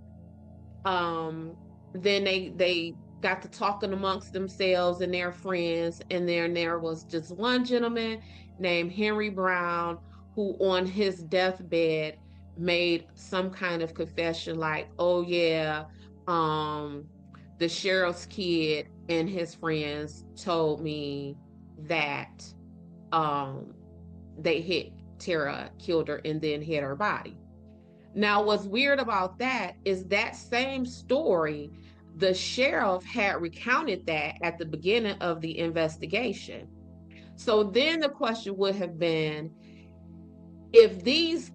Then they got to talking amongst themselves and their friends, and then there was just one gentleman named Henry Brown who on his deathbed made some kind of confession like, oh yeah, the sheriff's kid and his friends told me that they hit Tara, killed her, and then hit her body. Now, what's weird about that is that same story, the sheriff had recounted that at the beginning of the investigation. So then the question would have been, if these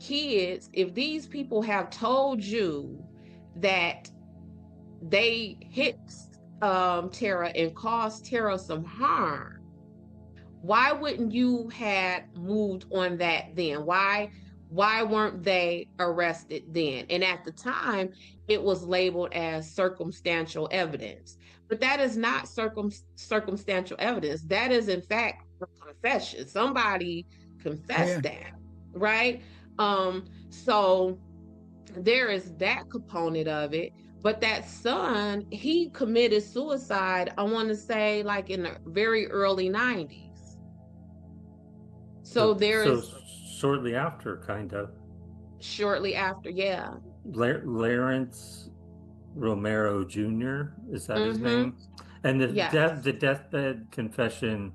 people have told you that they hit Tara and caused Tara some harm, why wouldn't you had moved on that then? Why weren't they arrested then? And at the time, it was labeled as circumstantial evidence. But that is not circumstantial evidence. That is, in fact, a confession. Somebody confessed that, right? So there is that component of it. But that son, he committed suicide, I want to say, like in the very early 90s. So shortly after, kind of. Shortly after, yeah. Lawrence Romero Jr., is that his name? And the deathbed confession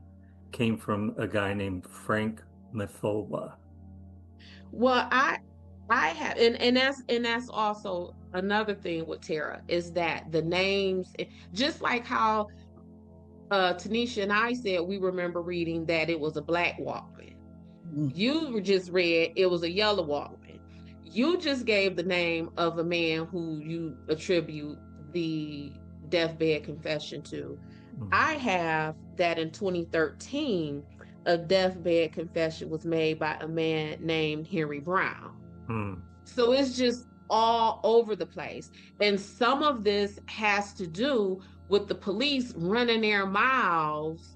came from a guy named Frank Mathola. Well, I have, and that's also another thing with Tara, is that the names, just like how Tanisha and I said, we remember reading that it was a black Walkman. You just read it was a yellow Walkman. You just gave the name of a man who you attribute the deathbed confession to. I have that in 2013, a deathbed confession was made by a man named Henry Brown. So it's just all over the place. And some of this has to do with the police running their mouths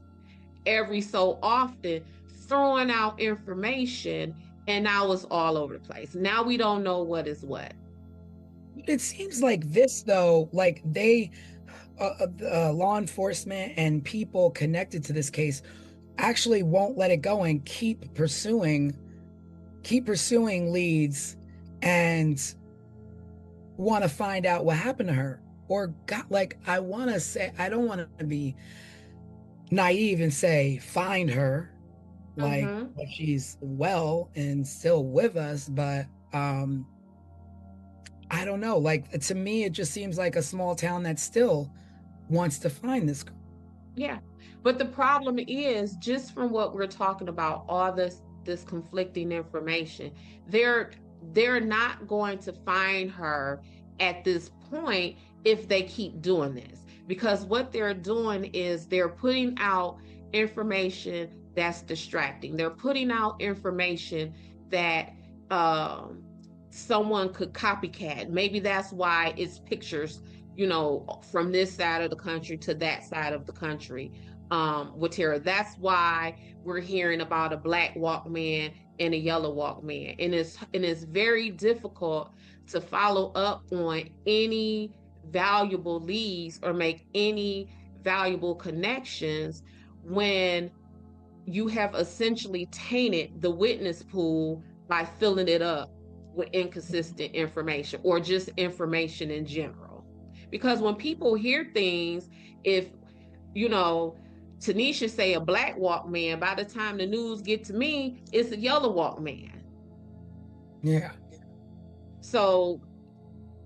every so often, throwing out information, and now it's all over the place. Now we don't know what is what. It seems like this, though, like they, law enforcement and people connected to this case actually won't let it go and keep pursuing leads and want to find out what happened to her. Or God, like, I want to say, I don't want to be naive and say find her, like she's well and still with us, but I don't know, like, to me it just seems like a small town that still wants to find this girl. Yeah, but the problem is, just from what we're talking about, all this conflicting information, they're not going to find her at this point if they keep doing this, because what they're doing is they're putting out information that's distracting. They're putting out information that someone could copycat. Maybe that's why it's pictures, from this side of the country to that side of the country with Tara. That's why we're hearing about a black Walkman and a yellow Walkman. And it's very difficult to follow up on any valuable leads or make any valuable connections when you have essentially tainted the witness pool by filling it up with inconsistent information or just information in general. Because when people hear things, if, you know, Tanisha say a black Walkman, by the time the news get to me, it's a yellow Walkman. Yeah. So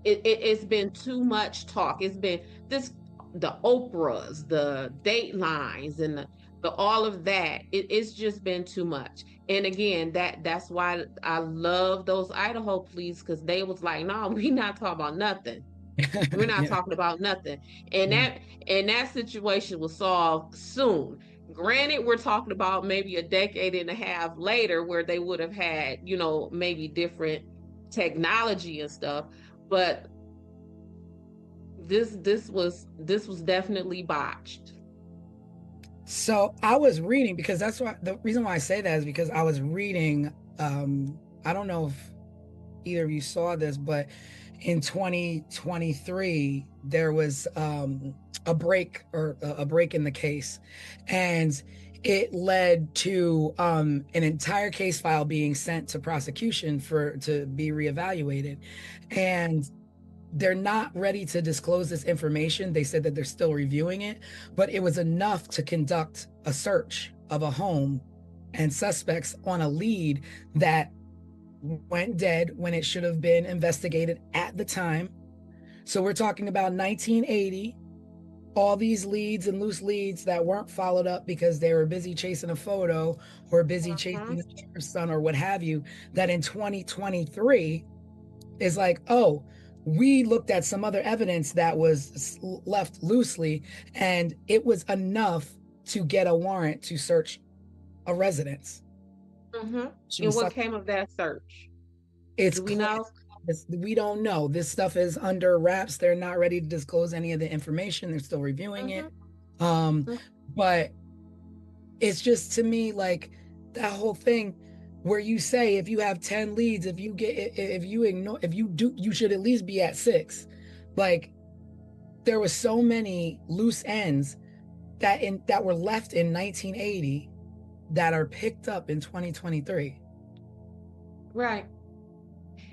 it's been too much talk. It's been the Oprahs, the Datelines, and the all of that. It's just been too much. And again, that's why I love those Idaho police, because they was like, no, we not talking about nothing. We're not Yeah. talking about nothing. And Yeah. that situation was solved soon. Granted, we're talking about maybe a decade and a half later where they would have had, maybe different technology and stuff, but this was definitely botched. So I was reading, because that's why the reason why I say that is because I was reading, I don't know if either of you saw this, but in 2023 there was a break in the case, and it led to an entire case file being sent to prosecution to be reevaluated, and they're not ready to disclose this information. They said that they're still reviewing it, but it was enough to conduct a search of a home and suspects on a lead that went dead when it should have been investigated at the time. So we're talking about 1980, all these leads and loose leads that weren't followed up because they were busy chasing a photo or busy chasing a son or what have you, that in 2023 is like, oh, we looked at some other evidence that was left loosely, and it was enough to get a warrant to search a residence. And what came of that search? Do we know? We don't know. This stuff is under wraps. They're not ready to disclose any of the information. They're still reviewing it. But it's just, to me, like that whole thing where you say, if you have 10 leads, you should at least be at 6. Like, there were so many loose ends that were left in 1980 that are picked up in 2023. Right.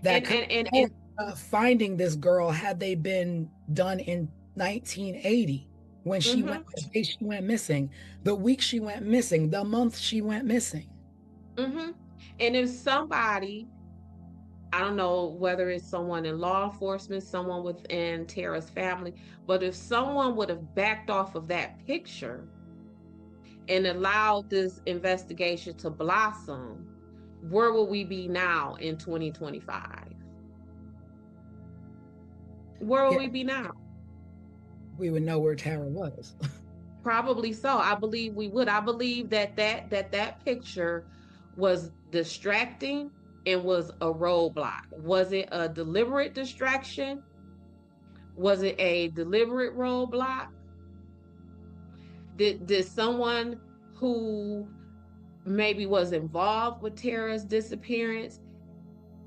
That and finding this girl, had they been done in 1980 when she went, the day she went missing, the week she went missing, the month she went missing. And if somebody, I don't know whether it's someone in law enforcement, someone within Tara's family, but if someone would have backed off of that picture and allowed this investigation to blossom, where will we be now in 2025? Where will we be now? We would know where Tara was. Probably so. I believe we would. I believe that picture was distracting and was a roadblock. Was it a deliberate distraction? Was it a deliberate roadblock? Did someone who maybe was involved with Tara's disappearance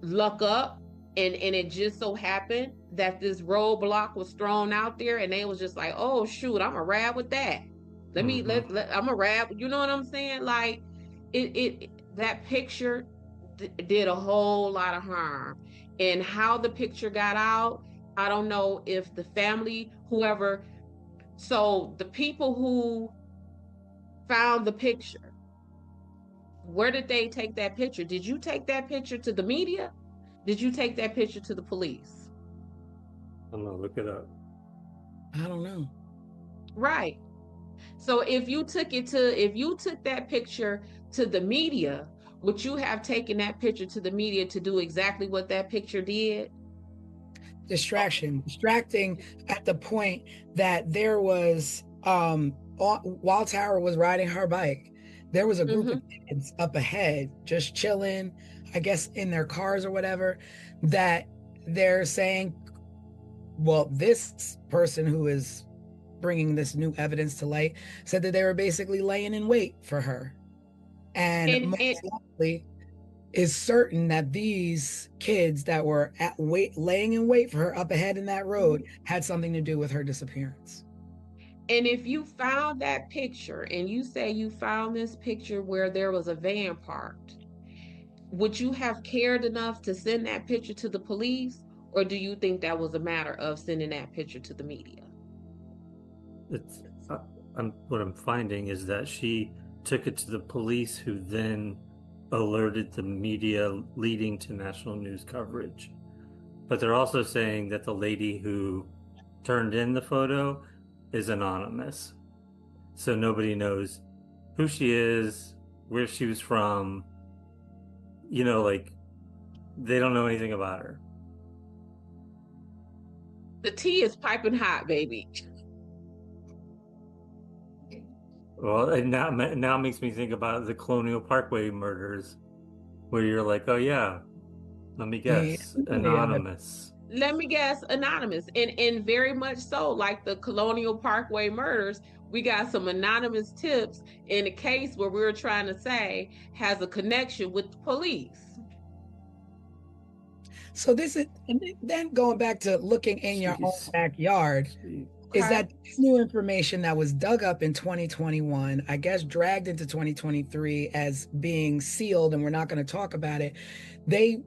luck up, and it just so happened that this roadblock was thrown out there, and they was just like, oh shoot, I'm a rab with that. I'm a rab. You know what I'm saying? Like, that picture did a whole lot of harm. And how the picture got out, I don't know if the family, whoever, so the people who found the picture, where did they take that picture? Did you take that picture to the media? Did you take that picture to the police? I'm gonna look it up. I don't know. Right. So if you took that picture to the media, would you have taken that picture to the media to do exactly what that picture did? Distracting at the point that there was, while Tara was riding her bike, there was a group of kids up ahead just chilling, I guess in their cars or whatever, that they're saying, well, this person who is bringing this new evidence to light said that they were basically laying in wait for her, and most likely is certain that these kids that were laying in wait for her up ahead in that road had something to do with her disappearance. And if you found that picture, and you say you found this picture where there was a van parked, would you have cared enough to send that picture to the police? Or do you think that was a matter of sending that picture to the media? It's what I'm finding is that she took it to the police, who then alerted the media, leading to national news coverage. But they're also saying that the lady who turned in the photo is anonymous, so nobody knows who she is, where she was from. Like, they don't know anything about her. The tea is piping hot, baby. Well, it now makes me think about the Colonial Parkway murders, where you're like, oh yeah, let me guess, anonymous. Let me guess, anonymous. And very much so, like the Colonial Parkway murders, we got some anonymous tips in a case where we're trying to say has a connection with the police. So this is, and then going back to looking in your own backyard, is that this new information that was dug up in 2021, I guess dragged into 2023 as being sealed, and we're not going to talk about it. The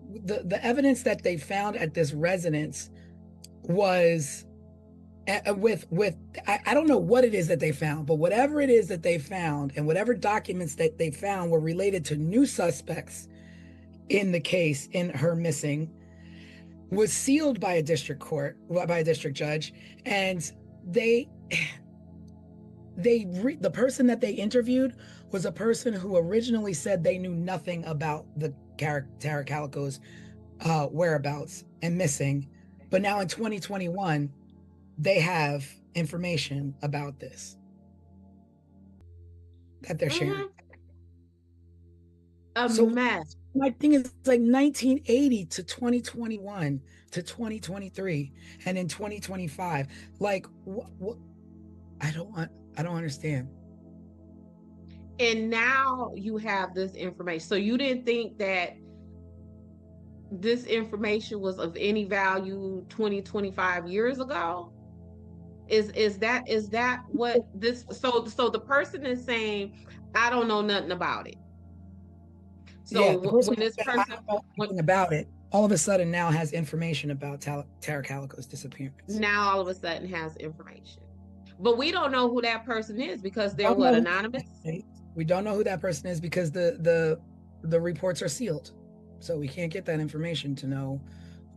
evidence that they found at this residence was I don't know what it is that they found, but whatever it is that they found and whatever documents that they found were related to new suspects in the case, in her missing, was sealed by a district court, by a district judge, and the person that they interviewed was a person who originally said they knew nothing about the Tara Calico's whereabouts and missing, but now in 2021 they have information about this that they're sharing. Mess. My thing is, it's like 1980 to 2021 to 2023 and in 2025, like what I don't understand. And now you have this information. So you didn't think that this information was of any value 20, 25 years ago? Is that what this, so the person is saying, I don't know nothing about it. So yeah, the person when this person, I don't know anything about it, all of a sudden now has information about Tara Calico's disappearance. Now all of a sudden has information. But we don't know who that person is because they're what, anonymous? We don't know who that person is because the reports are sealed. So we can't get that information to know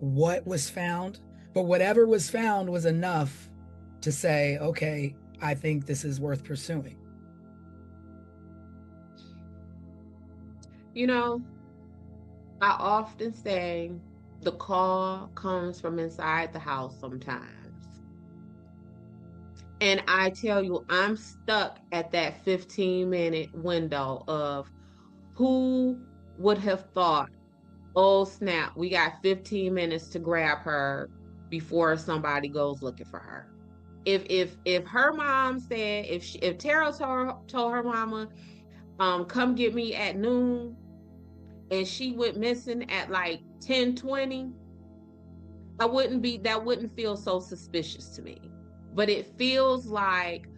what was found. But whatever was found was enough to say, okay, I think this is worth pursuing. You know, I often say the call comes from inside the house sometimes. And I tell you, I'm stuck at that 15-minute window of who would have thought, oh snap, we got 15 minutes to grab her before somebody goes looking for her. If her mom said, if Tara told her mama, come get me at noon, and she went missing at like 10:20, that wouldn't feel so suspicious to me. But it feels like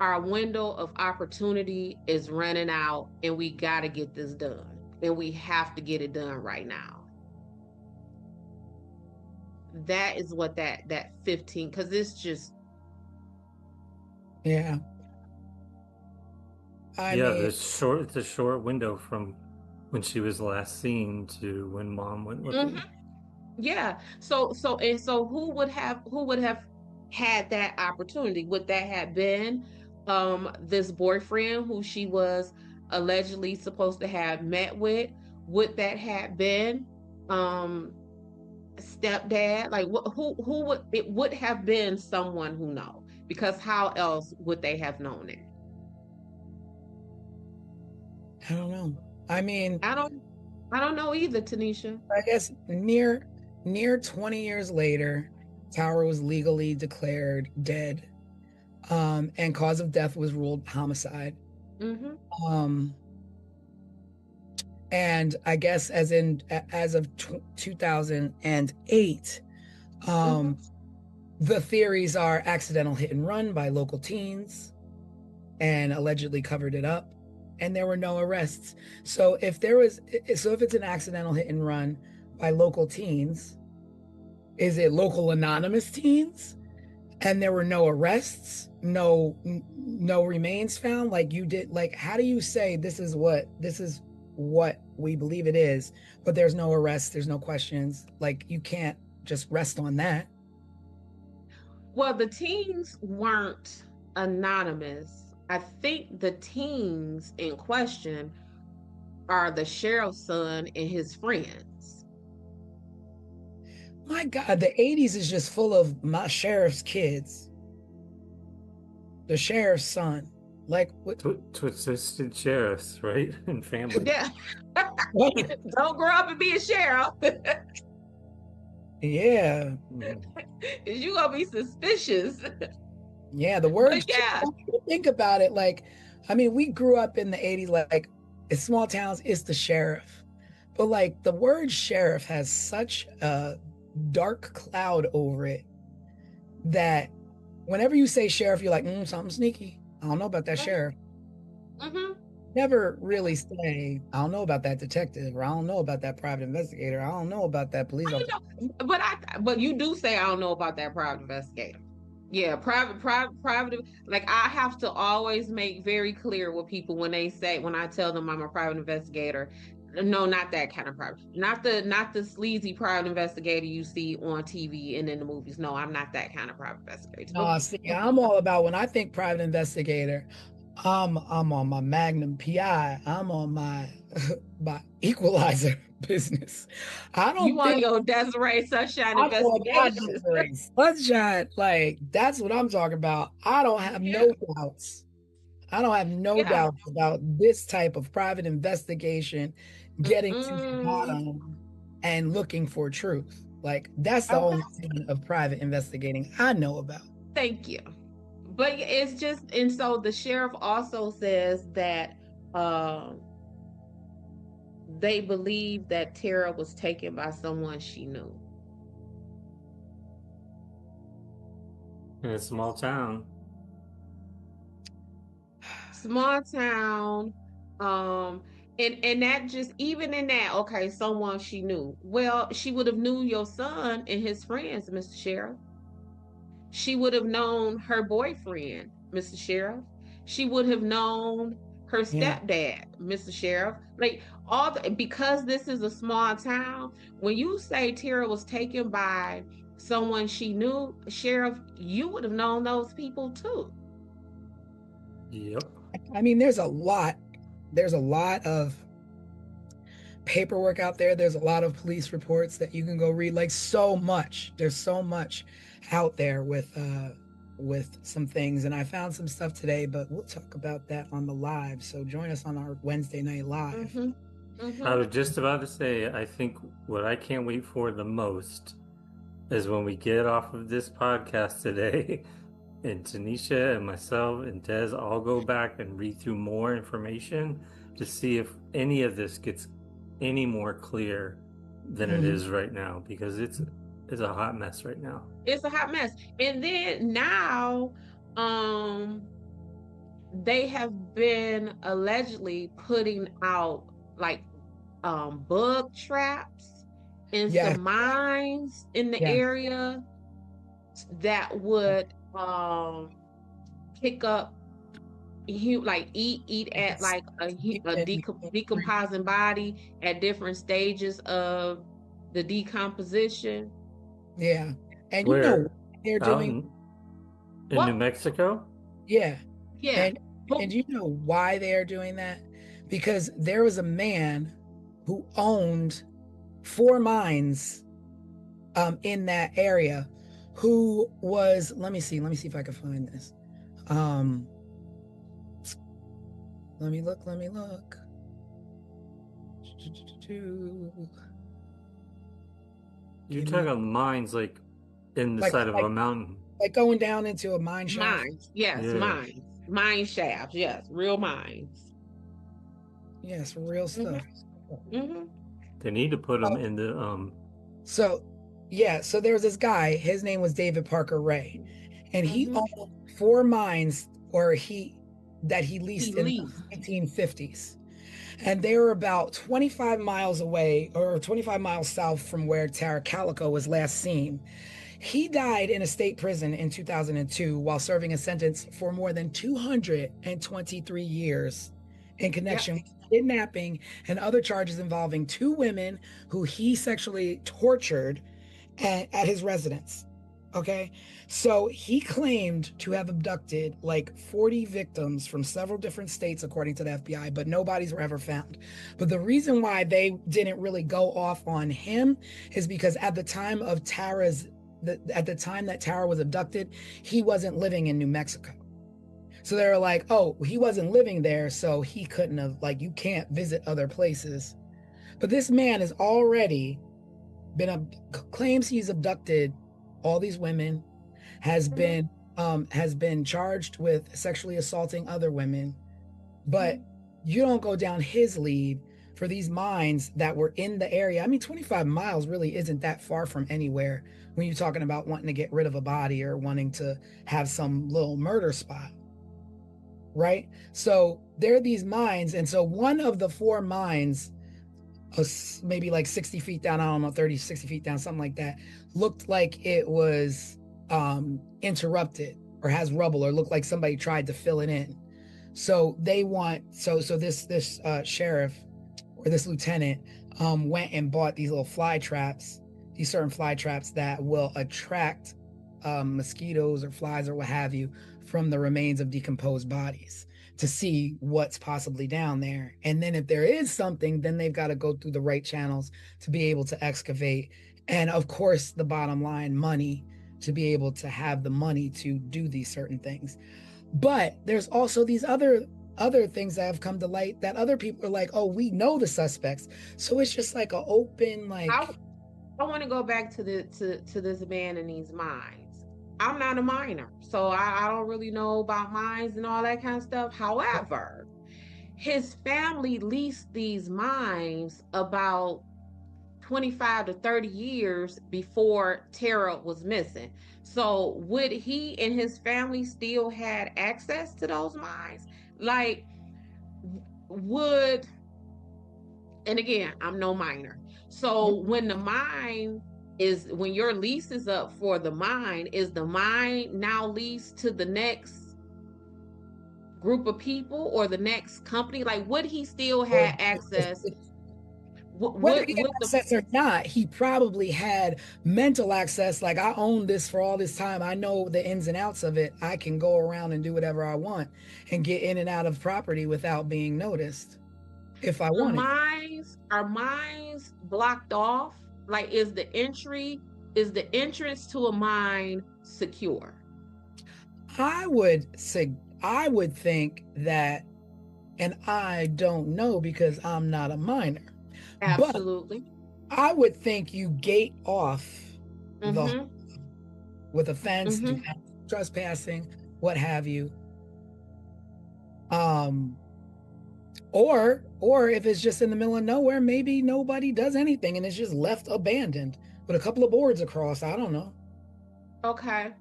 our window of opportunity is running out and we got to get this done. And we have to get it done right now. That is what that 15, because it's just. Yeah. It's a short window from when she was last seen to when mom went looking. Mm-hmm. Yeah. So who would have had that opportunity? Would that have been this boyfriend who she was allegedly supposed to have met with? Would that have been stepdad? Like who would it would have been someone who knows? Because how else would they have known it? I don't know. I mean, I don't know either, Tanisha. I guess near 20 years later, Tara was legally declared dead, and cause of death was ruled homicide. Mm-hmm. And I guess as of 2008, the theories are accidental hit and run by local teens, and allegedly covered it up, and there were no arrests. So if it's an accidental hit and run by local teens, Is it local anonymous teens? And there were no arrests, no remains found? Like, you did, like, how do you say this is what we believe it is, but there's no arrests, there's no questions? Like, you can't just rest on that. Well, the teens weren't anonymous. I think the teens in question are the sheriff's son and his friends. My God, the 80s is just full of my sheriff's kids. The sheriff's son. Like, what? Twisted sheriffs, right? And family. Yeah. Don't grow up and be a sheriff. Yeah. You're gonna be suspicious. Yeah, the word. Yeah. Think about it. Like, I mean, we grew up in the 80s, like, in small towns, it's the sheriff. But like, the word sheriff has such a dark cloud over it that whenever you say sheriff, you're like, something sneaky. I don't know about that sheriff. Mm-hmm. Never really say, I don't know about that detective, or I don't know about that private investigator. I don't know about that police officer. But you do say, I don't know about that private investigator. Yeah, private. Like, I have to always make very clear with people when I tell them I'm a private investigator. No, not that kind of private. Not the sleazy private investigator you see on TV and in the movies. No, I'm not that kind of private investigator. See, I'm all about, when I think private investigator, I'm on my Magnum PI. I'm on my Equalizer business. I don't You want your Desiree Sunshine investigation. Sunshine, like, that's what I'm talking about. I don't have no doubts. I don't have no doubts about this type of private investigation, getting to the bottom and looking for truth. Like, that's the only kind of private investigating I know about. Thank you. But it's just, and so the sheriff also says that they believe that Tara was taken by someone she knew. In a small town. Small town. And that just, even in that, okay, someone she knew. Well, she would have knew your son and his friends, Mr. Sheriff. She would have known her boyfriend, Mr. Sheriff. She would have known her stepdad, Mr. Sheriff. Like, because this is a small town, when you say Tara was taken by someone she knew, Sheriff, you would have known those people too. Yep. I mean, there's a lot of paperwork out there. There's a lot of police reports that you can go read. Like, so much. There's so much out there with some things, and I found some stuff today, but we'll talk about that on the live. So join us on our Wednesday night live. I was just about to say, I think what I can't wait for the most is when we get off of this podcast today and Tanisha and myself and Des all go back and read through more information to see if any of this gets any more clear than it is right now, because it's a hot mess right now. It's a hot mess. And then now they have been allegedly putting out like bug traps in some mines in the area that would pick up eat at like a decomposing body at different stages of the decomposition. Yeah. And where, you know they're doing in New Mexico? Yeah. Yeah. And you know why they are doing that? Because there was a man who owned 4 mines in that area, who was, let me see if I can find this. Let me look. You're talking about mines like in the side of a mountain. Like going down into a mine shaft. Mines, yes, mines. Mine shafts, yes, real mines. Yes, real stuff. They need to put them in the So there was this guy, his name was David Parker Ray, and he owned 4 mines that he leased in the 1950s. And they were about 25 miles away, or 25 miles south from where Tara Calico was last seen. He died in a state prison in 2002 while serving a sentence for more than 223 years in connection with kidnapping and other charges involving 2 women who he sexually tortured at his residence. Okay. So he claimed to have abducted like 40 victims from several different states, according to the FBI, but nobody's were ever found. But the reason why they didn't really go off on him is because at the time of at the time that Tara was abducted, he wasn't living in New Mexico. So they were like, oh, he wasn't living there, so he couldn't have, like, you can't visit other places. But this man has already claims he's abducted all these women, has been charged with sexually assaulting other women, but you don't go down his lead for these mines that were in the area. I mean, 25 miles really isn't that far from anywhere when you're talking about wanting to get rid of a body or wanting to have some little murder spot, right? So there are these mines, and so one of the 4 mines, maybe like 60 feet down, I don't know, 30, 60 feet down, something like that, looked like it was interrupted or has rubble or looked like somebody tried to fill it in. So they want, so this sheriff or this lieutenant went and bought these little fly traps, these certain fly traps that will attract mosquitoes or flies or what have you from the remains of decomposed bodies to see what's possibly down there. And then if there is something, then they've got to go through the right channels to be able to excavate. And of course, the bottom line, money, to be able to have the money to do these certain things. But there's also these other things that have come to light that other people are like, oh, we know the suspects. So it's just like an open, like, I want to go back to this man in these mines. I'm not a miner, so I don't really know about mines and all that kind of stuff. However, his family leased these mines about 25 to 30 years before Tara was missing. So would he and his family still had access to those mines? Like, and again, I'm no miner. So when your lease is up for the mine, is the mine now leased to the next group of people or the next company? Like, would he still have access? Whether he had access or not, he probably had mental access. Like, I own this for all this time. I know the ins and outs of it. I can go around and do whatever I want and get in and out of property without being noticed if I want. Are mines blocked off? Like, is the entrance to a mine secure? I would think that, and I don't know because I'm not a miner. Absolutely. But I would think you gate off with a fence, trespassing, what have you. Or if it's just in the middle of nowhere, maybe nobody does anything and it's just left abandoned with a couple of boards across. I don't know. Okay.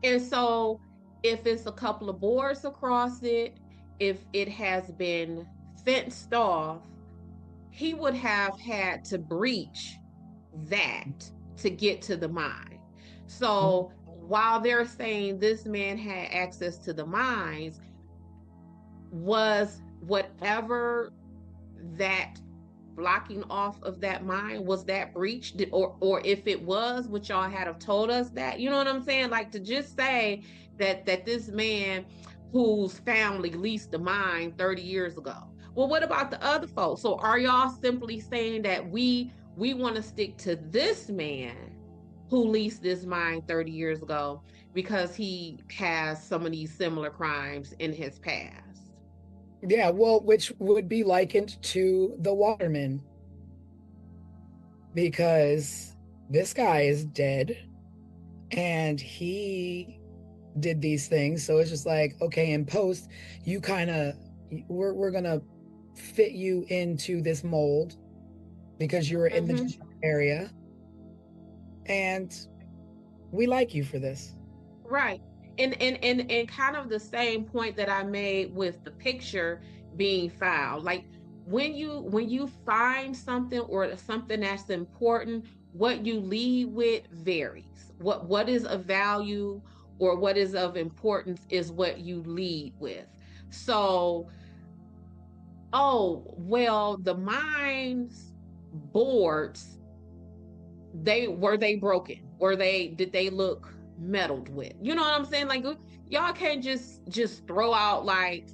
And so if it's a couple of boards across it, if it has been fenced off, he would have had to breach that to get to the mine. So while they're saying this man had access to the mines, was whatever that blocking off of that mine, was that breached? Or if it was, would y'all have told us that? You know what I'm saying? Like, to just say that this man whose family leased the mine 30 years ago. Well, what about the other folks? So are y'all simply saying that we want to stick to this man who leased this mine 30 years ago because he has some of these similar crimes in his past? Yeah, well, which would be likened to the Waterman, because this guy is dead and he did these things. So it's just like, okay, in post, you kind of, we're gonna fit you into this mold because you were in the area and we like you for this. Right. And kind of the same point that I made with the picture being filed. Like, when you find something or something that's important, what you lead with varies. What is of value or what is of importance is what you lead with. So, oh, well, the mines boards, they broken? Did they look meddled with? You know what I'm saying? Like, y'all can't just throw out like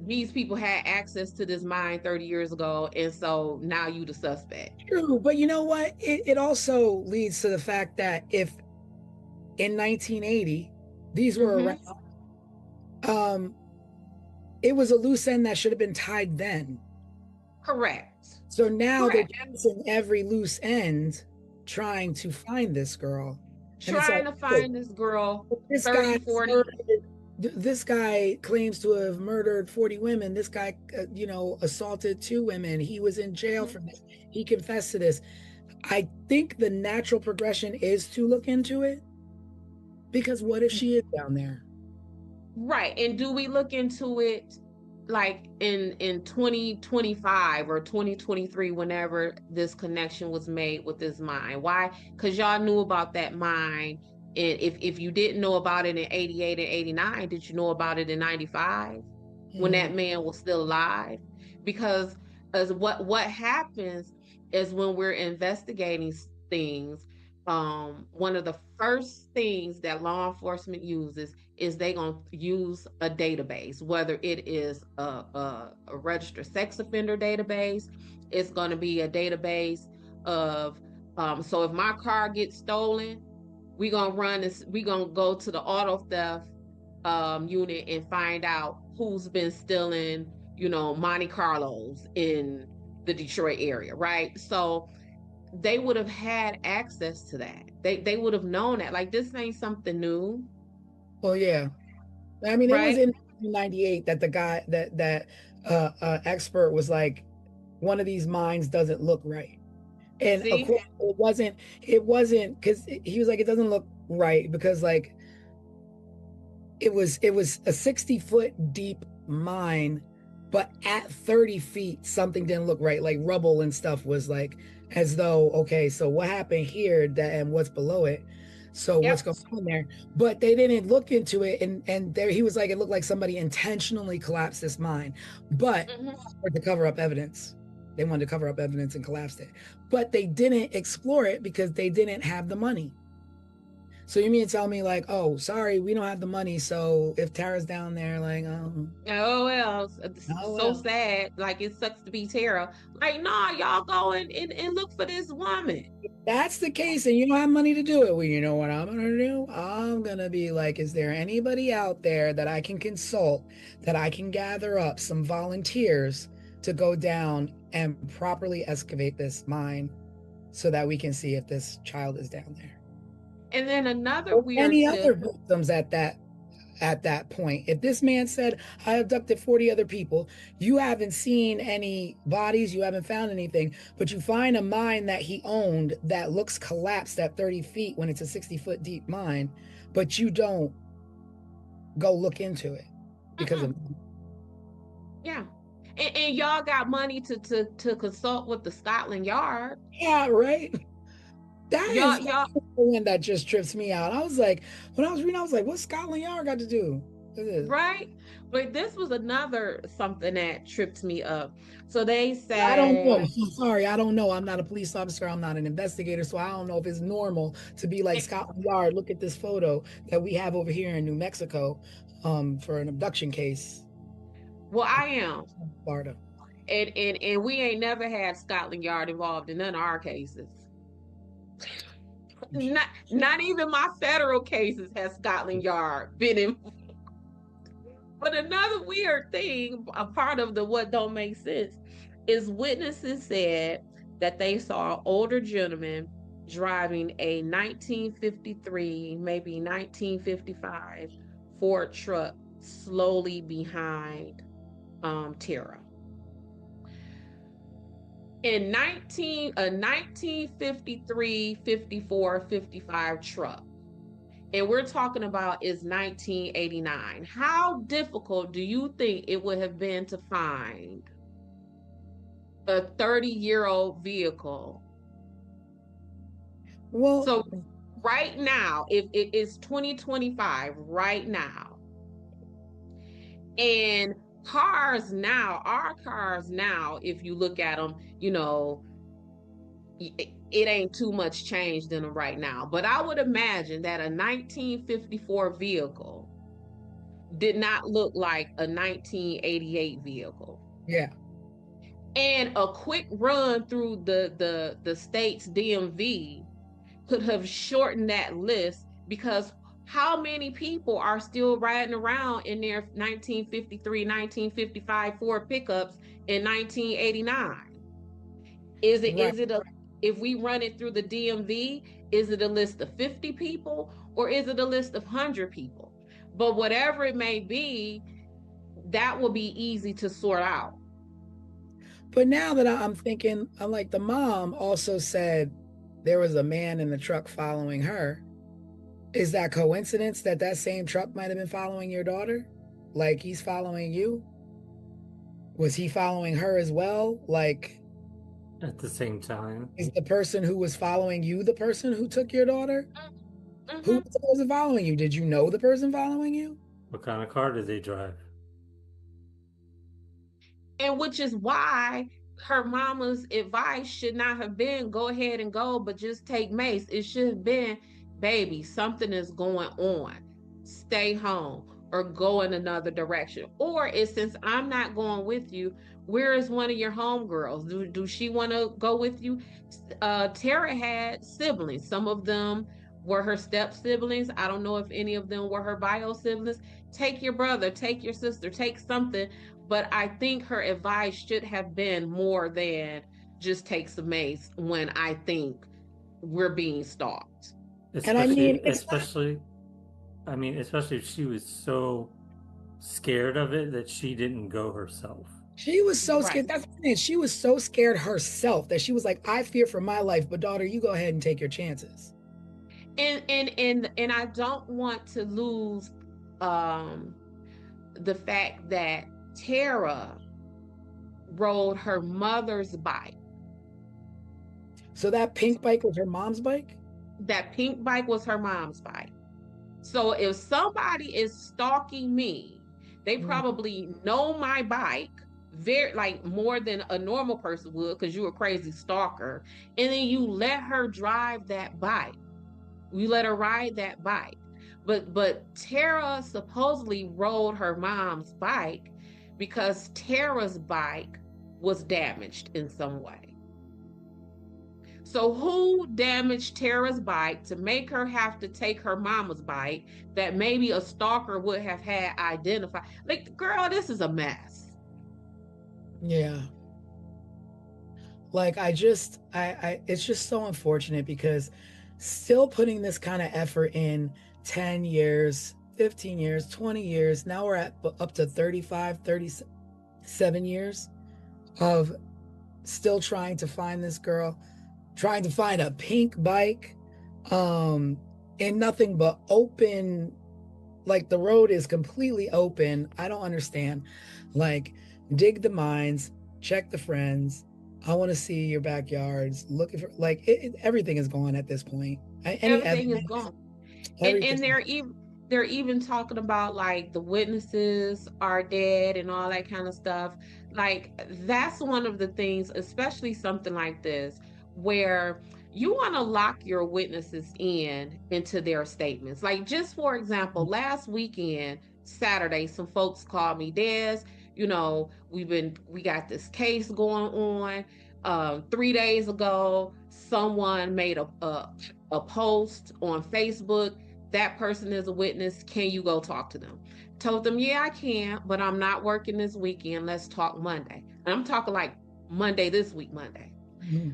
these people had access to this mine 30 years ago, and so now you the suspect. True, but you know what? It also leads to the fact that if in 1980 these were around, it was a loose end that should have been tied then. Correct. So now Correct. they're chasing every loose end, trying to find this girl. Trying to find this girl This 30, guy 40. this guy claims to have murdered 40 women. This guy, assaulted 2 women. He was in jail for this. He confessed to this. I think the natural progression is to look into it, because what if she is down there? Right. And do we look into it like in 2025 or 2023, whenever this connection was made with this mine? Why? Because y'all knew about that mine. And if you didn't know about it in 88 and 89, did you know about it in 95 when that man was still alive? Because as what happens is when we're investigating things, one of the first things that law enforcement uses is they gonna use a database, whether it is a registered sex offender database. It's gonna be a database of so if my car gets stolen, we gonna run this, we gonna go to the auto theft unit and find out who's been stealing, Monte Carlos in the Detroit area, right? So they would have had access to that. They would have known that. Like, this ain't something new. Well, yeah. I mean, right? It was in 1998 that the guy that expert was like, one of these mines doesn't look right. And of course it wasn't because he was like, it doesn't look right because like it was a 60-foot deep mine, but at 30 feet, something didn't look right. Like rubble and stuff was like, as though, okay, so what happened here and what's below it? So what's going on there? But they didn't look into it. And there he was like, it looked like somebody intentionally collapsed this mine, but to cover up evidence. They wanted to cover up evidence and collapsed it. But they didn't explore it because they didn't have the money. So you mean to tell me like, oh, sorry, we don't have the money. So if Tara's down there, like, so sad. Like, it sucks to be Tara. Like, nah, y'all go and look for this woman. If that's the case, and you don't have money to do it, well, you know what I'm gonna do? I'm gonna be like, is there anybody out there that I can consult, that I can gather up some volunteers to go down and properly excavate this mine so that we can see if this child is down there? And then another weird any other victims at that point. If this man said, I abducted 40 other people, you haven't seen any bodies, you haven't found anything, but you find a mine that he owned that looks collapsed at 30 feet when it's a 60-foot deep mine, but you don't go look into it because of and y'all got money to consult with the Scotland Yard. Yeah, right. That is the one that just trips me out. I was like, when I was reading, I was like, what's Scotland Yard got to do? Right? But this was another something that tripped me up. So they say, I don't know. Sorry, I don't know. I'm not a police officer. I'm not an investigator. So I don't know if it's normal to be like, Scotland Yard, look at this photo that we have over here in New Mexico for an abduction case. Well, I am. Florida. And we ain't never had Scotland Yard involved in none of our cases. Not even my federal cases has Scotland Yard been in. But another weird thing, a part of the what don't make sense, is witnesses said that they saw an older gentleman driving a 1953, maybe 1955 Ford truck slowly behind Tara. In a 1953, 54, 55 truck. And we're talking about is 1989. How difficult do you think it would have been to find a 30-year-old vehicle. Well, So right now, if it is 2025 right now, and our cars now, if you look at them, it ain't too much changed in them right now. But I would imagine that a 1954 vehicle did not look like a 1988 vehicle. yeah. And a quick run through the state's DMV could have shortened that list, because how many people are still riding around in their 1953, 1955 Ford pickups in 1989? Is it Right. is it a If we run it through the DMV, is it a list of 50 people or is it a list of 100 people? But whatever it may be, that will be easy to sort out. But now that I'm thinking, I'm like, the mom also said there was a man in the truck following her. Is that coincidence that that same truck might have been following your daughter? Like, he's following you? Was he following her as well? Like, At the same time. is the person who was following you the person who took your daughter? Mhm. Who was the person following you? Did you know the person following you? What kind of car did they drive? And which is why her mama's advice should not have been go ahead and go, but just take Mace. It should have been, baby, something is going on. Stay home or go in another direction. Or it's, since I'm not going with you, where is one of your homegirls? Do she want to go with you? Tara had siblings. Some of them were her step siblings. I don't know if any of them were her bio siblings. Take your brother, take your sister, take something. But I think her advice should have been more than just take some Mace when I think we're being stalked. And I mean, Especially if she was so scared of it that she didn't go herself. she was so Right. scared. That's the thing. She was so scared herself that she was like, I fear for my life, but daughter, you go ahead and take your chances. And I don't want to lose the fact that Tara rode her mother's bike. So that pink bike was her mom's bike? That pink bike was her mom's bike. So if somebody is stalking me, they probably know my bike very, like, more than a normal person would, because you're a crazy stalker. And then you let her drive that bike. You let her ride that bike. But Tara supposedly rode her mom's bike because Tara's bike was damaged in some way. So who damaged Tara's bike to make her have to take her mama's bike that maybe a stalker would have had identified? Like, girl, this is a mess. Yeah. Like, it's just so unfortunate, because still putting this kind of effort in 10 years, 15 years, 20 years, now we're at up to 35, 37 years of still trying to find this girl, trying to find a pink bike, in nothing but open, like, the road is completely open. I don't understand. Like, dig the mines, check the friends. I want to see your backyards. Looking for, like, everything is gone at this point. Everything is gone. And everything. they're even talking about, like, the witnesses are dead and all that kind of stuff. Like, that's one of the things, especially something like this, where you want to lock your witnesses into their statements. Like, just for example, last weekend, Saturday, some folks called me, Des, we got this case going on. 3 days ago, someone made a post on Facebook. That person is a witness. Can you go talk to them? Told them, yeah, I can, but I'm not working this weekend. Let's talk Monday. And I'm talking like Monday, this week, Monday. Mhm.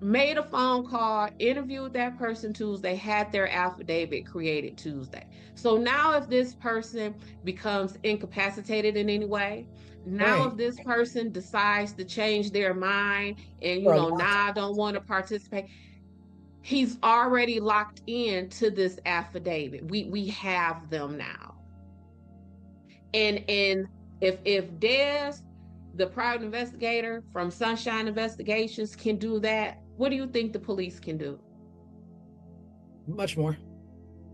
Made a phone call, interviewed that person Tuesday, had their affidavit created Tuesday. So now if this person becomes incapacitated in any way, now Right. if this person decides to change their mind and, For a long now I don't want to participate, he's already locked into this affidavit. We have them now. And if Des the private investigator from Sunshine Investigations can do that, what do you think the police can do? Much more.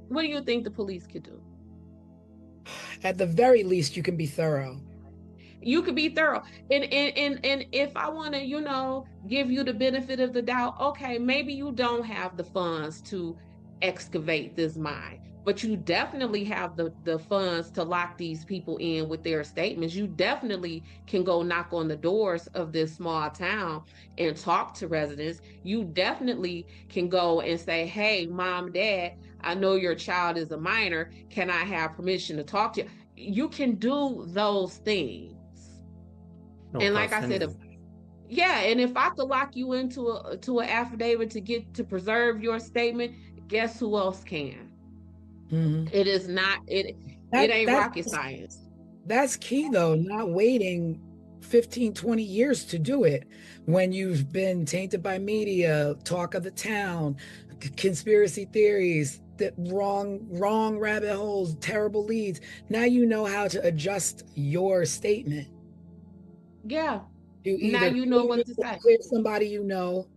What do you think the police could do? At the very least, you can be thorough. You could be thorough. And if I want to, give you the benefit of the doubt, okay, maybe you don't have the funds to excavate this mine, but you definitely have the funds to lock these people in with their statements. You definitely can go knock on the doors of this small town and talk to residents. You definitely can go and say, hey, mom, dad, I know your child is a minor. Can I have permission to talk to you? You can do those things. No And like cost I said, anything. and if I could lock you into an affidavit to preserve your statement, guess who else can? Mhm. It is not it ain't rocket science. That's key though, not waiting 15, 20 years to do it when you've been tainted by media, talk of the town, conspiracy theories, that wrong rabbit holes, terrible leads. Now you know how to adjust your statement. Yeah. You Now either you know what to say. clear somebody you know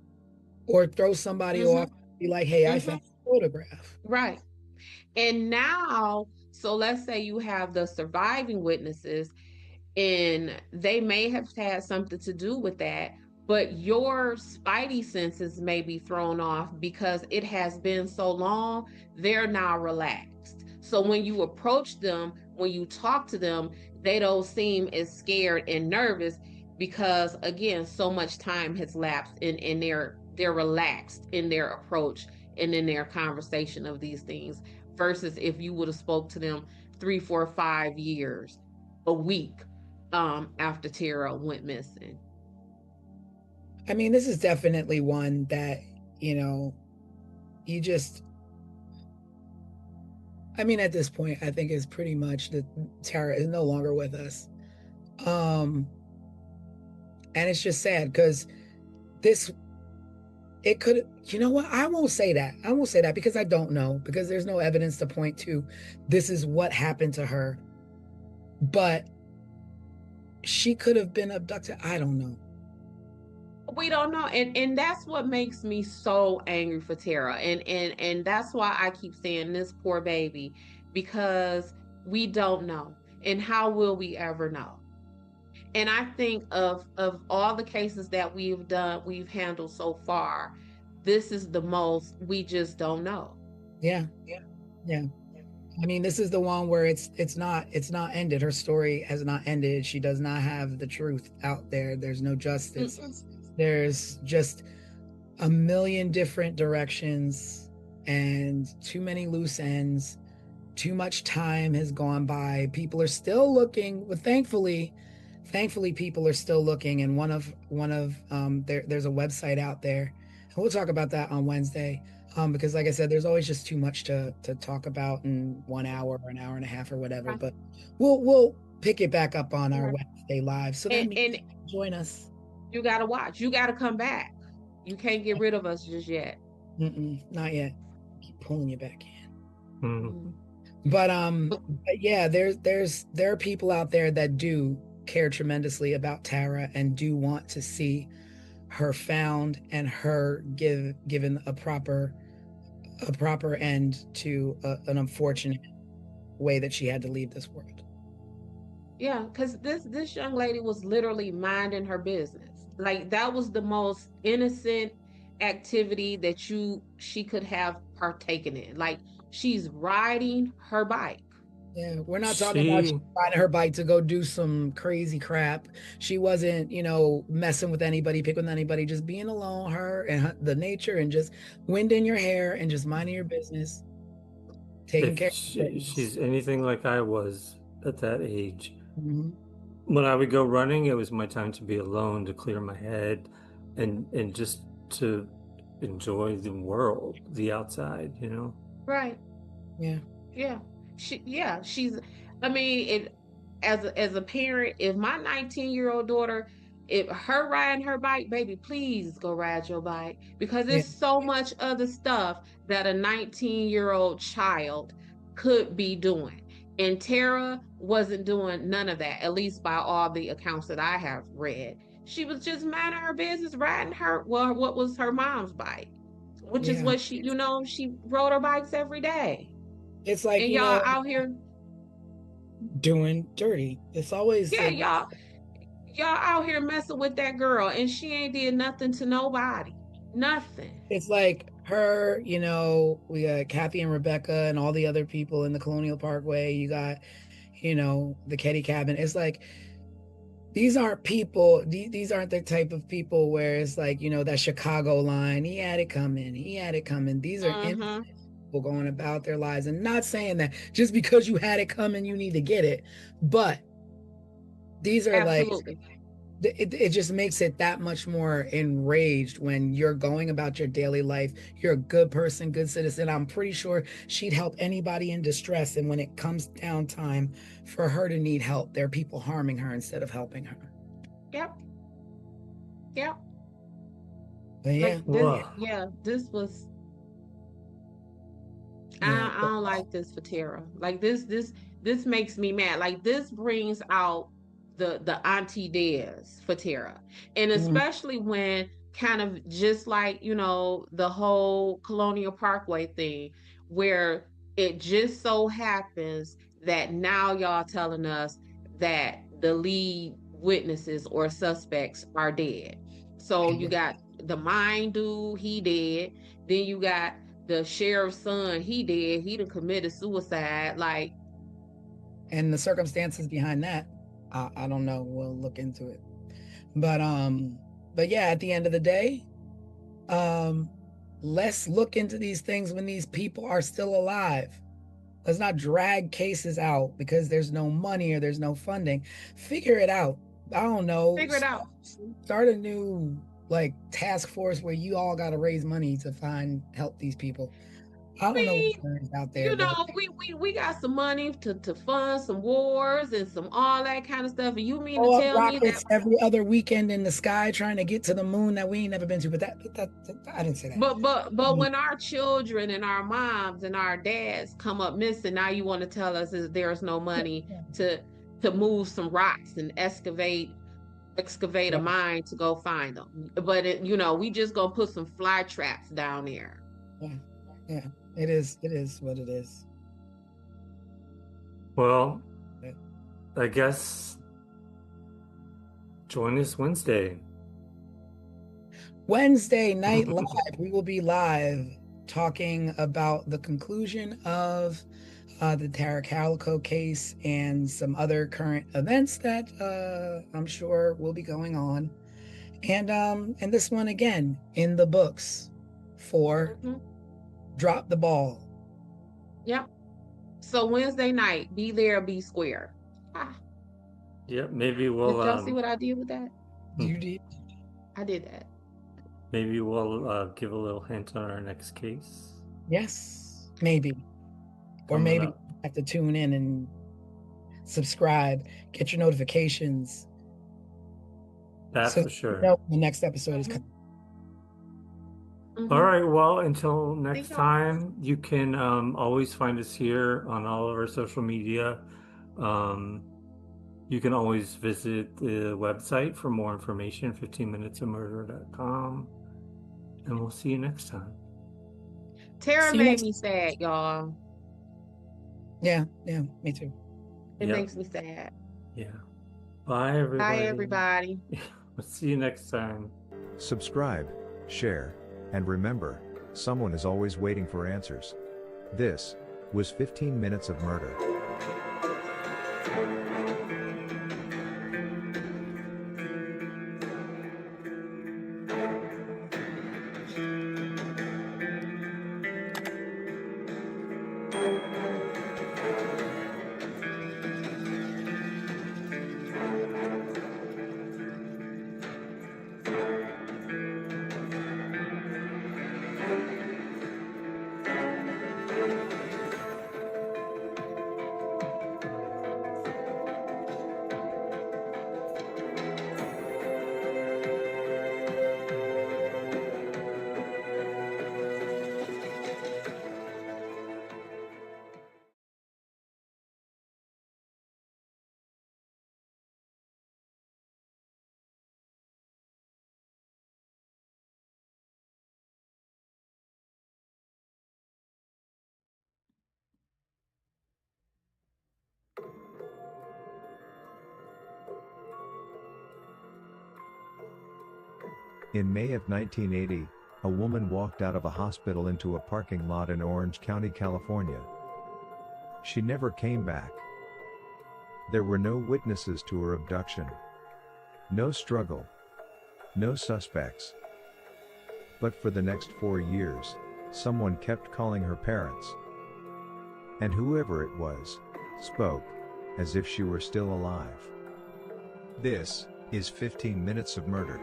or throw somebody off, be like, hey, I found a photograph. Right. And now, so let's say you have the surviving witnesses and they may have had something to do with that, but your spidey senses may be thrown off because it has been so long, they're now relaxed. So when you approach them, when you talk to them, they don't seem as scared and nervous because again, so much time has lapsed and they're relaxed in their approach and in their conversation of these things versus if you would have spoke to them 3, 4, 5 years, a week after Tara went missing. I mean, this is definitely one that, you just, I mean, at this point, I think it's pretty much that Tara is no longer with us. And it's just sad because it could, you know what? I won't say that. I won't say that because I don't know, because there's no evidence to point to this is what happened to her. But she could have been abducted. I don't know. We don't know. And that's what makes me so angry for Tara. And that's why I keep saying this poor baby, because we don't know. And how will we ever know? And I think of all the cases that we've handled so far, this is the most we just don't know. Yeah. I mean, this is the one where it's not ended. Her story has not ended. She does not have the truth out there. There's no justice. There's just a million different directions and too many loose ends. Too much time has gone by. People are still looking. Well, thankfully people are still looking. And there's a website out there. And we'll talk about that on Wednesday. Because like I said, there's always just too much to talk about in 1 hour or an hour and a half or whatever. But we'll pick it back up on our Wednesday live. So that means join us. You gotta watch. You gotta come back. You can't get rid of us just yet. Not yet. Keep pulling you back in. Mm. But yeah, there are people out there that do care tremendously about Tara and do want to see her found and her given a proper end to an unfortunate way that she had to leave this world. Yeah, because this young lady was literally minding her business. Like that was the most innocent activity that she could have partaken in. Like she's riding her bike. Yeah, we're not talking about riding her bike to go do some crazy crap. She wasn't, messing with anybody, picking with anybody, just being alone, her and the nature, and just wind in your hair and just minding your business, taking care of she's anything like I was at that age. Mm-hmm. When I would go running, it was my time to be alone, to clear my head, and just to enjoy the world, the outside, Right. Yeah. She's, I mean, as a parent, if my 19-year-old daughter, if her riding her bike, baby, please go ride your bike, because there's so much other stuff that a 19-year-old child could be doing. And Tara wasn't doing none of that, at least by all the accounts that I have read. She was just minding her business, riding what was her mom's bike, which is Yeah. what she rode her bikes every day. It's like, And you y'all know, out here, doing dirty. It's always yeah, like, y'all out here messing with that girl, and she ain't did nothing to nobody. Nothing. it's like her, you know, we got Kathy and Rebecca and all the other people in the Colonial Parkway. You got, you know, the Ketty Cabin. It's like, these aren't people, these aren't the type of people where it's like, you know, that Chicago line, he had it coming, he had it coming. These are innocent people going about their lives, and not saying that just because you had it coming, you need to get it. But these are Absolutely. like, it just makes it that much more enraged when you're going about your daily life. You're a good person, good citizen. I'm pretty sure she'd help anybody in distress. And when it comes down time for her to need help, there are people harming her instead of helping her. Yep. Yep. But yeah, This was. yeah. I don't like this for Tara. Like this makes me mad. Like this brings out the auntie dares for Tara. And especially when kind of just like, you know, the whole Colonial Parkway thing, where it just so happens that now y'all telling us that the lead witnesses or suspects are dead. So you got the mine dude, he dead. Then you got the sheriff's son, he done committed suicide. Like, and the circumstances behind that, I don't know. We'll look into it. But yeah, at the end of the day, let's look into these things when these people are still alive. Let's not drag cases out because there's no money or there's no funding. Figure it out. I don't know. figure it out. Start a new like task force where you all got to raise money to help these people. I don't know what's out there. You know, we got some money to fund some wars and some all that kind of stuff. And you mean to Blow up tell me that rockets every other weekend in the sky trying to get to the moon that we ain't never been to? But that I didn't say that. but when our children and our moms and our dads come up missing, now you want to tell us is there's no money to move some rocks and excavate a mine to go find them. But you know, we just gonna put some fly traps down there. Yeah. It is what it is. Well, I guess join us Wednesday Night Live. We will be live talking about the conclusion of the Tara Calico case and some other current events that I'm sure will be going on. And this one again in the books for Drop the Ball. Yep. So Wednesday night, be there, be square. Yep, maybe we'll Did y'all see what I did with that? You did. I did that. Maybe we'll give a little hint on our next case. Yes, maybe. Or maybe you have to tune in and subscribe, get your notifications. That's for sure. You know the next episode is coming. All right. Well, until next time, you can always find us here on all of our social media. You can always visit the website for more information, 15minutesofmurder.com. And we'll see you next time. Tara made me sad, y'all. Yeah, me too. It makes me sad. Yeah. Bye, everybody. Bye, everybody. We'll see you next time. Subscribe, share, and remember, someone is always waiting for answers. This was 15 Minutes of Murder. In May of 1980, a woman walked out of a hospital into a parking lot in Orange County, California. She never came back. There were no witnesses to her abduction. No struggle. No suspects. But for the next 4 years, someone kept calling her parents. And whoever it was, spoke, as if she were still alive. This is 15 Minutes of Murder.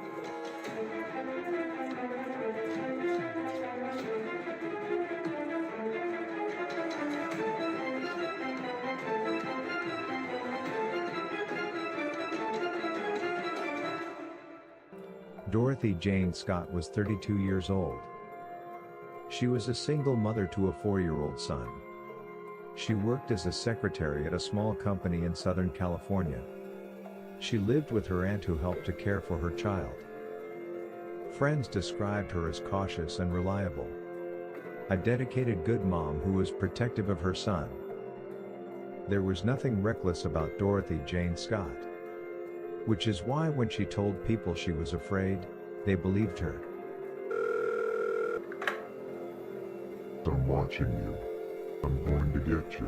Dorothy Jane Scott was 32 years old. She was a single mother to a 4-year-old son. She worked as a secretary at a small company in Southern California. She lived with her aunt who helped to care for her child. Friends described her as cautious and reliable. A dedicated good mom who was protective of her son. There was nothing reckless about Dorothy Jane Scott. Which is why when she told people she was afraid, they believed her. I'm watching you. I'm going to get you.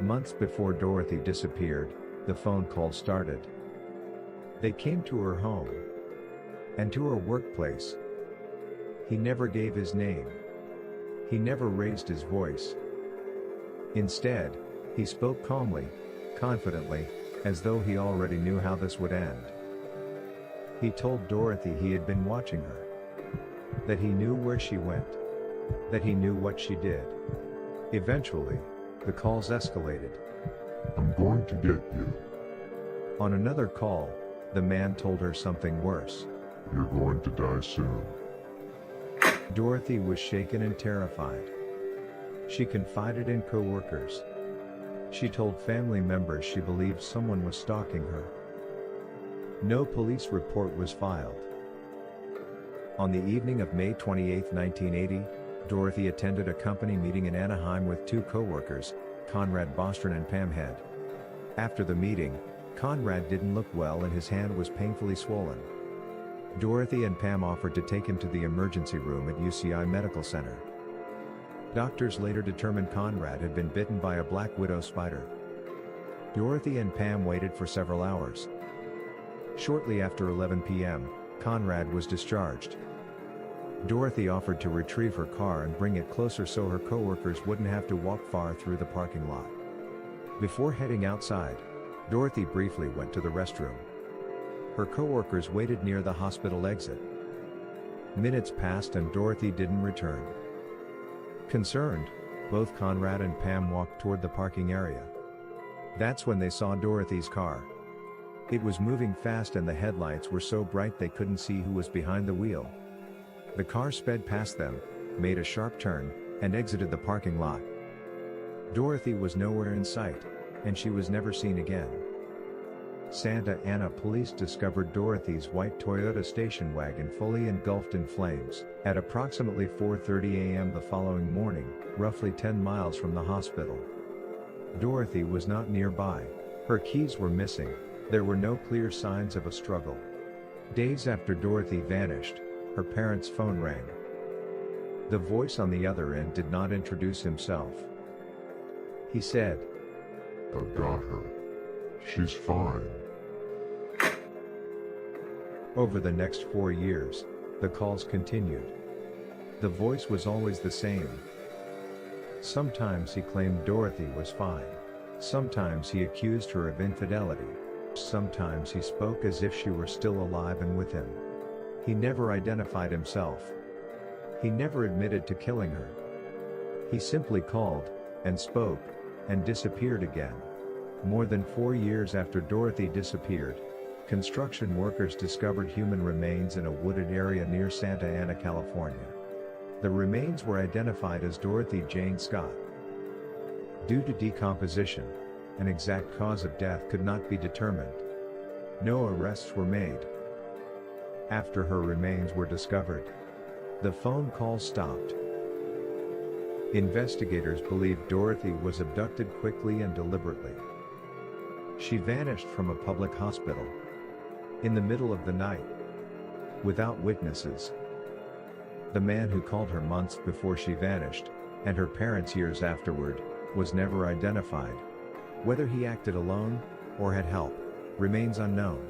Months before Dorothy disappeared, the phone calls started. They came to her home. And to her workplace. He never gave his name. He never raised his voice. Instead, he spoke calmly, confidently, as though he already knew how this would end. He told Dorothy he had been watching her. That he knew where she went. That he knew what she did. Eventually, the calls escalated. I'm going to get you. On another call, the man told her something worse. You're going to die soon. Dorothy was shaken and terrified. She confided in co-workers. She told family members she believed someone was stalking her. No police report was filed. On the evening of May 28, 1980, Dorothy attended a company meeting in Anaheim with 2 co-workers, Conrad Bostron and Pam Head. After the meeting, Conrad didn't look well and his hand was painfully swollen. Dorothy and Pam offered to take him to the emergency room at UCI Medical Center. Doctors later determined Conrad had been bitten by a black widow spider. Dorothy and Pam waited for several hours. Shortly after 11 p.m., Conrad was discharged. Dorothy offered to retrieve her car and bring it closer so her co-workers wouldn't have to walk far through the parking lot. Before heading outside, Dorothy briefly went to the restroom. Her co-workers waited near the hospital exit. Minutes passed and Dorothy didn't return. Concerned, both Conrad and Pam walked toward the parking area. That's when they saw Dorothy's car. It was moving fast and the headlights were so bright they couldn't see who was behind the wheel. The car sped past them, made a sharp turn, and exited the parking lot. Dorothy was nowhere in sight, and she was never seen again. Santa Ana police discovered Dorothy's white Toyota station wagon fully engulfed in flames at approximately 4:30 a.m. the following morning, roughly 10 miles from the hospital. Dorothy was not nearby. Her keys were missing. There were no clear signs of a struggle. Days after Dorothy vanished, her parents' phone rang. The voice on the other end did not introduce himself. He said, I've got her. She's fine. Over the next 4 years, the calls continued. The voice was always the same. Sometimes he claimed Dorothy was fine. Sometimes he accused her of infidelity. Sometimes he spoke as if she were still alive and with him. He never identified himself. He never admitted to killing her. He simply called, and spoke, and disappeared again. More than 4 years after Dorothy disappeared, construction workers discovered human remains in a wooded area near Santa Ana, California. The remains were identified as Dorothy Jane Scott. Due to decomposition, an exact cause of death could not be determined. No arrests were made. After her remains were discovered, the phone calls stopped. Investigators believe Dorothy was abducted quickly and deliberately. She vanished from a public hospital in the middle of the night, without witnesses. The man who called her months before she vanished, and her parents years afterward, was never identified. Whether he acted alone, or had help, remains unknown.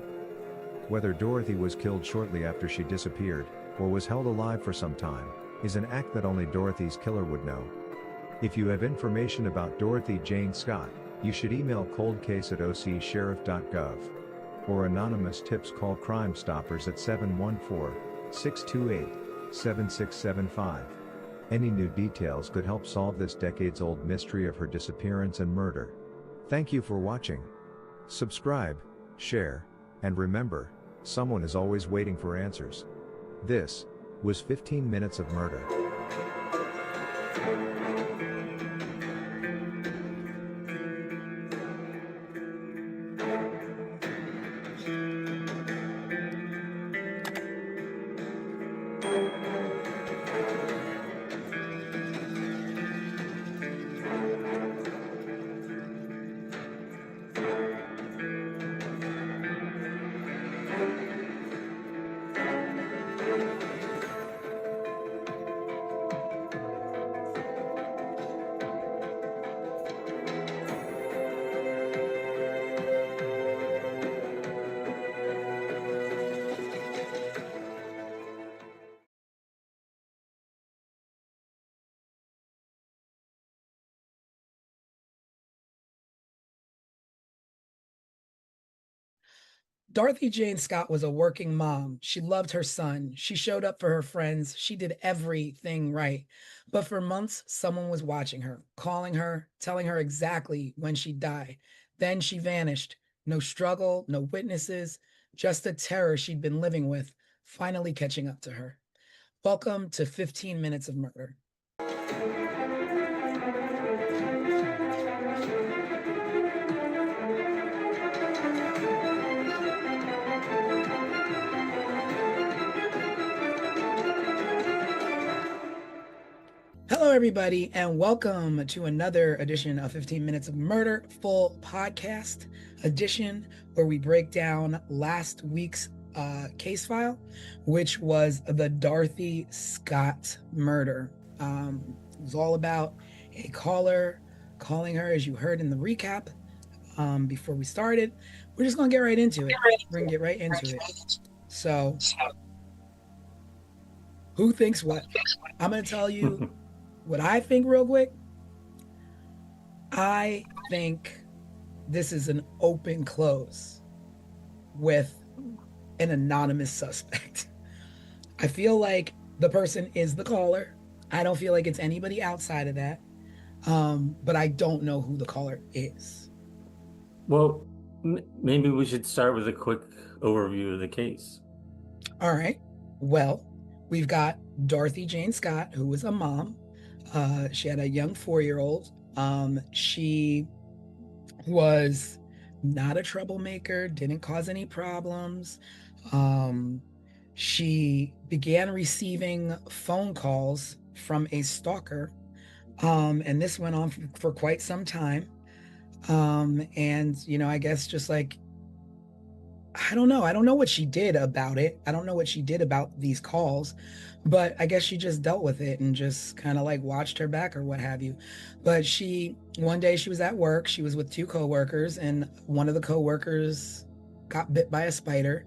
Whether Dorothy was killed shortly after she disappeared, or was held alive for some time, is an act that only Dorothy's killer would know. If you have information about Dorothy Jane Scott, you should email coldcase@ocsheriff.gov. Or anonymous tips, call Crime Stoppers at 714-628-7675. Any new details could help solve this decades-old mystery of her disappearance and murder. Thank you for watching. Subscribe, share, and remember, someone is always waiting for answers. This was 15 Minutes of Murder. Dorothy Jane Scott was a working mom. She loved her son. She showed up for her friends. She did everything right. But for months, someone was watching her, calling her, telling her exactly when she'd die. Then she vanished. No struggle, no witnesses, just the terror she'd been living with, finally catching up to her. Welcome to 15 Minutes of Murder. Hello, everybody, and welcome to another edition of 15 Minutes of Murder, full podcast edition, where we break down last week's case file, which was the Dorothy Scott murder. It was all about a caller calling her, as you heard in the recap before we started. We're just going to get right into it. We're going to get right into it. So, who thinks what? I'm going to tell you what I think real quick. I think this is an open close with an anonymous suspect. I feel like the person is the caller. I don't feel like it's anybody outside of that. But I don't know who the caller is. Well, maybe we should start with a quick overview of the case. All right. Well, we've got Dorothy Jane Scott, who was a mom. She had a young 4-year-old. She was not a troublemaker, didn't cause any problems. She began receiving phone calls from a stalker, and this went on for quite some time. And, I guess just like, I don't know what she did about it. I don't know what she did about these calls, but I guess she just dealt with it and just kind of like watched her back or what have you. But one day she was at work, she was with 2 coworkers, and one of the coworkers got bit by a spider,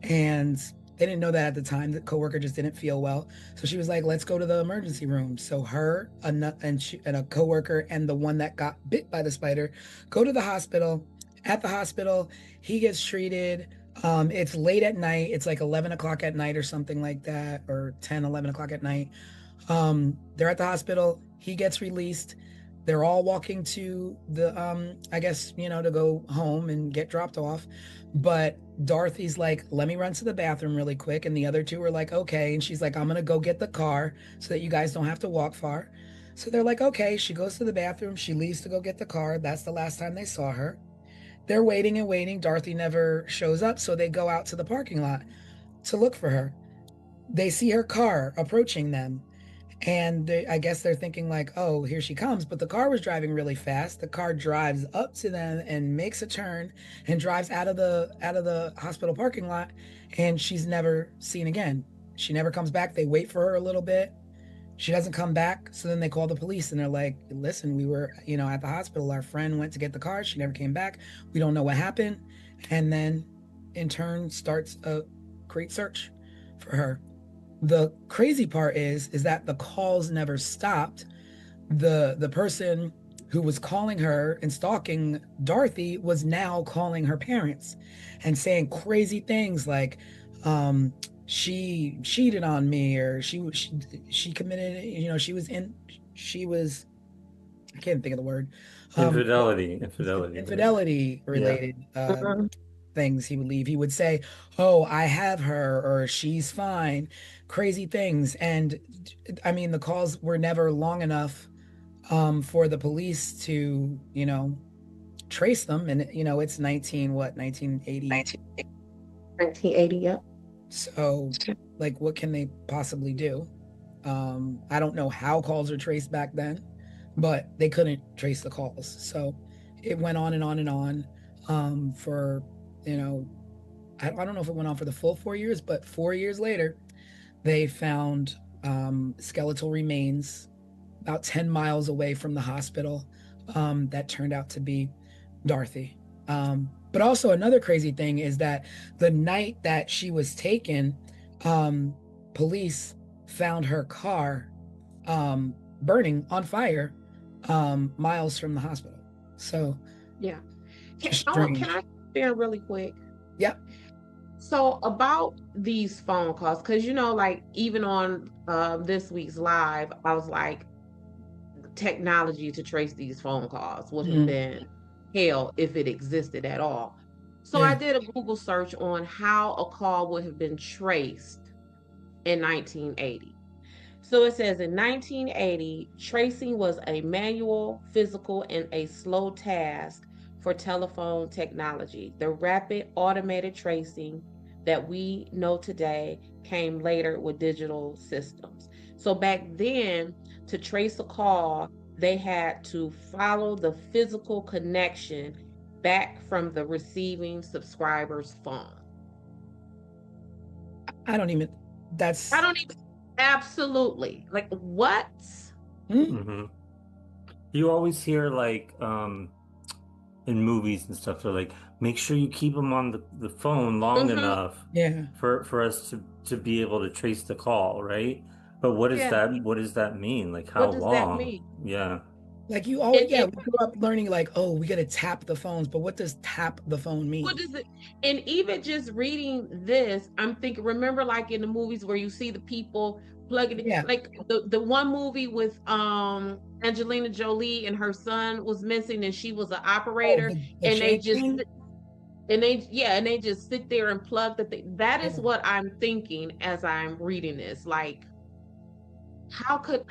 and they didn't know that at the time. The coworker just didn't feel well. So she was like, let's go to the emergency room. So her and a coworker and the one that got bit by the spider go to the hospital. At the hospital, he gets treated. It's late at night. It's like 11 o'clock at night or something like that, or 10, 11 o'clock at night. They're at the hospital. He gets released. They're all walking to the, I guess, to go home and get dropped off. But Dorothy's like, let me run to the bathroom really quick. And the other 2 are like, okay. And she's like, I'm going to go get the car so that you guys don't have to walk far. So they're like, okay. She goes to the bathroom. She leaves to go get the car. That's the last time they saw her. They're waiting and waiting. Dorothy never shows up, so they go out to the parking lot to look for her. They see her car approaching them, And I guess they're thinking like, oh, here she comes. But the car was driving really fast. The car drives up to them and makes a turn and drives out of the hospital parking lot. And she's never seen again. She never comes back. They wait for her a little bit. She doesn't come back. So then they call the police and they're like, listen, we were, at the hospital. Our friend went to get the car. She never came back. We don't know what happened. And then in turn starts a great search for her. The crazy part is that the calls never stopped. The person who was calling her and stalking Dorothy was now calling her parents and saying crazy things like she cheated on me, or she committed, she was, I can't think of the word, infidelity related things. He would leave. He would say, oh, I have her, or she's fine, crazy things. And I mean, the calls were never long enough for the police to, trace them. And, it's 1980? 1980, yep. So, like, what can they possibly do? I don't know how calls are traced back then, but they couldn't trace the calls. So it went on and on and on for, I don't know if it went on for the full 4 years, but 4 years later, they found skeletal remains about 10 miles away from the hospital that turned out to be Dorothy. But also another crazy thing is that the night that she was taken, police found her car burning on fire miles from the hospital. So yeah. Can I share really quick? Yep. So about these phone calls, because like even on this week's live, I was like, technology to trace these phone calls would have been hell if it existed at all. So I did a Google search on how a call would have been traced in 1980. So it says in 1980, tracing was a manual, physical, and a slow task for telephone technology. The rapid automated tracing that we know today came later with digital systems. So back then, to trace a call, they had to follow the physical connection back from the receiving subscriber's phone. Absolutely. Like, what? Mm-hmm. You always hear like in movies and stuff, they're like, make sure you keep them on the phone long enough for us to be able to trace the call, right? But what does that mean? Like, how what does long? That mean? Yeah. Like you always, we grew up learning like, oh, we got to tap the phones, but what does tap the phone mean? What does it? And even just reading this, I'm thinking, remember like in the movies where you see the people plugging it, like the one movie with Angelina Jolie and her son was missing and she was an operator, and they just sit there and plug the thing. That is what I'm thinking as I'm reading this. Like, how could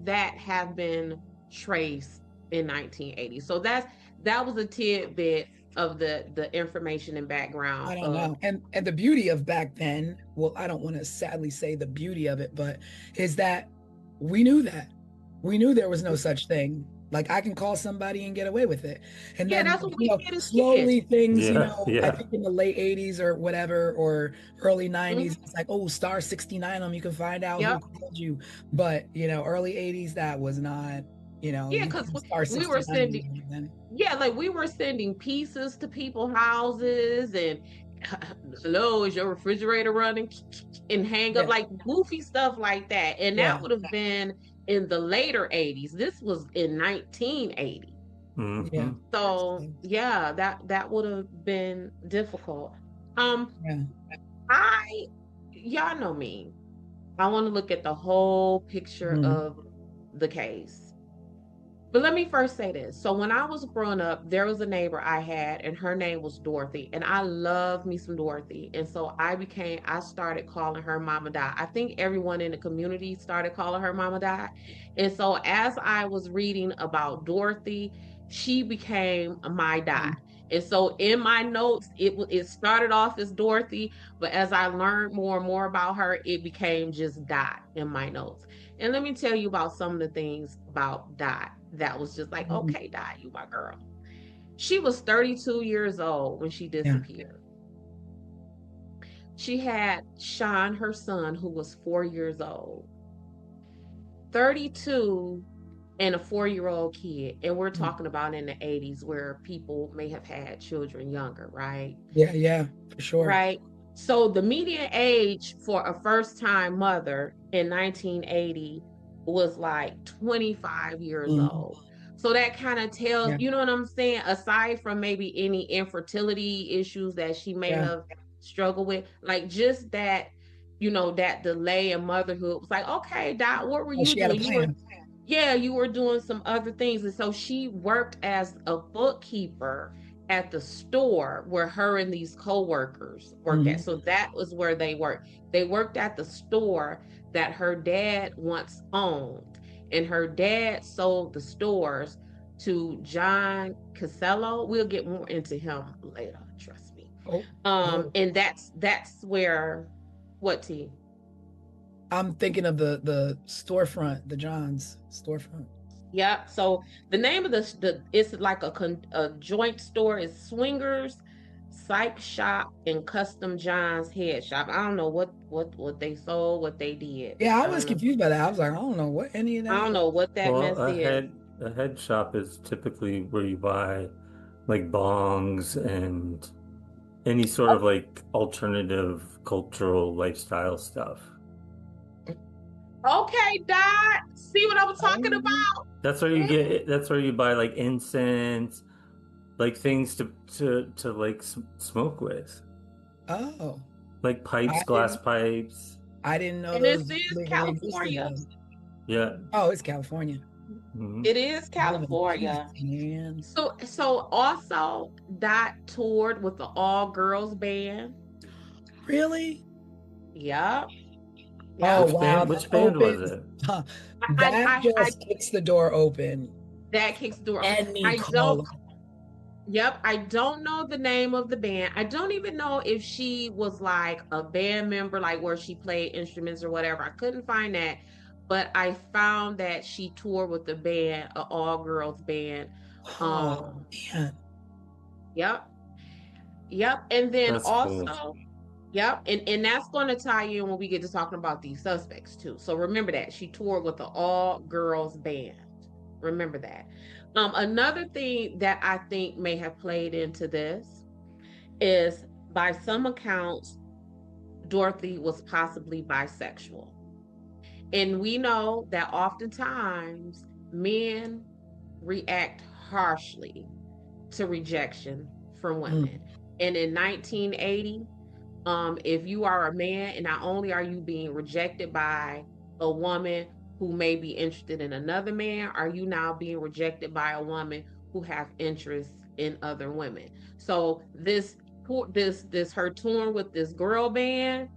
that have been traced in 1980? So that was a tidbit of the information and background. I don't know. And the beauty of back then, well, I don't want to sadly say the beauty of it, but is that we knew there was no such thing. Like, I can call somebody and get away with it. And then that's what we did as slowly kids. things, I think in the late 80s or whatever, or early 90s, it's like, oh, star 69 them, you can find out who called you. But early 80s, that was not, because we were sending like we were sending pieces to people's houses and hello, is your refrigerator running, and hang up, like goofy stuff like that. And that would have been in the later 80s. This was in 1980. So that would have been difficult. Y'all know me, I want to look at the whole picture of the case. But let me first say this. So when I was growing up, there was a neighbor I had, and her name was Dorothy. And I love me some Dorothy. And so I started calling her Mama Di. I think everyone in the community started calling her Mama Di. And so as I was reading about Dorothy, she became my Di. And so in my notes, it started off as Dorothy, but as I learned more and more about her, it became just Di in my notes. And let me tell you about some of the things about Dot that was just like, okay, Dot, you my girl. She was 32 years old when she disappeared. She had Sean, her son, who was 4 years old. 32 and a 4-year-old kid. And we're talking about in the 80s where people may have had children younger, right? Yeah, for sure. Right. So the median age for a first-time mother in 1980 was like 25 years old. So that kind of tells, you know what I'm saying? Aside from maybe any infertility issues that she may have struggled with, like just that, that delay in motherhood was like, okay, Dot, what were you doing? You were doing some other things. And so she worked as a bookkeeper at the store where her and these co-workers worked at. So that was where they worked. They worked at the store that her dad once owned. And her dad sold the stores to John Casello. We'll get more into him later, trust me. And that's where what T? I'm thinking of the storefront, the John's storefront. Yeah. So the name of the it's like a joint store is Swingers, Psych Shop, and Custom John's Head Shop. I don't know what they sold, what they did. Yeah, I was confused by that. I was like, I don't know what any of that. I don't know what that mess is. A head shop is typically where you buy like bongs and any sort of like alternative cultural lifestyle stuff. Okay, Dot. See what I was talking about? That's where you get. That's where you buy like incense, like things to like smoke with. Oh. Like pipes, glass pipes. I didn't know. And this is California. Yeah. Oh, it's California. It is California. So also Dot toured with the all-girls band. Really? Yep. Oh, wow. Which band was it? That just kicks the door open. That kicks the door open. I don't know the name of the band. I don't even know if she was like a band member, like where she played instruments or whatever. I couldn't find that. But I found that she toured with the band, an all-girls band. Oh, man. Yep. And then That's also... cool. Yep, and that's going to tie in when we get to talking about these suspects too. So remember that she toured with the all-girls band. Remember that. Another thing that I think may have played into this is, by some accounts, Dorothy was possibly bisexual. And we know that oftentimes men react harshly to rejection from women. And in 1980, if you are a man and not only are you being rejected by a woman who may be interested in another man, are you now being rejected by a woman who have interest in other women? So this her touring with this girl band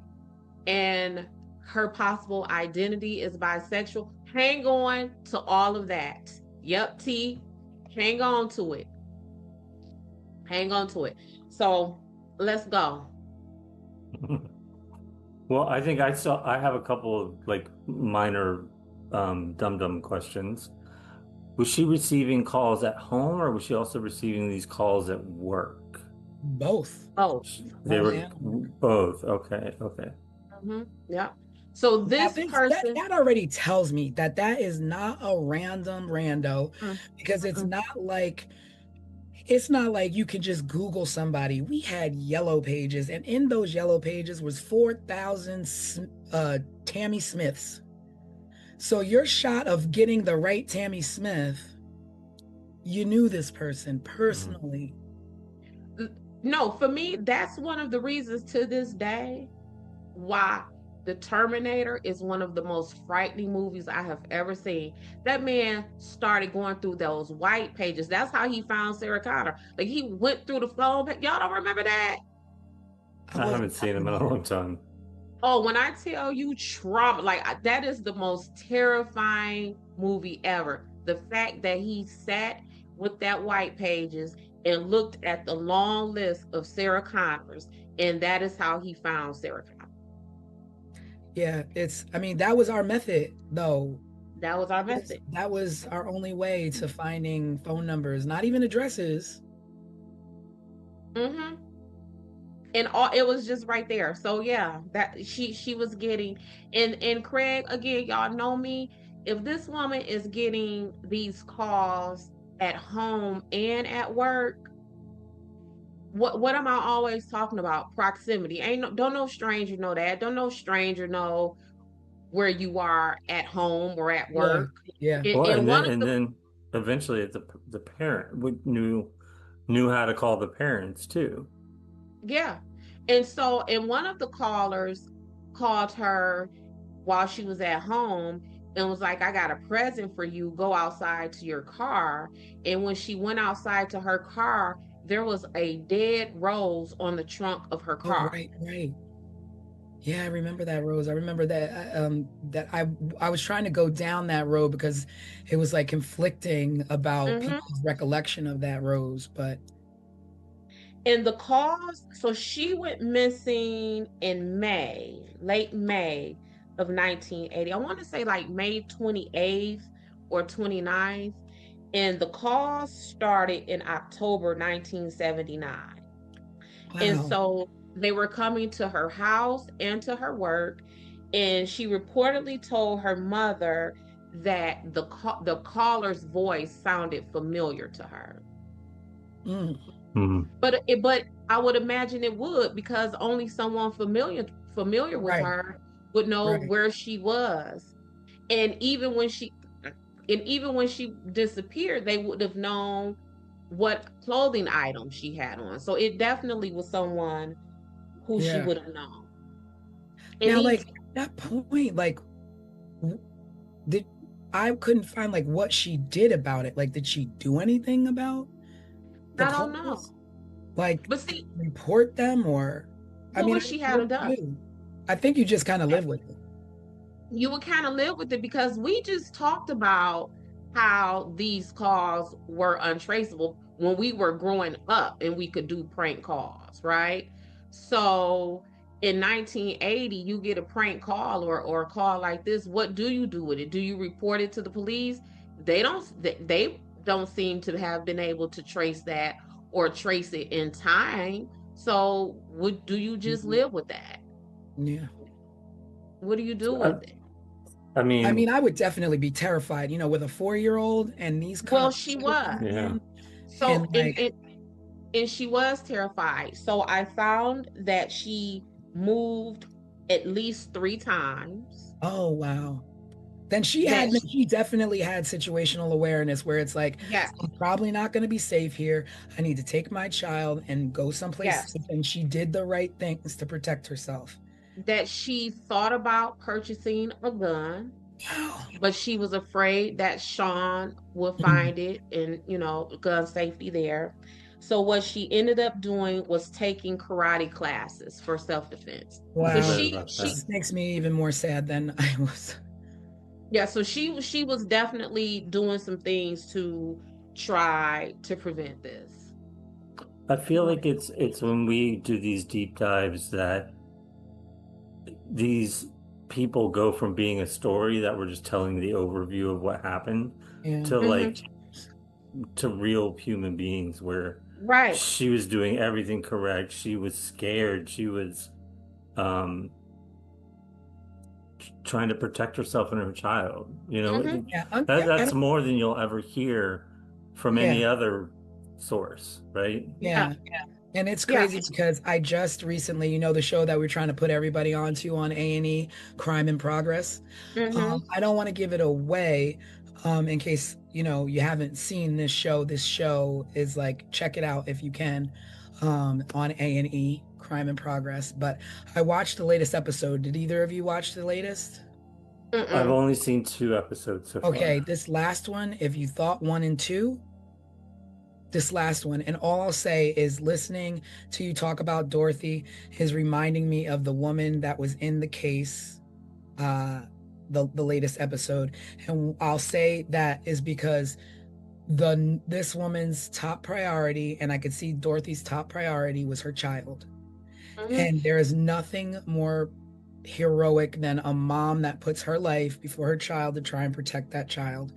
and her possible identity is bisexual. Hang on to all of that. Yep, T. Hang on to it. So let's go. Well, I think I have a couple of like minor dum-dum questions. Was she receiving calls at home, or was she also receiving these calls at work? Both. They were both. Okay. Yeah. So this person that already tells me that is not a random rando, because it's not like you can just Google somebody. We had yellow pages, and in those yellow pages was 4,000 Tammy Smiths. So your shot of getting the right Tammy Smith, you knew this person personally. No, for me, that's one of the reasons to this day why The Terminator is one of the most frightening movies I have ever seen. That man started going through those white pages. That's how he found Sarah Connor. Like, he went through the phone. Y'all don't remember that? I haven't seen him in a long time. Oh, when I tell you trauma, like, that is the most terrifying movie ever. The fact that he sat with that white pages and looked at the long list of Sarah Connors, and that is how he found Sarah Connor. Yeah, I mean, that was our method though. That was our method. That was our only way to finding phone numbers, not even addresses. Mm-hmm. And all it was just right there. So yeah, that she was getting, and Craig, again, y'all know me. If this woman is getting these calls at home and at work, what am I always talking about? Proximity. Don't no stranger know that. Don't no stranger know where you are at home or at Yeah, work. yeah. Well, And one of and the then eventually the parent knew how to call the parents too. Yeah. And one of the callers called her while she was at home and was like, I got a present for you. Go outside to your car. And when she went outside to her car, there was a dead rose on the trunk of her Oh, car. right, right. Yeah, I remember that, Rose. I remember that I was trying to go down that road because it was like conflicting about Hmm. people's recollection of that rose, but And the cause, so she went missing in late May of 1980. I want to say like May 28th or 29th. And the cause started in October 1979. And wow. so they were coming to her house and to her work. And she reportedly told her mother that the caller's voice sounded familiar to her. Mm, Mhm. But I would imagine it would, because only someone familiar with right, her would know right. where she was. And even when she disappeared, they would have known what clothing item she had on. So it definitely was someone who she Yeah. would have known. And Now, like he at that point, like w- did I couldn't find like what she did about it. Like, did she do anything about the I don't know. calls? Like But see, report them or I what mean, would she have what do done? you do? I think you just kind of live with it. You would kind of live with it, because we just talked about how these calls were untraceable when we were growing up and we could do prank calls, right? So in 1980, you get a prank call or a call like this. What do you do with it? Do you report it to the police? They don't seem to have been able to trace that or trace it in time. So do you just Mhm. live with that? Yeah. What do you do I, with it? I I mean, mean, I would definitely be terrified, with a 4-year-old and these kind Well, of she calls are was. coming yeah. in. So And like, and she was terrified. So I found that she moved at least 3 times. oh wow. Then That she definitely had situational awareness where it's like, Yes, I'm probably not going to be safe here. I need to take my child and go someplace yes, safe. And she did the right things to protect herself. that she thought about purchasing a gun, Wow. but she was afraid that Sean would Mhm. find it, and gun safety there. So what she ended up doing was taking karate classes for self-defense. I So Wow. heard she about that. she This makes me even more sad than I was. Yeah, so she was definitely doing some things to try to prevent this. I feel like it's when we do these deep dives that these people go from being a story that we're just telling the overview of what happened Yeah. to Hmm. like to real human beings where Right. she was doing everything correct. She was scared. She was um trying to protect herself and her child. Hmm. Yeah. I That's don't, more than you'll ever hear from yeah. any other source, right? Yeah. Yeah. And it's Yeah. crazy because I just recently, the show that we're trying to put everybody onto on A&E, Crime in Progress. Hmm. I don't want to give it away, in case, you haven't seen this show. This show is like, check it out if you can, on A&E, Crime in Progress. But I watched the latest episode. Did either of you watch the latest? I've Mm-mm. only seen 2 episodes so Okay, far. this last one, if you thought 1 and 2, this last one, and all I'll say is listening to you talk about Dorothy is reminding me of the woman that was in the case, uh the latest episode. And I'll say that is because this woman's top priority, and I could see Dorothy's top priority, was her child. Hmm. And there is nothing more heroic than a mom that puts her life before her child to try and protect that child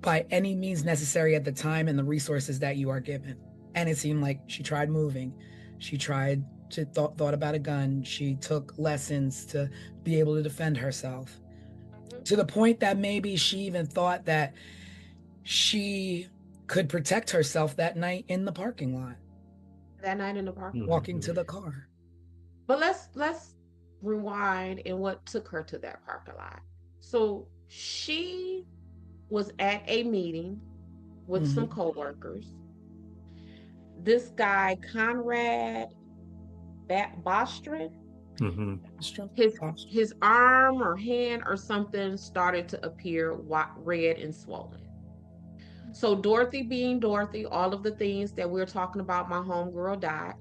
by any means necessary at the time and the resources that you are given. And it seemed like she tried moving. She tried to thought about a gun. She took lessons to be able to defend herself, to the point that maybe she even thought that she could protect herself that night in the parking lot, That night in the park. walking to the car. But let's rewind and what took her to that parking lot. So she was at a meeting with some coworkers. This guy, Conrad Bostrom, his arm or hand or something started to appear red and swollen. So Dorothy being Dorothy, all of the things that we're talking about, my homegirl died.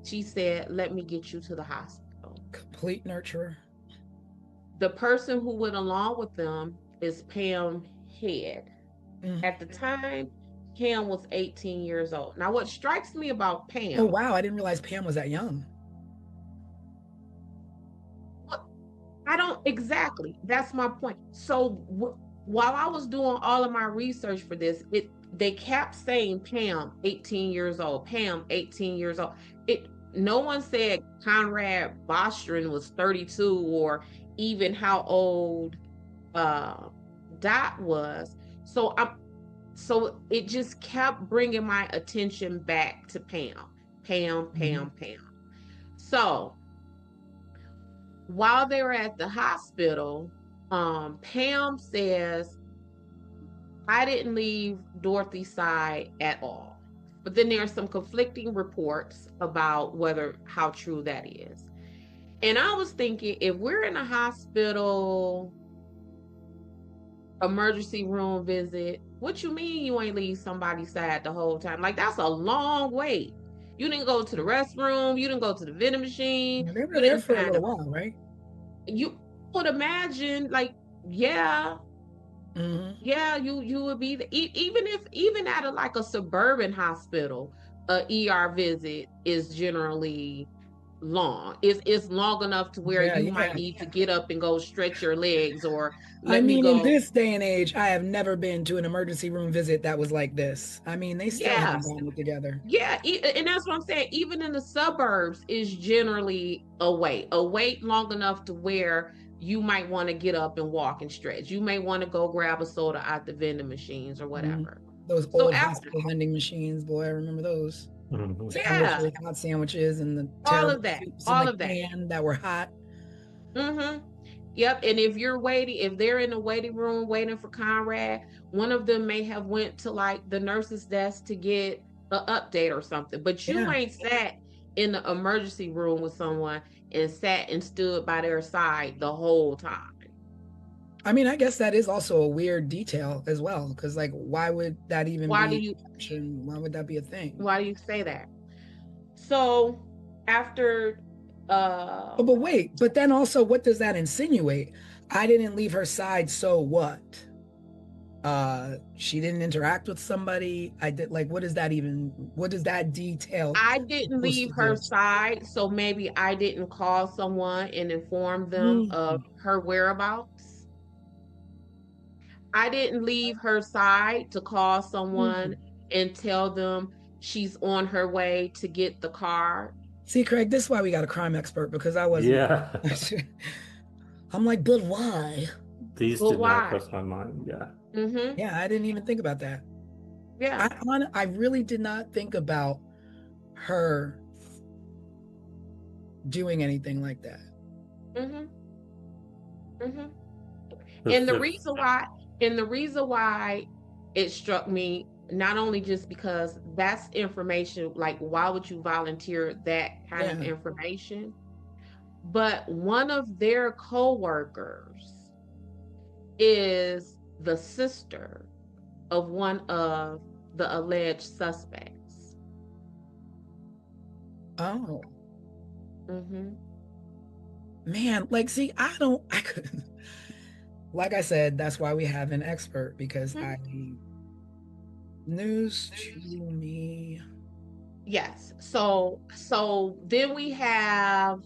She said, let me get you to the hospital. Complete nurturer. The person who went along with them is Pam Head. At the time, Pam was 18 years old. Now, what strikes me about Pam... Oh, wow. I didn't realize Pam was that young. I don't... Exactly. That's my point. So while I was doing all of my research for this, they kept saying Pam, 18 years old. Pam, 18 years old. No one said Conrad Bostrom was 32 or even how old Dot was. So it just kept bringing my attention back to Pam. So while they were at the hospital, Pam says, I didn't leave Dorothy's side at all. But then there are some conflicting reports about how true that is. And I was thinking, if we're in a hospital emergency room visit, what you mean you ain't leave somebody's side the whole time? Like, that's a long wait. You didn't go to the restroom. You didn't go to the vending machine. They were there for a little while, right? You would imagine, like, yeah, you would be even at a suburban hospital, a ER visit is generally long. It's long enough to where you might need to get up and go stretch your legs or in this day and age, I have never been to an emergency room visit that was like this. I mean, they still haven't gotten it together. Yeah, and that's what I'm saying. Even in the suburbs is generally a wait long enough to where you might want to get up and walk and stretch. You may want to go grab a soda out the vending machines or whatever. Those old hospital vending machines, boy, I remember those. Sandwiches, hot sandwiches, and the all of that that were hot. Yep. And if they're in the waiting room waiting for Conrad, one of them may have went to like the nurse's desk to get an update or something. But you ain't sat in the emergency room with someone and sat and stood by their side the whole time. I mean, I guess that is also a weird detail as well, because like, why would that even why would that be a thing? Why do you say that? So after but wait, but then also, what does that insinuate? I didn't leave her side, so what? She didn't interact with somebody. I did. Like, what does that detail? I didn't leave her side, so maybe I didn't call someone and inform them of her whereabouts. I didn't leave her side to call someone and tell them she's on her way to get the car. See, Craig, this is why we got a crime expert, because I wasn't. Yeah. I'm like, but why? These did not cross my mind. Yeah. Yeah, I didn't even think about that. Yeah. I really did not think about her doing anything like that. And the reason why it struck me, not only just because that's information, like, why would you volunteer that kind of information? But one of their co-workers is the sister of one of the alleged suspects. Oh. Man, like, see, I couldn't. Like I said, that's why we have an expert, because news to me. Yes. So then we have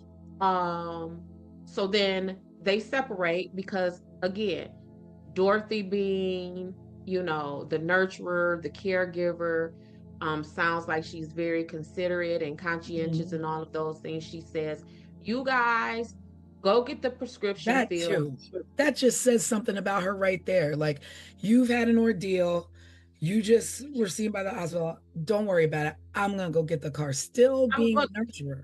So then they separate because, again, Dorothy being, the nurturer, the caregiver, sounds like she's very considerate and conscientious and all of those things. She says, you guys go get the prescription That filled. too. That just says something about her right there. Like, you've had an ordeal. You just were seen by the hospital. Don't worry about it. I'm gonna go get the car. Still being a nurturer.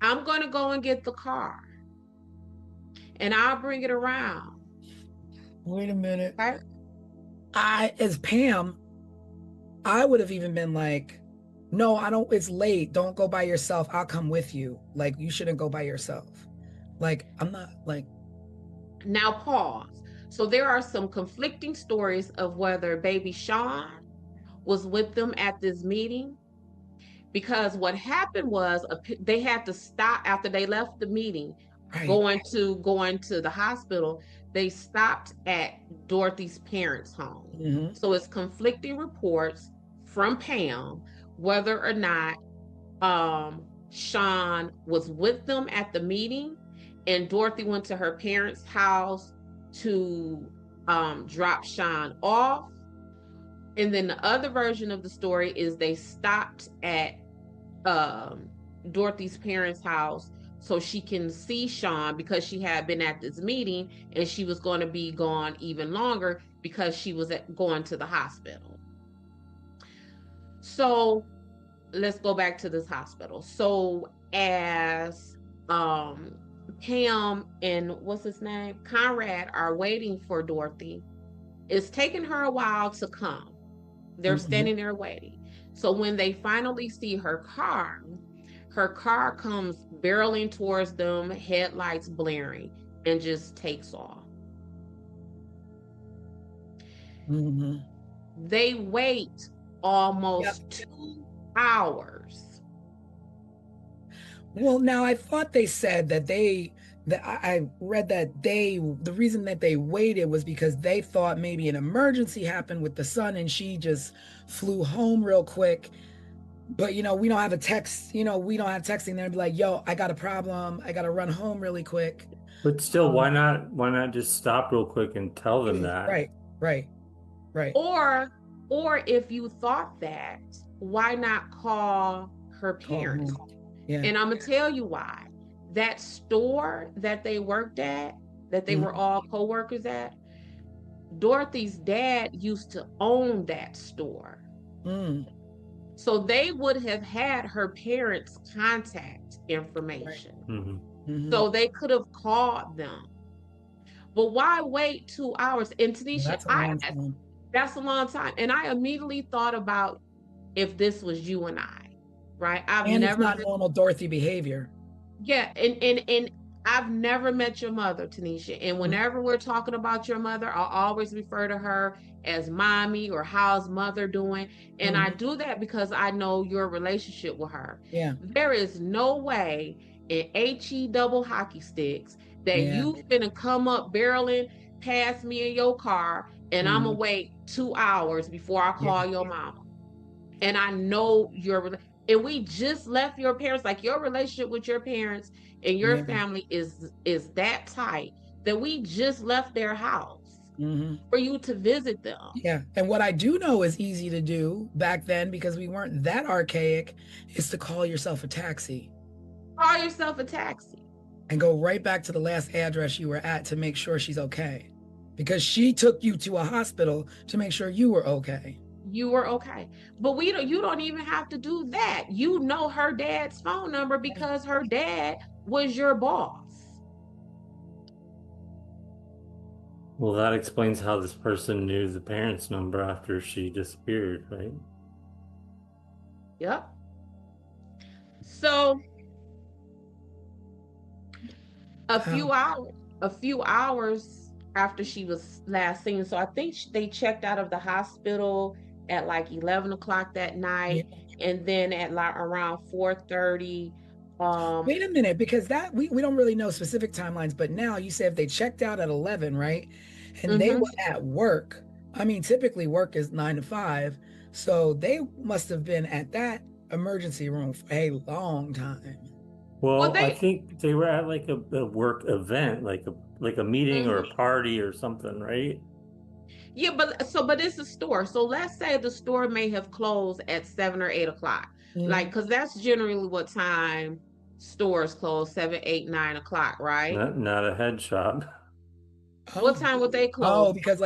I'm gonna go and get the car, and I'll bring it around. Wait a minute. Okay? As Pam, I would have even been like, no, I don't, it's late. Don't go by yourself. I'll come with you. Like, you shouldn't go by yourself. Like, I'm not like. Now pause. So there are some conflicting stories of whether baby Sean was with them at this meeting, because what happened was they had to stop after they left the meeting, Right. going to the hospital. They stopped at Dorothy's parents' home. So it's conflicting reports from Pam whether or not Sean was with them at the meeting and Dorothy went to her parents' house to drop Sean off. And then the other version of the story is they stopped at Dorothy's parents' house so she can see Sean, because she had been at this meeting and she was going to be gone even longer because she was going to the hospital. So let's go back to this hospital. So as Pam and what's his name, Conrad, are waiting for Dorothy, it's taken her a while to come. They're standing there waiting. So when they finally see her car comes barreling towards them, headlights blaring, and just takes off. They wait almost 2 hours. Well, now I thought they said that I read that the reason that they waited was because they thought maybe an emergency happened with the son and she just flew home real quick. But we don't have a text, we don't have texting there and be like, yo, I got a problem. I got to run home really quick. But still, why not just stop real quick and tell them that? Right. Or if you thought that, why not call her parents? Yeah. And I'm going to tell you why. That store that they worked at, that they were all co-workers at, Dorothy's dad used to own that store. So they would have had her parents' contact information. So they could have called them. But why wait 2 hours? And Tanisha, that's a long time. And I immediately thought about if this was you and I, right? It's not normal Dorothy behavior. Yeah, and I've never met your mother, Tanisha. And whenever we're talking about your mother, I'll always refer to her as mommy or how's mother doing. And I do that because I know your relationship with her. Yeah. There is no way in HE double hockey sticks that you finna come up barreling past me in your car and I'm gonna wait 2 hours before I call your mama. And I know and we just left your parents, like your relationship with your parents and your family is that tight that we just left their house for you to visit them. Yeah. And what I do know is easy to do back then, because we weren't that archaic, is to call yourself a taxi. Call yourself a taxi. And go right back to the last address you were at to make sure she's okay. Because she took you to a hospital to make sure you were okay. You were okay. But you don't even have to do that. You know her dad's phone number because her dad was your boss. Well, that explains how this person knew the parents' number after she disappeared, right? Yep. So a few hours after she was last seen. So I think they checked out of the hospital at like 11 o'clock that night. And then at like around 4:30. Wait a minute, because that we don't really know specific timelines, but now you said if they checked out at 11, right? And they were at work. I mean, typically work is 9 to 5. So they must have been at that emergency room for a long time. Well, I they think they were at like a work event, like a meeting or Mhm. a party or something, right? Yeah, but it's a store. So let's say the store may have closed at 7 or 8 o'clock. Like, Mhm. because that's generally what time stores close, 7, 8, 9 o'clock, right? Not a head shop. What Oh, time would they oh, close? because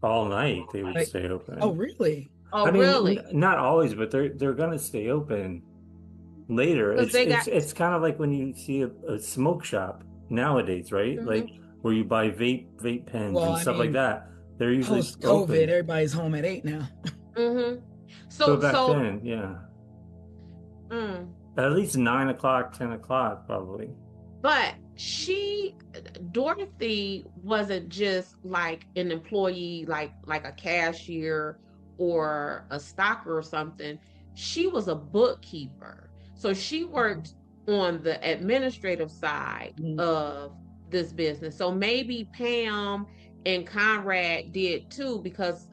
All night they would like, stay oh, open. really? Oh, I mean, really? not always, but they're gonna stay open later. Because It's they got it's it's kind of like when you see a smoke shop nowadays, right? Like Mhm. where you buy vape pens Well, and I stuff like mean, that. They're usually post-COVID, open. everybody's home at 8 now. Mhm. But So back so then, yeah, mm, at least 9 o'clock, 10 o'clock, probably. but Dorothy wasn't just like an employee, like a cashier or a stocker or something. She was a bookkeeper. So she worked on the administrative side Mhm. of this business. So maybe Pam and Conrad did too, because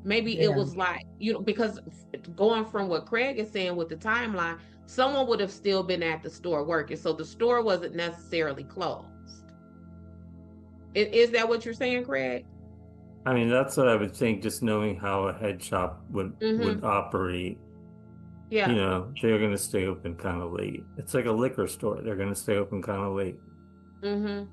maybe it Yeah, was like, because going from what Craig is saying with the timeline, someone would have still been at the store working. So the store wasn't necessarily closed. Is that what you're saying, Craig? I mean, that's what I would think, just knowing how a head shop would Mm-hmm. operate. Yeah. They're gonna stay open kind of late. It's like a liquor store. They're gonna stay open kind of late. Mm-hmm.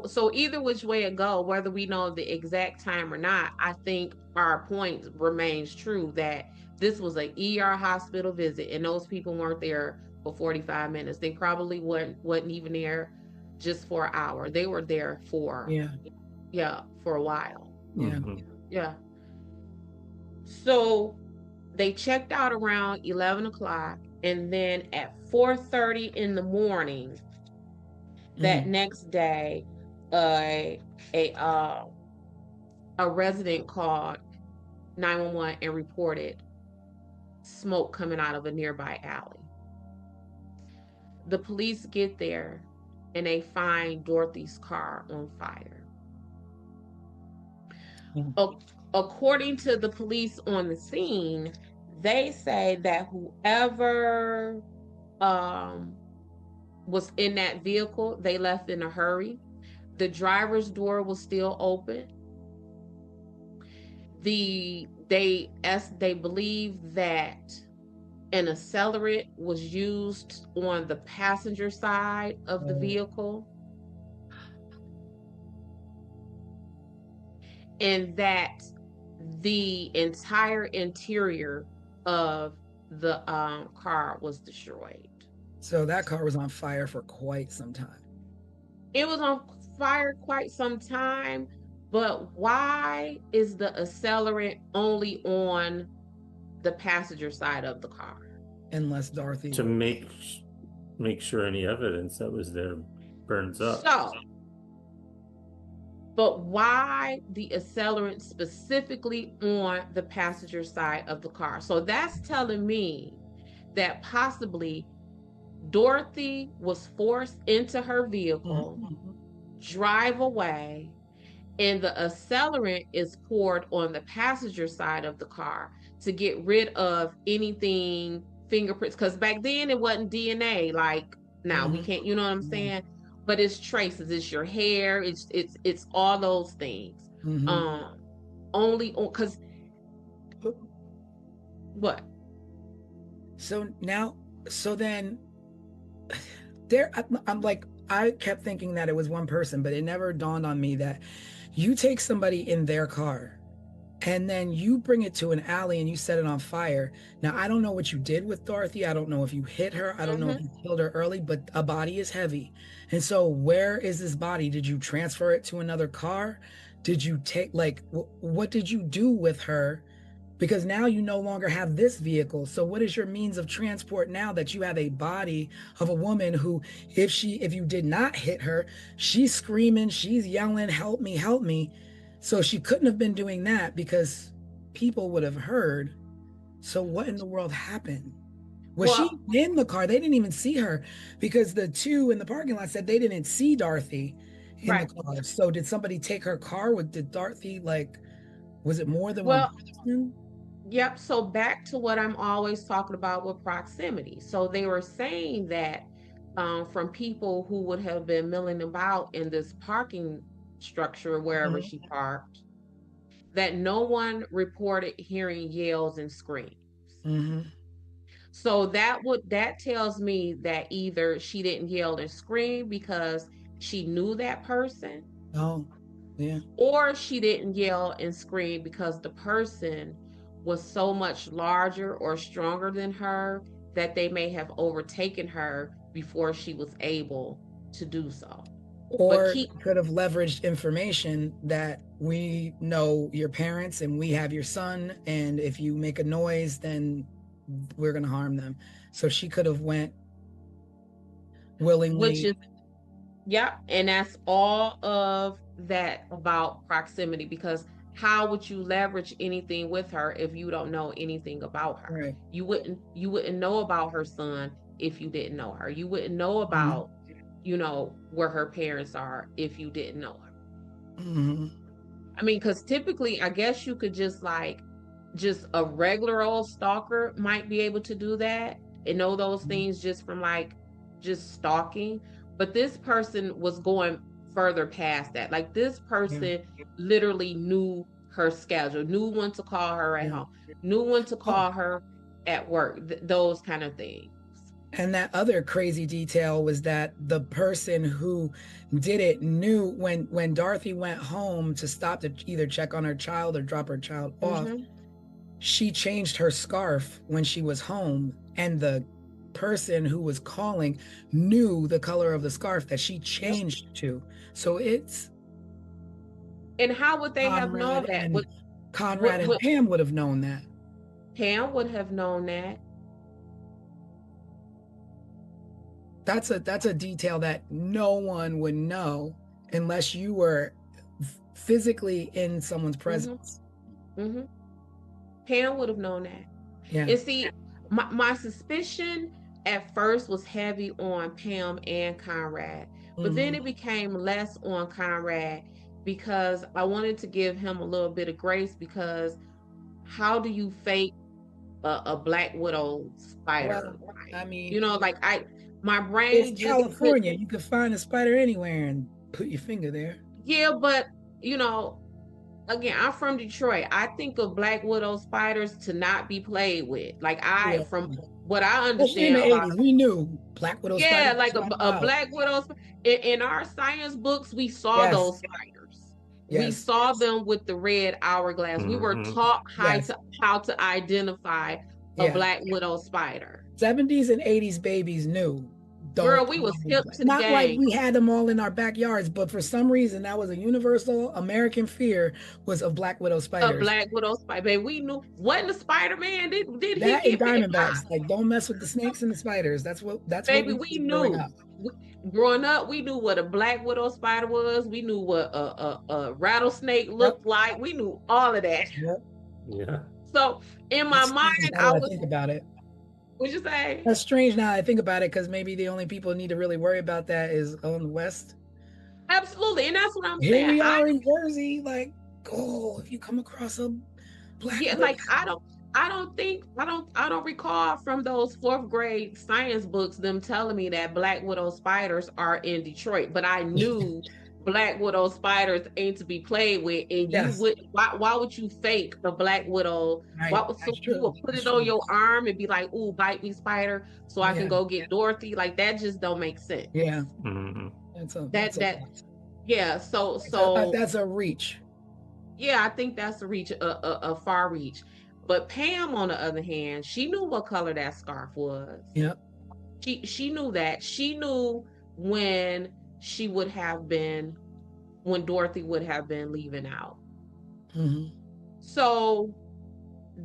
So either which way it go, whether we know the exact time or not, I think our point remains true that this was a ER hospital visit, and those people weren't there for 45 minutes. They probably wasn't even there just for an hour. They were there for, yeah, yeah, for a while. yeah. Hmm. Yeah. So they checked out around 11 o'clock, and then at 4:30 in the morning that Mhm. next day, a a uh, a resident called 911 and reported smoke coming out of a nearby alley. The police get there and they find Dorothy's car on fire. Yeah. According to the police on the scene, they say that whoever um, was in that vehicle, they left in a hurry. The driver's door was still open. They believe that an accelerant was used on the passenger side of the Oh, vehicle, and that the entire interior of the car was destroyed. so that car was on fire for quite some time. It was on fire quite some time, but why is the accelerant only on the passenger side of the car? Unless Dorothy To was. make sure any evidence that was there burns up. So, but why the accelerant specifically on the passenger side of the car? So that's telling me that possibly Dorothy was forced into her vehicle, Mhm. drive away, and the accelerant is poured on the passenger side of the car to get rid of anything, fingerprints, because back then it wasn't DNA like now. We Mhm. can't, you know what I'm Yeah. saying? But it's traces, it's your hair, it's all those things. Mhm. Um only on because what? So now, so then I'm like, I kept thinking that it was one person, but it never dawned on me that you take somebody in their car and then you bring it to an alley and you set it on fire. Now, I don't know what you did with Dorothy. I don't know if you hit her. I don't know if Mm-hmm. you killed her early, but a body is heavy. And so, where is this body? Did you transfer it to another car? Did you take, like, what did you do with her? Because now you no longer have this vehicle. So what is your means of transport now that you have a body of a woman who, if you did not hit her, she's screaming, she's yelling, help me, help me. So she couldn't have been doing that because people would have heard. So what in the world happened? Was she Well, in the car? They didn't even see her because the two in the parking lot said they didn't see Dorothy in the right. car. So did somebody take her car? Did Dorothy, like, was it more than one Well, person? Yep. So back to what I'm always talking about with proximity. So they were saying that from people who would have been milling about in this parking structure wherever Mhm. she parked, that no one reported hearing yells and screams. Mhm. So that tells me that either she didn't yell and scream because she knew that person, Oh, yeah. or she didn't yell and scream because the person was so much larger or stronger than her that they may have overtaken her before she was able to do so. But Or keep could have leveraged information that we know your parents and we have your son, and if you make a noise, then we're gonna harm them. So she could have went which is willingly. yeah, and that's all of that about proximity, because how would you leverage anything with her if you don't know anything about her? Right. You wouldn't know about her son if you didn't know her. You wouldn't know about, where her parents are if you didn't know her. Mm-hmm. I mean, because typically I guess you could just a regular old stalker might be able to do that and know those things just from just stalking. But this person was going further past that. Like this Yeah. person literally knew her schedule, knew when to call her at Yeah. home, knew when to Oh, call her at work, those kind of things. and that other crazy detail was that the person who did it knew when Dorothy went home to stop to either check on her child or drop her child off. Mm-hmm. She changed her scarf when she was home, and the person who was calling knew the color of the scarf that she changed to. So it's And how would they have known Conrad that? and Conrad and Would Pam would have known that. Pam would have known that. That's a detail that no one would know unless you were physically in someone's presence. Mm-hmm. Pam would have known that. Yeah. And see, my suspicion at first was heavy on Pam and Conrad, but then it became less on Conrad because I wanted to give him a little bit of grace, because how do you fake a black widow spider? Well, I mean, My brain it's just California. You could find a spider anywhere and put your finger there. yeah, but you know, again, I'm from Detroit. I think of black widow spiders to not be played with. Yeah. From what I Especially in understand the about, 80s, we knew black widow yeah, spiders. like a black widow. In our science books, we saw Yes. those spiders. We Yes. saw them with the red hourglass. We were taught Yes. how to identify a Yeah. black widow spider. 70s and 80s babies knew. Girl, we was hip to the Not like game. we had them all in our backyards, but for some reason that was a universal American fear, was of black widow A spiders. black widow spider. Baby, we knew. Wasn't the Spider-Man? Did he That get and bit by? Diamondbacks. Like, don't mess with the snakes and the spiders. That's what Baby, we we did growing knew. up. Growing up, we knew what a black widow spider was. We knew what a rattlesnake looked like. We knew all of that. Yep. Yeah. So in my That's mind, strange now I that was. think about it. What'd you say? That's strange now that I think about it, because maybe the only people who need to really worry about that is on the West. Absolutely, and that's what I'm Here saying. we are in Jersey, like, oh, if you come across a black widow. I don't recall from those fourth grade science books them telling me that black widow spiders are in Detroit, but I knew black widow spiders ain't to be played with, and Yes. you would why would you fake a black widow? Right. You would put it on your arm and be like, "Ooh, bite me, spider," so I can go get Dorothy. Like that just don't make sense. Yeah. Mm-hmm. Yeah. So that's a reach. yeah, I think that's a reach, a far reach. But Pam, on the other hand, she knew what color that scarf was. Yep. She knew that. She knew when Dorothy would have been leaving out. Mm-hmm. So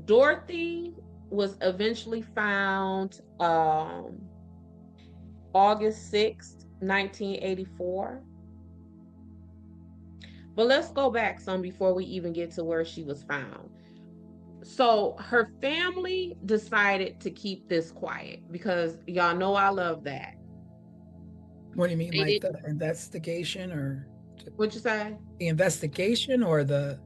Dorothy was eventually found August 6th, 1984. But let's go back some before we even get to where she was found. So her family decided to keep this quiet because y'all know I love that. What do you mean, like the investigation, or what'd you say? the investigation, or the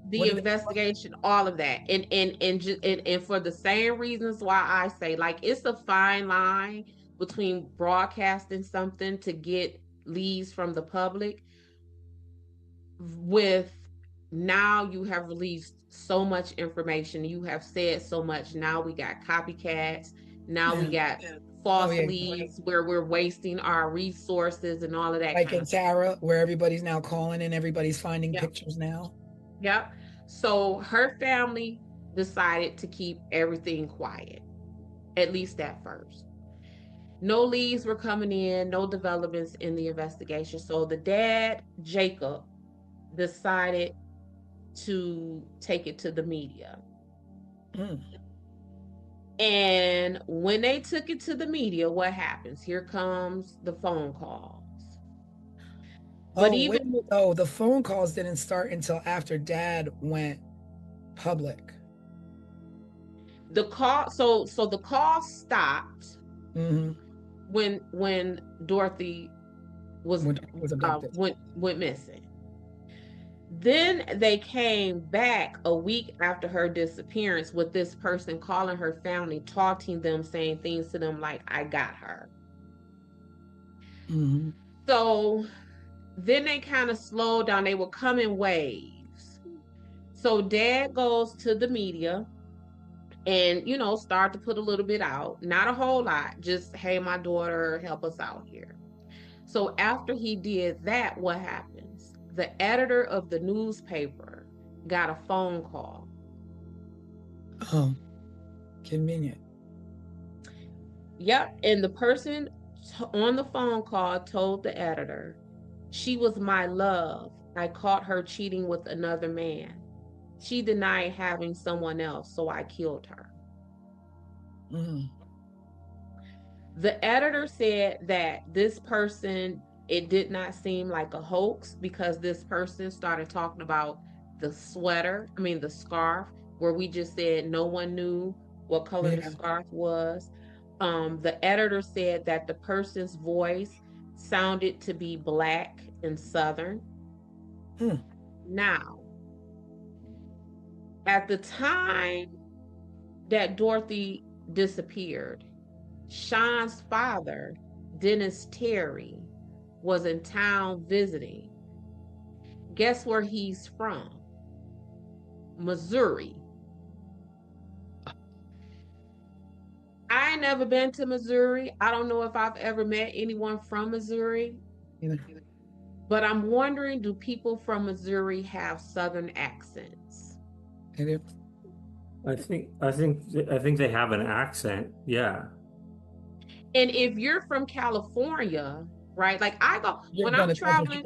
the investigation, all of that, and for the same reasons why I say, like, it's a fine line between broadcasting something to get leads from the public, with now you have released so much information, you have said so much, now we got copycats, now we got false leads where we're wasting our resources and all of that, like kind in of Tara, where everybody's now calling and everybody's finding pictures now. Yep. So her family decided to keep everything quiet, at least at first. No leads were coming in, no developments in the investigation. So the dad, Jacob, decided to take it to the media. And when they took it to the media, what happens? Here comes the phone calls. But the phone calls didn't start until after Dad went public. The call, so the call stopped when Dorothy was abducted, went missing. Then they came back a week after her disappearance with this person calling her family, taunting them, saying things to them like, "I got her." So then they kind of slowed down. They would come in waves. So Dad goes to the media and, start to put a little bit out. Not a whole lot. Just, "Hey, my daughter, help us out here." So after he did that, what happens? The editor of the newspaper got a phone call. Oh, convenient. Yep. And the person on the phone call told the editor, "She was my love. I caught her cheating with another man. She denied having someone else, so I killed her." The editor said that this person, it did not seem like a hoax, because this person started talking about the scarf, where we just said no one knew what color the scarf was. The editor said that the person's voice sounded to be Black and Southern. Now, at the time that Dorothy disappeared, Sean's father, Dennis Terry, was in town visiting. Guess where he's from? Missouri. I ain't never been to Missouri. I don't know if I've ever met anyone from Missouri. But I'm wondering, do people from Missouri have Southern accents? I think they have an accent. Yeah. And if you're from California, right? Like when I'm traveling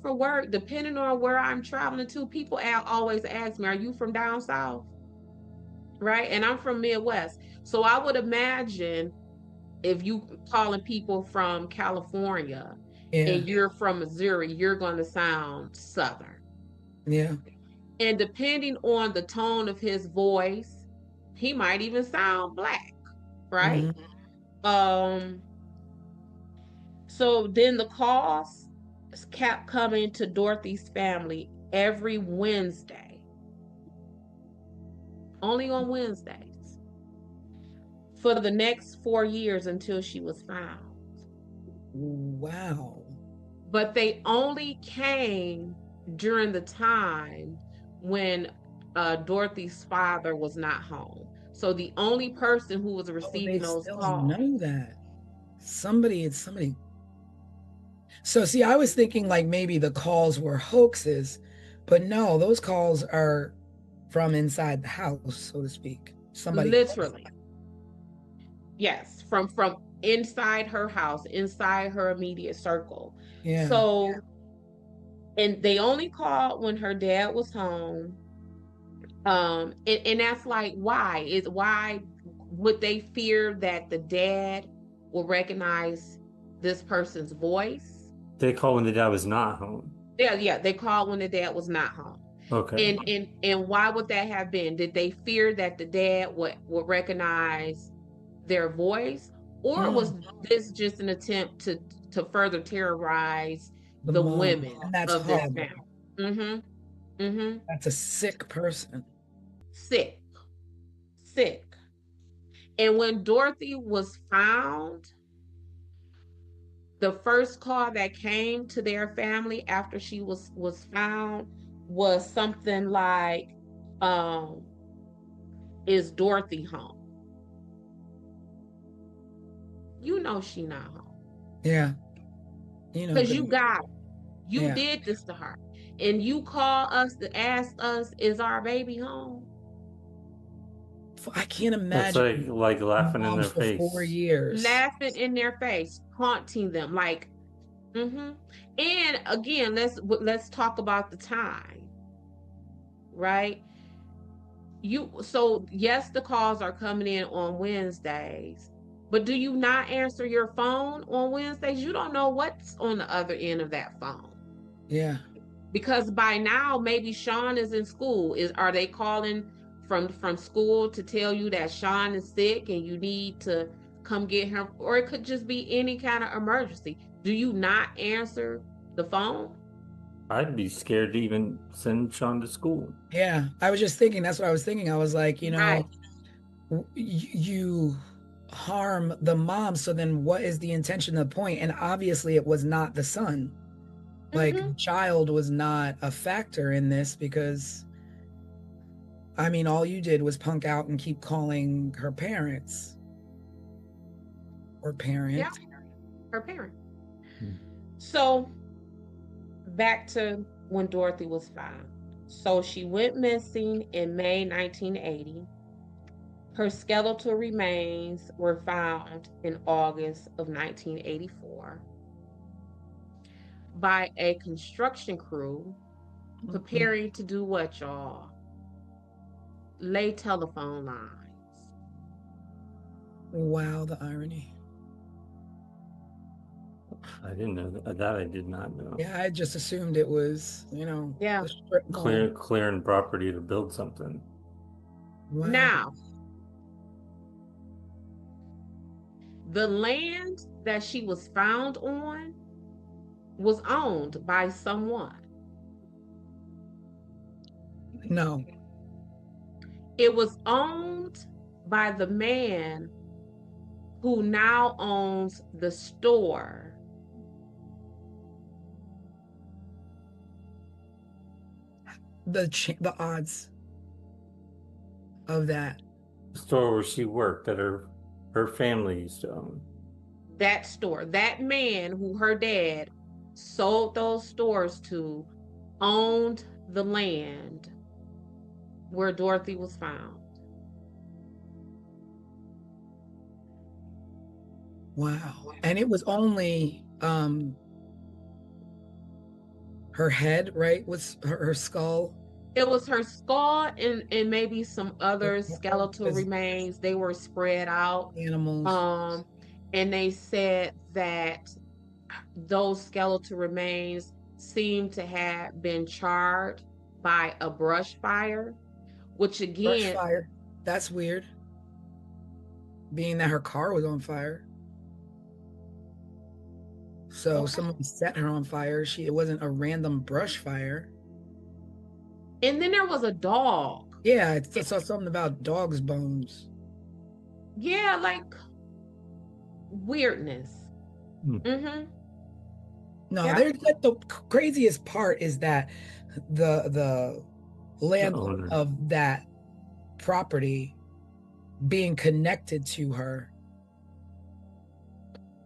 for work, depending on where I'm traveling to, people always ask me, "Are you from down south?" Right? And I'm from Midwest. So I would imagine if you calling people from California and you're from Missouri, you're going to sound Southern. Yeah. And depending on the tone of his voice, he might even sound Black. Right? So then the calls kept coming to Dorothy's family every Wednesday. Only on Wednesdays. For the next 4 years until she was found. Wow. But they only came during the time when Dorothy's father was not home. So the only person who was receiving those calls. Know that somebody. So see, I was thinking like maybe the calls were hoaxes, but no, those calls are from inside the house, so to speak. Somebody literally. Yes, from inside her house, inside her immediate circle. Yeah. So, and they only called when her dad was home. And that's like, why would they fear that the dad will recognize this person's voice? They call when the dad was not home. Yeah, they called when the dad was not home. Okay. And why would that have been? Did they fear that the dad would recognize their voice, or was this just an attempt to further terrorize the women of this family? Mm-hmm. That's a sick person. Sick. Sick. And when Dorothy was found, the first call that came to their family after she was found was something like, um, is Dorothy home? You know she not home. Yeah. You know, Because good. you got her. You Yeah. did this to her. And you call us to ask us, is our baby home? I can't That's imagine like laughing in mom their for face. 4 years. Laughing in their face, taunting them, like, and again, let's talk about the time, right? So yes, the calls are coming in on Wednesdays, but do you not answer your phone on Wednesdays? You don't know what's on the other end of that phone. Yeah. Because by now maybe Sean is in school. Are they calling from school to tell you that Sean is sick and you need to come get him? Or it could just be any kind of emergency. Do you not answer the phone? I'd be scared to even send Sean to school. Yeah. I was just thinking, that's what I was thinking. I was like, Right. you harm the mom. So then what is the intention, the point? And obviously it was not the son. Like the child was not a factor in this because, I mean, all you did was punk out and keep calling her parents. Or parent. Yeah, her parent. So back to when Dorothy was found. So she went missing in May 1980. Her skeletal remains were found in August of 1984 by a construction crew preparing to do what, y'all? Lay telephone lines. Wow, the irony. I didn't know that. I did not know. Yeah, I just assumed it was, Yeah, clearing property to build something. Wow. Now, the land that she was found on was owned by someone. No. It was owned by the man who now owns the store. The odds of that. The store where she worked that her family used to own. That store, that man who her dad sold those stores to, owned the land where Dorothy was found. Wow. And it was only her head, right? Was her skull? It was her skull and maybe some other skeletal remains. They were spread out. Animals. And they said that those skeletal remains seem to have been charred by a brush fire, which again, brush fire. That's weird. Being that her car was on fire. So someone set her on fire. It wasn't a random brush fire. And then there was a dog. Yeah, I saw something about dog's bones. Yeah, like weirdness. No, the craziest part is that the landlord of that property being connected to her.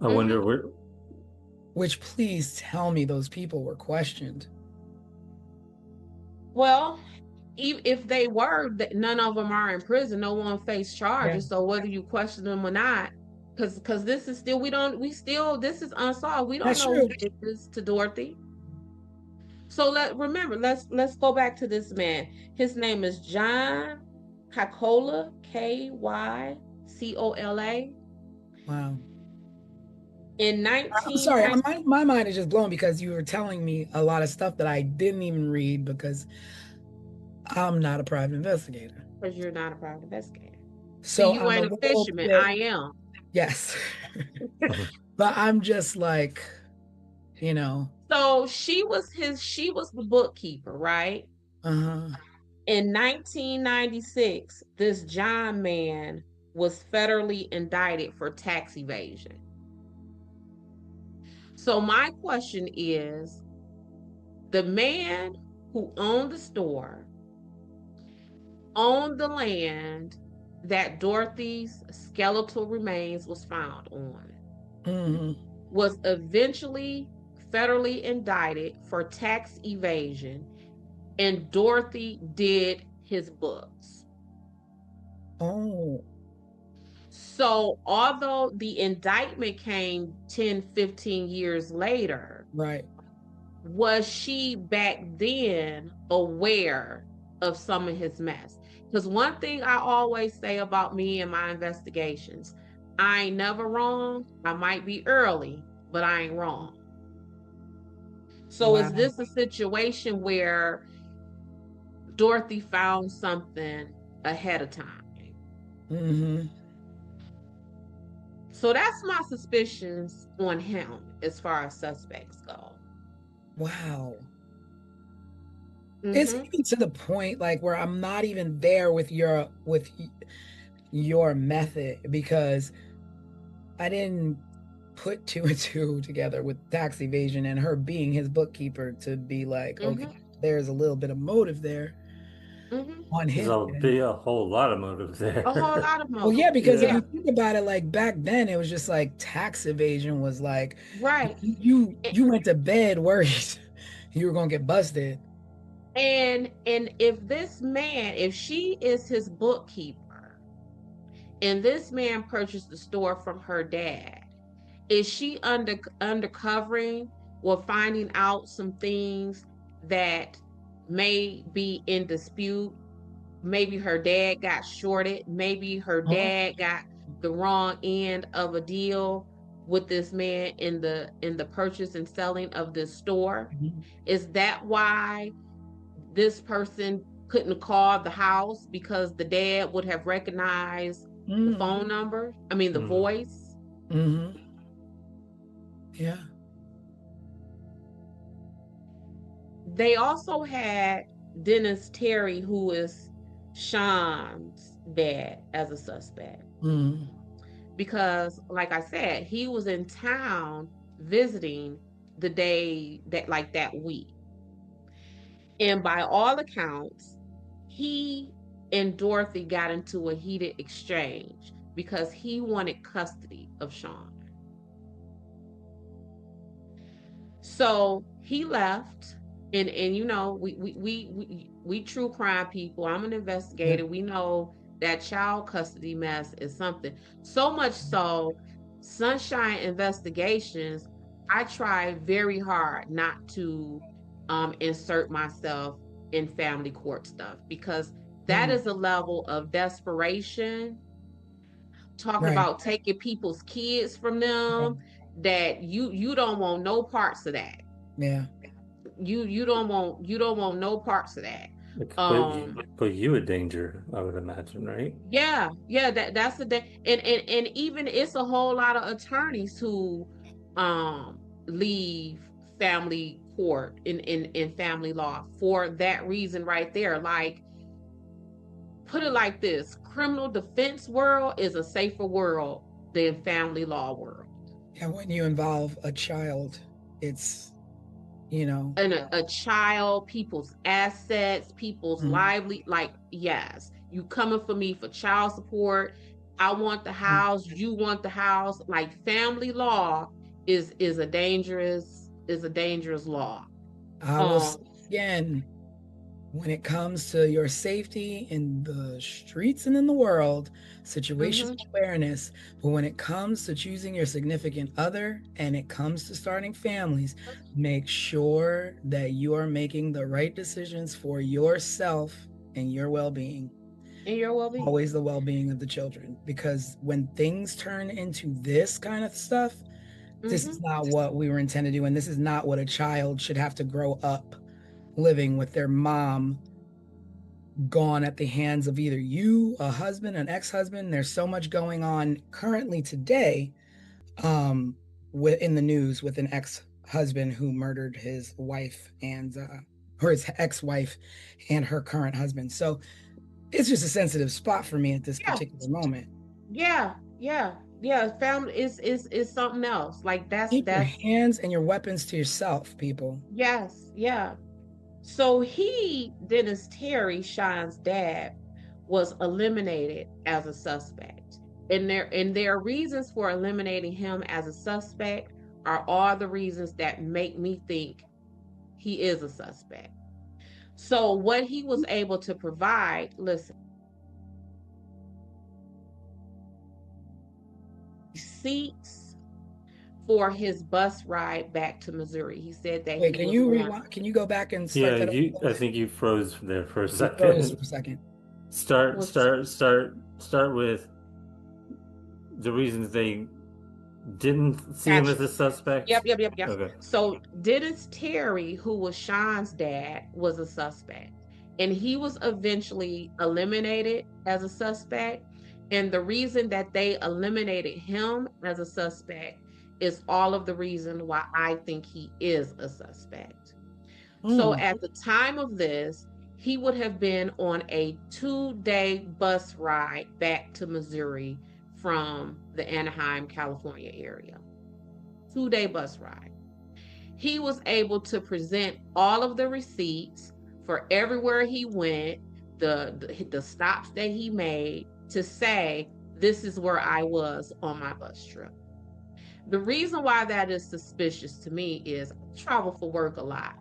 I wonder where. Which, please tell me those people were questioned. Well, if they were, none of them are in prison. No one faced charges. Yeah. So whether you question them or not, because this is still, this is unsolved. We don't know who did this to Dorothy. So let's go back to this man. His name is John Kycola, Kycola. Wow. In 19... I'm sorry, my mind is just blown because you were telling me a lot of stuff that I didn't even read because I'm not a private investigator. Because you're not a private investigator. So you ain't a fisherman. I am. Yes. But I'm just like, So she was the bookkeeper, right? Uh-huh. In 1996, this John man was federally indicted for tax evasion. So my question is, the man who owned the store, owned the land that Dorothy's skeletal remains was found on, was eventually federally indicted for tax evasion, and Dorothy did his books. Oh. So although the indictment came 10, 15 years later, Right. was she back then aware of some of his mess? Because one thing I always say about me and my investigations, I ain't never wrong. I might be early, but I ain't wrong. So Wow. is this a situation where Dorothy found something ahead of time? Mm-hmm. So that's my suspicions on him as far as suspects go. Wow. Mm-hmm. It's even to the point like where I'm not even there with your method, because I didn't put two and two together with tax evasion and her being his bookkeeper to be like, okay, there's a little bit of motive there on his There'll be a whole lot of motive there. A whole lot of motive. Well, yeah, because if you think about it, like back then, it was just like tax evasion was like, right. You went to bed worried you were gonna get busted. And if this man, if she is his bookkeeper, and this man purchased the store from her dad, is she undercovering or finding out some things that may be in dispute? Maybe her dad got shorted. Maybe her dad got the wrong end of a deal with this man in the purchase and selling of this store. Is that why this person couldn't call the house, because the dad would have recognized the phone number? I mean, the voice. Yeah. They also had Dennis Terry, who is Sean's dad, as a suspect. Because, like I said, he was in town visiting the day that week. And by all accounts, he and Dorothy got into a heated exchange because he wanted custody of Sean. So he left, and you know, we true crime people. I'm an investigator. We know that child custody mess is something. So much so, Sunshine Investigations, I try very hard not to insert myself in family court stuff, because that is a level of desperation. Talking about taking people's kids from them, that you don't want no parts of that. Yeah. You don't want no parts of that. Put you in danger, I would imagine, right? Yeah, that's the day. And even it's a whole lot of attorneys who leave family court in family law for that reason right there. Like, put it like this: criminal defense world is a safer world than family law world. And when you involve a child, it's, you know, and a child, people's assets, people's lively, like, yes, you coming for me for child support. I want the house, you want the house. Like, family law is a dangerous law. I will again, when it comes to your safety in the streets and in the world, situational awareness. But when it comes to choosing your significant other and it comes to starting families, make sure that you are making the right decisions for yourself and your well-being. And your well-being. Always the well-being of the children. Because when things turn into this kind of stuff, this is not what we were intended to do. And this is not what a child should have to grow up living with, their mom gone at the hands of either you, a husband, an ex-husband. There's so much going on currently today in the news with an ex-husband who murdered his wife and or his ex-wife and her current husband. So it's just a sensitive spot for me at this Yeah. particular moment. Yeah, yeah, yeah. Family is something else. Like Keep your that's hands and your weapons to yourself, people. yes, yeah. So Dennis Terry, Sean's dad, was eliminated as a suspect. And their reasons for eliminating him as a suspect are all the reasons that make me think he is a suspect. So what he was able to provide, listen, receipts for his bus ride back to Missouri. He said that Wait, he was on. rewind? Can you go back and start Yeah, that I think you froze there for a froze second. for a second. Start with the reasons they didn't see him as a suspect. Yep. Okay. So Dennis Terry, who was Sean's dad, was a suspect. And he was eventually eliminated as a suspect. And the reason that they eliminated him as a suspect is all of the reason why I think he is a suspect. So at the time of this, he would have been on a 2-day bus ride back to Missouri from the Anaheim, California area. 2-day bus ride. He was able to present all of the receipts for everywhere he went, the stops that he made, to say, this is where I was on my bus trip. The reason why that is suspicious to me is I travel for work a lot.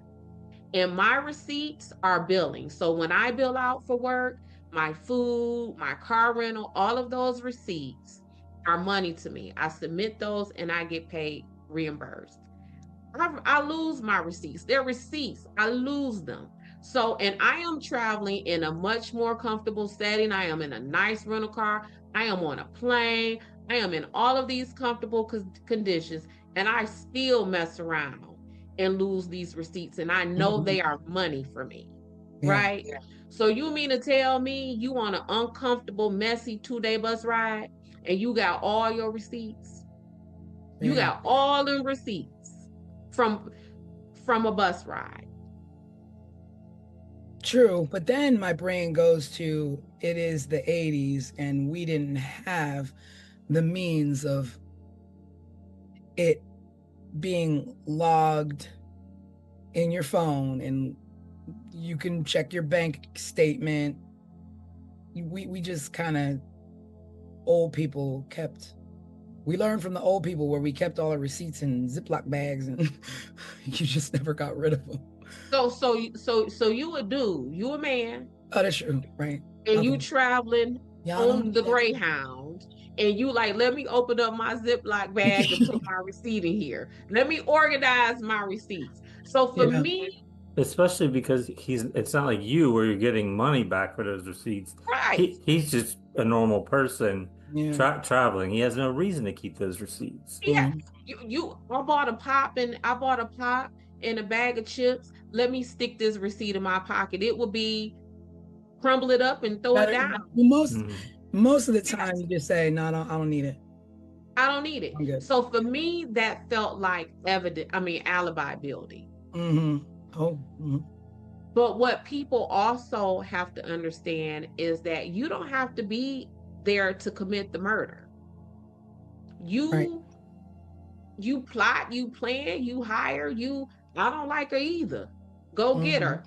And my receipts are billing. So when I bill out for work, my food, my car rental, all of those receipts are money to me. I submit those and I get paid, reimbursed. I lose my receipts. They're receipts. I lose them. So, and I am traveling in a much more comfortable setting. I am in a nice rental car. I am on a plane. I am in all of these comfortable conditions, and I still mess around and lose these receipts. And I know they are money for me, right? Yeah. So you mean to tell me you on an uncomfortable, messy 2-day bus ride and you got all your receipts? You got all the receipts from a bus ride. True, but then my brain goes to, it is the 80s and we didn't have the means of it being logged in your phone and you can check your bank statement. We just kind of, old people we learned from the old people where we kept all our receipts in Ziploc bags and you just never got rid of them. So you a man. Oh, that's true, right? And you traveling on the Greyhound, and you like, let me open up my Ziploc bag and put my receipt in here. Let me organize my receipts. So for me, especially because it's not like you where you're getting money back for those receipts. Right. He's just a normal person traveling. He has no reason to keep those receipts. Yeah. I bought a pop and a bag of chips. Let me stick this receipt in my pocket. It will be crumble it up and throw it down. Most of the time you just say, no, I don't need it. I don't need it. So for me, that felt like alibi building. But what people also have to understand is that you don't have to be there to commit the murder. You plot, you plan, you hire, I don't like her either. Go get her.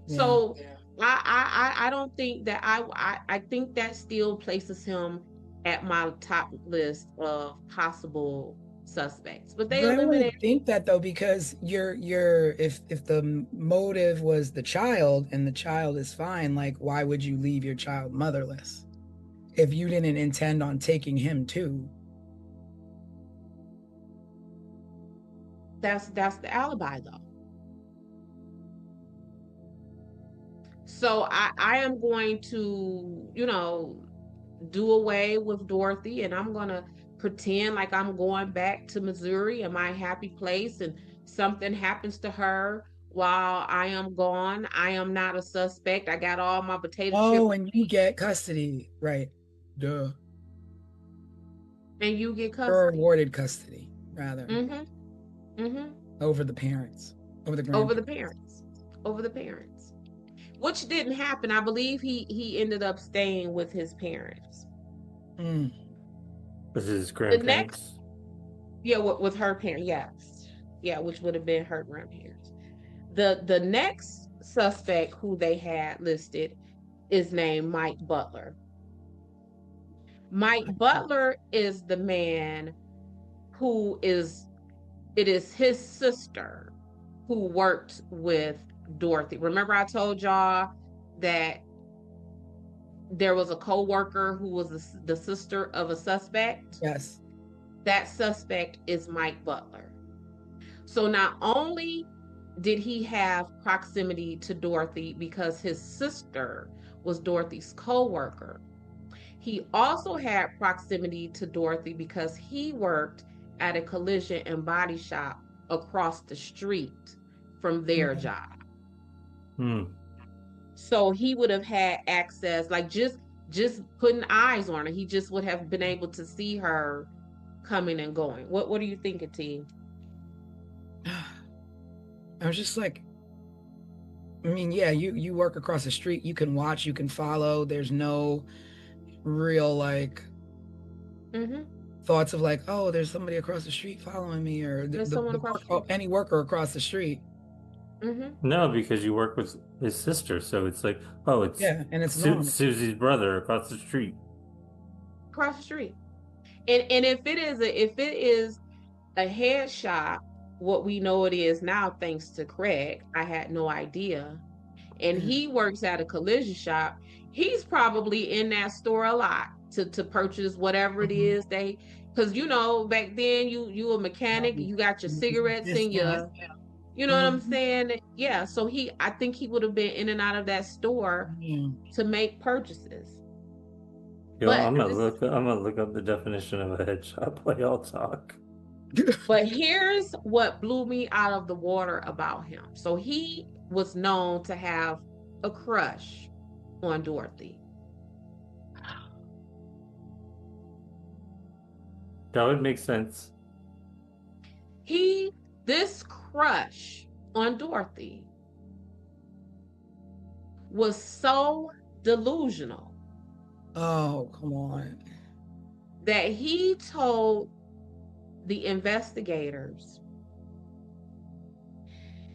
Yeah. So I don't think that I think that still places him at my top list of possible suspects. But they eliminated. I think that though, because if the motive was the child and the child is fine, like why would you leave your child motherless if you didn't intend on taking him too? That's the alibi though. So I am going to, do away with Dorothy, and I'm going to pretend like I'm going back to Missouri and my happy place, and something happens to her while I am gone. I am not a suspect. I got all my potato chips. Oh, and you get custody, right? Duh. And you get custody. Or awarded custody, rather. Over the parents. Over the parents. over the parents, which didn't happen. I believe he ended up staying with his parents. Mm. With his The grandparents. next, yeah, with her parents, yes, yeah, which would have been her grandparents. The next suspect who they had listed is named Mike Butler. Mike Butler is the man who is, it is his sister who worked with Dorothy. Remember I told y'all that there was a co-worker who was the sister of a suspect? Yes. That suspect is Mike Butler. So not only did he have proximity to Dorothy because his sister was Dorothy's co-worker, he also had proximity to Dorothy because he worked at a collision and body shop across the street from their job. So he would have had access, like just putting eyes on her. He just would have been able to see her coming and going. What are you thinking, T? I was just like, I mean, yeah, you work across the street, you can watch, you can follow. There's no real like thoughts of like, oh, there's somebody across the street following me, or There's someone across the street. any worker across the street. No, because you work with his sister, so it's like, oh, it's and it's normal. Susie's brother across the street. Across the street. And if it is a head shop, what we know it is now, thanks to Craig, I had no idea. And he works at a collision shop. He's probably in that store a lot to purchase whatever it is they, because back then you a mechanic, you got your cigarettes in your, you know what I'm saying? Yeah. So I think he would have been in and out of that store to make purchases. Yo, I'm gonna look up the definition of a head shop while y'all talk. But here's what blew me out of the water about him. So he was known to have a crush on Dorothy. That would make sense. This crush on Dorothy was so delusional. Oh, come on. That he told the investigators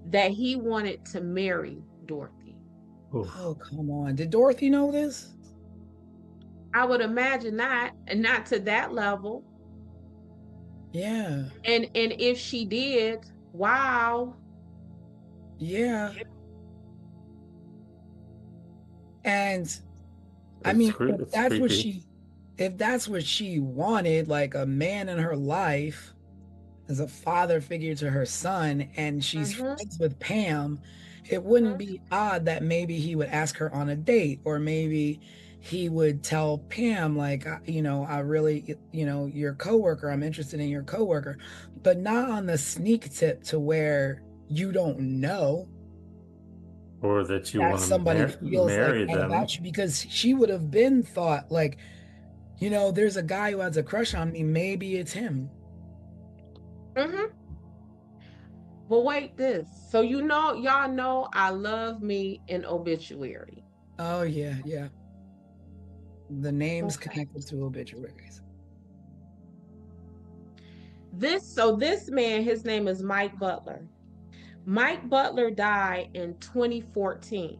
that he wanted to marry Dorothy. Oh, come on. Did Dorothy know this? I would imagine not, and not to that level. Yeah. And if she did, wow. Yeah. And I mean, if that's what she wanted, like a man in her life as a father figure to her son, and she's friends with Pam, it wouldn't be odd that maybe he would ask her on a date, or maybe he would tell Pam, like, I really, your coworker, I'm interested in your coworker, but not on the sneak tip to where you don't know. Or that you want to somebody feels marry like that them. about you, because she would have been thought like, there's a guy who has a crush on me, maybe it's him. But wait, so y'all know I love me an obituary. Oh yeah. The names connected to obituaries. This man, his name is Mike Butler. Mike Butler died in 2014.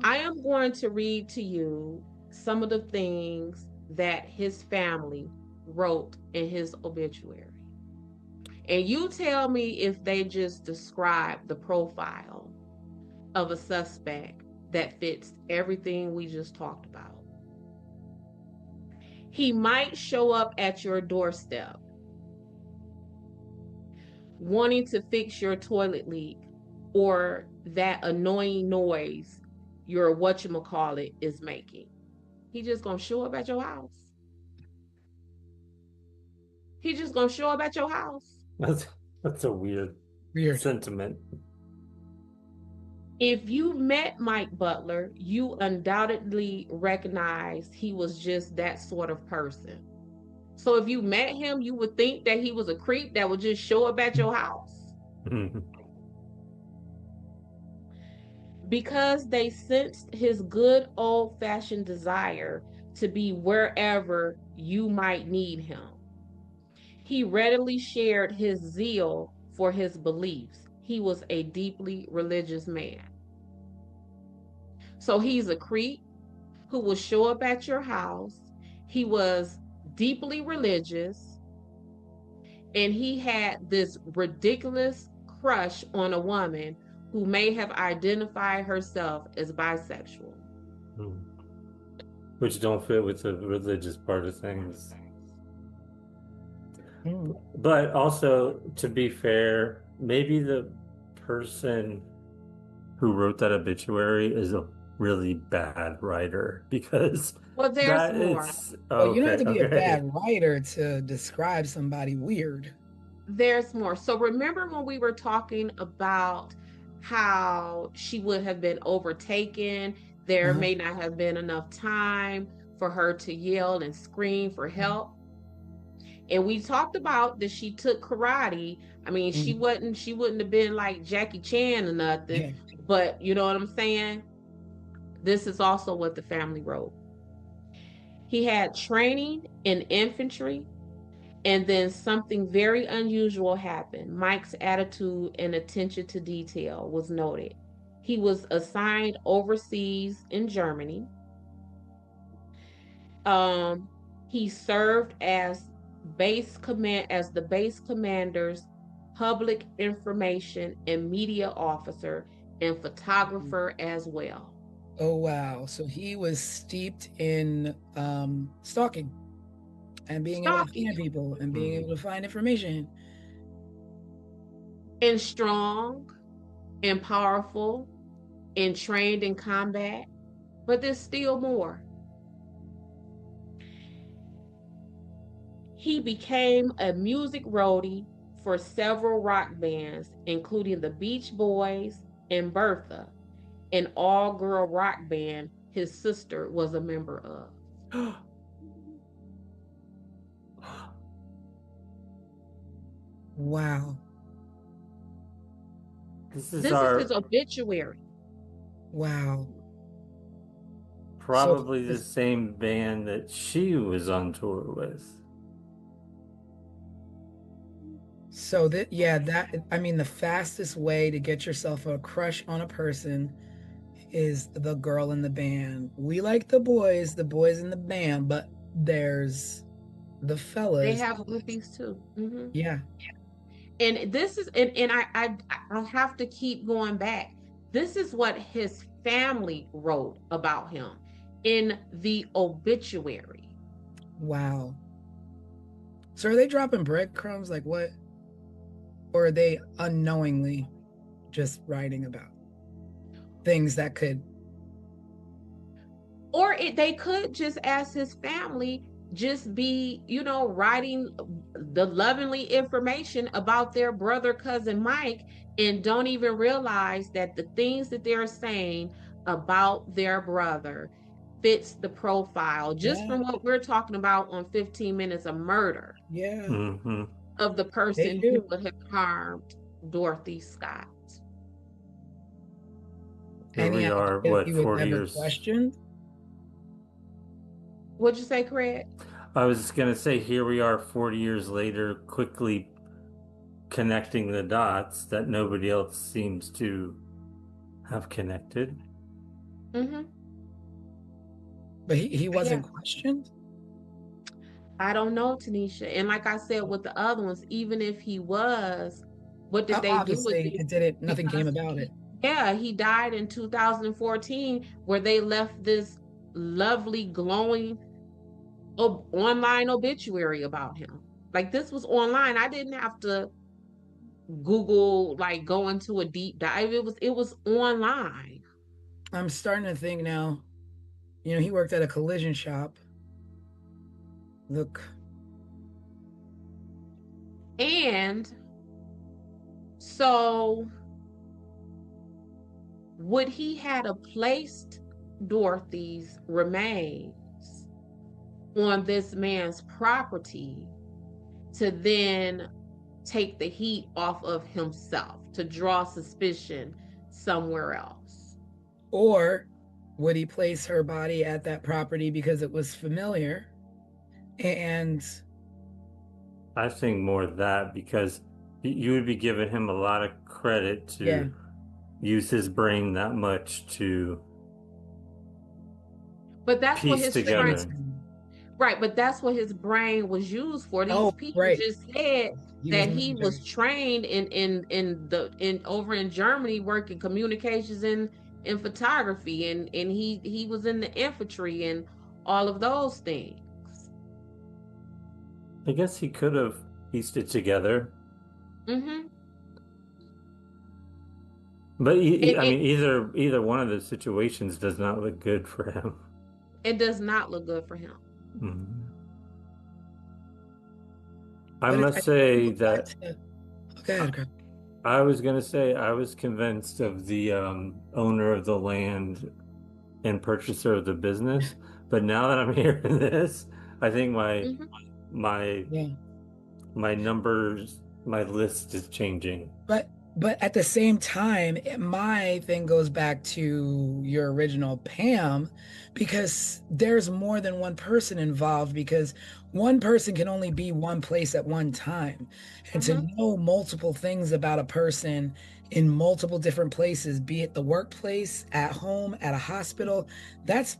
I am going to read to you some of the things that his family wrote in his obituary. And you tell me if they just describe the profile of a suspect that fits everything we just talked about. He might show up at your doorstep wanting to fix your toilet leak or that annoying noise your whatchamacallit is making. He just gonna show up at your house. He just gonna show up at your house. That's a weird sentiment. If you met Mike Butler, you undoubtedly recognized he was just that sort of person. So if you met him, you would think that he was a creep that would just show up at your house. Because they sensed his good old-fashioned desire to be wherever you might need him. He readily shared his zeal for his beliefs. He was a deeply religious man. So he's a creep who will show up at your house. He was deeply religious, and he had this ridiculous crush on a woman who may have identified herself as bisexual. Which don't fit with the religious part of things. But also, to be fair, maybe the person who wrote that obituary is a really bad writer, because well, there's more. Well, you don't have to be a bad writer to describe somebody weird. There's more. So remember when we were talking about how she would have been overtaken, there may not have been enough time for her to yell and scream for help. And we talked about that she took karate. I mean, she wouldn't have been like Jackie Chan or nothing, but you know what I'm saying? This is also what the family wrote. He had training in infantry, and then something very unusual happened. Mike's attitude and attention to detail was noted. He was assigned overseas in Germany. He served as the base commander's public information and media officer and photographer as well. Oh wow! So he was steeped in stalking and being able to find people and being able to find information. And strong and powerful and trained in combat, but there's still more. He became a music roadie for several rock bands, including the Beach Boys and Bertha, an all-girl rock band his sister was a member of. Wow. This is his obituary. Wow. Probably the same band that she was on tour with. So the fastest way to get yourself a crush on a person is the girl in the band. We like the boys in the band, but there's the fellas. They have groupies too. Yeah. And this is, and I have to keep going back. This is what his family wrote about him in the obituary. Wow. So are they dropping breadcrumbs? Like what? Or are they unknowingly just writing about things that could? Or they could just, as his family, just be, writing the lovingly information about their brother, cousin Mike, and don't even realize that the things that they're saying about their brother fits the profile just from what we're talking about on 15 Minutes of Murder. Yeah. Of the person who would have harmed Dorothy Scott. Here we are, what, 40 years? Questioned? What'd you say, Craig? I was just going to say, here we are 40 years later, quickly connecting the dots that nobody else seems to have connected. But he wasn't questioned? I don't know, Tanisha. And like I said with the other ones, even if he was, what did they do with it? It didn't, nothing came about it. Yeah, he died in 2014, where they left this lovely, glowing online obituary about him. Like, this was online. I didn't have to Google, like, go into a deep dive. It was online. I'm starting to think now, he worked at a collision shop. Look. And so would he had placed Dorothy's remains on this man's property to then take the heat off of himself, to draw suspicion somewhere else? Or would he place her body at that property because it was familiar? And I think more of that, because you would be giving him a lot of credit to yeah, use his brain that much to But that's what piece his together. right, but that's what his brain was used for. These people right. just said He that was he military. was trained in over in Germany working communications in photography, and he was in the infantry and all of those things. I guess he could have pieced it together. Mm-hmm. But It, I it mean, either one of those situations does not look good for him. it does not look good for him. Mhm. I But must say that go ahead, Greg. I was going to say I was convinced of the owner of the land and purchaser of the business, but now that I'm hearing this, I think Mhm. my Yeah. my numbers, my list is changing. But at the same time, my thing goes back to your original Pam, because there's more than one person involved, because one person can only be one place at one time. And to know multiple things about a person in multiple different places, be it the workplace, at home, at a hospital, that's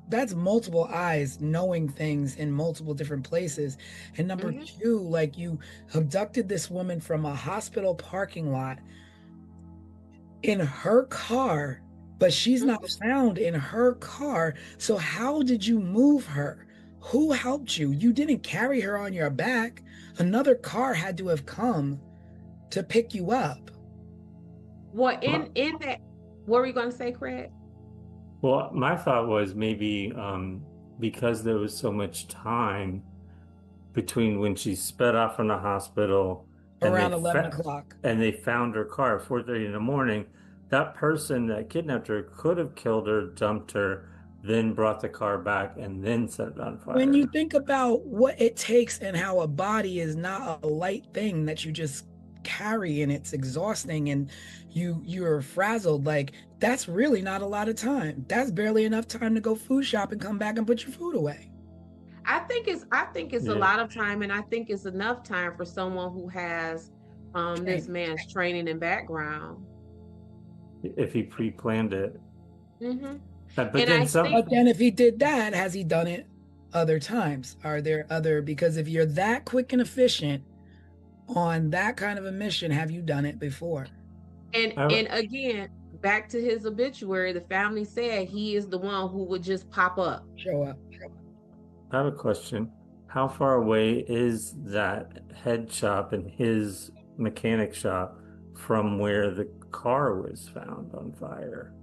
that's multiple eyes knowing things in multiple different places. And number two, like, you abducted this woman from a hospital parking lot in her car, but she's not found in her car. So how did you move her? Who helped you? You didn't carry her on your back. Another car had to have come to pick you up. Well, in that, what were you going to say, Craig? Well, my thought was maybe because there was so much time between when she sped off from the hospital and Around 11 o'clock. and they found her car at 4:30 in the morning, that person that kidnapped her could have killed her, dumped her, then brought the car back and then set it on fire. When you think about what it takes and how a body is not a light thing that you just carry, and it's exhausting, and you're frazzled, like, that's really not a lot of time. That's barely enough time to go food shop and come back and put your food away. I think it's Yeah. a lot of time, and I think it's enough time for someone who has this man's training and background. If he pre-planned it. Mm-hmm. But And then I some. think, But then if he did that, has he done it other times? Are there other, because if you're that quick and efficient on that kind of a mission, have you done it before? and again, back to his obituary, the family said he is the one who would just pop up. Show up. I have a question. How far away is that head shop and his mechanic shop from where the car was found on fire?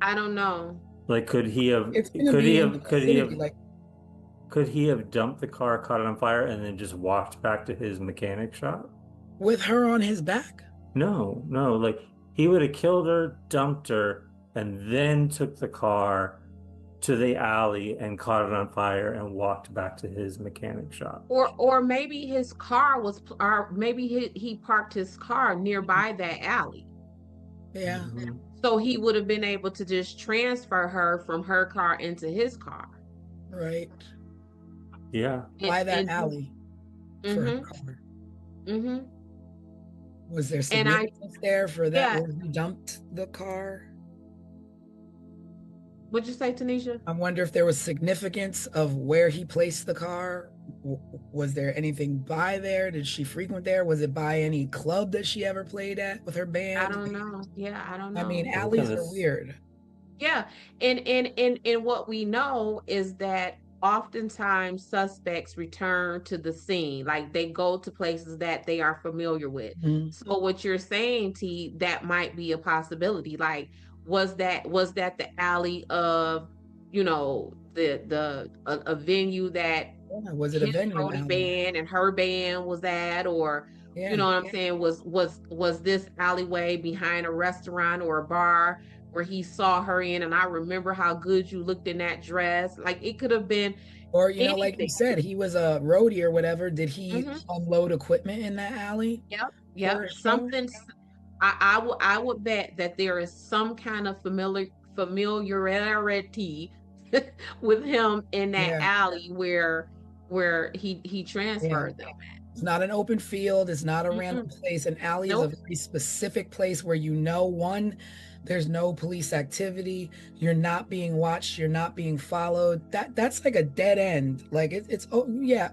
I don't know. Like, could he have It's gonna be in the vicinity, like, could he have dumped the car, caught it on fire, and then just walked back to his mechanic shop? with her on his back? No, like he would have killed her, dumped her, and then took the car to the alley and caught it on fire and walked back to his mechanic shop. Or maybe his car was, or maybe he parked his car nearby that alley. Yeah. Mhm. So he would have been able to just transfer her from her car into his car. Right. Yeah. By that And- alley for her car. Mm-hmm. Was there And significance there for that yeah. when he dumped the car? What'd you say, Tanisha? I wonder if there was significance of where he placed the car. Was there anything by there? Did she frequent there? Was it by any club that she ever played at with her band? I don't know. Yeah, I don't know. I mean, alleys are weird. Yeah, and what we know is that oftentimes suspects return to the scene, like they go to places that they are familiar with. So what you're saying, T, that might be a possibility. Like, was that the alley of, a venue that was it a his venue Brody alley? band and her band was at, or you know what I'm saying, was this alleyway behind a restaurant or a bar where he saw her in, and I remember how good you looked in that dress. Like, it could have been, or like you said, he was a roadie or whatever. Did he unload equipment in that alley? Yep. I would bet that there is some kind of familiarity with him in that Yeah. alley where he transferred them. It's not an open field. It's not a random Mm-mm. place. An alley is a Nope. very specific place where one, there's no police activity. You're not being watched. You're not being followed. That's like a dead end. Like it's oh yeah,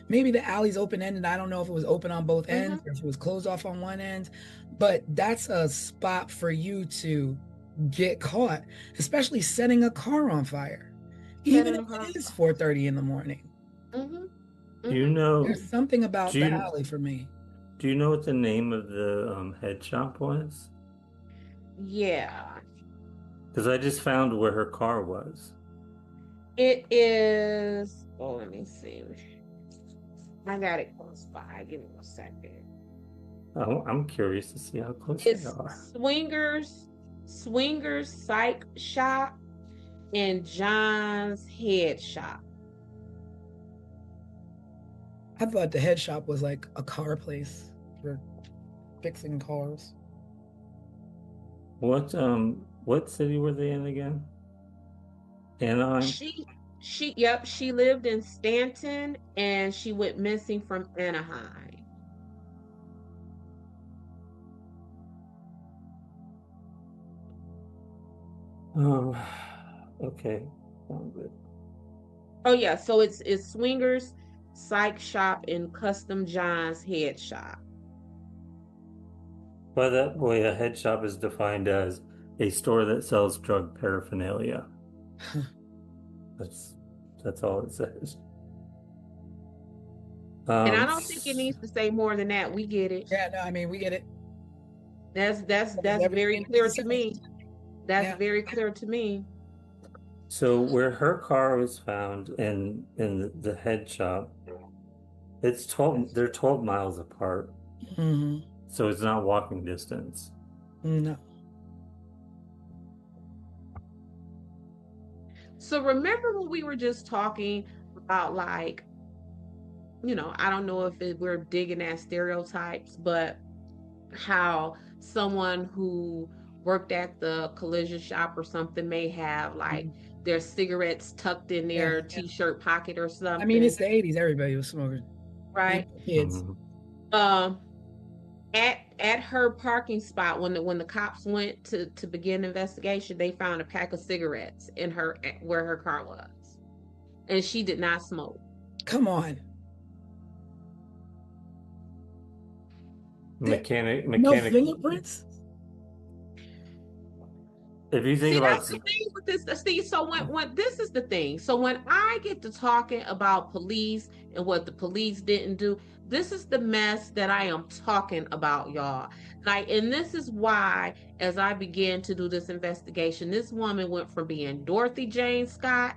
maybe the alley's open ended. I don't know if it was open on both ends or if it was closed off on one end, but that's a spot for you to get caught, especially setting a car on fire, even if it is 4:30 in the morning. Mm-hmm. Do you know? There's something about do the you, alley for me. do you know what the name of the head shop was? Yeah. Because I just found where her car was. It is, oh, let me see. I got it close by. Give me a second. Oh, I'm curious to see how close It's they are. Swingers Psych Shop and John's Head Shop. I thought the head shop was like a car place for fixing cars. What city were they in again? Anaheim? She lived in Stanton and she went missing from Anaheim. Okay. Found it. Oh yeah, so it's Swingers Psych Shop and Custom John's Head Shop. By that way, a head shop is defined as a store that sells drug paraphernalia. That's all it says. And I don't think it needs to say more than that. We get it. Yeah, no, I mean we get it. That's very clear to me. That's very clear to me. So where her car was found in the head shop, it's 12. They're 12 miles apart. Mm-hmm. So it's not walking distance. No. So remember when we were just talking about, like, you know, I don't know if we're digging at stereotypes, but how someone who worked at the collision shop or something may have like their cigarettes tucked in their t-shirt pocket or something. I mean, it's the 80s. Everybody was smoking. Right. Kids. At her parking spot, when the cops went to begin the investigation, they found a pack of cigarettes in where her car was, and she did not smoke. Come on. Mechanic. No fingerprints. If you think about that's the thing with this, Steve. So when this is the thing. So when I get to talking about police and what the police didn't do, this is the mess that I am talking about, y'all. Like, and this is why, as I began to do this investigation, this woman went from being Dorothy Jane Scott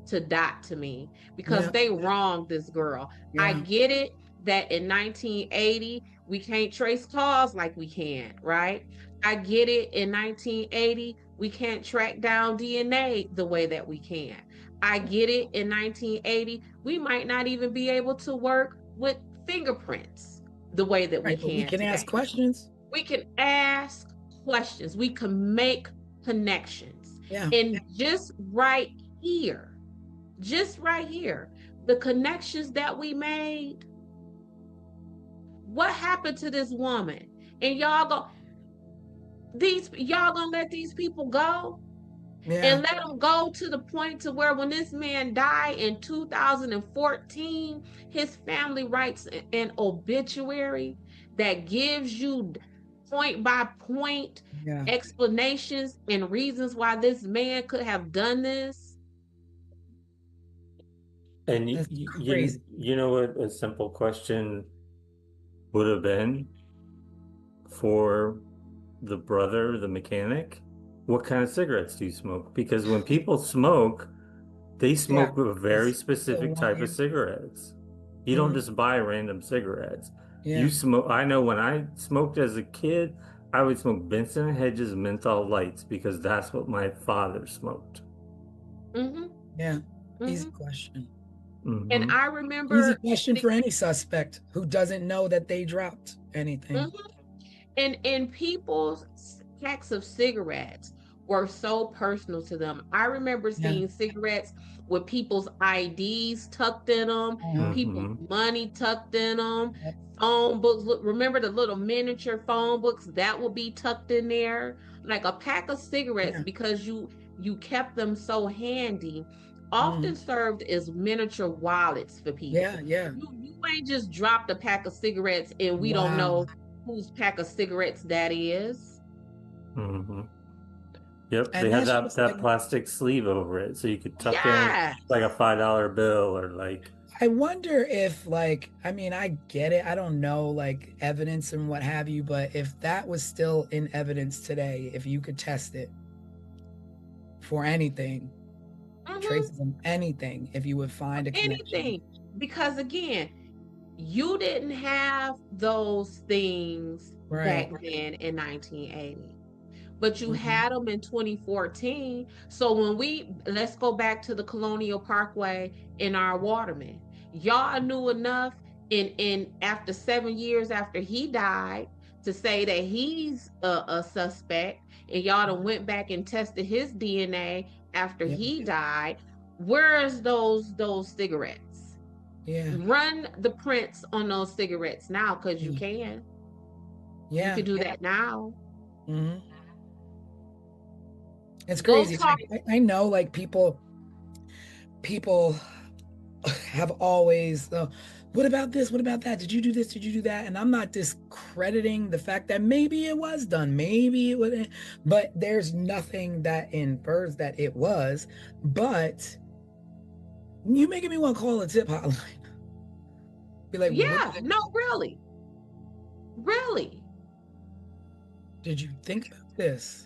to Dot to me, because they wronged this girl. I get it that in 1980 we can't trace cars like we can, right? I get it in 1980 we can't track down DNA the way that we can. I get it in 1980 we might not even be able to work with fingerprints the way that we can. We can ask questions. We can ask questions. We can make connections. Yeah. And just right here, the connections that we made, what happened to this woman? And y'all gonna let these people go? And let them go to the point to where when this man died in 2014, his family writes an obituary that gives you point by point explanations and reasons why this man could have done this. And you know what a simple question would have been for the brother, the mechanic? What kind of cigarettes do you smoke? Because when people smoke, they smoke a very specific type of cigarettes. You don't just buy random cigarettes. You smoke. I know when I smoked as a kid, I would smoke Benson & Hedges menthol lights because that's what my father smoked. Easy question. And I remember easy question for any suspect who doesn't know that they dropped anything. And people's packs of cigarettes were so personal to them. I remember seeing cigarettes with people's IDs tucked in them, people's money tucked in them, phone books. Look, remember the little miniature phone books that would be tucked in there? Like a pack of cigarettes, because you kept them so handy, often served as miniature wallets for people. You ain't just dropped a pack of cigarettes and we don't know whose pack of cigarettes that is. Yep, And they had that's that like, plastic sleeve over it, so you could tuck in like a $5 bill or like. I wonder if, like, I mean, I get it. I don't know, like, evidence and what have you, but if that was still in evidence today, if you could test it for anything, traces of anything, if you would find a connection. Because again, you didn't have those things back then in 1980, but you had them in 2014. So let's go back to the Colonial Parkway in our Waterman. Y'all knew enough in after 7 years after he died to say that he's a suspect, and y'all done went back and tested his DNA after he died. Where's those cigarettes? Run the prints on those cigarettes now, because you can. You can do that now. It's crazy. I know, like, people have always, what about this? What about that? Did you do this? Did you do that? And I'm not discrediting the fact that maybe it was done, maybe it wasn't, but there's nothing that infers that it was. But you making me want to call a tip hotline. Be like, really. Did you think about this?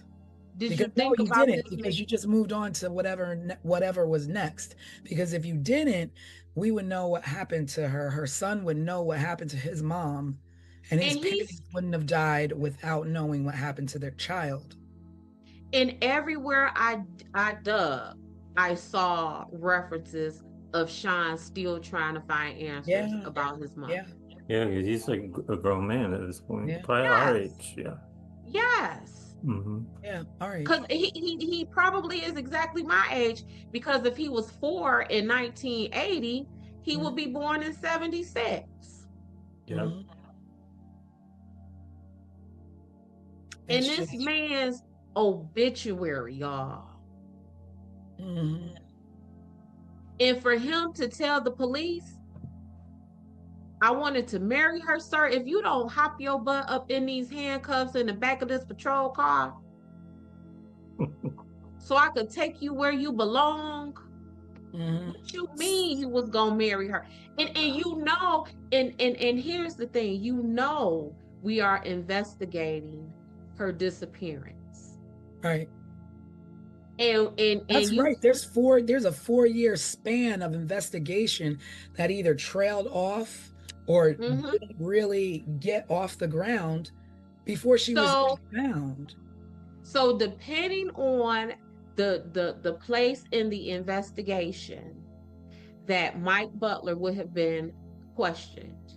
Did you think about this? Because you just moved on to whatever was next. Because if you didn't, we would know what happened to her. Her son would know what happened to his mom, and his parents wouldn't have died without knowing what happened to their child. And everywhere I dug, I saw references of Sean still trying to find answers about his mom. Yeah, because he's like a grown man at this point, probably our age. Yes. All right. Because he probably is exactly my age, because if he was 4 in 1980, he would be born in 76. And this man's obituary, y'all. And for him to tell the police, I wanted to marry her, sir. If you don't hop your butt up in these handcuffs in the back of this patrol car so I could take you where you belong, what you mean you was gonna marry her? And you know, and here's the thing, you know, we are investigating her disappearance. Right. And that's right. There's a 4-year span of investigation that either trailed off or didn't really get off the ground before she was found. So depending on the place in the investigation that Mike Butler would have been questioned,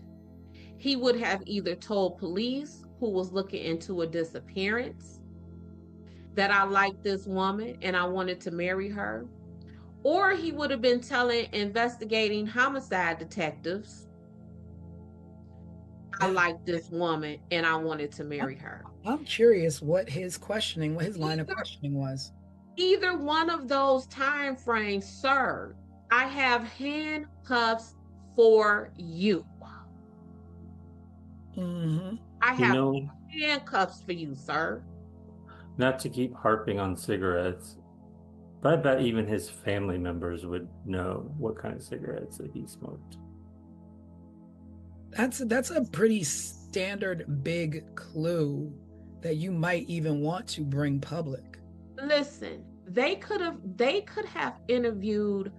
he would have either told police who was looking into a disappearance that I liked this woman and I wanted to marry her, or he would have been telling investigating homicide detectives, I like this woman and I wanted to marry her. I'm curious what his line of questioning was. Either one of those time frames, sir. I have handcuffs for you. I have handcuffs for you, sir. Not to keep harping on cigarettes, but I bet even his family members would know what kind of cigarettes that he smoked. That's a pretty standard big clue that you might even want to bring public. Listen, they could have interviewed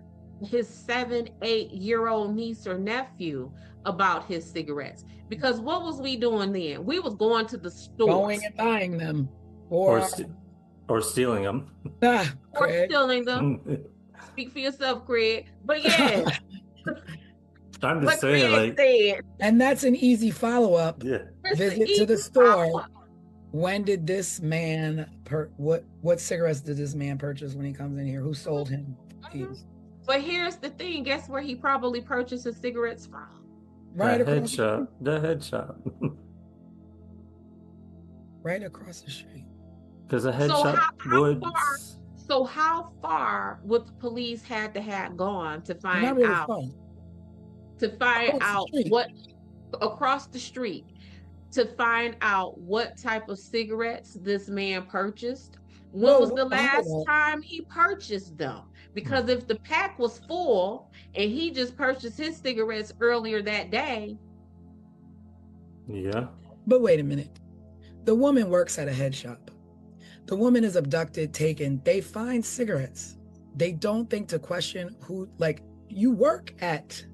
his 7-8-year-old niece or nephew about his cigarettes, because what was we doing then? We was going to the store, going and buying them, or stealing them, or stealing them. Speak for yourself, Craig. But yeah. I'm just saying, like, and that's an easy follow-up. Visit to the store When did this man what cigarettes did this man purchase when he comes in here? Who sold him these? But here's the thing, guess where he probably purchases cigarettes from? Right The head across the shop. street. The head shop. Right across the street. Because a head So shop would. how far would the police had to have gone to Not find really out fun. Across the street. what across the street to find out what type of cigarettes this man purchased? When Whoa, was the last hold on. time he purchased them? Because if the pack was full and he just purchased his cigarettes earlier that day. Yeah. But wait a minute. The woman works at a head shop. The woman is abducted, taken. They find cigarettes. They don't think to question who, like, you work at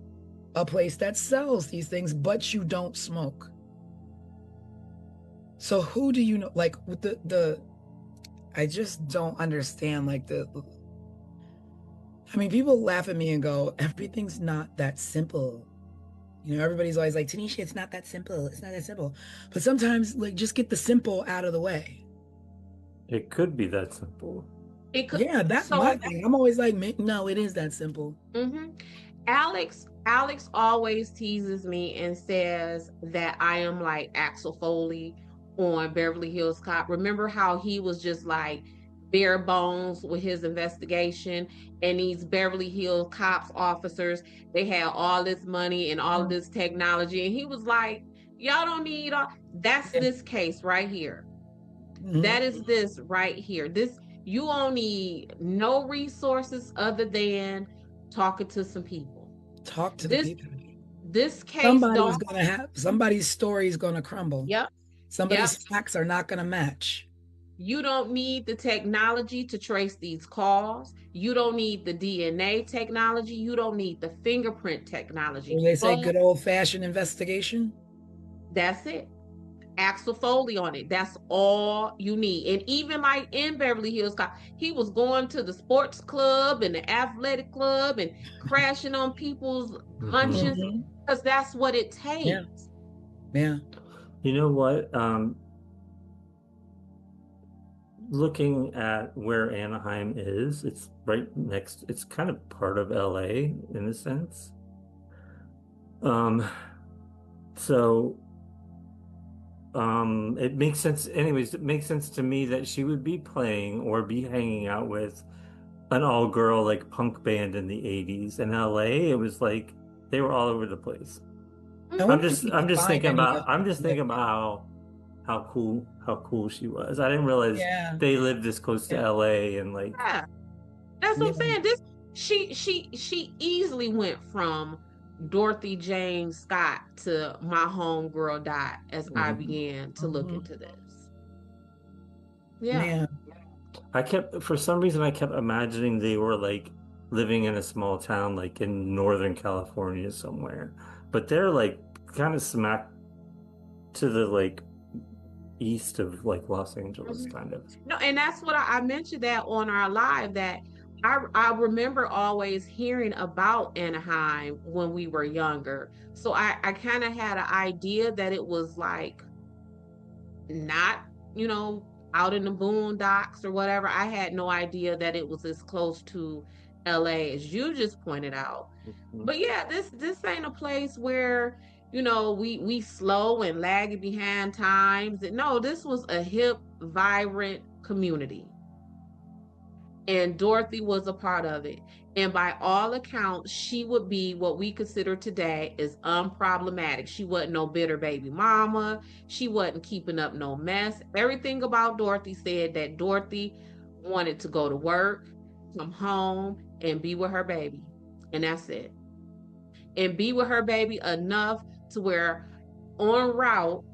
a place that sells these things, but you don't smoke. So who do you know? Like, with the I just don't understand, like, I mean, people laugh at me and go, everything's not that simple. You know, everybody's always like, Tanisha, it's not that simple. It's not that simple. But sometimes, like, just get the simple out of the way. It could be that simple. It could, Yeah, that's so- my thing. I'm always like, no, it is that simple. Alex always teases me and says that I am like Axel Foley on Beverly Hills Cop. Remember how he was just like bare bones with his investigation, and these Beverly Hills Cops officers, they had all this money and all of this technology, and he was like, y'all don't need all. That's this case right here. That is this right here. This, you don't need no resources other than talking to some people. Talk to the people. This case, somebody's story is gonna crumble. Yep. Somebody's facts are not gonna match. You don't need the technology to trace these calls. You don't need the DNA technology. You don't need the fingerprint technology. When they say good old-fashioned investigation, that's it. Axel Foley on it. That's all you need. And even like in Beverly Hills Cop, he was going to the sports club and the athletic club and crashing on people's hunches, because that's what it takes. Yeah. You know what? Looking at where Anaheim is, it's right next, it's kind of part of LA in a sense. It makes sense. Anyways, it makes sense to me that she would be playing or be hanging out with an all-girl like punk band in the 80s. In LA, it was like they were all over the place. I'm just thinking about how cool she was. I didn't realize they lived this close to LA and like. Yeah. That's what I'm saying. She easily went from Dorothy James Scott to My Homegirl Dot as I began to look into this. Yeah. For some reason I kept imagining they were like living in a small town like in Northern California somewhere, but they're like kind of smack to the like east of like Los Angeles kind of. No, and that's what I mentioned that on our live, that I remember always hearing about Anaheim when we were younger. So I kind of had an idea that it was like not, out in the boondocks or whatever. I had no idea that it was as close to LA as you just pointed out. But yeah, this ain't a place where, we slow and lagging behind times. No, this was a hip, vibrant community. And Dorothy was a part of it. And by all accounts, she would be what we consider today as unproblematic. She wasn't no bitter baby mama. She wasn't keeping up no mess. Everything about Dorothy said that Dorothy wanted to go to work, come home, and be with her baby. And that's it. And be with her baby enough to where en route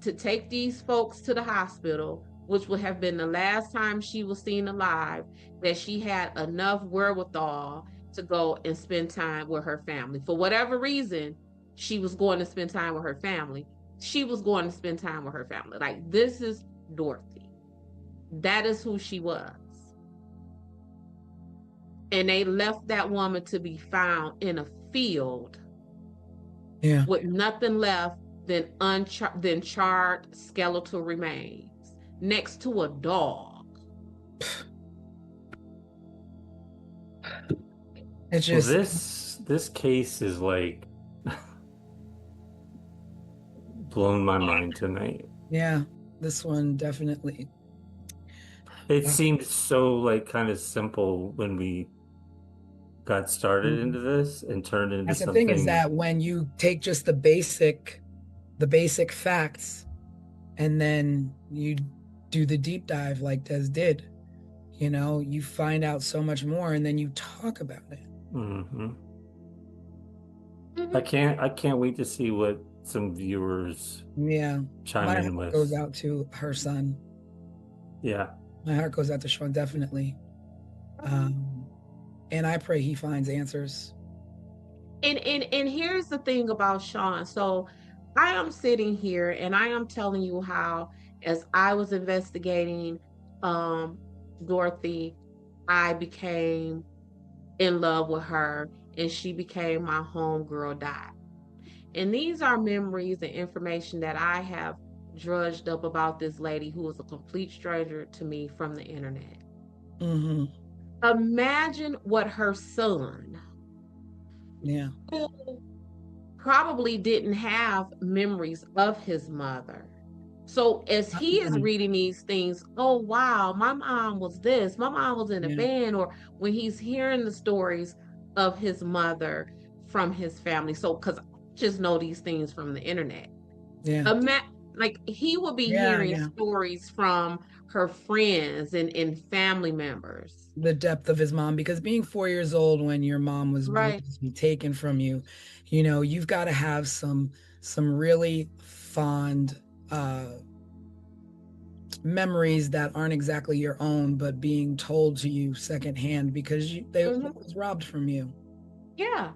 to take these folks to the hospital, which would have been the last time she was seen alive, that she had enough wherewithal to go and spend time with her family. For whatever reason, she was going to spend time with her family. She was going to spend time with her family. Like, this is Dorothy. That is who she was. And they left that woman to be found in a field with nothing left than charred skeletal remains. next to a dog. It's Well, just this case is like blown my mind tonight. yeah, this one definitely. It seemed so like kind of simple when we got started into this and turned into That's the thing, is something. that when you take just the basic facts and then you do the deep dive like Des did, you know, you find out so much more and then you talk about it. Mhm. I can't wait to see what some viewers Yeah. chime My in heart with. goes out to her son. Yeah. My heart goes out to Sean, definitely. And I pray he finds answers. And here's the thing about Sean. So I am sitting here and I am telling you how, as I was investigating Dorothy, I became in love with her and she became my homegirl Dot. And these are memories and information that I have drudged up about this lady who was a complete stranger to me from the internet. Mm-hmm. Imagine what her son, Yeah. who probably didn't have memories of his mother. So as he is reading these things, oh wow, my mom was this, my mom was in a Yeah. band, or when he's hearing the stories of his mother from his family. So because I just know these things from the internet. Yeah. Like he will be Yeah, hearing yeah. stories from her friends and family members. The depth of his mom, because being 4 years old when your mom was Right. brutally taken from you, you know, you've got to have some really fond memories that aren't exactly your own, but being told to you secondhand because they was robbed from you. Yeah.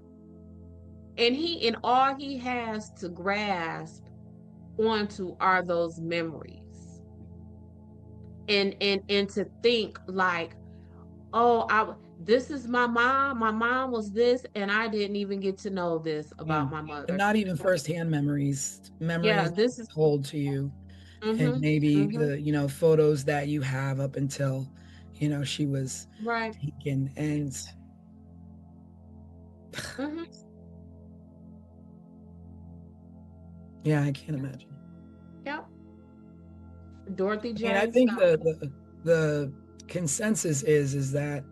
And all he has to grasp onto are those memories. And to think like, oh, this is my mom. My mom was this, and I didn't even get to know this about my mother. And not even firsthand memories Yeah, this is told to you. And maybe the, you know, photos that you have up until, you know, she was right. taken. And yeah, I can't imagine. Yep. Dorothy James. I think the consensus is that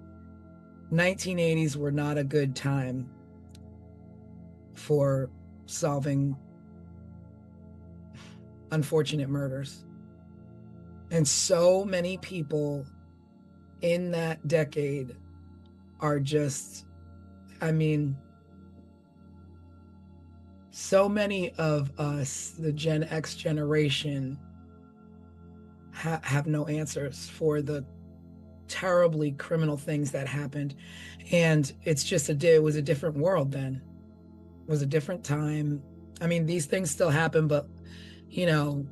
1980s were not a good time for solving unfortunate murders. And so many people in that decade are just, I mean, so many of us, the Gen X generation, have no answers for the terribly criminal things that happened. And it's just it was a different world then. It was a different time. I mean, these things still happen, but, you know,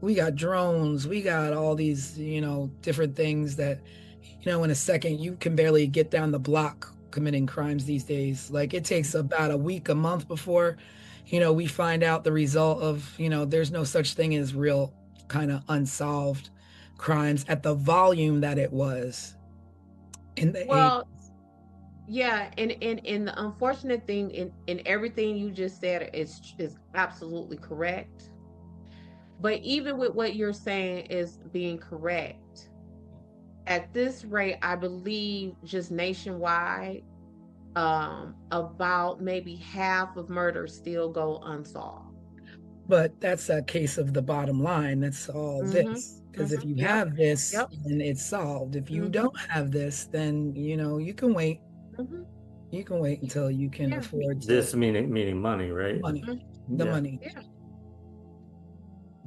we got drones, we got all these, you know, different things that, you know, in a second, you can barely get down the block committing crimes these days. Like it takes about a week, a month before, you know, we find out the result of, you know, there's no such thing as real kind of unsolved crimes at the volume that it was in the 80s. Yeah, and the unfortunate thing in everything you just said is absolutely correct. But even with what you're saying is being correct, at this rate, I believe just nationwide, about maybe half of murders still go unsolved. But that's a case of the bottom line. That's all this. Because if you have this, then it's solved. If you don't have this, then, you know, you can wait. You can wait until you can afford this meaning money, right? Money. The money. Yeah.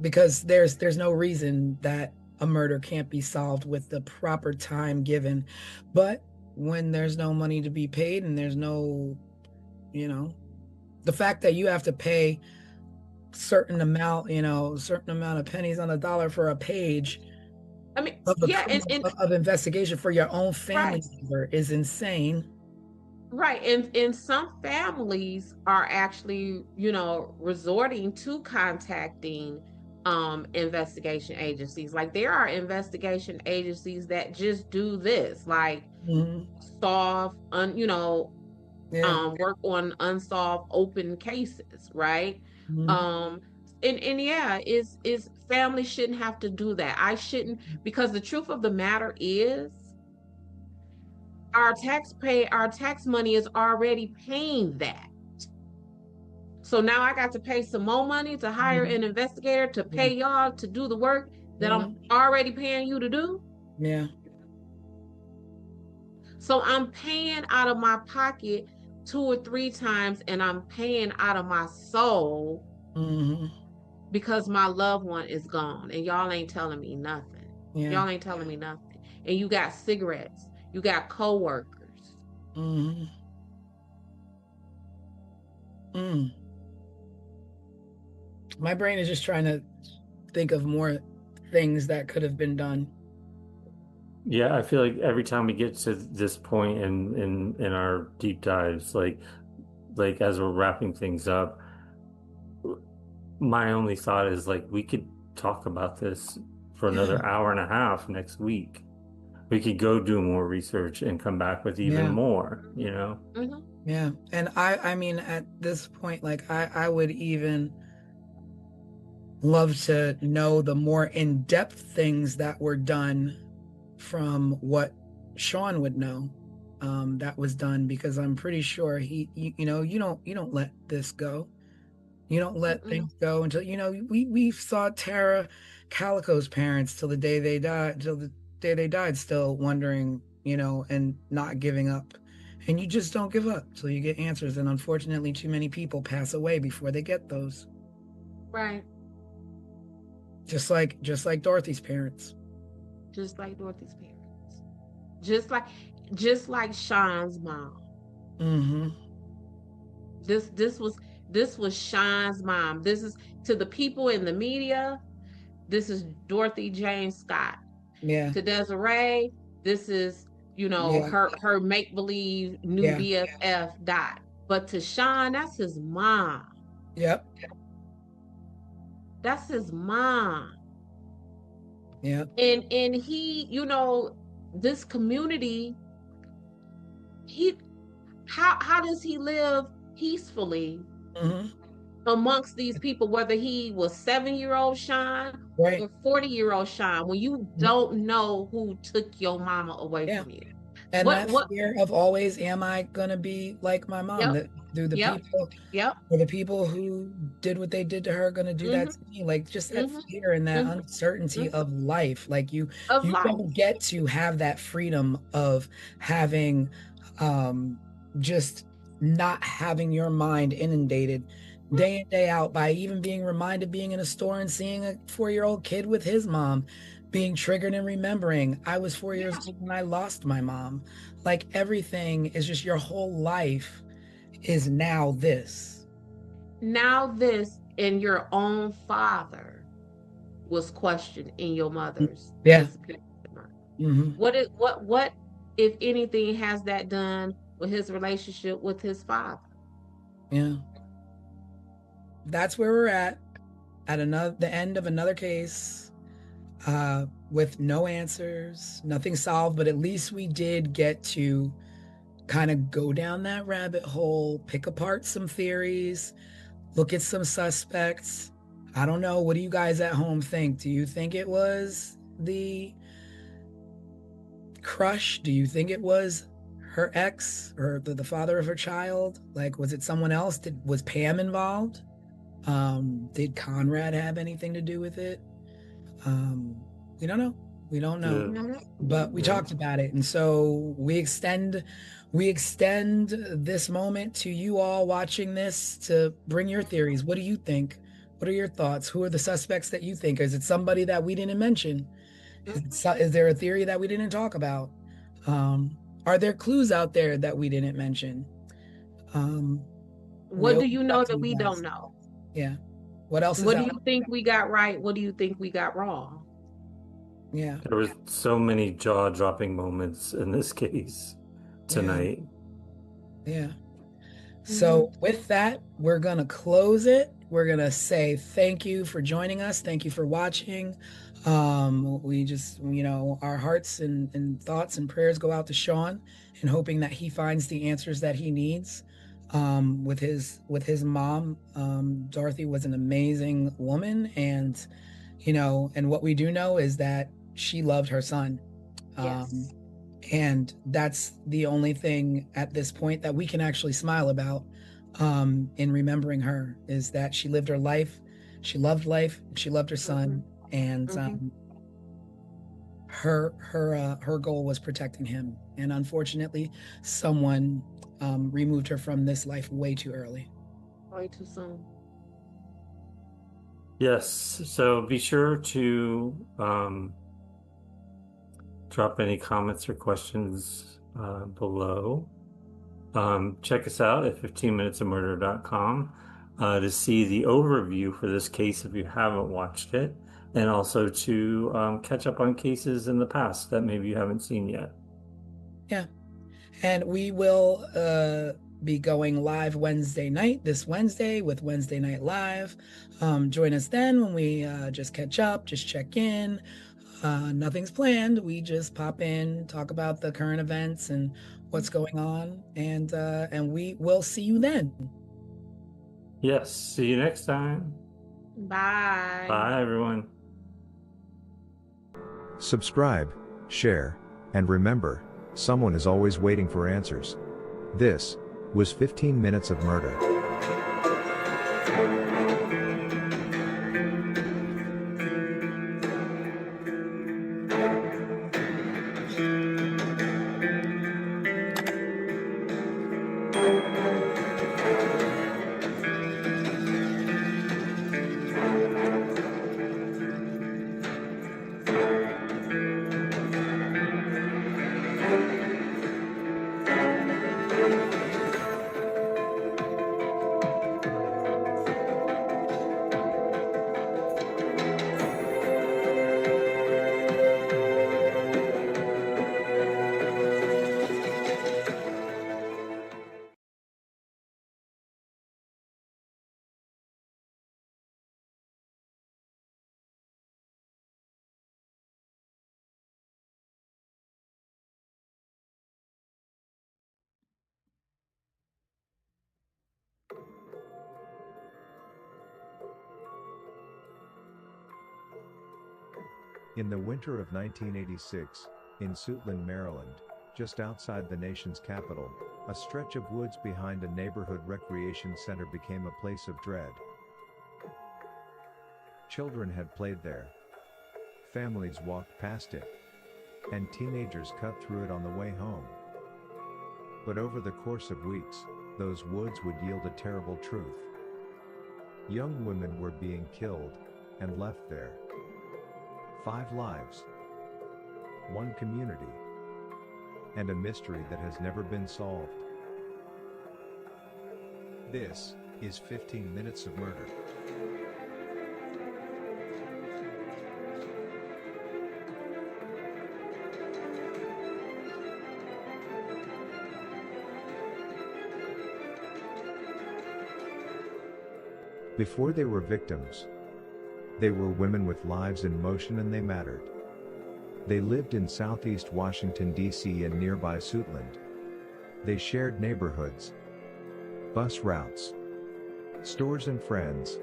Because there's no reason that a murder can't be solved with the proper time given. But when there's no money to be paid and there's no, you know, the fact that you have to pay certain amount, you know, certain amount of pennies on a dollar for a page, I mean, of investigation for your own family member is insane. Right. And some families are actually, you know, resorting to contacting investigation agencies. Like there are investigation agencies that just do this, like solve, work on unsolved open cases, right? And yeah, is family shouldn't have to do that. I shouldn't, because the truth of the matter is our tax money is already paying that. So now I got to pay some more money to hire an investigator to pay y'all to do the work that I'm already paying you to do. Yeah. So I'm paying out of my pocket 2 or 3 times, and I'm paying out of my soul because my loved one is gone, and y'all ain't telling me nothing. Y'all ain't telling me nothing. And you got cigarettes, you got coworkers. My brain is just trying to think of more things that could have been done. Yeah, I feel like every time we get to this point in our deep dives, like as we're wrapping things up, my only thought is like we could talk about this for another hour and a half next week. We could go do more research and come back with even more, you know? Yeah. And I mean, at this point, like I would even love to know the more in-depth things that were done from what Sean would know that was done, because I'm pretty sure you don't let this go. You don't let things go until, we saw Tara Calico's parents till the day they died, still wondering, and not giving up. And you just don't give up till you get answers. And unfortunately, too many people pass away before they get those. Right. Just like Dorothy's parents. Just like Dorothy's parents. Just like Sean's mom. This was Sean's mom. This is, to the people in the media, this is Dorothy Jane Scott. Yeah. To Desiree, this is, her make-believe new BFF Dot. But to Sean, that's his mom. Yep. That's his mom. Yeah. And he, this community, how does he live peacefully amongst these people, whether he was 7-year-old Sean or 40-year-old Sean, when you don't know who took your mama away from you? And that fear of always, am I gonna be like my mom? That do the people or the people who did what they did to her gonna do that to me? Like, just that fear and that uncertainty of life. Like you don't get to have that freedom of having just not having your mind inundated day in, day out by even being reminded, being in a store and seeing a 4-year-old kid with his mom, being triggered and remembering, I was 4 years old when I lost my mom. Like, everything is just, your whole life is now this. Now this, and your own father was questioned in your mother's disappearance. What, if anything, has that done with his relationship with his father? Yeah. That's where we're at the end of another case, with no answers, nothing solved, but at least we did get to kind of go down that rabbit hole, pick apart some theories, look at some suspects. I don't know. What do you guys at home think? Do you think it was the crush? Do you think it was her ex or the father of her child? Like, was it someone else? Was Pam involved? Did Conrad have anything to do with it? We don't know. We don't know. But we talked about it. And so we extend this moment to you all watching this to bring your theories. What do you think? What are your thoughts? Who are the suspects that you think? Is it somebody that we didn't mention? Is there a theory that we didn't talk about? Are there clues out there that we didn't mention? What do you know that we don't know? Yeah. What else is What do you think we got right? What do you think we got wrong? Yeah. There was so many jaw-dropping moments in this case tonight. Yeah. So with that, we're going to close it. We're going to say thank you for joining us. Thank you for watching. We just, our hearts and thoughts and prayers go out to Sean and hoping that he finds the answers that he needs. With his mom, Dorothy was an amazing woman, and and what we do know is that she loved her son. Yes. And that's the only thing at this point that we can actually smile about, in remembering her, is that she lived her life, she loved life, she loved her son, and her goal was protecting him. And unfortunately, someone removed her from this life way too early. Way too soon. Yes, so be sure to drop any comments or questions below. Check us out at 15minutesofmurder.com to see the overview for this case if you haven't watched it, and also to catch up on cases in the past that maybe you haven't seen yet. Yeah. And we will be going live Wednesday night, this Wednesday, with Wednesday Night Live. Join us then when we just catch up, just check in. Nothing's planned. We just pop in, talk about the current events and what's going on, and we will see you then. Yes, see you next time. Bye. Bye, everyone. Subscribe, share, and remember, someone is always waiting for answers. This was 15 Minutes of Murder. In the winter of 1986, in Suitland, Maryland, just outside the nation's capital, a stretch of woods behind a neighborhood recreation center became a place of dread. Children had played there. Families walked past it. And teenagers cut through it on the way home. But over the course of weeks, those woods would yield a terrible truth. Young women were being killed and left there. 5 lives, 1 community, and a mystery that has never been solved. This is 15 Minutes of Murder. Before they were victims, they were women with lives in motion, and they mattered. They lived in southeast Washington, D.C. and nearby Suitland. They shared neighborhoods, bus routes, stores and friends.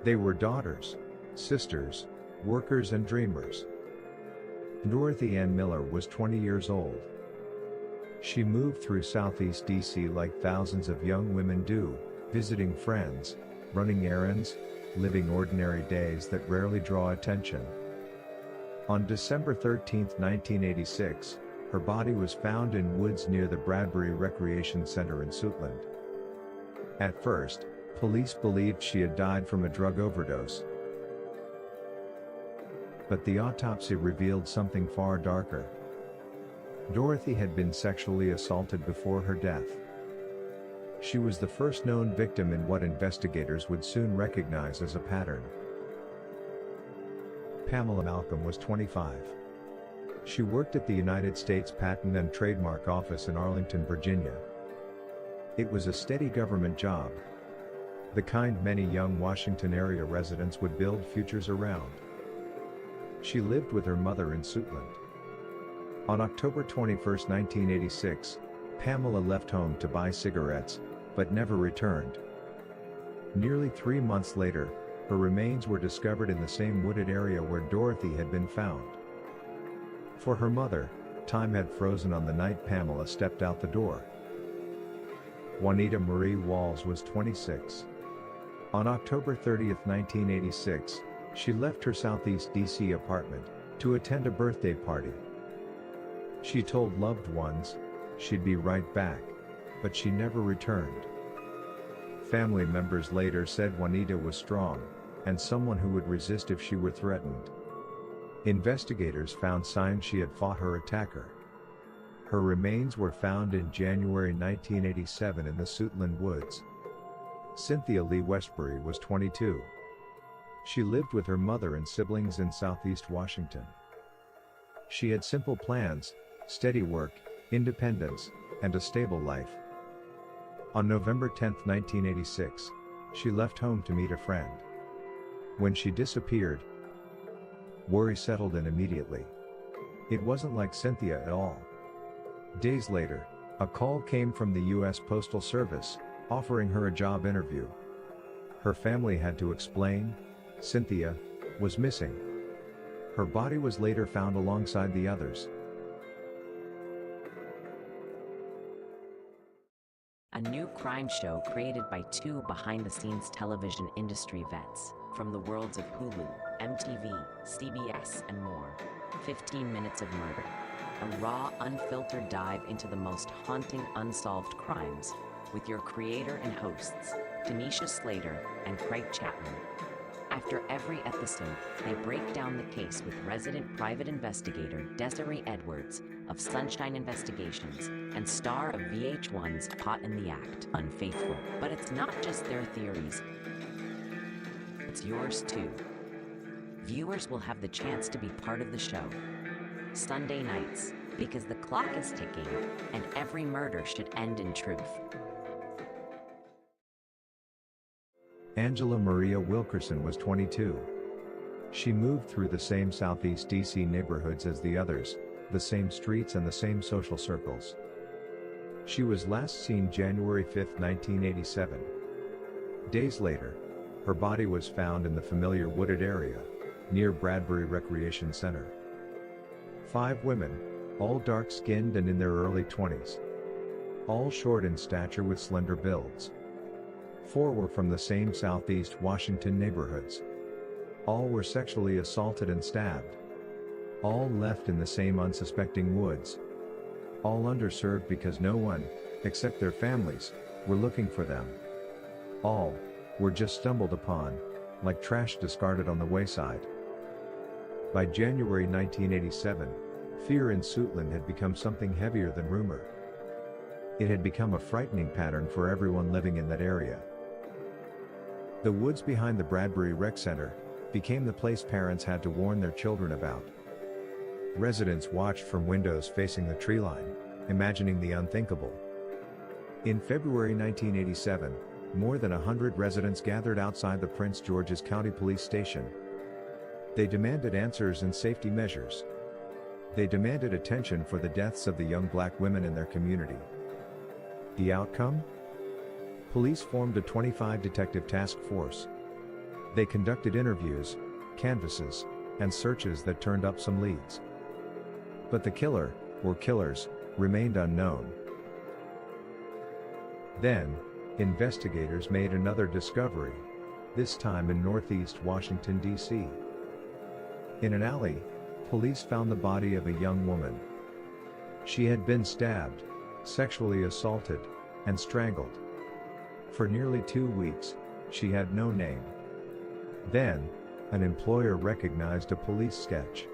They were daughters, sisters, workers and dreamers. Dorothy Ann Miller was 20 years old. She moved through southeast D.C. like thousands of young women do, visiting friends, running errands, living ordinary days that rarely draw attention. On December 13, 1986, her body was found in woods near the Bradbury Recreation Center in Suitland. At first, police believed she had died from a drug overdose. But the autopsy revealed something far darker. Dorothy had been sexually assaulted before her death. She was the first known victim in what investigators would soon recognize as a pattern. Pamela Malcolm was 25. She worked at the United States Patent and Trademark Office in Arlington, Virginia. It was a steady government job, the kind many young Washington area residents would build futures around. She lived with her mother in Suitland. On October 21, 1986, Pamela left home to buy cigarettes, but never returned. Nearly 3 months later, her remains were discovered in the same wooded area where Dorothy had been found. For her mother, time had frozen on the night Pamela stepped out the door. Juanita Marie Walls was 26. On October 30, 1986, she left her Southeast DC apartment to attend a birthday party. She told loved ones she'd be right back, but she never returned. Family members later said Juanita was strong and someone who would resist if she were threatened. Investigators found signs she had fought her attacker. Her remains were found in January 1987 in the Suitland Woods. Cynthia Lee Westbury was 22. She lived with her mother and siblings in Southeast Washington. She had simple plans, steady work, independence, and a stable life. On November 10, 1986, she left home to meet a friend. When she disappeared, worry settled in immediately. It wasn't like Cynthia at all. Days later, a call came from the U.S. Postal Service, offering her a job interview. Her family had to explain, Cynthia was missing. Her body was later found alongside the others. A new crime show created by two behind-the-scenes television industry vets from the worlds of Hulu, MTV, CBS, and more. 15 Minutes of Murder. A raw, unfiltered dive into the most haunting, unsolved crimes with your creator and hosts, Tanisha Slater and Craig Chapman. After every episode, they break down the case with resident private investigator Desiree Edwards of Sunshine Investigations and star of VH1's Caught in the Act, Unfaithful. But it's not just their theories, it's yours too. Viewers will have the chance to be part of the show. Sunday nights, because the clock is ticking and every murder should end in truth. Angela Maria Wilkerson was 22. She moved through the same Southeast DC neighborhoods as the others, the same streets and the same social circles. She was last seen January 5, 1987. Days later, her body was found in the familiar wooded area, near Bradbury Recreation Center. 5 women, all dark-skinned and in their early 20s. All short in stature with slender builds. 4 were from the same Southeast Washington neighborhoods. All were sexually assaulted and stabbed. All left in the same unsuspecting woods. All underserved because no one, except their families, were looking for them. All were just stumbled upon, like trash discarded on the wayside. By January 1987, fear in Suitland had become something heavier than rumor. It had become a frightening pattern for everyone living in that area. The woods behind the Bradbury Rec Center became the place parents had to warn their children about. Residents watched from windows facing the tree line, imagining the unthinkable. In February 1987, more than 100 residents gathered outside the Prince George's County Police Station. They demanded answers and safety measures. They demanded attention for the deaths of the young black women in their community. The outcome? Police formed a 25-detective task force. They conducted interviews, canvasses, and searches that turned up some leads. But the killer, or killers, remained unknown. Then, investigators made another discovery, this time in Northeast Washington, D.C. In an alley, police found the body of a young woman. She had been stabbed, sexually assaulted, and strangled. For nearly 2 weeks, she had no name. Then, an employer recognized a police sketch.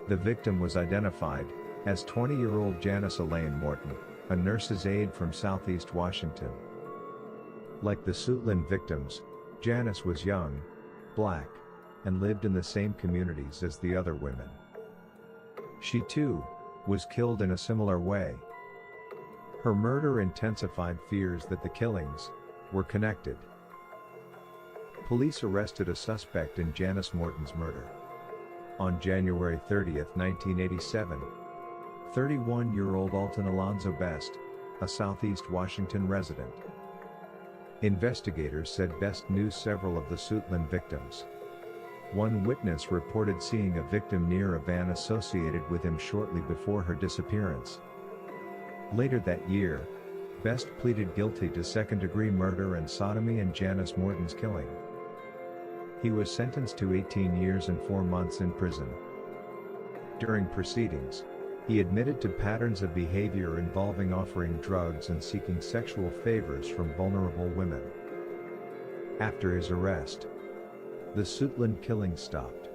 The victim was identified as 20-year-old Janice Elaine Morton, a nurse's aide from Southeast Washington. Like the Suitland victims, Janice was young, black, and lived in the same communities as the other women. She too was killed in a similar way. Her murder intensified fears that the killings were connected. Police arrested a suspect in Janice Morton's murder. On January 30, 1987, 31-year-old Alton Alonzo Best, a Southeast Washington resident. Investigators said Best knew several of the Suitland victims. One witness reported seeing a victim near a van associated with him shortly before her disappearance. Later that year, Best pleaded guilty to second-degree murder and sodomy in Janice Morton's killing. He was sentenced to 18 years and 4 months in prison. During proceedings, he admitted to patterns of behavior involving offering drugs and seeking sexual favors from vulnerable women. After his arrest, the Suitland killing stopped.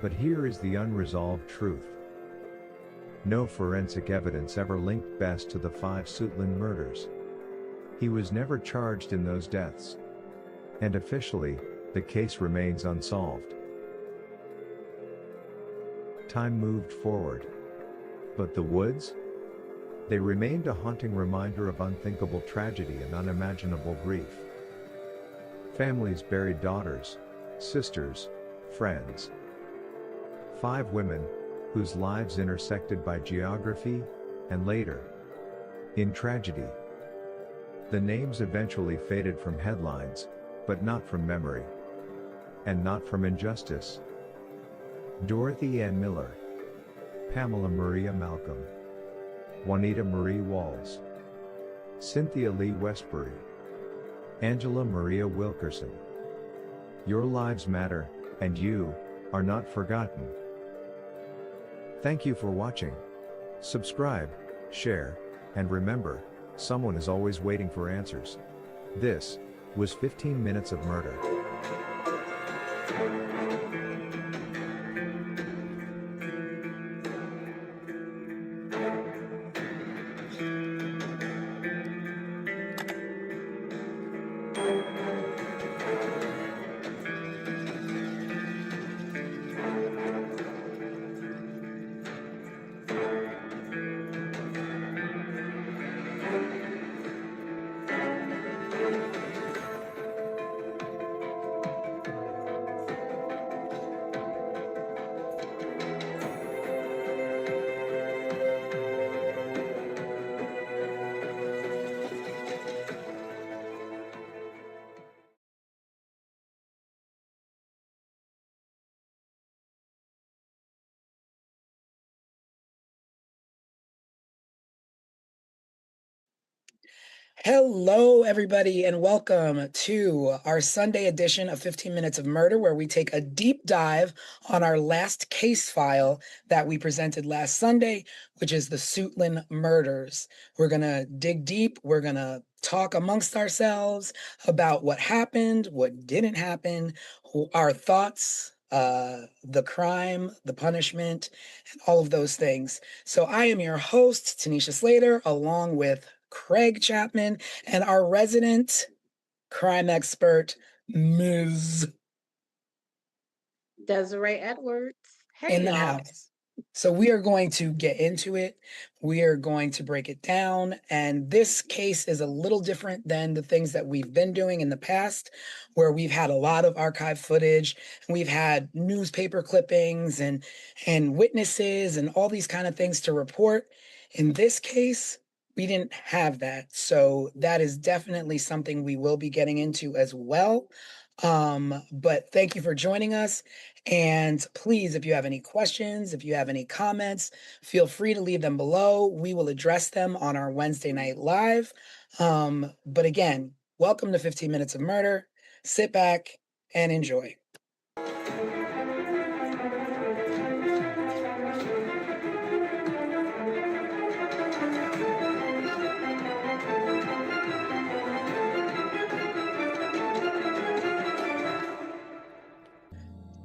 But here is the unresolved truth. No forensic evidence ever linked Best to the 5 Suitland murders. He was never charged in those deaths. And officially, the case remains unsolved. Time moved forward. But the woods? They remained a haunting reminder of unthinkable tragedy and unimaginable grief. Families buried daughters, sisters, friends. 5 women, whose lives intersected by geography, and later, in tragedy. The names eventually faded from headlines, but not from memory. And not from injustice. Dorothy Ann Miller, Pamela Maria Malcolm, Juanita Marie Walls, Cynthia Lee Westbury, Angela Maria Wilkerson. Your lives matter, and you are not forgotten. Thank you for watching. Subscribe, share, and remember, someone is always waiting for answers. This was 15 Minutes of Murder. Hello, everybody, and welcome to our Sunday edition of 15 Minutes of Murder, where we take a deep dive on our last case file that we presented last Sunday, which is the Suitland murders. We're going to dig deep. We're going to talk amongst ourselves about what happened, what didn't happen, our thoughts, the crime, the punishment, and all of those things. So I am your host, Tanisha Slater, along with Craig Chapman and our resident crime expert, Ms. Desiree Edwards. Hey, in the y'all. house. So we are going to get into it. We are going to break it down. And this case is a little different than the things that we've been doing in the past, where we've had a lot of archive footage and we've had newspaper clippings and witnesses and all these kind of things to report. In this case, we didn't have that. So that is definitely something we will be getting into as well. But thank you for joining us. And please, if you have any questions, if you have any comments, feel free to leave them below. We will address them on our Wednesday night live. But again, welcome to 15 Minutes of Murder. Sit back and enjoy.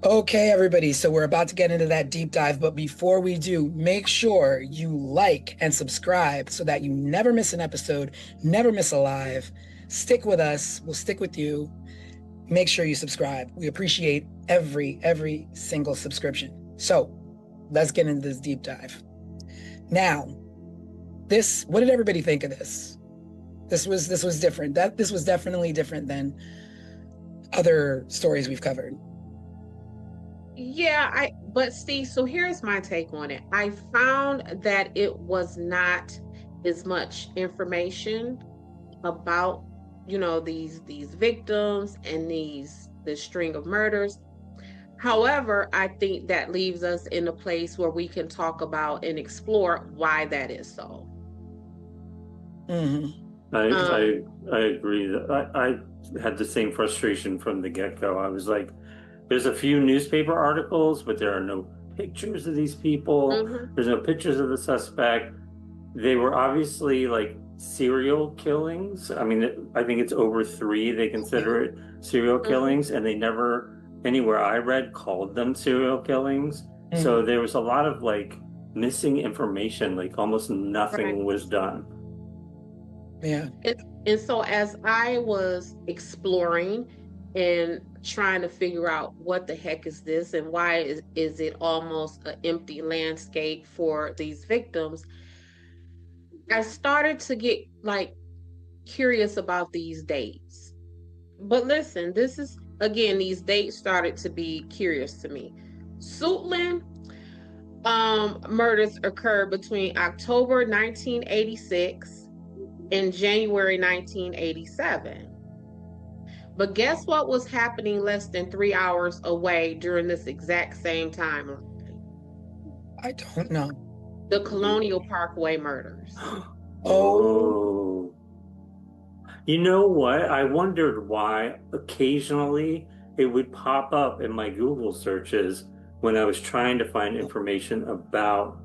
Okay, everybody, so we're about to get into that deep dive, but before we do, make sure you like and subscribe so that you never miss an episode, never miss a live. Stick with us, we'll stick with you. Make sure you subscribe. We appreciate every single subscription. So let's get into this deep dive. Now, what did everybody think of this? This was different. This was definitely different than other stories we've covered. Yeah, but see, so here's my take on it. I found that it was not as much information about, these victims and this string of murders. However, I think that leaves us in a place where we can talk about and explore why that is so. Mm-hmm. I agree. I had the same frustration from the get-go. I was like, there's a few newspaper articles, but there are no pictures of these people. Mm-hmm. There's no pictures of the suspect. They were obviously like serial killings. I mean, I think it's over 3. They consider it serial killings, and they never, anywhere I read, called them serial killings. So there was a lot of like missing information, like almost nothing was done. Yeah. And so as I was exploring and trying to figure out what the heck is this and why is it almost an empty landscape for these victims, I started to get like curious about these dates. But listen, this is, again, these dates started to be curious to me. Suitland murders occurred between October 1986 in January 1987. But guess what was happening less than 3 hours away during this exact same timeline? I don't know. The Colonial Parkway murders. Oh. You know what? I wondered why occasionally it would pop up in my Google searches when I was trying to find information about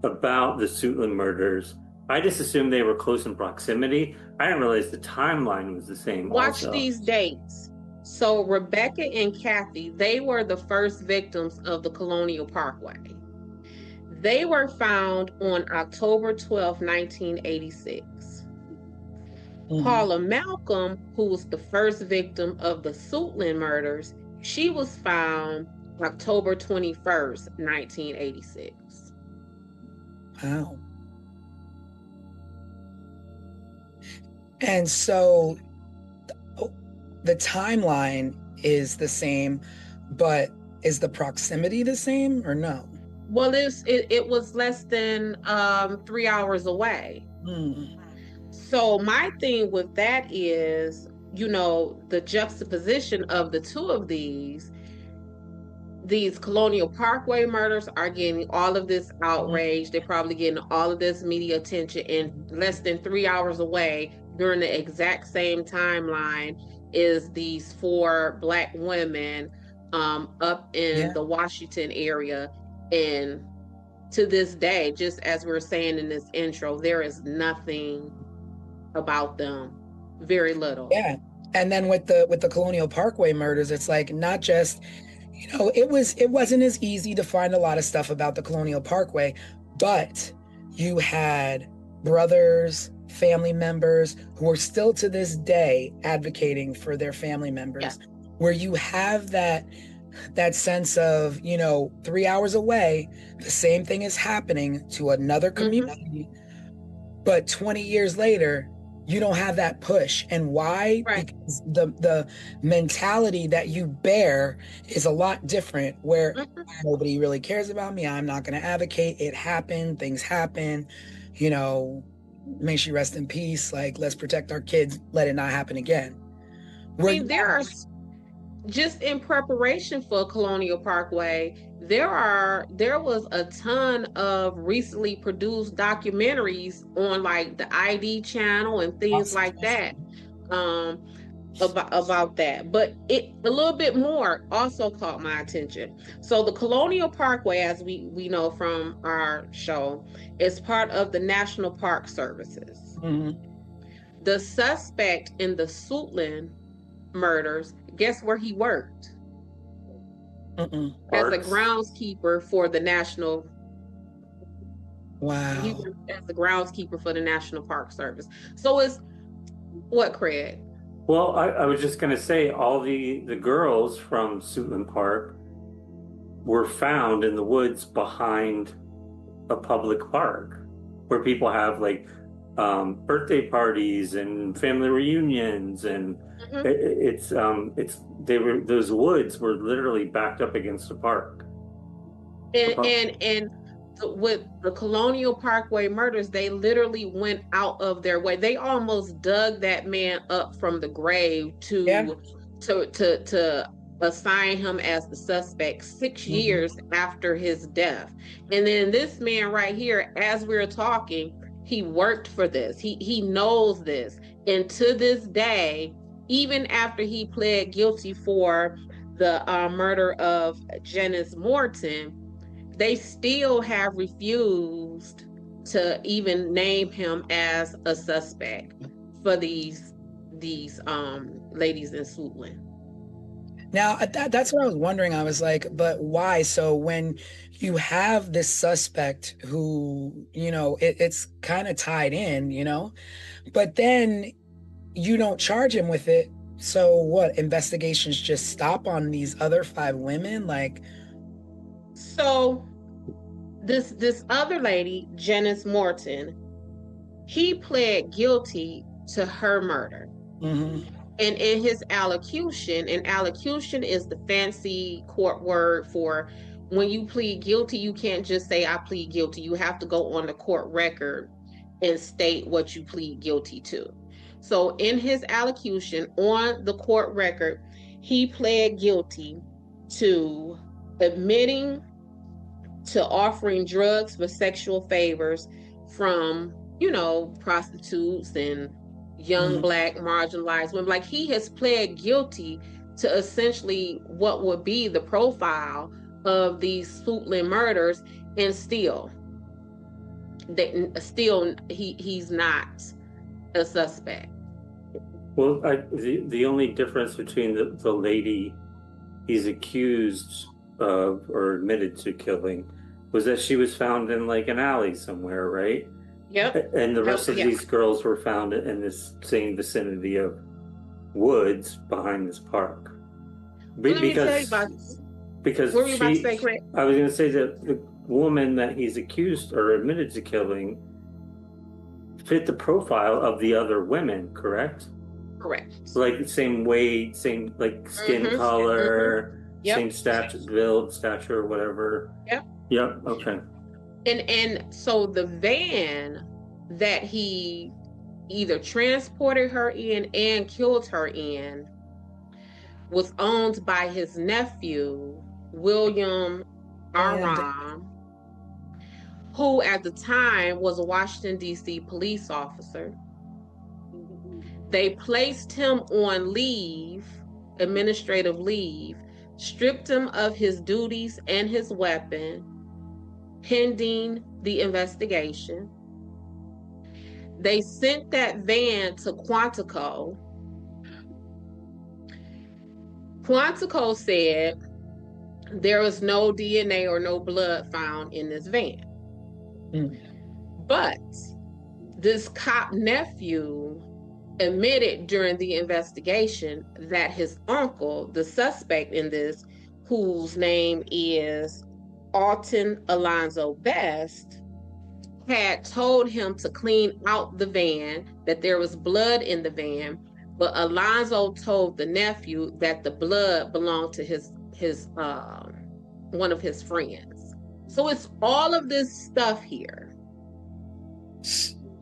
the Suitland murders. I just assumed they were close in proximity. I didn't realize the timeline was the same. Watch also. These dates. So Rebecca and Kathy, they were the first victims of the Colonial Parkway. They were found on October 12, 1986. Paula Malcolm, who was the first victim of the Suitland murders, she was found October 21st, 1986. Wow. And so the timeline is the same, but is the proximity the same or no? Well, it was less than 3 hours away. So my thing with that is, the juxtaposition of the two of these Colonial Parkway murders are getting all of this outrage. They're probably getting all of this media attention, and less than 3 hours away during the exact same timeline is these 4 Black women up in the Washington area. And to this day, just as we were saying in this intro, there is nothing about them, very little. Yeah. And then with the Colonial Parkway murders, it's like not just, it wasn't as easy to find a lot of stuff about the Colonial Parkway, but you had brothers, family members who are still to this day advocating for their family members, where you have that sense of, 3 hours away, the same thing is happening to another community, but 20 years later, you don't have that push. And why? Right. Because the mentality that you bear is a lot different, where nobody really cares about me. I'm not going to advocate. It happened. Things happen. May she rest in peace. Like, let's protect our kids. Let it not happen again. Just in preparation for Colonial Parkway, there was a ton of recently produced documentaries on like the ID channel and things like that about that. But a little bit more also caught my attention. So the Colonial Parkway, as we know from our show, is part of the National Park Services. The suspect in the Suitland murders, guess where he worked? As a groundskeeper for the National. Wow. He worked as a groundskeeper for the National Park Service. So it's what, Craig? Well, I was just going to say all the girls from Suitland Park were found in the woods behind a public park. where people have like birthday parties and family reunions, and it's those woods were literally backed up against a park. And with the Colonial Parkway murders, they literally went out of their way. They almost dug that man up from the grave to assign him as the suspect 6 years after his death. And then this man right here, as we're talking, he worked for this. He knows this. And to this day, even after he pled guilty for the murder of Janice Morton, they still have refused to even name him as a suspect for these ladies in Swootland. Now, that's what I was wondering. I was like, but why? So when you have this suspect who, it's kind of tied in, but then you don't charge him with it. So what? Investigations just stop on these other 5 women? Like, so this other lady, Janice Morton, he pled guilty to her murder. And in his allocution, and allocution is the fancy court word for when you plead guilty, you can't just say, I plead guilty. You have to go on the court record and state what you plead guilty to. So in his allocution on the court record, he pled guilty to admitting to offering drugs for sexual favors from, prostitutes and young Black marginalized women. Like, he has pled guilty to essentially what would be the profile of these Swootland murders, and he's not a suspect. Well, the only difference between the lady he's accused of or admitted to killing was that she was found in like an alley somewhere, right? Yep. And the rest of these girls were found in this same vicinity of woods behind this park. Because what were you about to say, Craig? I was going to say that the woman that he's accused or admitted to killing fit the profile of the other women, correct? Correct. So like same weight, same like skin color, same stature, whatever. Yep. Okay. And so the van that he either transported her in and killed her in was owned by his nephew, William Aram, who at the time was a Washington, D.C. police officer. They placed him on leave, administrative leave, stripped him of his duties and his weapon, pending the investigation. They sent that van to Quantico. Quantico said there was no DNA or no blood found in this van. But this cop nephew admitted during the investigation that his uncle, the suspect in this, whose name is Alton Alonzo Best, had told him to clean out the van, that there was blood in the van, but Alonzo told the nephew that the blood belonged to his one of his friends. So it's all of this stuff here.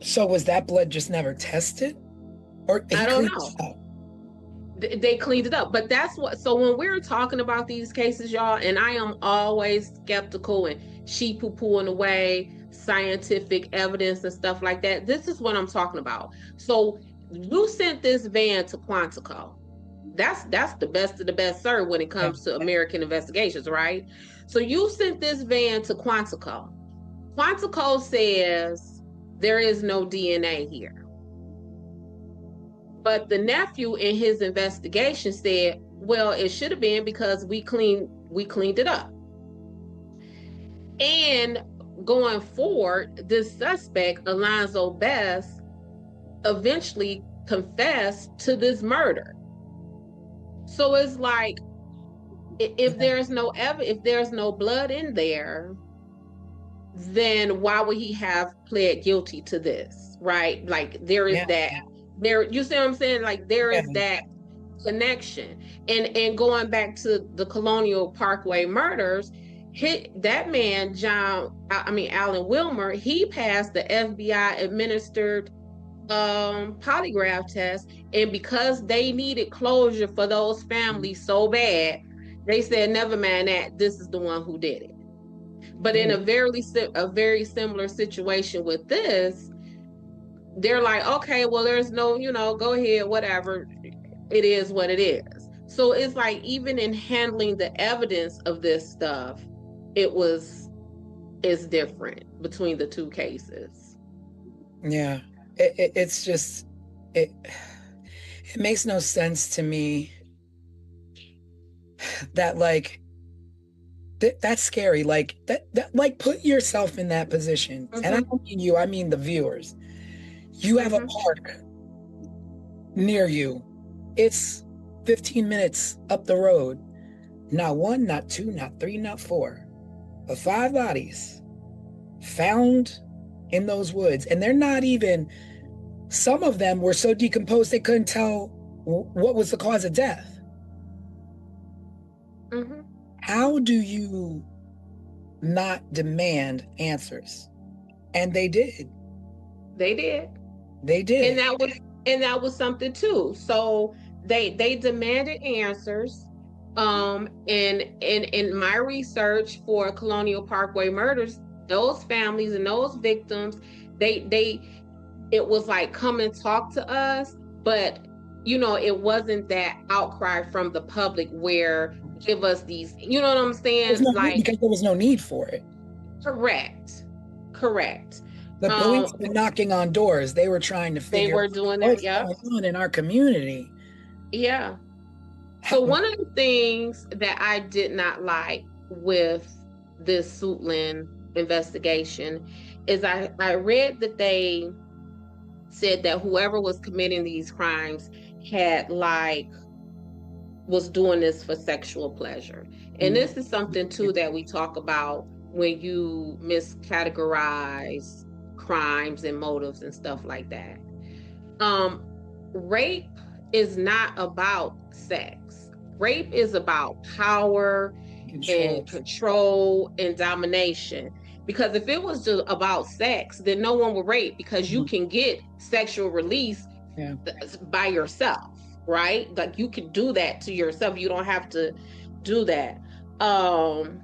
So was that blood just never tested? Or I don't know. They cleaned it up. But that's what, so when we're talking about these cases, y'all, and I am always skeptical and sheep poo-pooing away scientific evidence and stuff like that, this is what I'm talking about. So you sent this van to Quantico. That's the best of the best, sir, when it comes to American investigations, right? So you sent this van to Quantico. Quantico says there is no DNA here. But the nephew in his investigation said, well, it should have been because we cleaned it up. And going forward, this suspect, Alonzo Best, eventually confessed to this murder. So it's like, if there's no blood in there, then why would he have pled guilty to this, right? Like there is that there, you see what I'm saying? Like there is that connection. And going back to the Colonial Parkway murders, that man, Alan Wilmer, he passed the FBI administered polygraph test, and because they needed closure for those families so bad, they said, never mind that, this is the one who did it. But in a very similar situation with this, they're like, okay, well, there's no, go ahead, whatever, it is what it is. So it's like, even in handling the evidence of this stuff, it's different between the two cases. Yeah, it's just it makes no sense to me that like that's scary. Like that like put yourself in that position. And I don't mean you, I mean the viewers. You have a park near you. It's 15 minutes up the road. Not one, not two, not three, not four, but 5 bodies found in those woods. And they're not even, some of them were so decomposed they couldn't tell what was the cause of death. How do you not demand answers? And they did. They did. And that was something too. So they demanded answers. And in my research for Colonial Parkway murders, those families and those victims, it was like, come and talk to us, but it wasn't that outcry from the public where give us these, you know what I'm saying? Because there was no need for it. Correct. The police were knocking on doors. They were trying to figure out what's going on in our community. Yeah. So one of the things that I did not like with this Suitland investigation is I read that they said that whoever was committing these crimes was doing this for sexual pleasure. And this is something too that we talk about when you miscategorize crimes and motives and stuff like that. Rape is not about sex. Rape is about power and control and domination. Because if it was just about sex, then no one would rape, because you can get sexual release by yourself, right? Like you can do that to yourself. You don't have to do that. And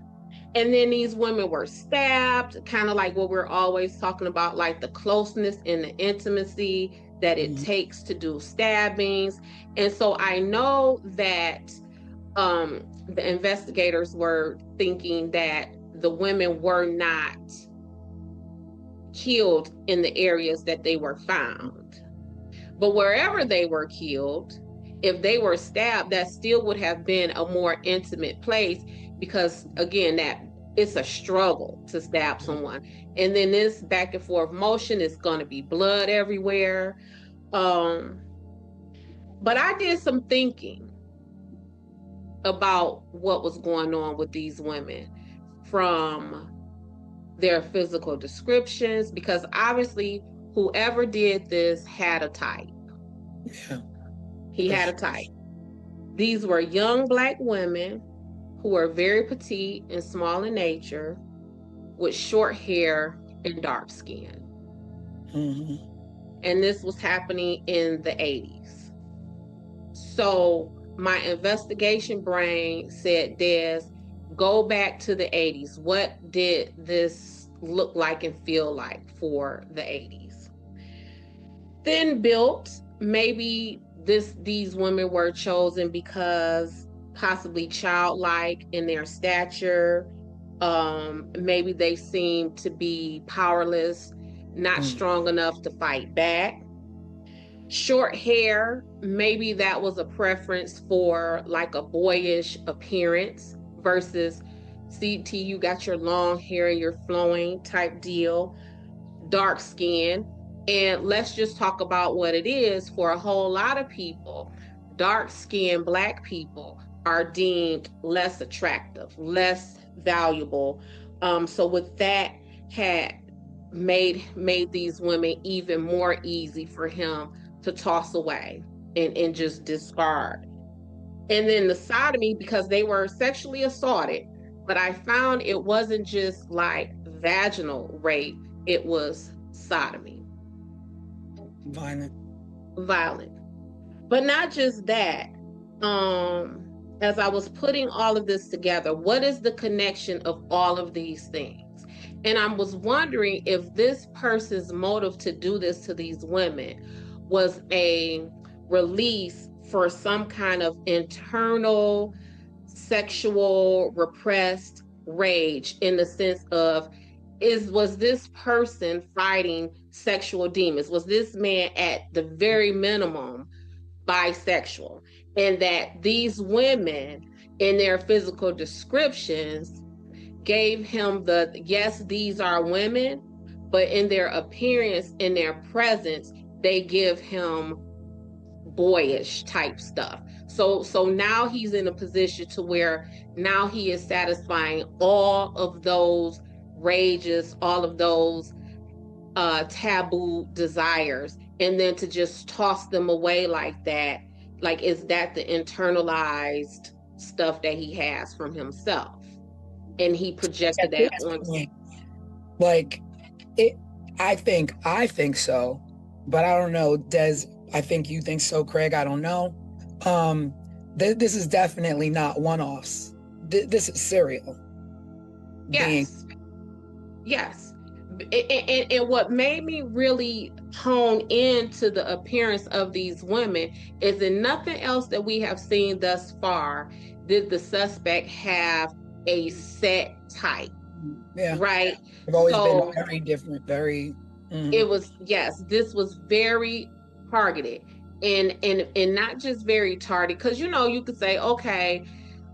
then these women were stabbed, kind of like what we're always talking about, like the closeness and the intimacy that it takes to do stabbings. And so I know that the investigators were thinking that the women were not killed in the areas that they were found. But wherever they were killed, if they were stabbed, that still would have been a more intimate place, because again, that it's a struggle to stab someone. And then this back and forth motion is going to be blood everywhere. But I did some thinking about what was going on with these women from their physical descriptions, because obviously whoever did this had a type. He had a type. These were young Black women who were very petite and small in nature, with short hair and dark skin. And this was happening in the 80s. So my investigation brain said, Des, go back to the 80s. What did this look like and feel like for the 80s? Thin built, maybe these women were chosen because possibly childlike in their stature. Maybe they seemed to be powerless, not strong enough to fight back. Short hair, maybe that was a preference for like a boyish appearance versus CT, you got your long hair and you're flowing type deal. Dark skin. And let's just talk about what it is. For a whole lot of people, dark-skinned Black people are deemed less attractive, less valuable. So with that, had made these women even more easy for him to toss away and just discard. And then the sodomy, because they were sexually assaulted, but I found it wasn't just like vaginal rape, it was sodomy. Violent. But not just that. As I was putting all of this together, what is the connection of all of these things? And I was wondering if this person's motive to do this to these women was a release for some kind of internal sexual repressed rage, in the sense of, was this person fighting sexual demons? Was this man at the very minimum bisexual? And that these women in their physical descriptions gave him yes, these are women, but in their appearance, in their presence, they give him boyish type stuff. So now he's in a position to where now he is satisfying all of those rages, all of those taboo desires, and then to just toss them away like that, like, is that the internalized stuff that he has from himself, and he projected that on? Like, I think so, but I don't know. Des, I think you think so, Craig. I don't know. This is definitely not one-offs. This is serial. Yes. And what made me really hone into the appearance of these women is that nothing else that we have seen thus far did the suspect have a set type. Yeah. Right. They've always been very different, very. It was, yes, this was very targeted, and not just very targeted, because you could say, okay,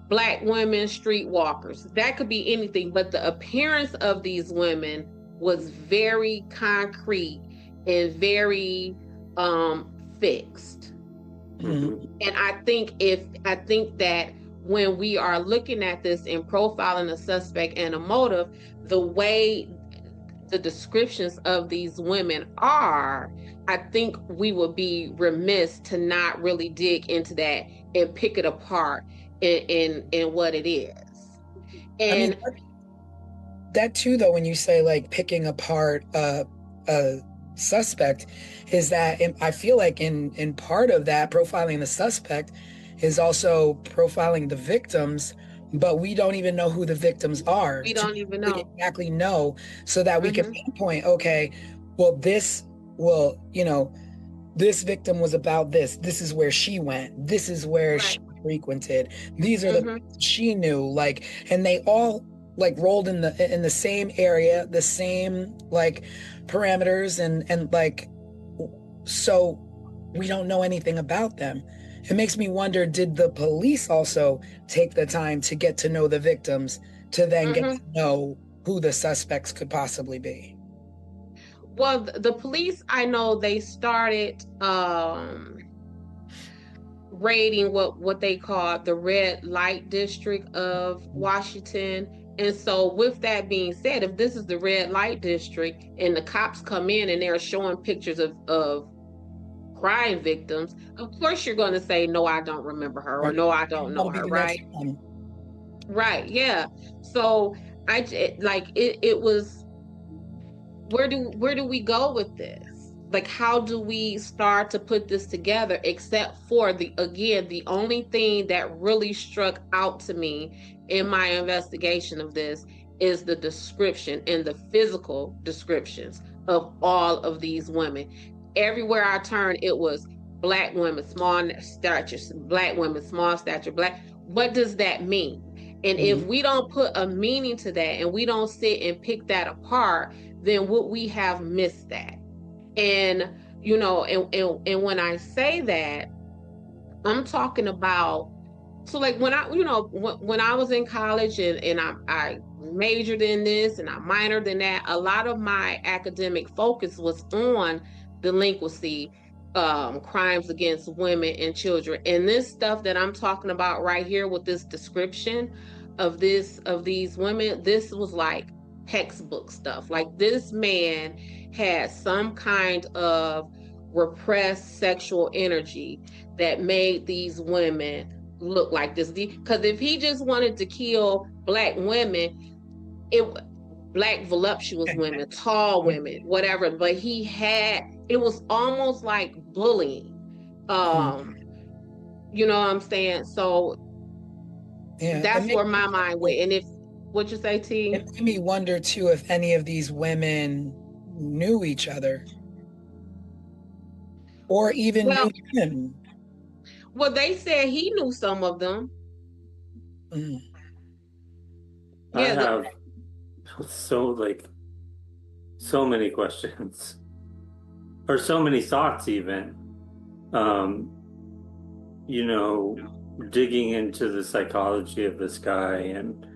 Black women, streetwalkers, that could be anything, but the appearance of these women was very concrete and very fixed. And I think that when we are looking at this and profiling a suspect and a motive, the way the descriptions of these women are, I think we would be remiss to not really dig into that and pick it apart in what it is. And I mean, that too, though, when you say like picking apart a suspect, is that I feel like in part of that profiling the suspect is also profiling the victims, but we don't even know who the victims are. We don't even know. Exactly know, so that we can pinpoint, okay, well, this victim was about this. This is where she went. This is where she frequented. These are the people she knew, like, and they all like rolled in the same area, the same like parameters, and like, so we don't know anything about them. It makes me wonder, did the police also take the time to get to know the victims to then get to know who the suspects could possibly be? Well, the police, I know they started raiding what they call the red light district of Washington. And so with that being said, if this is the red light district and the cops come in and they're showing pictures of crime victims, of course you're going to say, no, I don't remember her, or no, I don't know her, right? Right, yeah. So it was, where do we go with this? Like, how do we start to put this together, except for the only thing that really struck out to me in my investigation of this is the description and the physical descriptions of all of these women. Everywhere I turned, it was Black women, small stature, Black women, small stature, Black. What does that mean? And if we don't put a meaning to that and we don't sit and pick that apart, then would we have missed that? And and when I say that, I'm talking about, so like when I was in college and I majored in this and I minored in that, a lot of my academic focus was on delinquency, crimes against women and children. And this stuff that I'm talking about right here with this description of these women, this was like textbook stuff. Like, this man had some kind of repressed sexual energy that made these women look like this. Because if he just wanted to kill Black women, Black voluptuous women, tall women, whatever, but it was almost like bullying. You know what I'm saying? So that's where my mind went. And what you say, T? It made me wonder too if any of these women knew each other or even knew him. Well, they said he knew some of them. I have so many questions, or so many thoughts even. You know, digging into the psychology of this guy, and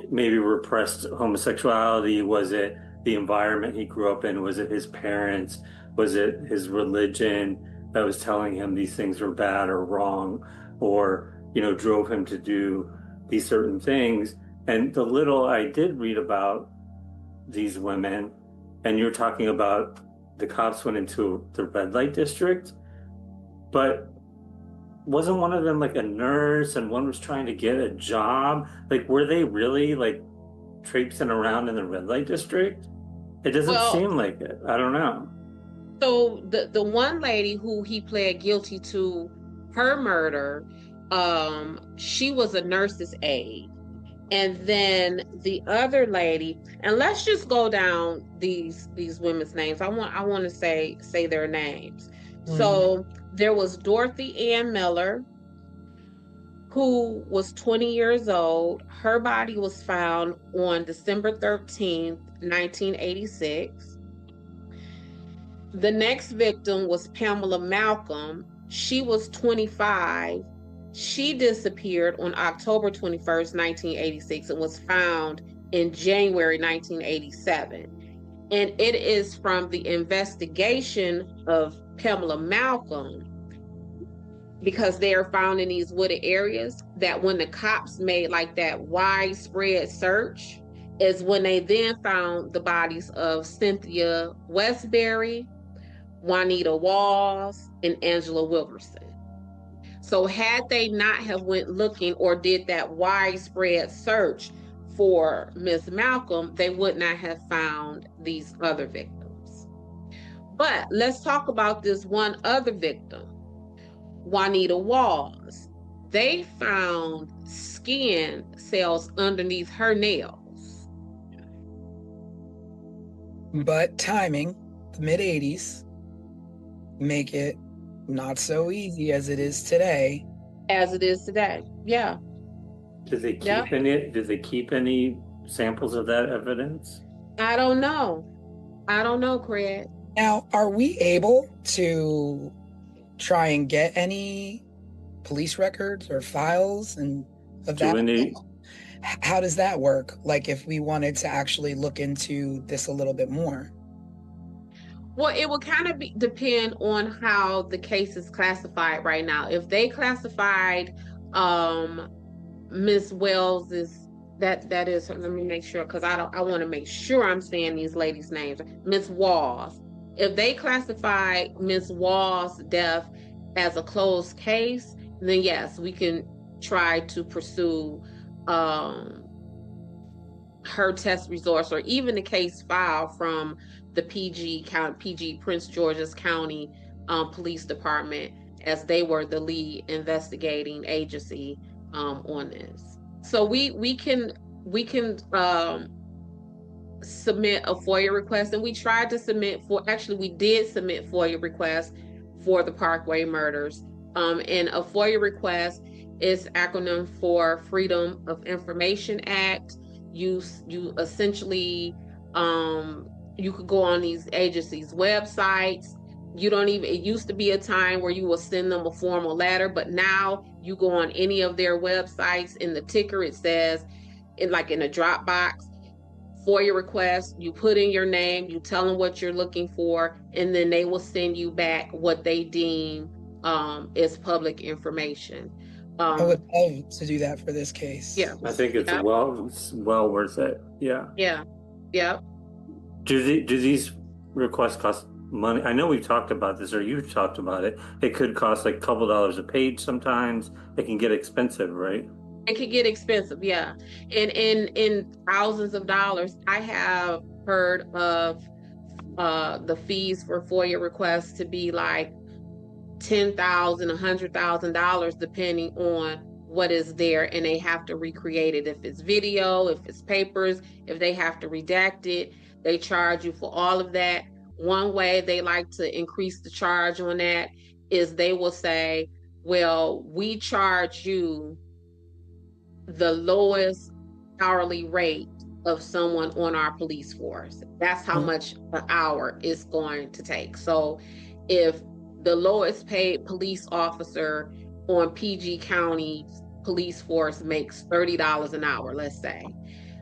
maybe repressed homosexuality. Was it the environment he grew up in? Was it his parents? Was it his religion that was telling him these things were bad or wrong, or, you know, drove him to do these certain things? And the little I did read about these women, and you're talking about the cops went into the red light district, but wasn't one of them like a nurse and one was trying to get a job? Like, were they really like traipsing around in the red light district? It doesn't seem like it. I don't know. So the one lady who he pled guilty to her murder, she was a nurse's aide. And then the other lady, and let's just go down these women's names. I want to say their names. So there was Dorothy Ann Miller, who was 20 years old. Her body was found on December 13th, 1986. The next victim was Pamela Malcolm. She was 25. She disappeared on October 21st, 1986, and was found in January 1987. And it is from the investigation of Pamela Malcolm, because they are found in these wooded areas, that when the cops made like that widespread search, is when they then found the bodies of Cynthia Westbury, Juanita Walls, and Angela Wilkerson. So had they not have went looking or did that widespread search for Miss Malcolm, they would not have found these other victims. But let's talk about this one other victim, Juanita Walls. They found skin cells underneath her nails. But timing, the mid-'80s, make it not so easy as it is today. Yeah. Did they keep any? Did they keep any samples of that evidence? I don't know, Craig. Now, are we able to try and get any police records or files and of that? How does that work? Like, if we wanted to actually look into this a little bit more? Well, it will kind of depend on how the case is classified right now. If they classified Miss Wells that is, let me make sure, because I want to make sure I'm saying these ladies' names. Miss Walls. If they classify Miss Walls' death as a closed case, then yes, we can try to pursue her test results, or even the case file from the PG Prince George's County Police Department, as they were the lead investigating agency on this. So we can submit a FOIA request, and we tried to we did submit FOIA requests for the Parkway murders. And a FOIA request is acronym for Freedom of Information Act. You essentially you could go on these agencies' websites. It used to be a time where you will send them a formal letter, but now you go on any of their websites, in the ticker it says, in a Dropbox, FOIA request, you put in your name, you tell them what you're looking for, and then they will send you back what they deem is public information. I would love to do that for this case. Yeah. I think it's Yep. well worth it. Yeah. Yeah. Yep. Do these requests cost money? I know we've talked about this, or you've talked about it. It could cost like a couple dollars a page sometimes. It can get expensive, right? It could get expensive, yeah. And in thousands of dollars. I have heard of the fees for FOIA requests to be like $10,000, $100,000, depending on what is there, and they have to recreate it. If it's video, if it's papers, if they have to redact it, they charge you for all of that. One way they like to increase the charge on that is they will say, well, we charge you the lowest hourly rate of someone on our police force. That's how much an hour is going to take. So if the lowest paid police officer on PG County police force makes $30 an hour, let's say,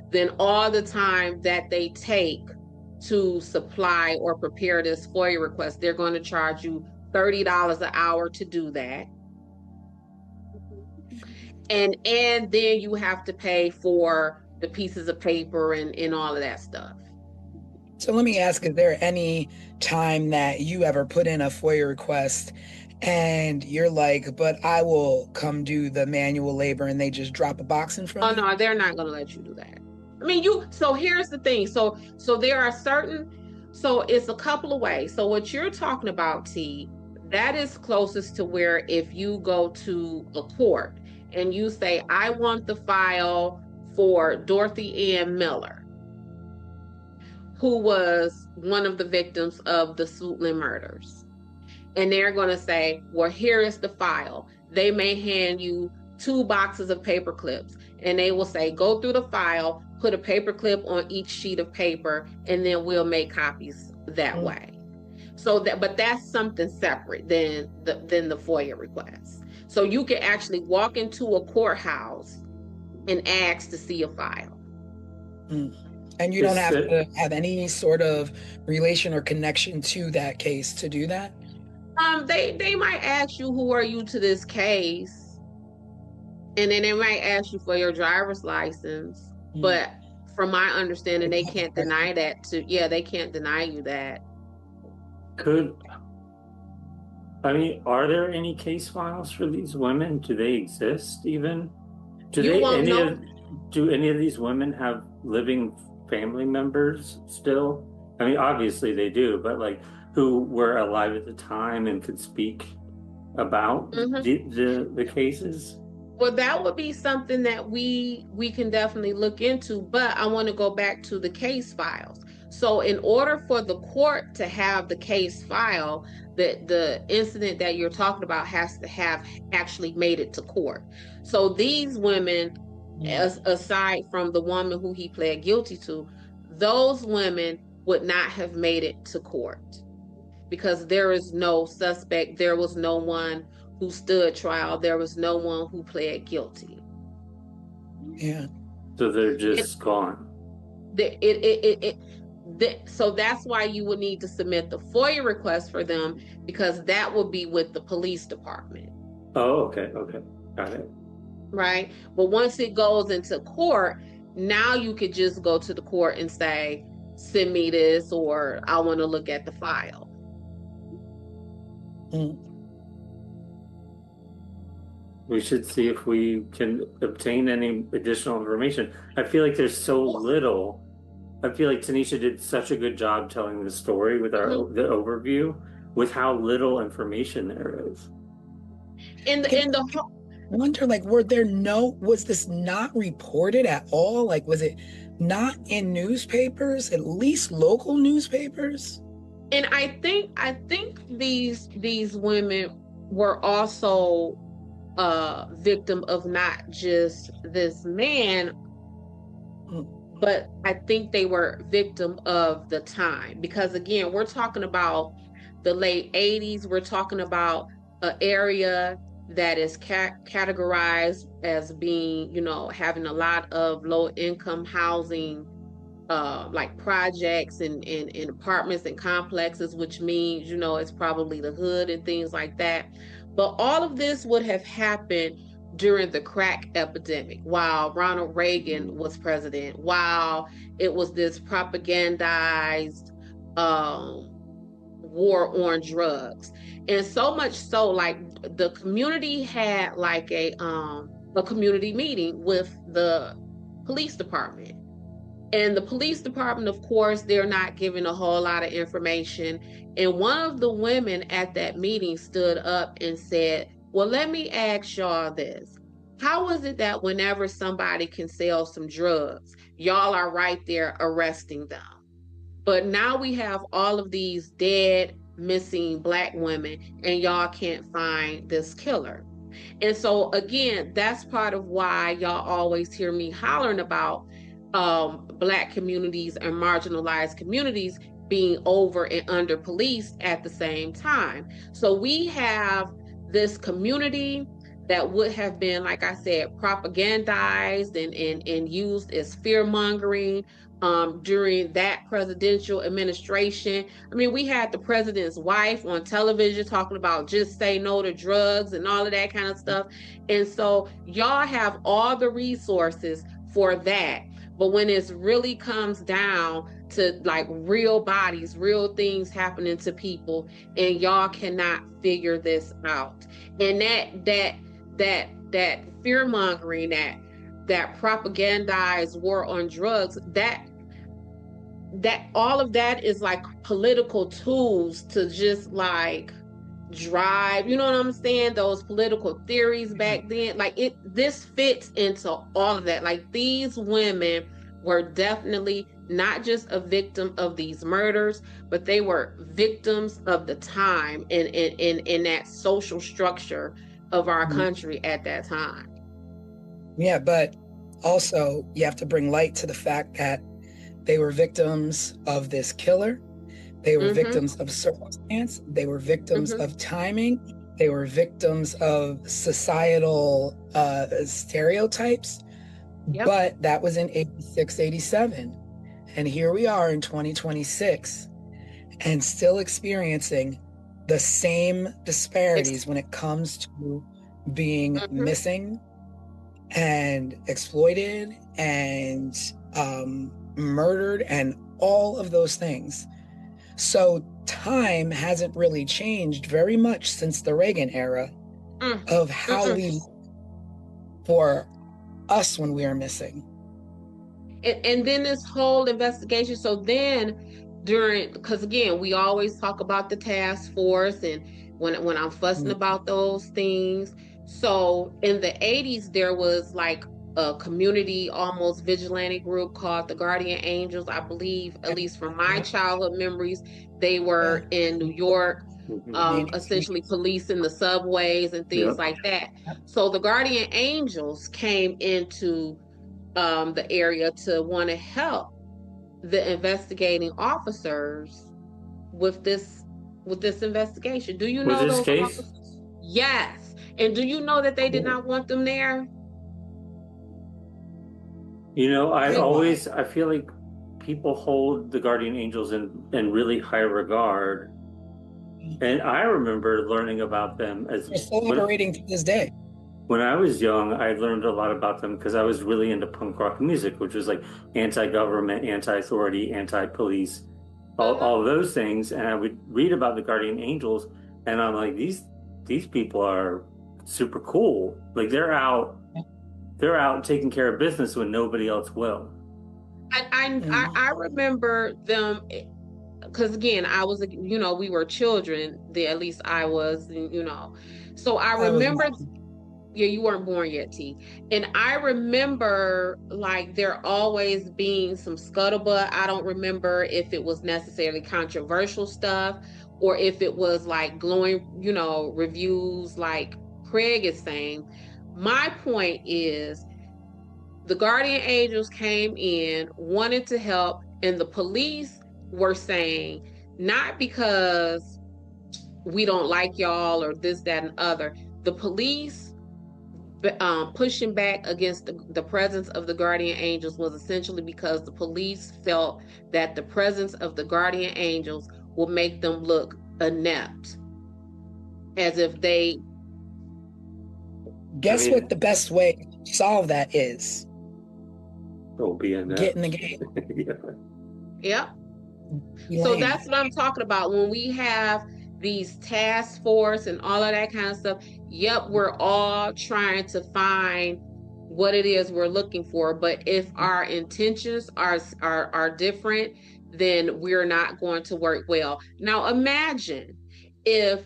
then all the time that they take to supply or prepare this FOIA request, they're going to charge you $30 an hour to do that. And then you have to pay for the pieces of paper and all of that stuff. So let me ask, is there any time that you ever put in a FOIA request and you're like, but I will come do the manual labor, and they just drop a box in front of you? Oh no, they're not going to let you do that. I mean, so here's the thing. So there are so it's a couple of ways. So what you're talking about, T, that is closest to where if you go to a court and you say, I want the file for Dorothy Ann Miller, who was one of the victims of the Suitland murders. And they're going to say, well, here is the file. They may hand you 2 boxes of paper clips, and they will say, go through the file, put a paper clip on each sheet of paper, and then we'll make copies that way. So but that's something separate than the FOIA request. So you can actually walk into a courthouse and ask to see a file. And you don't have to have any sort of relation or connection to that case to do that? They might ask you, who are you to this case? And then they might ask you for your driver's license. But from my understanding, they can't deny that they can't deny you that. Are there any case files for these women? Do they exist even? Do any of these women have living family members still? I mean, obviously they do, but like, who were alive at the time and could speak about the cases? Well, that would be something that we can definitely look into, but I want to go back to the case files. So in order for the court to have the case file, the incident that you're talking about has to have actually made it to court. So these women, aside from the woman who he pled guilty to, those women would not have made it to court because there is no suspect. There was no one who stood trial. There was no one who pled guilty. Yeah. So they're just gone. So that's why you would need to submit the FOIA request for them, because that will be with the police department. Oh, okay. Got it. Right. But once it goes into court, now you could just go to the court and say, send me this, or I want to look at the file. We should see if we can obtain any additional information. I feel like there's so little. I feel like Tanisha did such a good job telling the story with the overview, with how little information there is. I wonder, like, was this not reported at all? Like, was it not in newspapers, at least local newspapers? And I think these women were also victim of not just this man, but I think they were victim of the time, because again, we're talking about the late 80s. We're talking about an area that is categorized as being, having a lot of low income housing, like projects and apartments and complexes, which means, it's probably the hood and things like that. But all of this would have happened during the crack epidemic, while Ronald Reagan was president, while it was this propagandized war on drugs. And so much so, like, the community had like a community meeting with the police department. And the police department, of course, they're not giving a whole lot of information. And one of the women at that meeting stood up and said, well, let me ask y'all this. How is it that whenever somebody can sell some drugs, y'all are right there arresting them? But now we have all of these dead, missing Black women, and y'all can't find this killer. And so, again, that's part of why y'all always hear me hollering about Black communities and marginalized communities being over and under policed at the same time. So we have this community that would have been, like I said, propagandized and used as fear-mongering during that presidential administration. I mean, we had the president's wife on television talking about just say no to drugs and all of that kind of stuff. And so y'all have all the resources for that. But when it really comes down to like real bodies, real things happening to people, and y'all cannot figure this out. And that fear mongering, that propagandized war on drugs, that all of that is like political tools to just like drive, you know what I'm saying, those political theories back then. Like this fits into all of that. Like these women were definitely not just a victim of these murders, but they were victims of the time in that social structure of our country at that time. Yeah, but also you have to bring light to the fact that they were victims of this killer. They were victims of circumstance. They were victims of timing. They were victims of societal stereotypes. Yep. But that was in 86, 87. And here we are in 2026 and still experiencing the same disparities when it comes to being missing and exploited and murdered and all of those things. So time hasn't really changed very much since the Reagan era of how we look for us when we are missing. And then this whole investigation. So then because again, we always talk about the task force and when I'm fussing about those things. So in the 80s, there was like a community, almost vigilante group called the Guardian Angels. I believe, at least from my childhood memories, they were in New York, essentially policing the subways and things like that. So the Guardian Angels came into the area to want to help the investigating officers with this investigation. Do you know those officers? Yes. And do you know that they did not want them there? You know, I feel like people hold the Guardian Angels in really high regard. And I remember learning about them as they're still operating to this day. When I was young, I learned a lot about them because I was really into punk rock music, which was like anti-government, anti-authority, anti-police, all those things. And I would read about the Guardian Angels, and I'm like, these people are super cool. Like they're out taking care of business when nobody else will. I remember them because again, I was, we were children. At least I was, So I remember. Yeah, you weren't born yet, T. And I remember like there always being some scuttlebutt. I don't remember if it was necessarily controversial stuff or if it was like glowing, reviews like Craig is saying. My point is the Guardian Angels came in, wanted to help, and the police were saying, not because we don't like y'all or this, that, and other. The police pushing back against the presence of the Guardian Angels was essentially because the police felt that the presence of the Guardian Angels would make them look inept, as if they Guess what the best way to solve that is? Be in Get in the game. Yep. Be So lame. that's what I'm talking about. When we have these task force and all of that kind of stuff, yep, we're all trying to find what it is we're looking for. But if our intentions are different, then we're not going to work well. Now imagine if,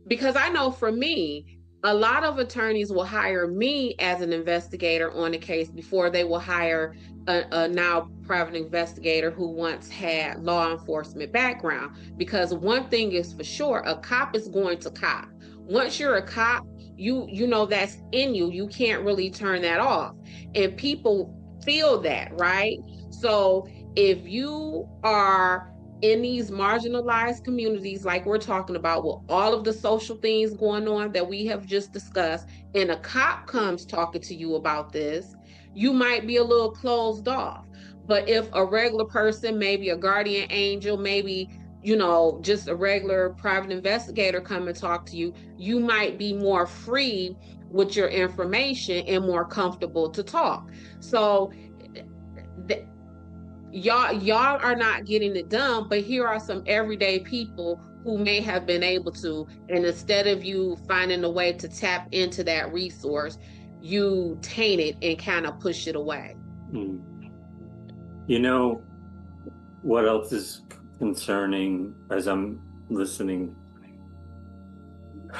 because I know for me, a lot of attorneys will hire me as an investigator on a case before they will hire a now private investigator who once had law enforcement background. Because one thing is for sure, a cop is going to cop. Once you're a cop, you know that's in you. You can't really turn that off. And people feel that, right? So if you are in these marginalized communities, like we're talking about, with all of the social things going on that we have just discussed, and a cop comes talking to you about this, you might be a little closed off. But if a regular person, maybe a guardian angel, maybe, you know, just a regular private investigator come and talk to you, you might be more free with your information and more comfortable to talk. So y'all are not getting it done, but here are some everyday people who may have been able to, and instead of you finding a way to tap into that resource, you taint it and kind of push it away. You know what else is concerning as I'm listening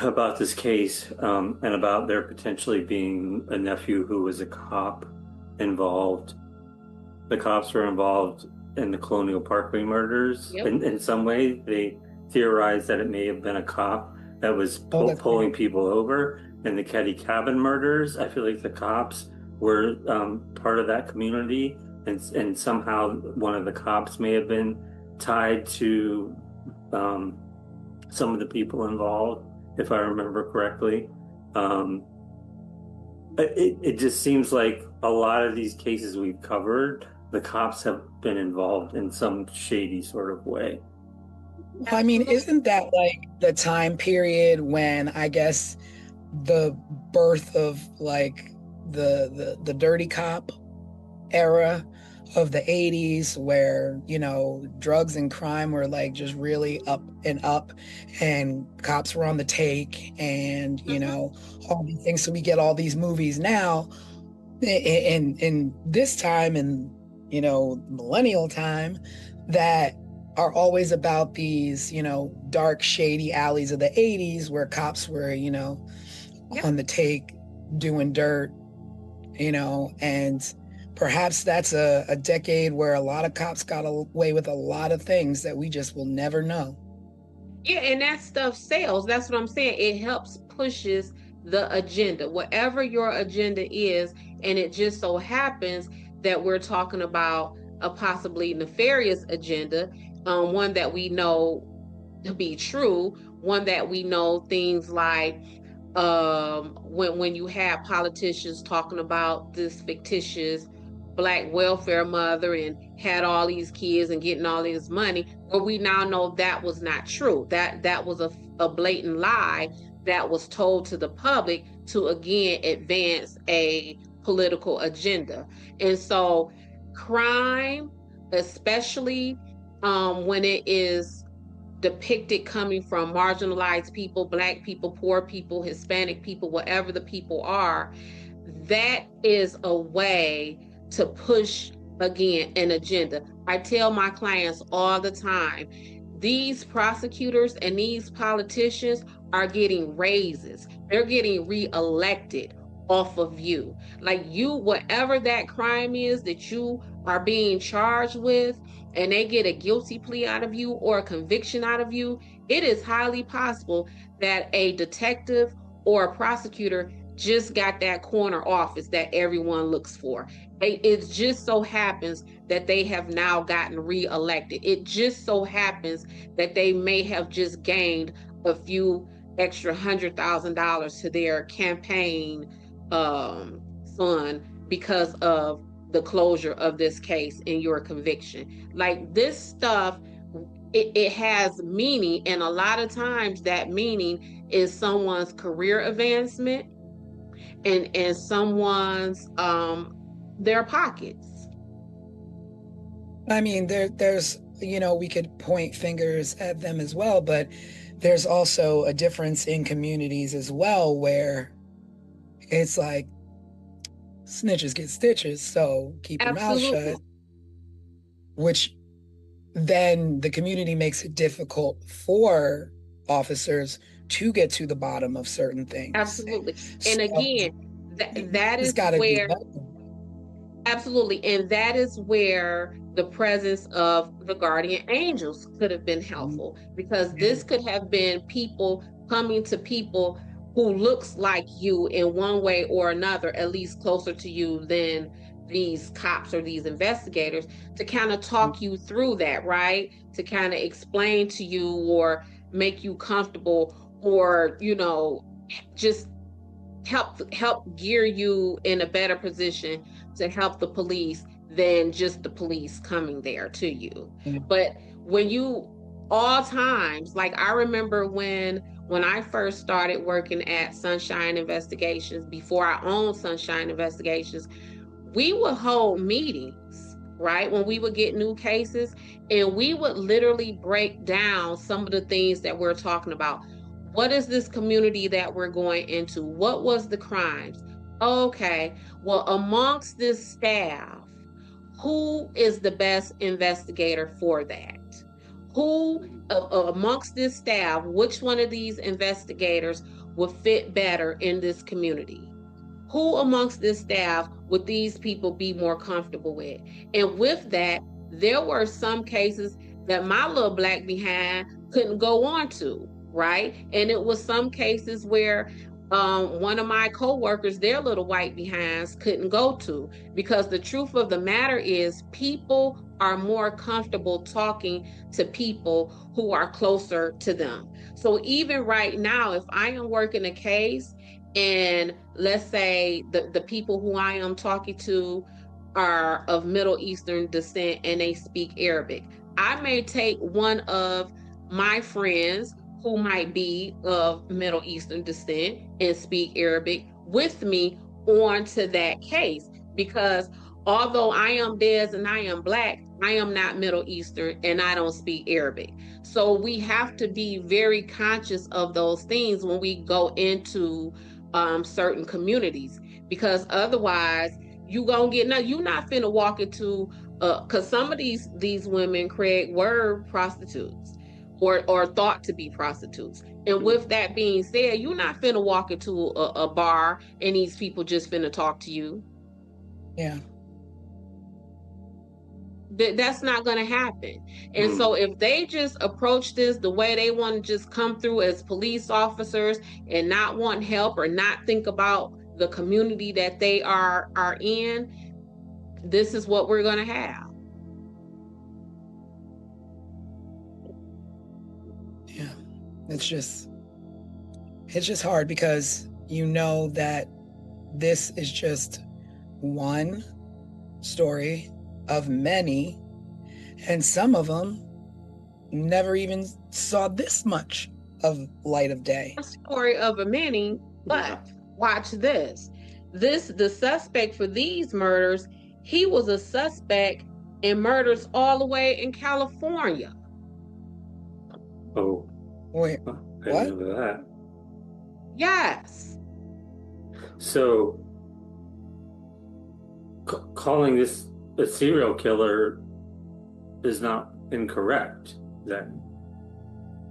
about this case, and about there potentially being a nephew who was a cop involved. The cops were involved in the Colonial Parkway murders. Yep. In some way, they theorized that it may have been a cop that was pulling people over. In the Ketty Cabin murders, I feel like the cops were part of that community, and somehow one of the cops may have been tied to some of the people involved, if I remember correctly. It just seems like a lot of these cases we've covered, the cops have been involved in some shady sort of way. I mean, isn't that like the time period when I guess the birth of like the dirty cop era of the 80s, where, you know, drugs and crime were like just really up, and cops were on the take, and, you know, all these things. So we get all these movies now in this time, and, you know, millennial time, that are always about these, you know, dark, shady alleys of the 80s where cops were, you know, on the take doing dirt, you know, and perhaps that's a decade where a lot of cops got away with a lot of things that we just will never know. Yeah, and that stuff sells. That's what I'm saying. It helps pushes the agenda, whatever your agenda is. And it just so happens that we're talking about a possibly nefarious agenda, one that we know to be true, one that we know things like when you have politicians talking about this fictitious Black welfare mother and had all these kids and getting all this money, where we now know that was not true. That was a blatant lie that was told to the public to again advance a political agenda. And so crime, especially when it is depicted coming from marginalized people, Black people, poor people, Hispanic people, whatever the people are, that is a way to push, again, an agenda. I tell my clients all the time, these prosecutors and these politicians are getting raises. They're getting reelected off of you. Like, you, whatever that crime is that you are being charged with, and they get a guilty plea out of you or a conviction out of you, it is highly possible that a detective or a prosecutor just got that corner office that everyone looks for. It just so happens that they have now gotten reelected. It just so happens that they may have just gained a few extra $100,000 to their campaign fund because of the closure of this case and your conviction. Like, this stuff, it has meaning, and a lot of times that meaning is someone's career advancement, in someone's their pockets. I mean, there's, we could point fingers at them as well, but there's also a difference in communities as well, where it's like snitches get stitches, so keep your mouth shut, which then the community makes it difficult for officers to get to the bottom of certain things. Absolutely. So and again, that is where absolutely, and that is where the presence of the guardian angels could have been helpful, because this could have been people coming to people who looks like you in one way or another, at least closer to you than these cops or these investigators, to kind of talk you through that, right? To kind of explain to you or make you comfortable, or just help gear you in a better position to help the police than just the police coming there to you. But when you all times, like I remember when I first started working at Sunshine Investigations, before I owned Sunshine Investigations, we would hold meetings, right? When we would get new cases, and we would literally break down some of the things that we're talking about. What is this community that we're going into? What was the crimes? Okay, well, amongst this staff, who is the best investigator for that? Who amongst this staff, which one of these investigators would fit better in this community? Who amongst this staff would these people be more comfortable with? And with that, there were some cases that my little black behind couldn't go on to, right? And it was some cases where one of my coworkers, their little white behinds couldn't go to, because the truth of the matter is people are more comfortable talking to people who are closer to them. So even right now, if I am working a case and let's say the people who I am talking to are of Middle Eastern descent and they speak Arabic, I may take one of my friends who might be of Middle Eastern descent and speak Arabic with me onto that case, because although I am Des and I am black, I am not Middle Eastern and I don't speak Arabic. So we have to be very conscious of those things when we go into certain communities, because otherwise you gonna get you're not finna walk into because some of these women, Craig, were prostitutes or thought to be prostitutes. And with that being said, you're not finna walk into a bar and these people just finna talk to you. Yeah. That's not going to happen. And so if they just approach this the way they want to just come through as police officers and not want help or not think about the community that they are in, this is what we're going to have. Yeah. It's just hard, because that this is just one story of many, and some of them never even saw this much of light of day. A story of a many, but watch this. The suspect for these murders, he was a suspect in murders all the way in California. Oh. Wait, I what? didn't know that. Yes. So, calling this a serial killer is not incorrect, then?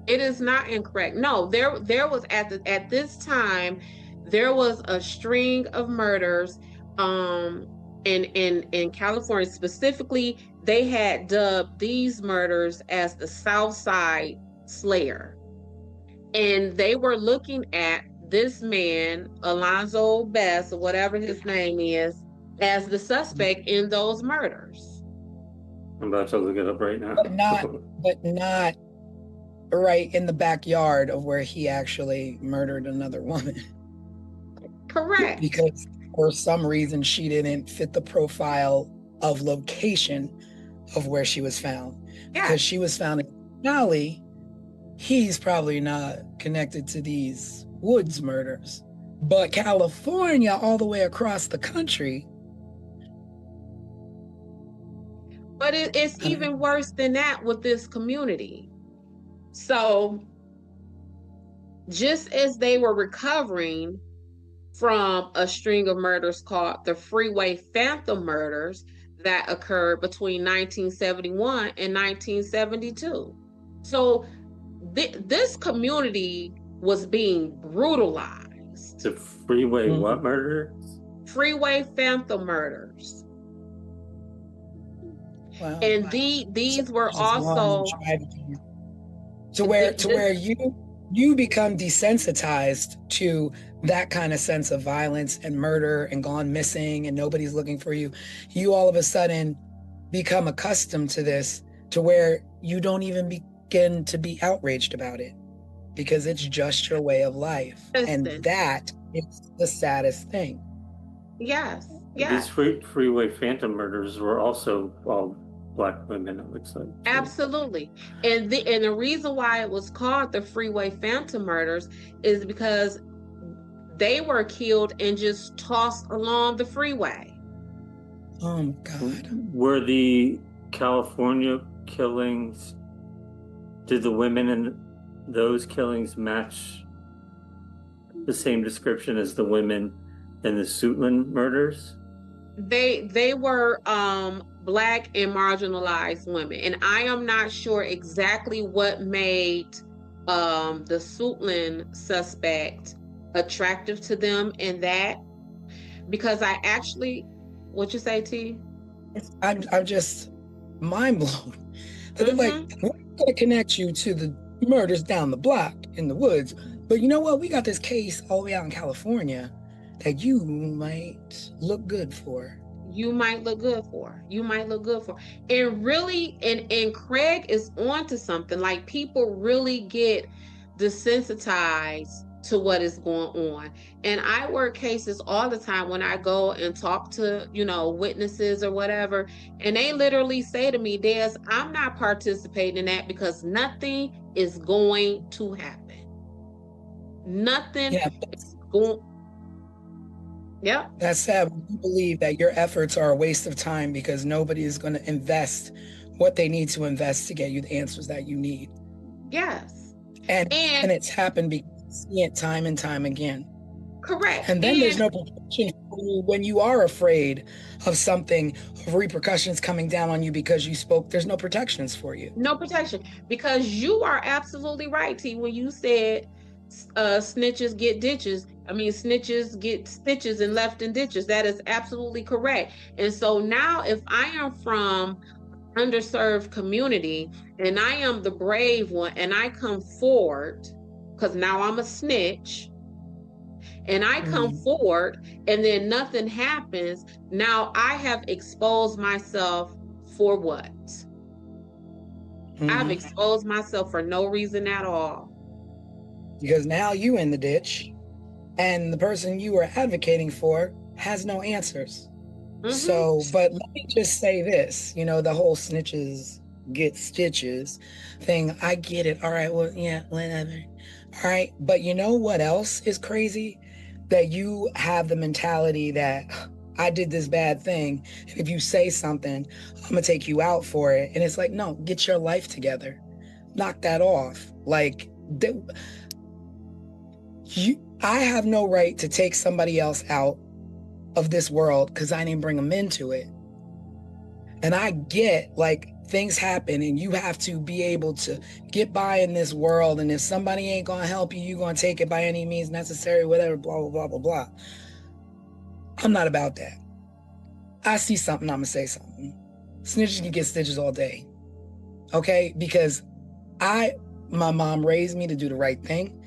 It is not incorrect. No, there was at this time, there was a string of murders in California. Specifically, they had dubbed these murders as the South Side Slayer. And they were looking at this man, Alonzo Best, or whatever his name is, as the suspect in those murders. I'm about to look it up right now. But not right in the backyard of where he actually murdered another woman. Correct. Because for some reason she didn't fit the profile of location of where she was found. Yeah. Because she was found in Cali, he's probably not connected to these Woods murders. But California, all the way across the country. But it's even worse than that with this community. So just as they were recovering from a string of murders called the Freeway Phantom murders that occurred between 1971 and 1972. So this community was being brutalized. The freeway what murder? Freeway Phantom murders. Wow. And these were also to where you become desensitized to that kind of sense of violence and murder and gone missing and nobody's looking for you. You all of a sudden become accustomed to this, to where you don't even begin to be outraged about it because it's just your way of life. Listen. And that is the saddest thing. Yes. These freeway phantom murders were also all Black women, it looks like. Absolutely. And the reason why it was called the Freeway Phantom murders is because they were killed and just tossed along the freeway. Oh my God. Were the California killings, did the women in those killings match the same description as the women in the Suitland murders? They were Black and marginalized women, and I am not sure exactly what made the Suitland suspect attractive to them in that, because I actually, what you say, T? I'm just mind blown. They're like, we're gonna connect you to the murders down the block in the woods, but you know what? We got this case all the way out in California that you might look good for. You might look good for. And really, and Craig is onto something. Like, people really get desensitized to what is going on. And I work cases all the time when I go and talk to, witnesses or whatever. And they literally say to me, Des, I'm not participating in that because nothing is going to happen. Nothing is going. Yeah. That's sad. You believe that your efforts are a waste of time because nobody is going to invest what they need to invest to get you the answers that you need. Yes. And it's happened because you see it time and time again. Correct. And then there's no protection for you when you are afraid of something, of repercussions coming down on you because you spoke. There's no protections for you. No protection, because you are absolutely right, T, when you said snitches get ditches. I mean, snitches get stitches and left in ditches. That is absolutely correct. And so now, if I am from underserved community and I am the brave one and I come forward, because now I'm a snitch, and I come forward and then nothing happens, now I have exposed myself for what? I've exposed myself for no reason at all. Because now you in the ditch and the person you were advocating for has no answers. So, but let me just say this, the whole snitches get stitches thing. I get it. All right. Well, yeah, whatever. All right. But you know what else is crazy? That you have the mentality that I did this bad thing. And if you say something, I'm going to take you out for it. And it's like, no, get your life together. Knock that off. Like, I have no right to take somebody else out of this world because I didn't bring them into it. And I get, like, things happen and you have to be able to get by in this world. And if somebody ain't going to help you, you're going to take it by any means necessary, whatever, blah, blah, blah, blah, blah. I'm not about that. I see something, I'm going to say something. Snitches can get stitches all day. Okay? Because my mom raised me to do the right thing.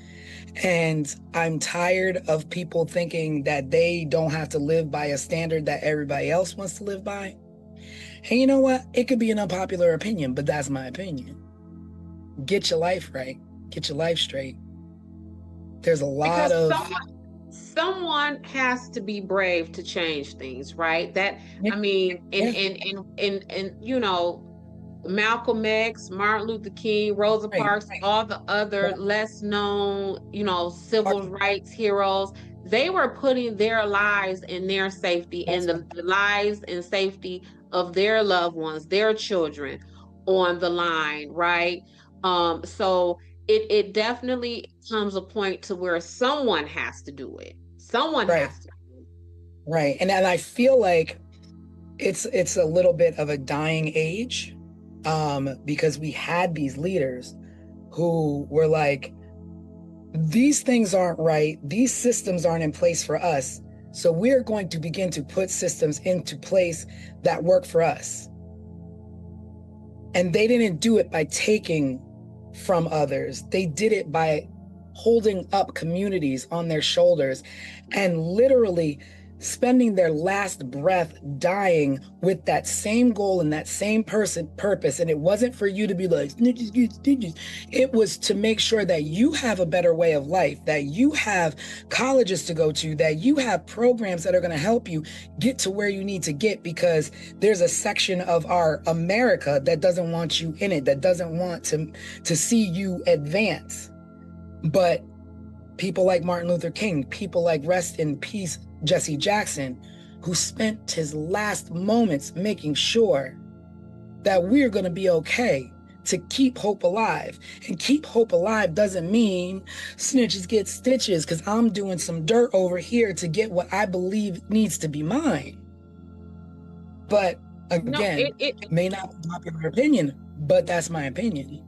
And I'm tired of people thinking that they don't have to live by a standard that everybody else wants to live by. And you know what? It could be an unpopular opinion, but that's my opinion. Get your life right. Get your life straight. There's a lot of... Someone has to be brave to change things, right? That, I mean, and Malcolm X, Martin Luther King, Rosa Parks, all the other less known, civil rights heroes, They were putting their lives and their safety and the lives and safety of their loved ones, their children on the line, right? So it definitely comes a point to where someone has to do it. Someone Right. has to. Right. And I feel like it's a little bit of a dying age, because we had these leaders who were like, these things aren't right, these systems aren't in place for us, so we're going to begin to put systems into place that work for us. And they didn't do it by taking from others, they did it by holding up communities on their shoulders and literally spending their last breath dying with that same goal and that same purpose. And it wasn't for you to be like snitches get stitches. It was to make sure that you have a better way of life, that you have colleges to go to, that you have programs that are going to help you get to where you need to get, because there's a section of our America that doesn't want you in it, that doesn't want to see you advance. But people like Martin Luther King, people like rest in peace Jesse Jackson, who spent his last moments making sure that we're going to be okay, to keep hope alive. And keep hope alive doesn't mean snitches get stitches because I'm doing some dirt over here to get what I believe needs to be mine. But again, it may not be popular opinion, but that's my opinion.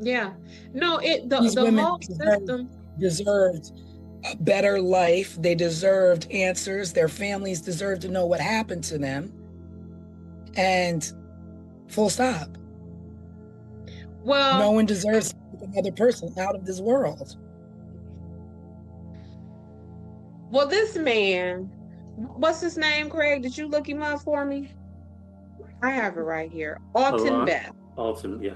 Yeah. No, These the women whole system deserved a better life. They deserved answers. Their families deserved to know what happened to them. And full stop. Well, no one deserves another person out of this world. Well, this man, what's his name, Craig? Did you look him up for me? I have it right here. Alton Beth. Alton, yeah.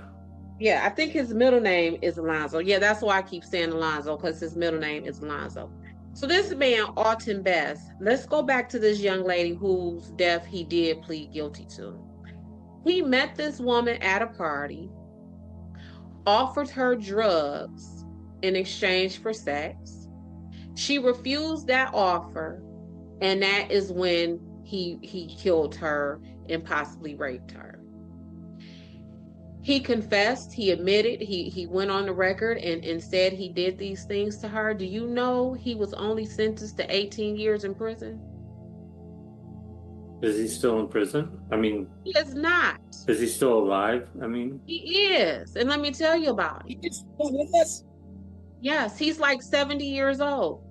Yeah, I think his middle name is Alonzo. Yeah, that's why I keep saying Alonzo, because his middle name is Alonzo. So this man, Alton Beth, let's go back to this young lady whose death he did plead guilty to. He met this woman at a party, offered her drugs in exchange for sex. She refused that offer, and that is when he killed her and possibly raped her. He confessed, he admitted, he went on the record and said he did these things to her. Do you know he was only sentenced to 18 years in prison? Is he still in prison? I mean, he is not. Is he still alive? I mean, he is. And let me tell you about it. He's still with us? Yes, he's like 70 years old.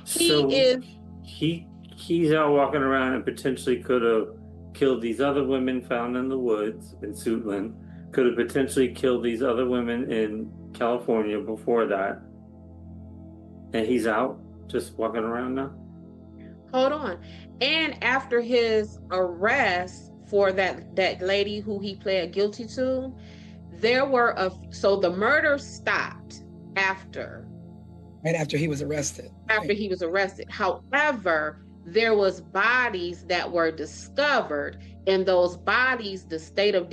So he's out walking around and potentially could have killed these other women found in the woods in Suitland, could have potentially killed these other women in California before that. And he's out just walking around now? Hold on. And after his arrest for that lady who he pled guilty to, so the murder stopped after. Right after he was arrested. After he was arrested. However, there was bodies that were discovered, and those bodies, the state of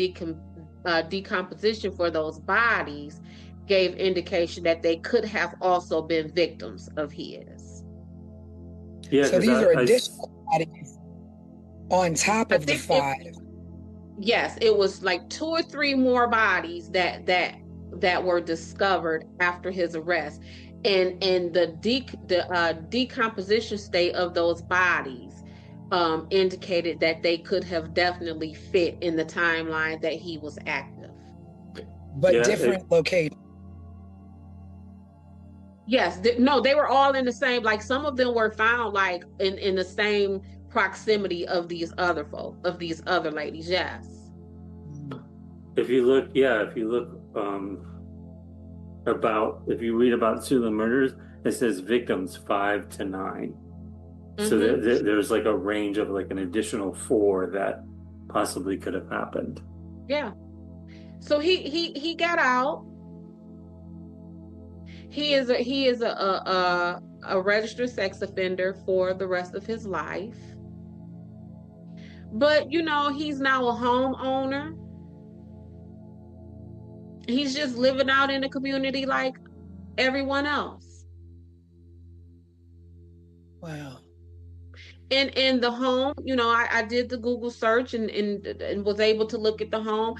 decomposition for those bodies gave indication that they could have also been victims of his. Yeah, so these are additional bodies on top of the 5. Yes, it was like 2 or 3 more bodies that were discovered after his arrest. And the decomposition state of those bodies indicated that they could have definitely fit in the timeline that he was active. But different locations. Yes, no, they were all in the same, like some of them were found like in the same proximity of these other ladies, yes. If you read about Suitland murders, it says victims 5 to 9. Mm-hmm. So there's like a range of like an additional 4 that possibly could have happened. Yeah. So he got out. He is a registered sex offender for the rest of his life. But he's now a homeowner. He's just living out in the community like everyone else. Wow. And in the home, I did the Google search and was able to look at the home.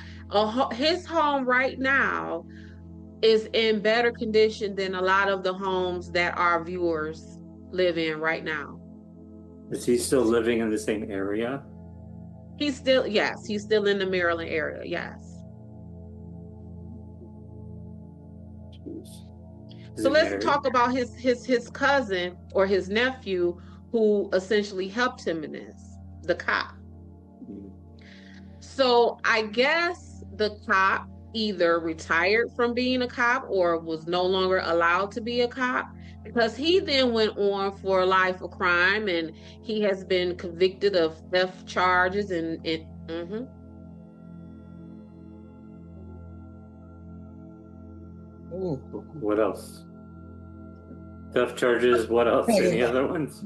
His home right now is in better condition than a lot of the homes that our viewers live in right now. Is he still living in the same area? Yes, he's still in the Maryland area. Yes. So let's talk about his cousin or his nephew who essentially helped him in this, the cop. So I guess the cop either retired from being a cop or was no longer allowed to be a cop, because he then went on for a life of crime and he has been convicted of theft charges and Ooh. What else? Theft charges. What else? Any other ones?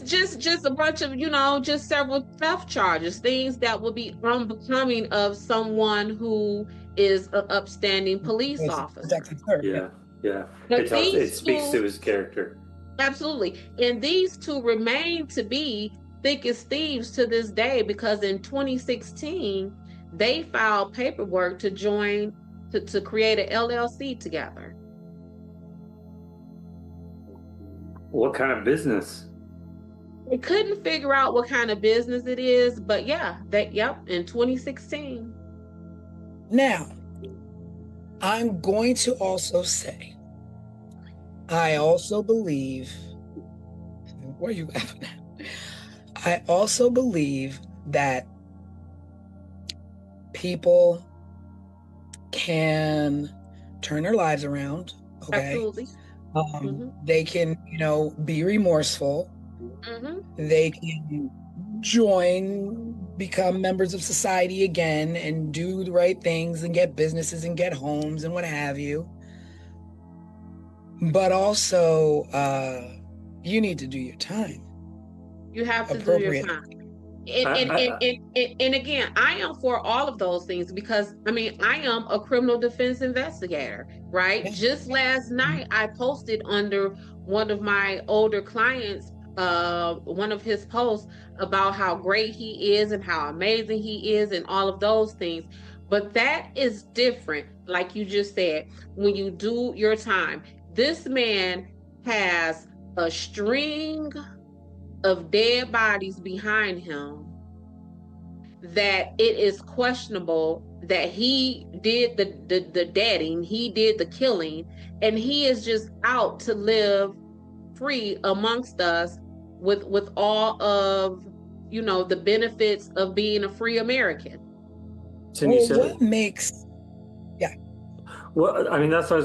Just a bunch of, just several theft charges, things that would be unbecoming of someone who is an upstanding police officer. Yeah. But It speaks to his character. Absolutely. And these two remain to be thick as thieves to this day, because in 2016, they filed paperwork to join, to create an LLC together. What kind of business? They couldn't figure out what kind of business it is, but in 2016. Now, I'm going to also say, I also believe, where are you laughing at? I also believe that people can turn their lives around, okay? Absolutely. They can, be remorseful. They can become members of society again and do the right things and get businesses and get homes and what have you. But also, you need to do your time. You have to do your time. And again, I am for all of those things, because I am a criminal defense investigator, right? Yeah. Just last night, I posted under one of my older clients, one of his posts about how great he is and how amazing he is and all of those things. But that is different, like you just said, when you do your time. This man has a string of dead bodies behind him that it is questionable that he did the deading, he did the killing, and he is just out to live free amongst us with all of the benefits of being a free American. What makes Well, that's what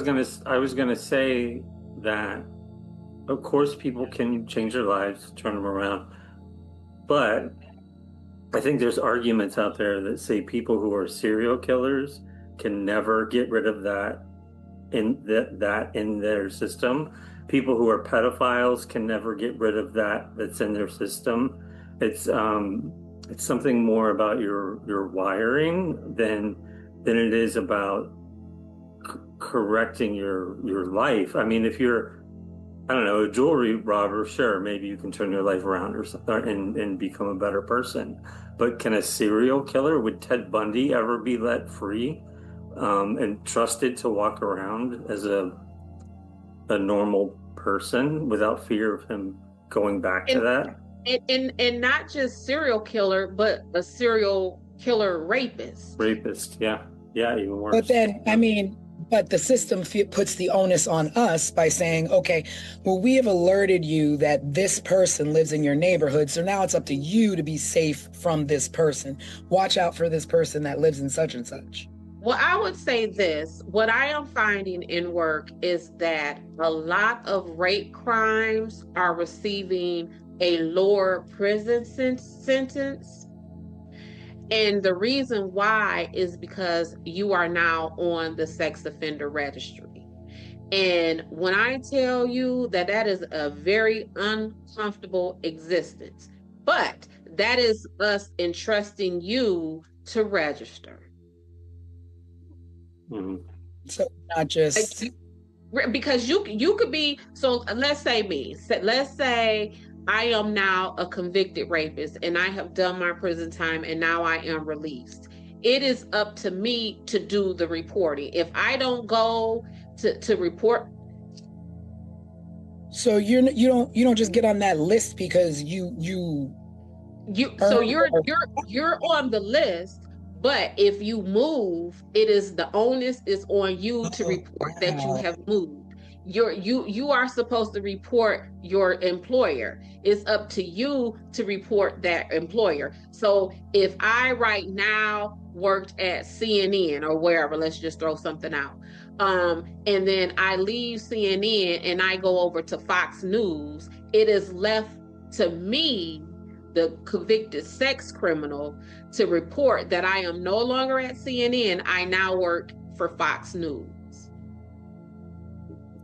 I was gonna say, that of course people can change their lives, turn them around, but I think there's arguments out there that say people who are serial killers can never get rid of that in their system. People who are pedophiles can never get rid of that's in their system. It's something more about your wiring than it is about correcting your life. If you're, I don't know, a jewelry robber, sure, maybe you can turn your life around or something and become a better person. But can a serial killer, would Ted Bundy ever be let free and trusted to walk around as a normal person without fear of him going back to that? And not just serial killer, but a serial killer rapist. Yeah, even worse. But then, but the system puts the onus on us by saying, okay, well, we have alerted you that this person lives in your neighborhood, so now it's up to you to be safe from this person. Watch out for this person that lives in such and such. Well, I would say this. What I am finding in work is that a lot of rape crimes are receiving a lower prison sentence. And the reason why is because you are now on the sex offender registry. And when I tell you that is a very uncomfortable existence, but that is us entrusting you to register. So not just Because you could be, so let's say let's say I am now a convicted rapist and I have done my prison time and now I am released. It is up to me to do the reporting. If I don't go to report. So you don't just get on that list because so you're on the list, but if you move, it is the onus is on you to report that you have moved. You are supposed to report your employer. It's up to you to report that employer. So if I right now worked at CNN or wherever, let's just throw something out. And then I leave CNN and I go over to Fox News, it is left to me, the convicted sex criminal, to report that I am no longer at CNN. I now work for Fox News.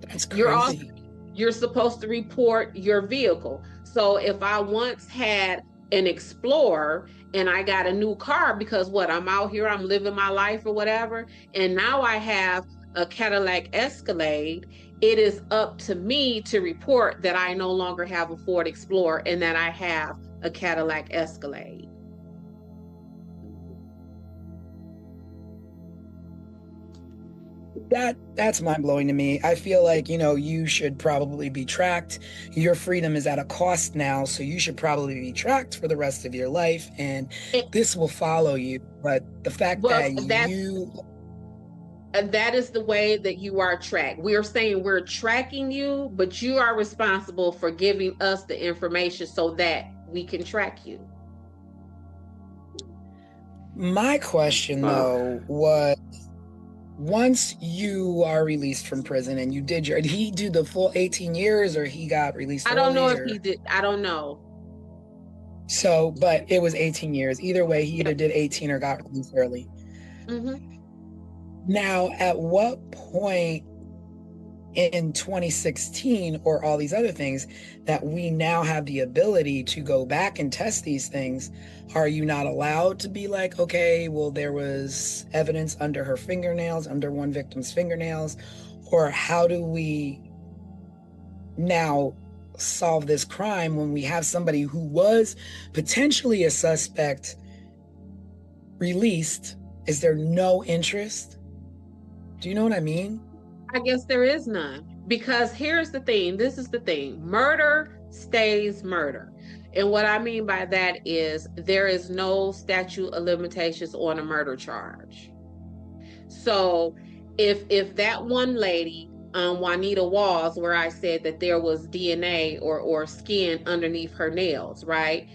That's crazy. You're supposed to report your vehicle. So if I once had an Explorer and I got a new car because I'm out here, I'm living my life or whatever, and now I have a Cadillac Escalade, it is up to me to report that I no longer have a Ford Explorer and that I have a Cadillac Escalade. That's mind-blowing to me. I feel like, you should probably be tracked. Your freedom is at a cost now, so you should probably be tracked for the rest of your life, and this will follow you. But the fact that is the way that you are tracked. We are saying we're tracking you, but you are responsible for giving us the information so that we can track you. My question, though, was, once you are released from prison and did he do the full 18 years or he got released early? I don't know if he did. I don't know. So, but it was 18 years. Either way, he either did 18 or got released early. Mm-hmm. Now, at what point in 2016 or all these other things that we now have the ability to go back and test these things, are you not allowed to be like, okay, well, there was evidence under her fingernails, under one victim's fingernails, or how do we now solve this crime when we have somebody who was potentially a suspect released? Is there no interest? Do you know what I mean? I guess there is none, because here's the thing. This is the thing. Murder stays murder. And what I mean by that is there is no statute of limitations on a murder charge. So if that one lady, Juanita Walls, where I said that there was DNA or skin underneath her nails, right?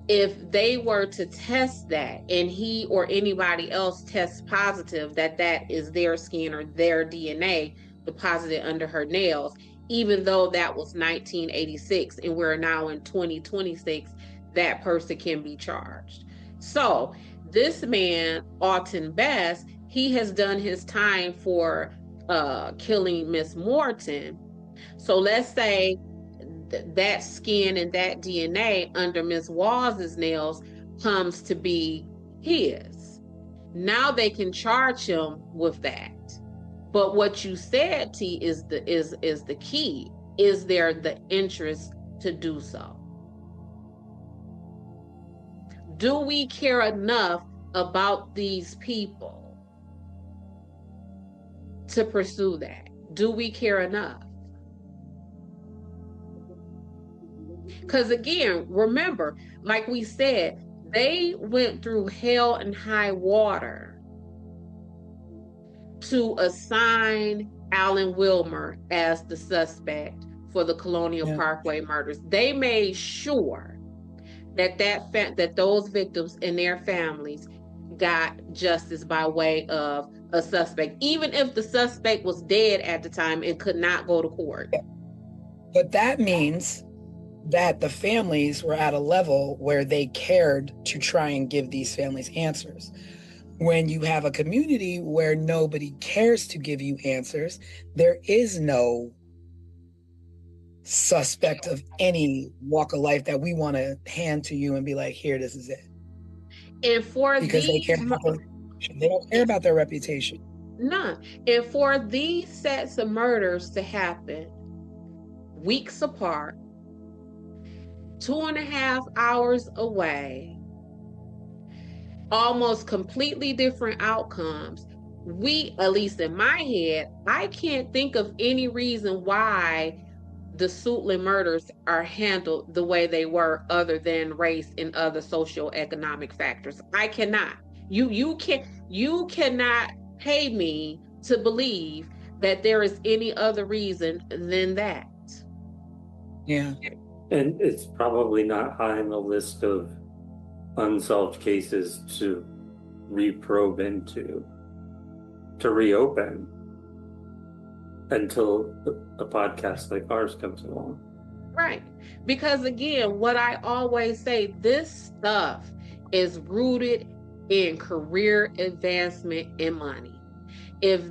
If they were to test that and he or anybody else tests positive that is their skin or their DNA deposited under her nails, even though that was 1986 and we're now in 2026, that person can be charged. So this man, Alton Bass, he has done his time for killing Miss Morton. So let's say that skin and that DNA under Miss Walls's nails comes to be his. Now they can charge him with that. But what you said, T, is the key. Is there the interest to do so? Do we care enough about these people to pursue that? Do we care enough? Because again, remember, like we said, they went through hell and high water to assign Alan Wilmer as the suspect for the Colonial Parkway murders. They made sure that those victims and their families got justice by way of a suspect, even if the suspect was dead at the time and could not go to court. But that means that the families were at a level where they cared to try and give these families answers. When you have a community where nobody cares to give you answers, there is no suspect of any walk of life that we want to hand to you and be like, here, this is it. And for because they don't care about their reputation. None. And for these sets of murders to happen weeks apart, 2.5 hours away, almost completely different outcomes, at least in my head, I can't think of any reason why the Suitland murders are handled the way they were, other than race and other socioeconomic factors. I cannot. You cannot pay me to believe that there is any other reason than that. Yeah. And it's probably not high on the list of unsolved cases to reprobe into, to reopen, until a podcast like ours comes along. Right. Because again, what I always say, this stuff is rooted in career advancement and money. If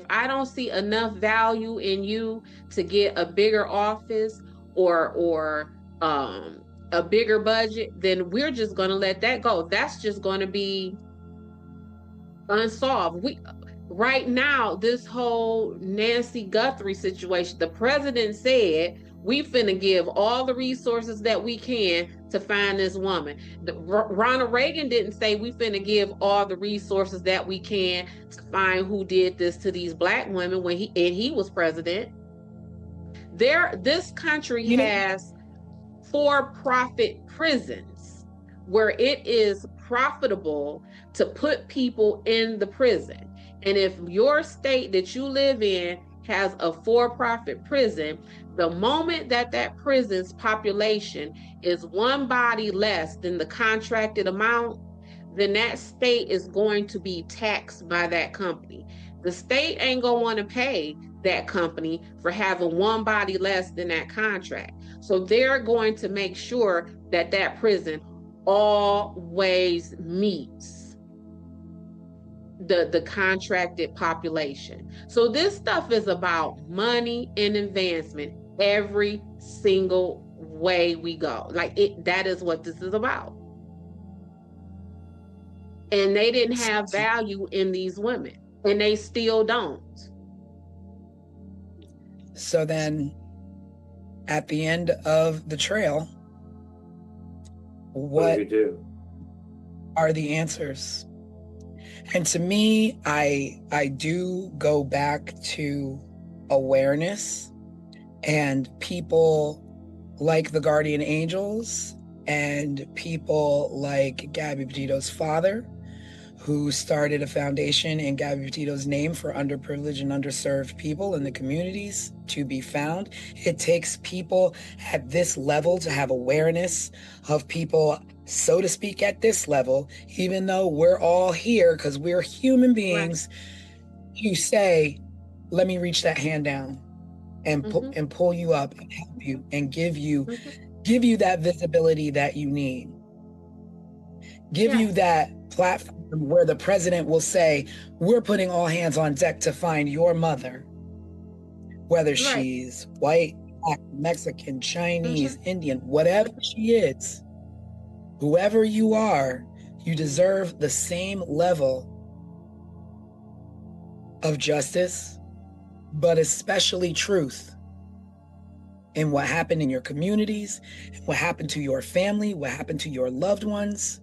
I don't see enough value in you to get a bigger office or a bigger budget, then we're just going to let that go. That's just going to be unsolved. Right now, this whole Nancy Guthrie situation, the president said we finna give all the resources that we can to find this woman. Ronald Reagan didn't say we finna give all the resources that we can to find who did this to these Black women when he was president. This country has for-profit prisons where it is profitable to put people in the prison. And if your state that you live in has a for-profit prison, the moment that prison's population is one body less than the contracted amount, then that state is going to be taxed by that company. The state ain't gonna want to pay that company for having one body less than that contract. So they're going to make sure that prison always meets the contracted population. So this stuff is about money and advancement every single way we go. That is what this is about. And they didn't have value in these women, and they still don't. So then at the end of the trail, what do we do? Are the answers? And to me, I do go back to awareness and people like the Guardian Angels and people like Gabby Petito's father, who started a foundation in Gabby Petito's name for underprivileged and underserved people in the communities to be found. It takes people at this level to have awareness of people, so to speak, at this level, even though we're all here because we're human beings. Right. You say, let me reach that hand down and and pull you up and help you and give you that visibility that you need. Give you that platform where the president will say, we're putting all hands on deck to find your mother, whether she's white, Black, Mexican, Chinese, Indian, whatever she is, whoever you are, you deserve the same level of justice, but especially truth in what happened in your communities, what happened to your family, what happened to your loved ones.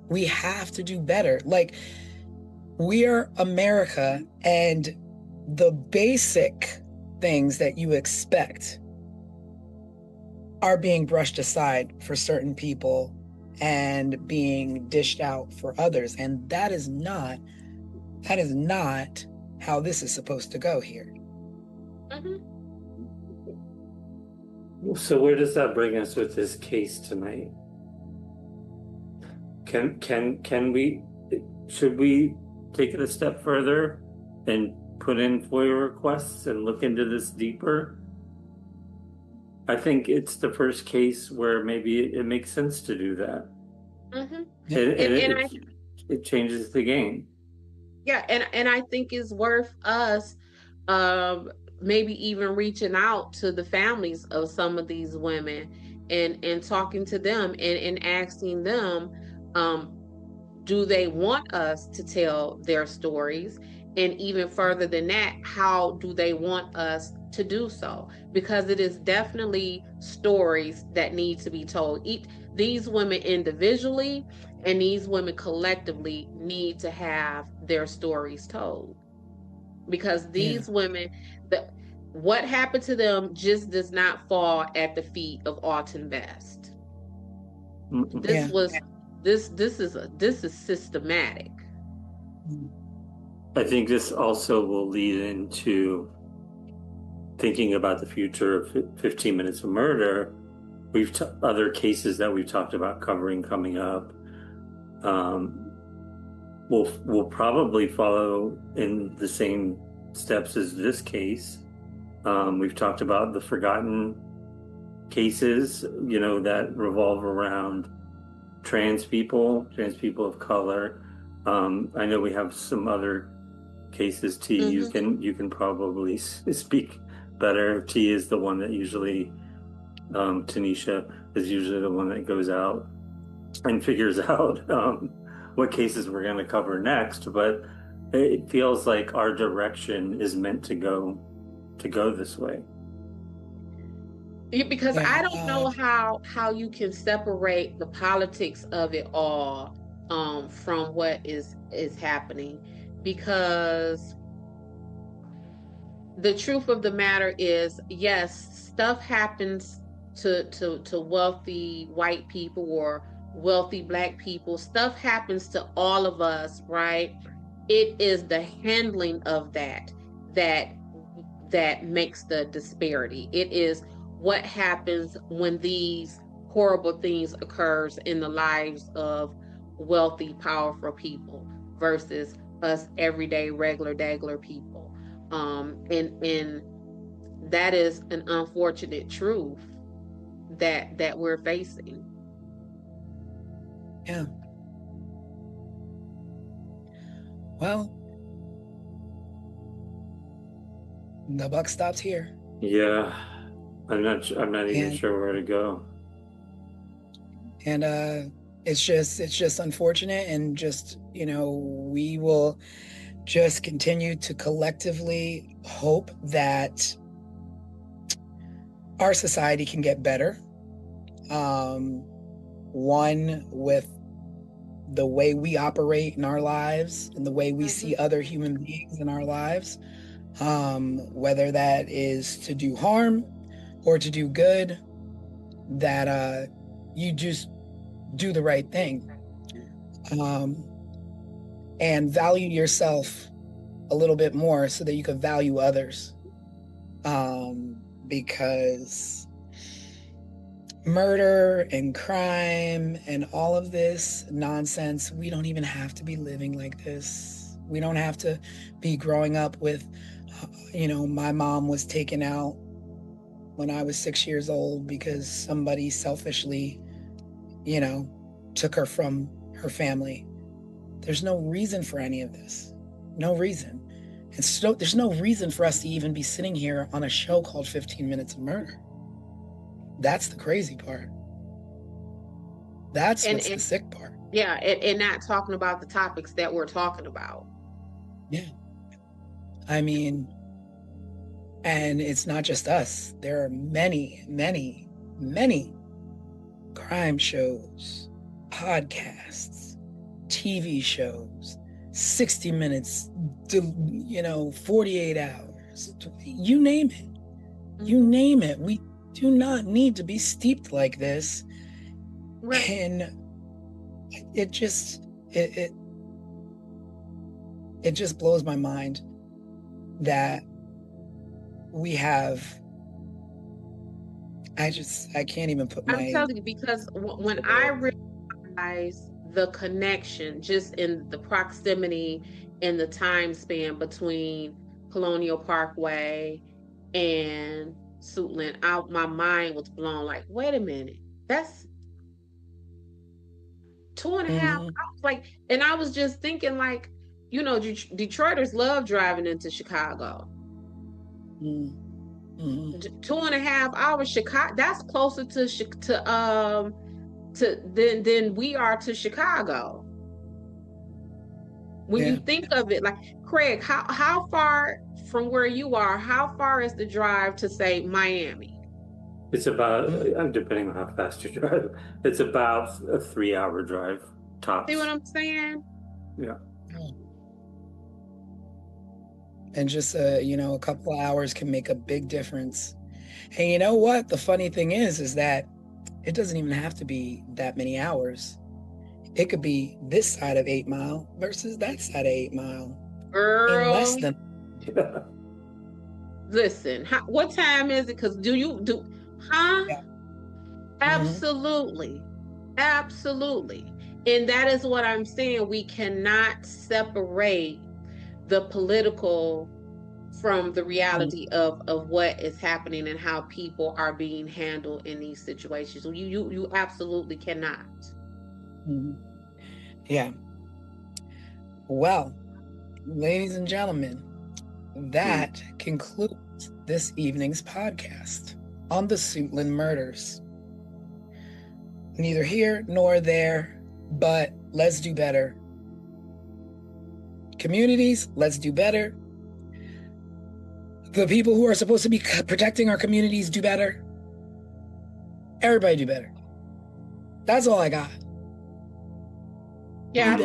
We have to do better. We're America, and the basic things that you expect are being brushed aside for certain people and being dished out for others. And that is not how this is supposed to go here. So where does that bring us with this case tonight? Should we take it a step further and put in FOIA requests and look into this deeper? I think it's the first case where maybe it makes sense to do that. It changes the game. Yeah, and I think it's worth us maybe even reaching out to the families of some of these women and talking to them and asking them, do they want us to tell their stories? And even further than that, how do they want us to do so? Because it is definitely stories that need to be told. These women individually and these women collectively need to have their stories told. Because these women, what happened to them just does not fall at the feet of Alton Best. This is systematic. I think this also will lead into thinking about the future of 15 Minutes of Murder. We've other cases that we've talked about covering coming up. We'll probably follow in the same steps as this case. We've talked about the forgotten cases, that revolve around trans people of color. I know we have some other cases. T, you can probably speak better. T is the one that usually, Tanisha is usually the one that goes out and figures out what cases we're going to cover next. But it feels like our direction is meant to go this way. Because I don't know how you can separate the politics of it all from what is happening, because the truth of the matter is, yes, stuff happens to wealthy white people or wealthy Black people. Stuff happens to all of us, right? It is the handling of that makes the disparity. It is what happens when these horrible things occurs in the lives of wealthy, powerful people versus us everyday, regular people. And that is an unfortunate truth that we're facing. Yeah. Well, the buck stops here. Yeah. I'm not even sure where to go. And it's just unfortunate, and just, we will just continue to collectively hope that our society can get better. One, with the way we operate in our lives and the way we see other human beings in our lives, whether that is to do harm or to do good, that you just do the right thing, and value yourself a little bit more so that you can value others, because murder and crime and all of this nonsense, we don't even have to be living like this. We don't have to be growing up with, my mom was taken out when I was 6 years old because somebody selfishly, took her from her family. There's no reason for any of this. No reason. And so there's no reason for us to even be sitting here on a show called 15 Minutes of Murder. That's the crazy part. That's what's the sick part. Yeah, and not talking about the topics that we're talking about. Yeah. I mean, and it's not just us. There are many, many, many crime shows, podcasts, TV shows, 60 minutes, 48 hours, you name it. You name it. We do not need to be steeped like this. Right. And it just blows my mind that we have, I can't even put my... I'm telling you, because when I realized the connection just in the proximity and the time span between Colonial Parkway and Suitland, my mind was blown. Like, wait a minute, that's 2.5 hours. Like, and I was just thinking, like, Detroiters love driving into Chicago. 2.5 hours, Chicago. That's closer than we are to Chicago. When Yeah. you think of it, like Craig, how far from where you are, how far is the drive to say Miami? It's about, depending on how fast you drive, it's about a 3-hour drive tops. See what I'm saying? Yeah. And just a couple of hours can make a big difference. And you know what? The funny thing is that it doesn't even have to be that many hours. It could be this side of 8 Mile versus that side of 8 Mile in less Girl, than. listen, what time is it? Because huh? Yeah. Absolutely. Absolutely. And that is what I'm saying. We cannot separate the political from the reality of what is happening and how people are being handled in these situations. You absolutely cannot. Yeah. Well, ladies and gentlemen, that concludes this evening's podcast on the Suitland murders. Neither here nor there, but let's do better. Communities, let's do better. The people who are supposed to be protecting our communities, do better. Everybody do better. That's all I got. Yeah,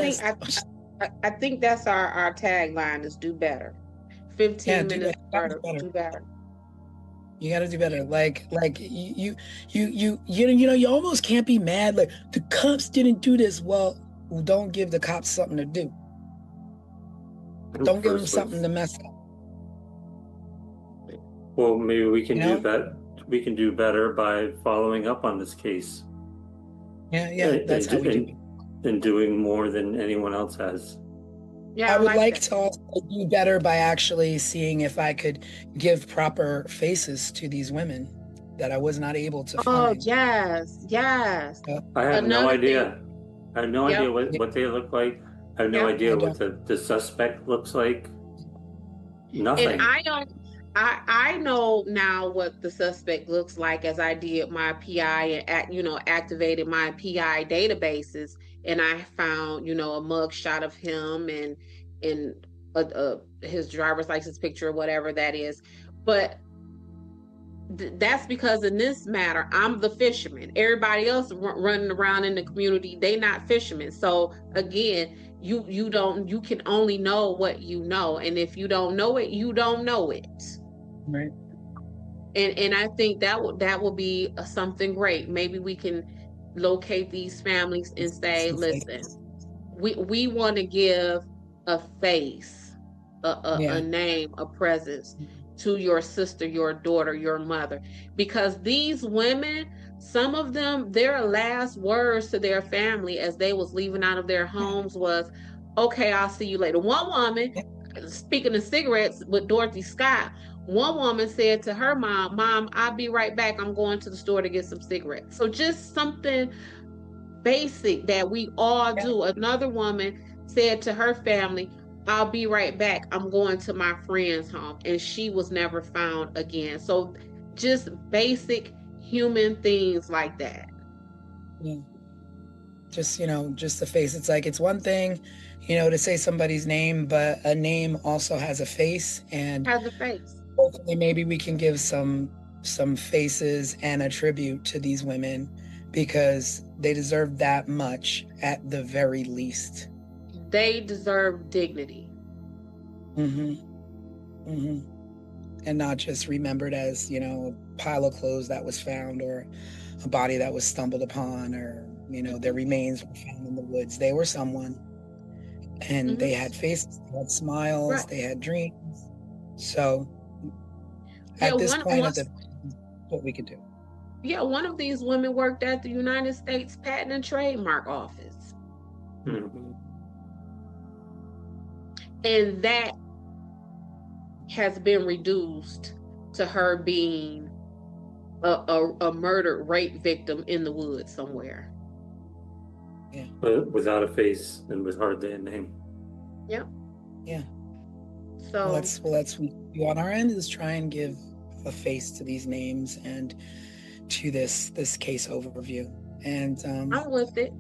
I think that's our tagline is do better. 15 minutes better. Do better. You got to do better. Like you almost can't be mad. Like the cops didn't do this. Well, don't give the cops something to do. Don't give them something to mess up. Well, maybe we can do that. We can do better by following up on this case. Yeah, that's how we do it. And doing more than anyone else has. Yeah, I would like to also do better by actually seeing if I could give proper faces to these women that I was not able to find. Oh, yes. I have no idea. I have no idea what they look like. I have no idea what the suspect looks like. Nothing. And I know now what the suspect looks like, as I did my PI and activated my PI databases, and I found a mug shot of him and his driver's license picture or whatever that is. But that's because in this matter, I'm the fisherman. Everybody else running around in the community, they not fishermen. So again, you can only know what you know, and if you don't know it, you don't know it. Right. And I think that will be something great. Maybe we can locate these families and say, listen, we want to give a face, a name, a presence to your sister, your daughter, your mother, because these women, some of them, their last words to their family as they was leaving out of their homes was, okay, I'll see you later. One woman, speaking of cigarettes with Dorothy Scott, one woman said to her mom, I'll be right back. I'm going to the store to get some cigarettes. So just something basic that we all do. Another woman said to her family, I'll be right back. I'm going to my friend's home. And she was never found again. So just basic human things like that. Yeah. Just the face. It's like, it's one thing, to say somebody's name, but a name also has a face, and has a face. Hopefully maybe we can give some faces and a tribute to these women, because they deserve that much at the very least. They deserve dignity. And not just remembered as, a pile of clothes that was found, or a body that was stumbled upon, or, their remains were found in the woods. They were someone, and they had faces, they had smiles, they had dreams. So at this point, what we could do. Yeah, one of these women worked at the United States Patent and Trademark Office. And that has been reduced to her being a murdered rape victim in the woods somewhere. Yeah. But without a face and with hardly a name. Yep. Yeah. So let's we on our end is try and give a face to these names and to this case overview. And I'm with it.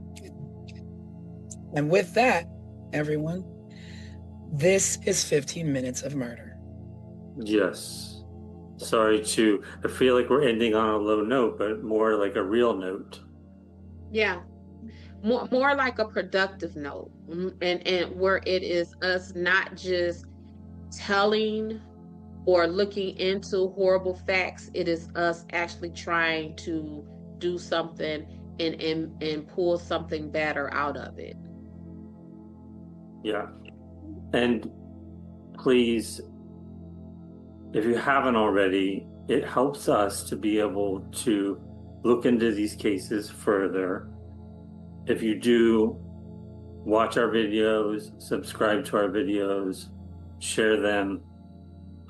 And with that, everyone, This is 15 Minutes of Murder. Yes. Sorry I feel like we're ending on a low note, but more like a real note. Yeah. More like a productive note. And where it is us not just telling or looking into horrible facts, it is us actually trying to do something and pull something better out of it. Yeah. And please, if you haven't already, it helps us to be able to look into these cases further. If you do, watch our videos, subscribe to our videos, share them.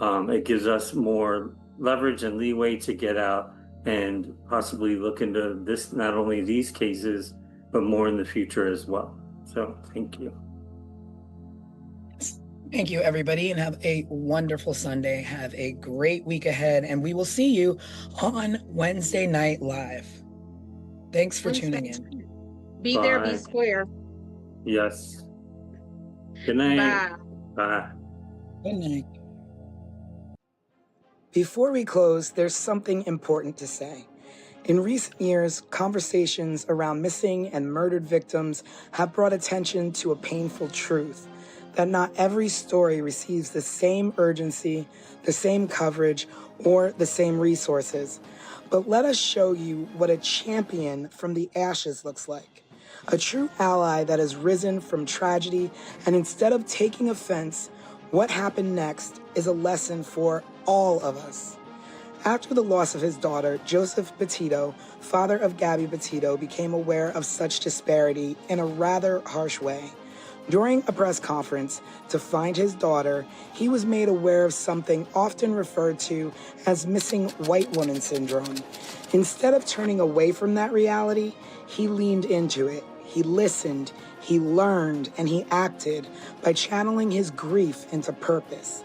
It gives us more leverage and leeway to get out and possibly look into this, not only these cases, but more in the future as well. So thank you. Thank you, everybody, and have a wonderful Sunday. Have a great week ahead, and we will see you on Wednesday Night Live. Thanks for tuning in. Be there, be square. Yes. Good night. Bye. Good night. Before we close, there's something important to say. In recent years, conversations around missing and murdered victims have brought attention to a painful truth: that not every story receives the same urgency, the same coverage, or the same resources. But let us show you what a champion from the ashes looks like. A true ally that has risen from tragedy, and instead of taking offense, what happened next is a lesson for all of us. After the loss of his daughter, Joseph Petito, father of Gabby Petito, became aware of such disparity in a rather harsh way. During a press conference to find his daughter, he was made aware of something often referred to as missing white woman syndrome. Instead of turning away from that reality, he leaned into it. He listened, he learned, and he acted by channeling his grief into purpose.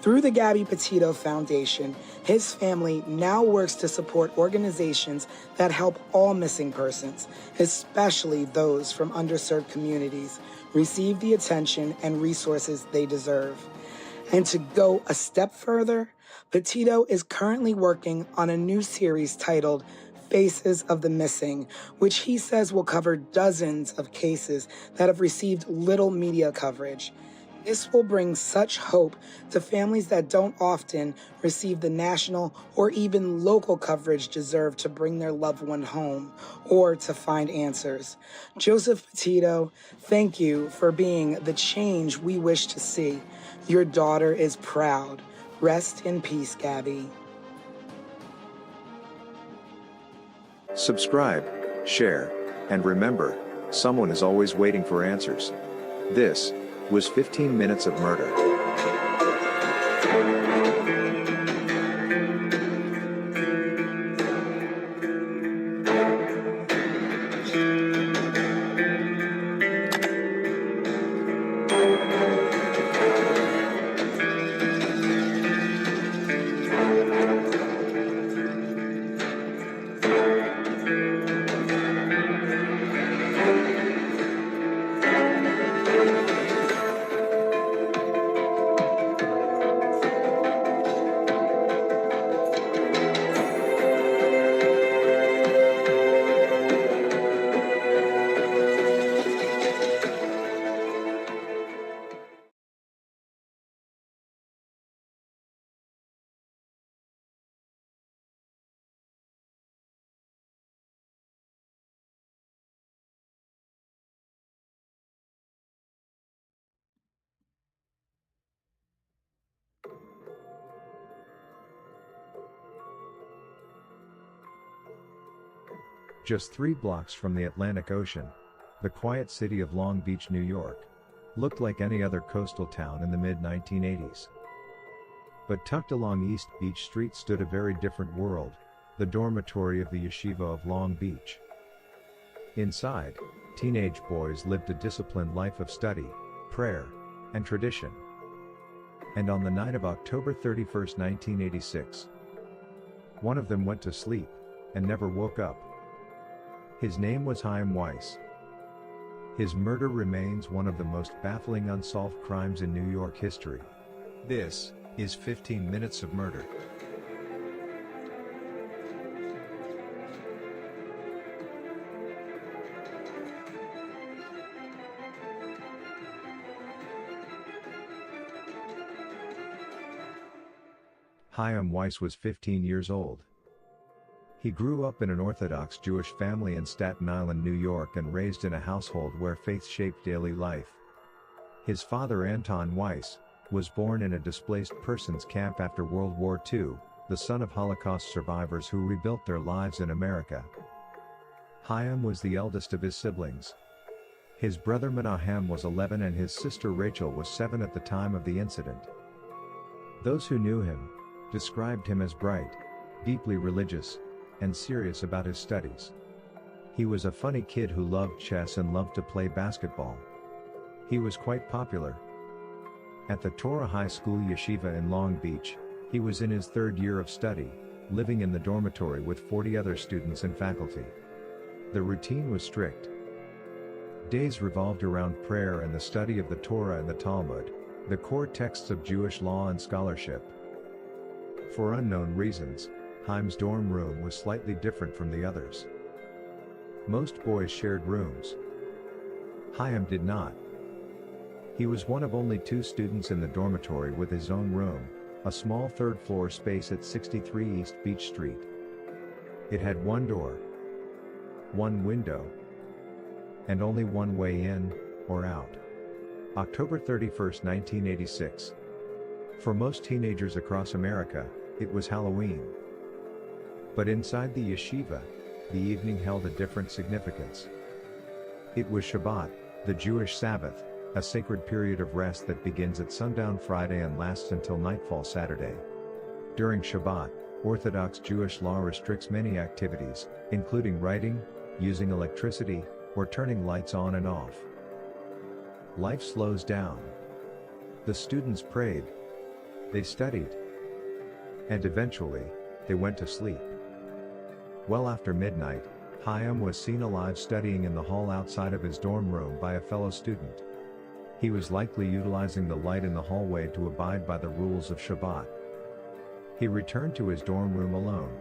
Through the Gabby Petito Foundation, his family now works to support organizations that help all missing persons, especially those from underserved communities, receive the attention and resources they deserve. And to go a step further, Petito is currently working on a new series titled Faces of the Missing, which he says will cover dozens of cases that have received little media coverage. This will bring such hope to families that don't often receive the national or even local coverage deserved to bring their loved one home or to find answers. Joseph Petito, thank you for being the change we wish to see. Your daughter is proud. Rest in peace, Gabby. Subscribe, share, and remember, someone is always waiting for answers. This was 15 Minutes of Murder. Just 3 blocks from the Atlantic Ocean, the quiet city of Long Beach, New York, looked like any other coastal town in the mid-1980s. But tucked along East Beach Street stood a very different world, the dormitory of the Yeshiva of Long Beach. Inside, teenage boys lived a disciplined life of study, prayer, and tradition. And on the night of October 31, 1986, one of them went to sleep and never woke up. His name was Chaim Weiss. His murder remains one of the most baffling unsolved crimes in New York history. This is 15 Minutes of Murder. Chaim Weiss was 15 years old. He grew up in an Orthodox Jewish family in Staten Island, New York, and raised in a household where faith shaped daily life. His father, Anton Weiss, was born in a displaced persons camp after World War II, the son of Holocaust survivors who rebuilt their lives in America. Chaim was the eldest of his siblings. His brother Menahem was 11 and his sister Rachel was 7 at the time of the incident. Those who knew him described him as bright, deeply religious, and serious about his studies. He was a funny kid who loved chess and loved to play basketball. He was quite popular. At the Torah High School Yeshiva in Long Beach, he was in his third year of study, living in the dormitory with 40 other students and faculty. The routine was strict. Days revolved around prayer and the study of the Torah and the Talmud, the core texts of Jewish law and scholarship. For unknown reasons, Chaim's dorm room was slightly different from the others. Most boys shared rooms. Chaim did not. He was one of only 2 students in the dormitory with his own room, a small third-floor space at 63 East Beach Street. It had one door, one window, and only one way in or out. October 31, 1986. For most teenagers across America, it was Halloween. But inside the yeshiva, the evening held a different significance. It was Shabbat, the Jewish Sabbath, a sacred period of rest that begins at sundown Friday and lasts until nightfall Saturday. During Shabbat, Orthodox Jewish law restricts many activities, including writing, using electricity, or turning lights on and off. Life slows down. The students prayed. They studied. And eventually, they went to sleep. Well after midnight, Chaim was seen alive studying in the hall outside of his dorm room by a fellow student. He was likely utilizing the light in the hallway to abide by the rules of Shabbat. He returned to his dorm room alone.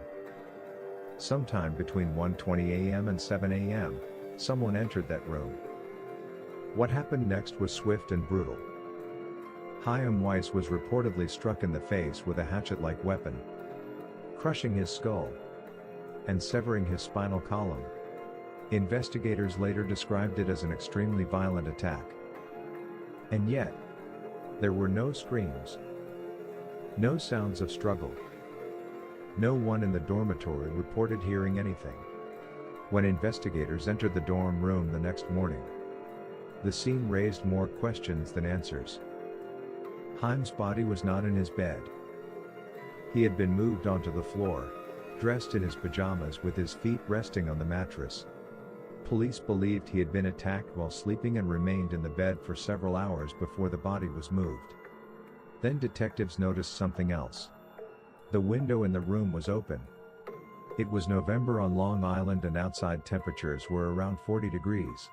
Sometime between 1:20 a.m. and 7 a.m., someone entered that room. What happened next was swift and brutal. Chaim Weiss was reportedly struck in the face with a hatchet-like weapon, crushing his skull and severing his spinal column. Investigators later described it as an extremely violent attack. And yet, there were no screams, no sounds of struggle. No one in the dormitory reported hearing anything. When investigators entered the dorm room the next morning, the scene raised more questions than answers. Chaim's body was not in his bed. He had been moved onto the floor, dressed in his pajamas with his feet resting on the mattress. Police believed he had been attacked while sleeping and remained in the bed for several hours before the body was moved. Then detectives noticed something else. The window in the room was open. It was November on Long Island and outside temperatures were around 40 degrees.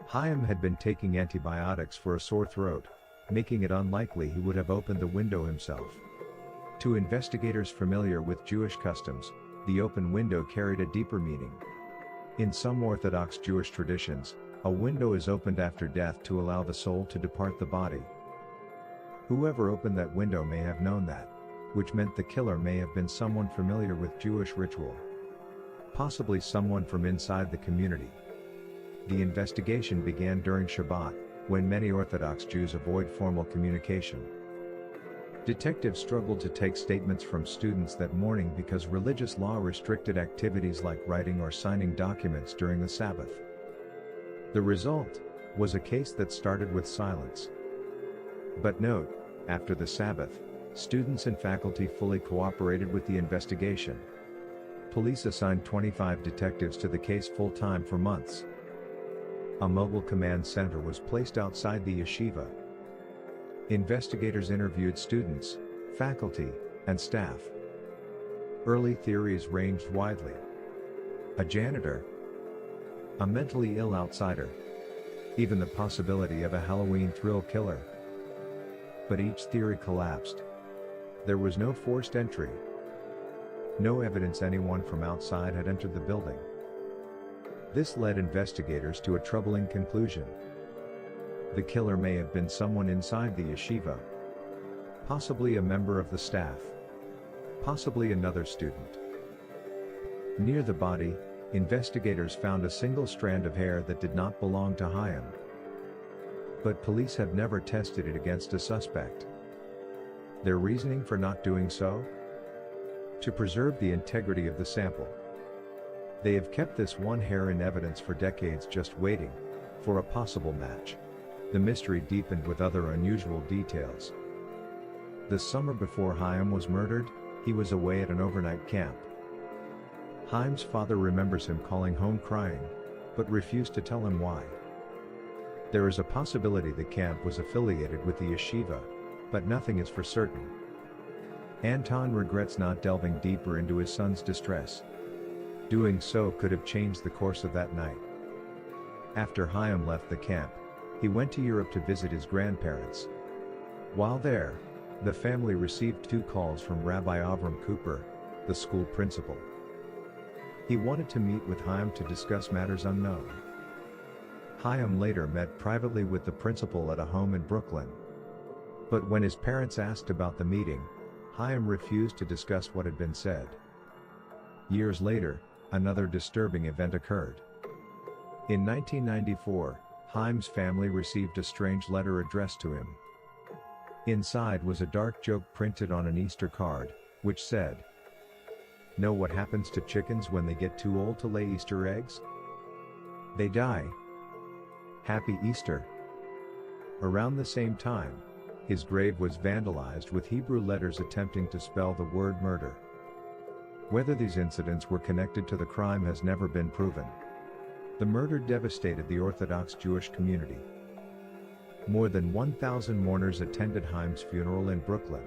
Chaim had been taking antibiotics for a sore throat, making it unlikely he would have opened the window himself. To investigators familiar with Jewish customs, the open window carried a deeper meaning. In some Orthodox Jewish traditions, a window is opened after death to allow the soul to depart the body. Whoever opened that window may have known that, which meant the killer may have been someone familiar with Jewish ritual. Possibly someone from inside the community. The investigation began during Shabbat, when many Orthodox Jews avoid formal communication. Detectives struggled to take statements from students that morning because religious law restricted activities like writing or signing documents during the Sabbath. The result was a case that started with silence. But note, after the Sabbath, students and faculty fully cooperated with the investigation. Police assigned 25 detectives to the case full-time for months. A mobile command center was placed outside the yeshiva. Investigators interviewed students, faculty, and staff. Early theories ranged widely. A janitor, a mentally ill outsider, even the possibility of a Halloween thrill killer. But each theory collapsed. There was no forced entry. No evidence anyone from outside had entered the building. This led investigators to a troubling conclusion. The killer may have been someone inside the yeshiva. Possibly a member of the staff. Possibly another student. Near the body, investigators found a single strand of hair that did not belong to Chaim. But police have never tested it against a suspect. Their reasoning for not doing so? To preserve the integrity of the sample. They have kept this one hair in evidence for decades, just waiting for a possible match. The mystery deepened with other unusual details. The summer before Chaim was murdered, he was away at an overnight camp. Chaim's father remembers him calling home crying, but refused to tell him why. There is a possibility the camp was affiliated with the yeshiva, but nothing is for certain. Anton regrets not delving deeper into his son's distress. Doing so could have changed the course of that night. After Chaim left the camp, he went to Europe to visit his grandparents. While there, the family received 2 calls from Rabbi Avram Cooper, the school principal. He wanted to meet with Chaim to discuss matters unknown. Chaim later met privately with the principal at a home in Brooklyn. But when his parents asked about the meeting, Chaim refused to discuss what had been said. Years later, another disturbing event occurred. In 1994, Chaim's family received a strange letter addressed to him. Inside was a dark joke printed on an Easter card, which said, "Know what happens to chickens when they get too old to lay Easter eggs? They die. Happy Easter." Around the same time, his grave was vandalized with Hebrew letters attempting to spell the word murder. Whether these incidents were connected to the crime has never been proven. The murder devastated the Orthodox Jewish community. More than 1,000 mourners attended Chaim's funeral in Brooklyn.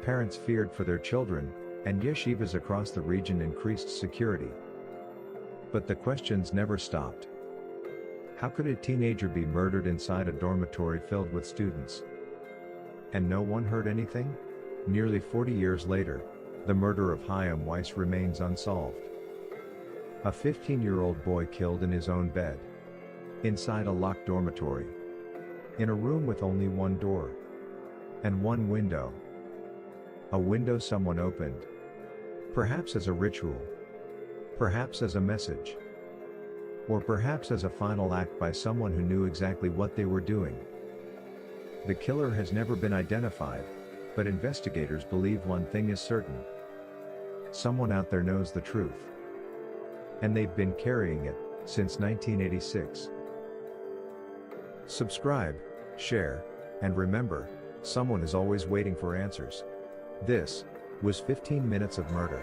Parents feared for their children, and yeshivas across the region increased security. But the questions never stopped. How could a teenager be murdered inside a dormitory filled with students? And no one heard anything? Nearly 40 years later, the murder of Chaim Weiss remains unsolved. A 15-year-old boy killed in his own bed. Inside a locked dormitory. In a room with only one door. And one window. A window someone opened. Perhaps as a ritual. Perhaps as a message. Or perhaps as a final act by someone who knew exactly what they were doing. The killer has never been identified, but investigators believe one thing is certain. Someone out there knows the truth. And they've been carrying it since 1986. Subscribe, share, and remember, someone is always waiting for answers. This was 15 Minutes of Murder.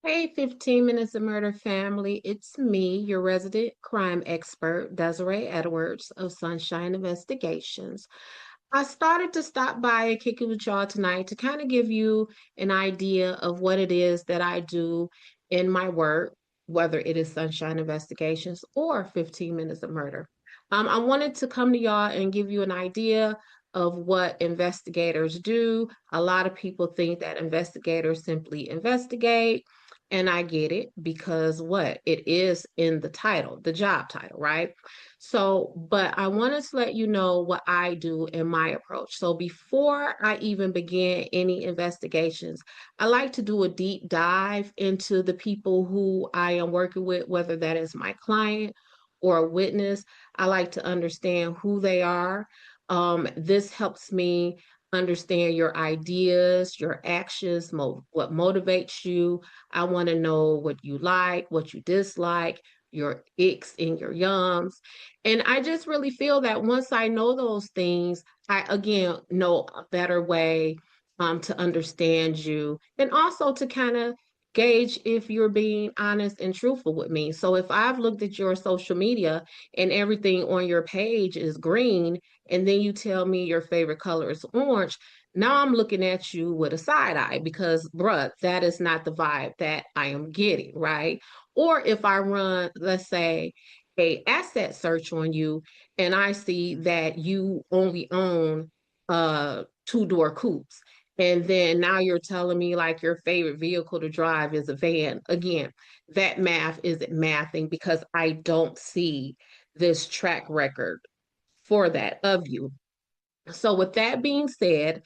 Hey, 15 Minutes of Murder family. It's me, your resident crime expert, Desiree Edwards of Sunshine Investigations. I started to stop by and kick it with y'all tonight to kind of give you an idea of what it is that I do in my work, whether it is Sunshine Investigations or 15 Minutes of Murder. I wanted to come to y'all and give you an idea of what investigators do. A lot of people think that investigators simply investigate. And I get it because what? It is in the title, the job title, right? So, but I wanted to let you know what I do in my approach. So before I even begin any investigations, I like to do a deep dive into the people who I am working with, whether that is my client or a witness. I like to understand who they are. This helps me understand your ideas, your actions, what motivates you. I want to know what you like, what you dislike, your icks and your yums. And I just really feel that once I know those things, I again know a better way to understand you and also to kind of gauge if you're being honest and truthful with me. So if I've looked at your social media and everything on your page is green, and then you tell me your favorite color is orange, now I'm looking at you with a side eye because, bruh, that is not the vibe that I am getting, right? Or if I run, let's say, a asset search on you and I see that you only own two-door coupes, and then now you're telling me like your favorite vehicle to drive is a van. Again, that math isn't mathing because I don't see this track record for that of you. So with that being said,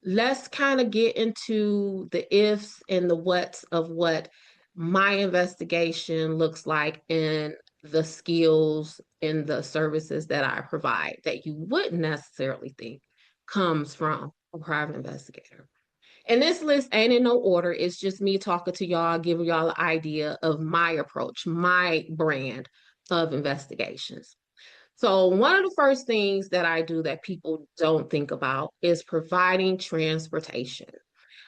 let's kind of get into the ifs and the whats of what my investigation looks like and the skills and the services that I provide that you wouldn't necessarily think comes from a private investigator. And this list ain't in no order. It's just me talking to y'all, giving y'all an idea of my approach, my brand of investigations. So, one of the first things that I do that people don't think about is providing transportation.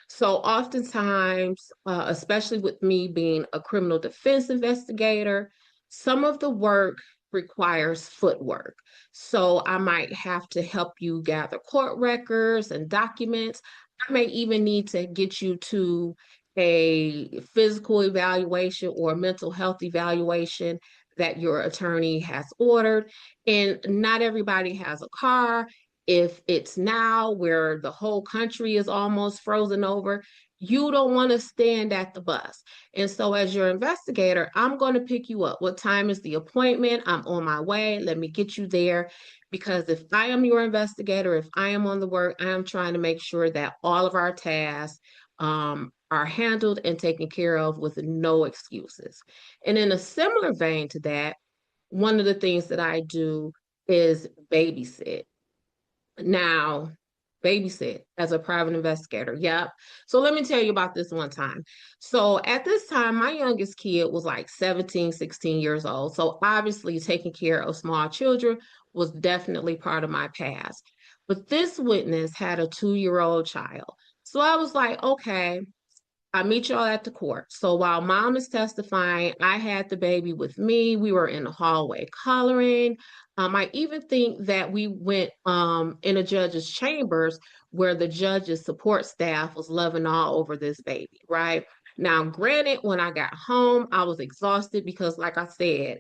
So, oftentimes, especially with me being a criminal defense investigator, some of the work requires footwork. So, I might have to help you gather court records and documents. I may even need to get you to a physical evaluation or a mental health evaluation that your attorney has ordered. And not everybody has a car. If it's now where the whole country is almost frozen over, you don't want to stand at the bus. And so, as your investigator, I'm going to pick you up. What time is the appointment? I'm on my way. Let me get you there. Because if I am your investigator, if I am on the work, I am trying to make sure that all of our tasks are handled and taken care of with no excuses. And in a similar vein to that, one of the things that I do is babysit. Now, babysit as a private investigator. Yep. So let me tell you about this one time. So at this time, my youngest kid was like 17, 16 years old. So obviously taking care of small children was definitely part of my past. But this witness had a 2-year-old child. So I was like, okay, I meet y'all at the court. So while mom is testifying, I had the baby with me. We were in the hallway coloring. I even think that we went in a judge's chambers where the judge's support staff was loving all over this baby, right? Now, granted, when I got home, I was exhausted because, like I said,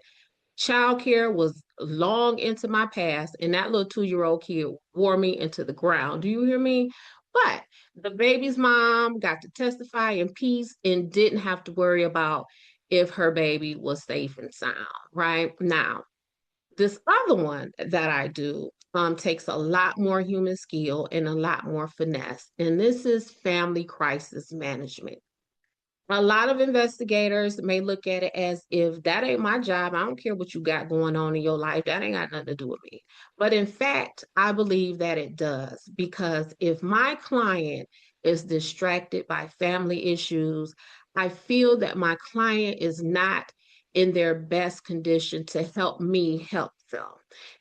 childcare was long into my past, and that little 2-year-old kid wore me into the ground. Do you hear me? But the baby's mom got to testify in peace and didn't have to worry about if her baby was safe and sound, right? Now, this other one that I do takes a lot more human skill and a lot more finesse, and this is family crisis management. A lot of investigators may look at it as if that ain't my job. I don't care what you got going on in your life. That ain't got nothing to do with me. But in fact, I believe that it does because if my client is distracted by family issues, I feel that my client is not in their best condition to help me help them.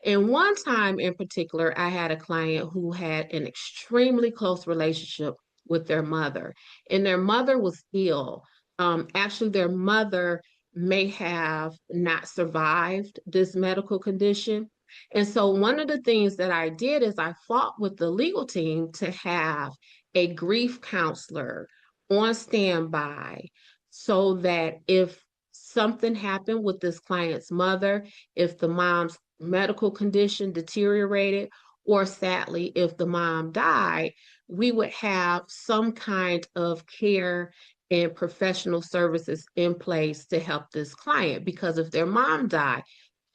And one time in particular, I had a client who had an extremely close relationship with their mother, and their mother was ill. Actually, their mother may have not survived this medical condition. And so, one of the things that I did is I fought with the legal team to have a grief counselor on standby so that if something happened with this client's mother, if the mom's medical condition deteriorated, or sadly, if the mom died, we would have some kind of care and professional services in place to help this client. Because if their mom died,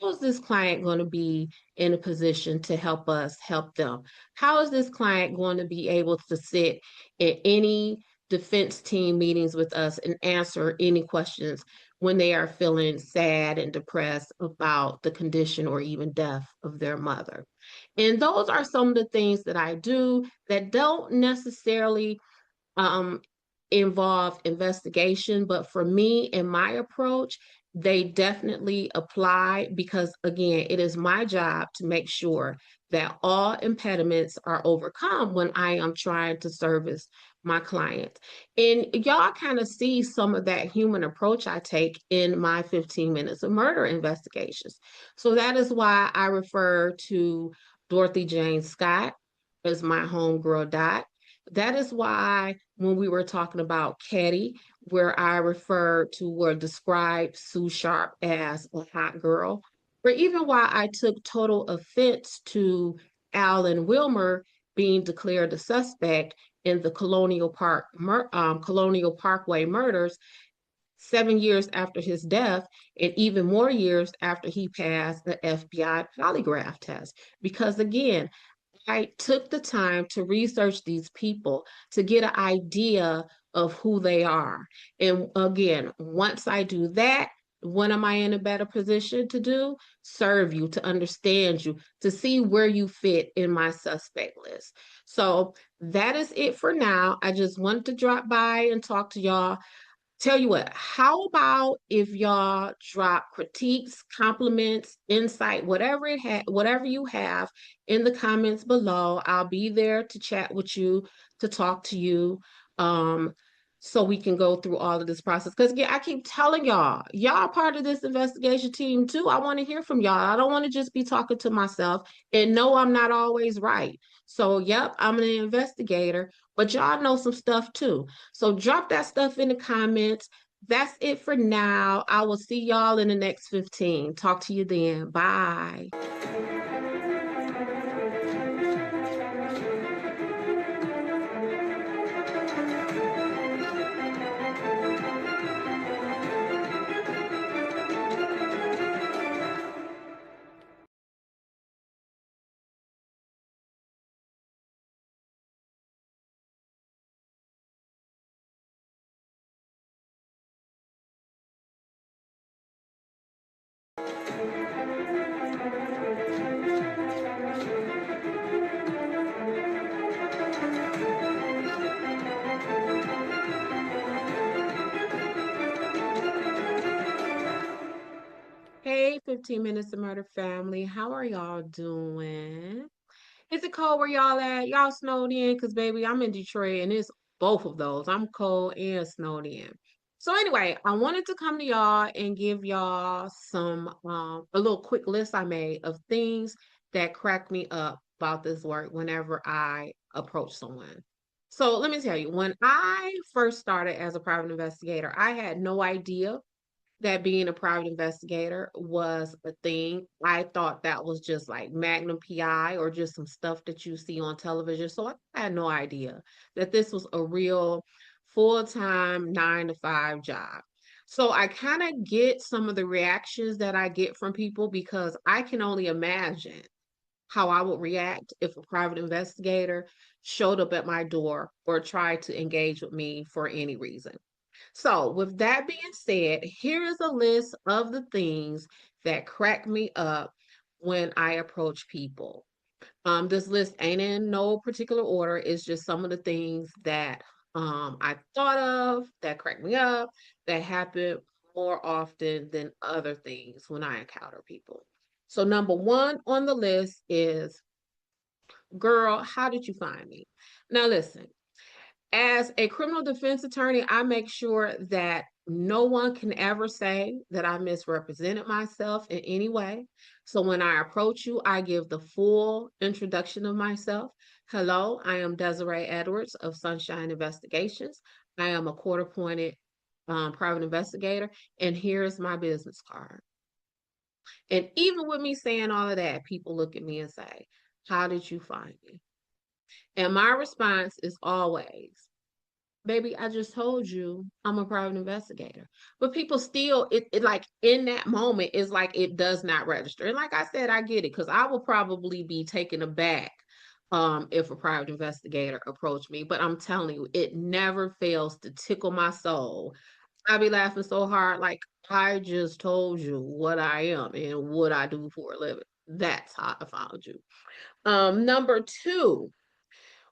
how is this client going to be in a position to help us help them? How is this client going to be able to sit in any defense team meetings with us and answer any questions when they are feeling sad and depressed about the condition or even death of their mother? And those are some of the things that I do that don't necessarily um, involve investigation, but for me and my approach, they definitely apply because, again, it is my job to make sure that all impediments are overcome when I am trying to service my clients. And y'all kind of see some of that human approach I take in my 15 minutes of murder investigations. So that is why I refer to Dorothy Jane Scott as my homegirl Dot. That is why when we were talking about Caddy, where I referred to or described Sue Sharp as a hot girl, or even why I took total offense to Alan Wilmer being declared a suspect in the Colonial Parkway murders 7 years after his death, and even more years after he passed the FBI polygraph test. Because again, I took the time to research these people to get an idea of who they are. And again, once I do that, what am I in a better position to do? Serve you, to understand you, to see where you fit in my suspect list. So that is it for now. I just wanted to drop by and talk to y'all. Tell you what, how about if y'all drop critiques, compliments, insight, whatever you have in the comments below. I'll be there to chat with you, to talk to you, um, so we can go through all of this process. Because again, I keep telling y'all are part of this investigation team too. I want to hear from y'all. I don't want to just be talking to myself and no, I'm not always right. So, yep, I'm an investigator, but y'all know some stuff too. So drop that stuff in the comments. That's it for now. I will see y'all in the next 15. Talk to you then. Bye. Hey, 15 Minutes of Murder family. How are y'all doing? Is it cold where y'all at? Y'all snowed in? Because, baby, I'm in Detroit and it's both of those. I'm cold and snowed in. So, anyway, I wanted to come to y'all and give y'all a little quick list I made of things that crack me up about this work whenever I approach someone. So, let me tell you, when I first started as a private investigator, I had no idea that being a private investigator was a thing. I thought that was just like Magnum PI or just some stuff that you see on television. So I had no idea that this was a real full-time 9 to 5 job. So I kind of get some of the reactions that I get from people because I can only imagine how I would react if a private investigator showed up at my door or tried to engage with me for any reason. So, with that being said, here is a list of the things that crack me up when I approach people. This list ain't in no particular order. It's just some of the things that I thought of that crack me up, that happen more often than other things when I encounter people. So, number one on the list is, girl, how did you find me? Now, listen, as a criminal defense attorney, I make sure that no one can ever say that I misrepresented myself in any way. So when I approach you, I give the full introduction of myself. Hello, I am Desiree Edwards of Sunshine Investigations. I am a court appointed private investigator, and here's my business card. And even with me saying all of that, people look at me and say, how did you find me? And my response is always, baby, I just told you I'm a private investigator. But people still, it like in that moment, is like it does not register. And like I said, I get it, because I will probably be taken aback if a private investigator approached me. But I'm telling you, it never fails to tickle my soul. I be laughing so hard, like, I just told you what I am and what I do for a living. That's how I found you. Number two,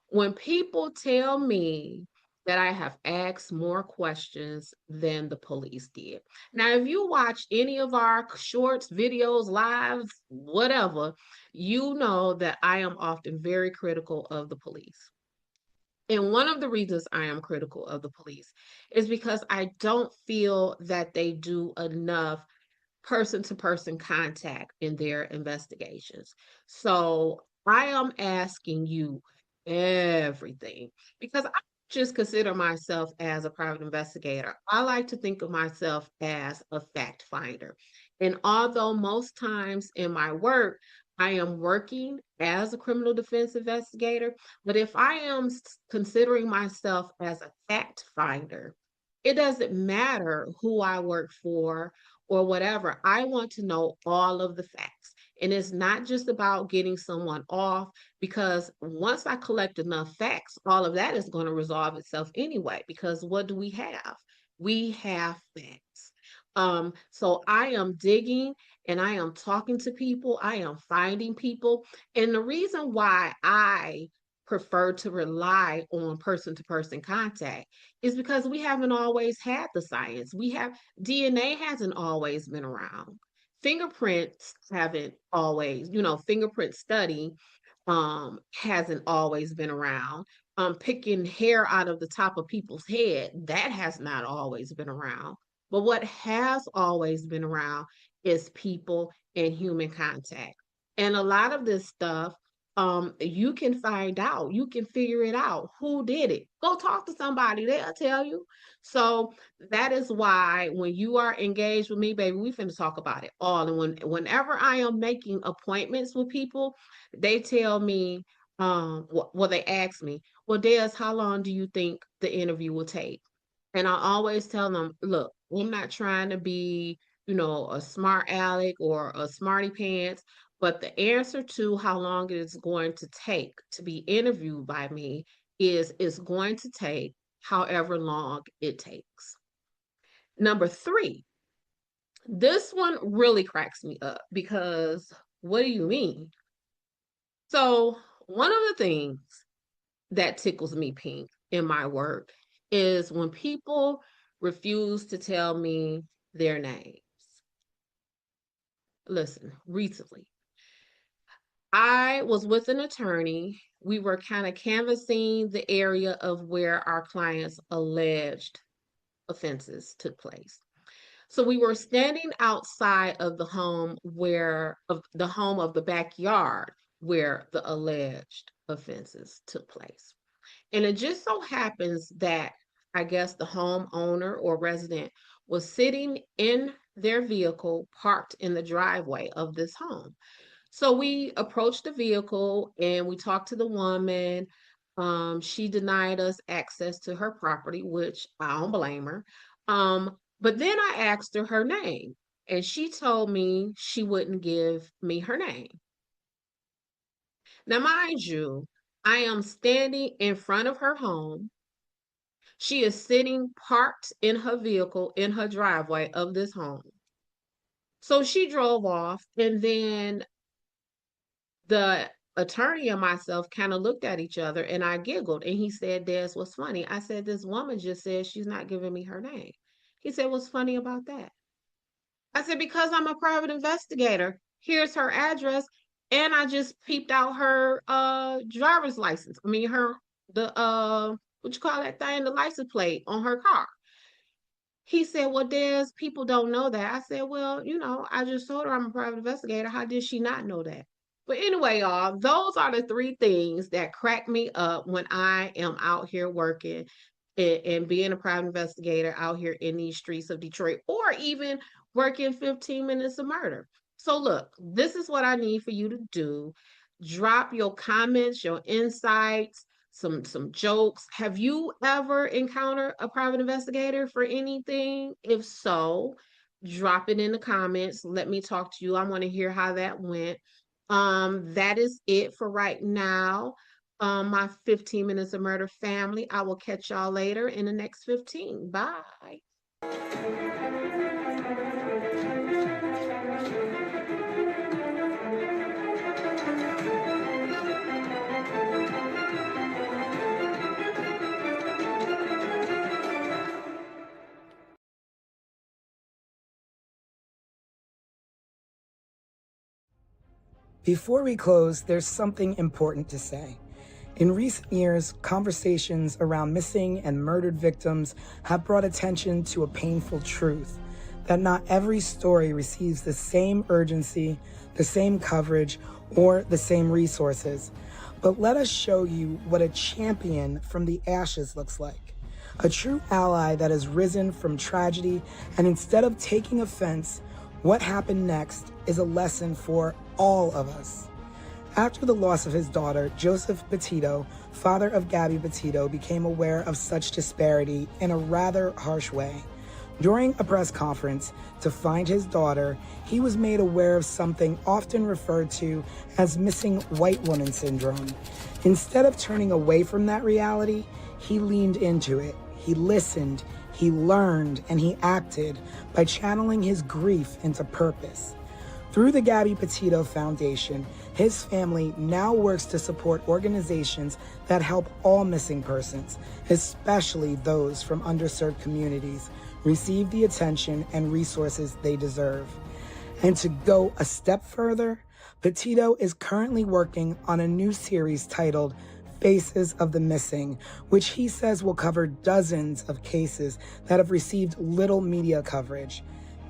when people tell me that I have asked more questions than the police did. Now, if you watch any of our shorts, videos, lives, whatever, you know that I am often very critical of the police. And one of the reasons I am critical of the police is because I don't feel that they do enough person to person contact in their investigations. So I am asking you everything, because I just consider myself as a private investigator. I like to think of myself as a fact finder. And although most times in my work, I am working as a criminal defense investigator, but if I am considering myself as a fact finder, it doesn't matter who I work for or whatever. I want to know all of the facts. And it's not just about getting someone off, because once I collect enough facts, all of that is going to resolve itself anyway. Because what do we have? We have facts. So I am digging and I am talking to people, I am finding people. And the reason why I prefer to rely on person to person contact is because we haven't always had the science. We have DNA hasn't always been around. Fingerprints haven't always, fingerprint study hasn't always been around. Picking hair out of the top of people's head, that has not always been around. But what has always been around is people and human contact. And a lot of this stuff, you can find out, you can figure it out. Who did it? Go talk to somebody, they'll tell you. So that is why when you are engaged with me, baby, we finna talk about it all. And whenever I am making appointments with people, they tell me, well, they ask me, well, Des, how long do you think the interview will take? And I always tell them, look, I'm not trying to be, a smart aleck or a smarty pants, but the answer to how long it is going to take to be interviewed by me is it's going to take however long it takes. Number three, this one really cracks me up, because what do you mean? So one of the things that tickles me pink in my work is when people refuse to tell me their names. Listen, recently, I was with an attorney. We were kind of canvassing the area of where our client's alleged offenses took place. So we were standing outside of the home of the backyard where the alleged offenses took place. And it just so happens that I guess the homeowner or resident was sitting in their vehicle parked in the driveway of this home. So we approached the vehicle and we talked to the woman. She denied us access to her property, which I don't blame her. But then I asked her her name, and she told me she wouldn't give me her name. Now, mind you, I am standing in front of her home. She is sitting parked in her vehicle in her driveway of this home. So she drove off, and then the attorney and myself kind of looked at each other, and I giggled. And he said, Des, what's funny? I said, this woman just said she's not giving me her name. He said, what's funny about that? I said, because I'm a private investigator. Here's her address. And I just peeped out her driver's license. I mean, what you call that thing? The license plate on her car. He said, well, Des, people don't know that. I said, well, I just told her I'm a private investigator. How did she not know that? But anyway, y'all, those are the three things that crack me up when I am out here working and being a private investigator out here in these streets of Detroit, or even working 15 minutes of murder. So look, this is what I need for you to do. Drop your comments, your insights, some jokes. Have you ever encountered a private investigator for anything? If so, drop it in the comments. Let me talk to you. I want to hear how that went. That is it for right now. My 15 minutes of murder family. I will catch y'all later in the next 15. Bye. Before we close, there's something important to say. In recent years, conversations around missing and murdered victims have brought attention to a painful truth that not every story receives the same urgency, the same coverage, or the same resources. But let us show you what a champion from the ashes looks like. A true ally that has risen from tragedy, and instead of taking offense, what happened next is a lesson for all of us. After the loss of his daughter, Joseph Petito, father of Gabby Petito, became aware of such disparity in a rather harsh way. During a press conference to find his daughter, he was made aware of something often referred to as missing white woman syndrome. Instead of turning away from that reality, he leaned into it. He listened, he learned, and he acted by channeling his grief into purpose. Through the Gabby Petito Foundation, his family now works to support organizations that help all missing persons, especially those from underserved communities, receive the attention and resources they deserve. And to go a step further, Petito is currently working on a new series titled Faces of the Missing, which he says will cover dozens of cases that have received little media coverage.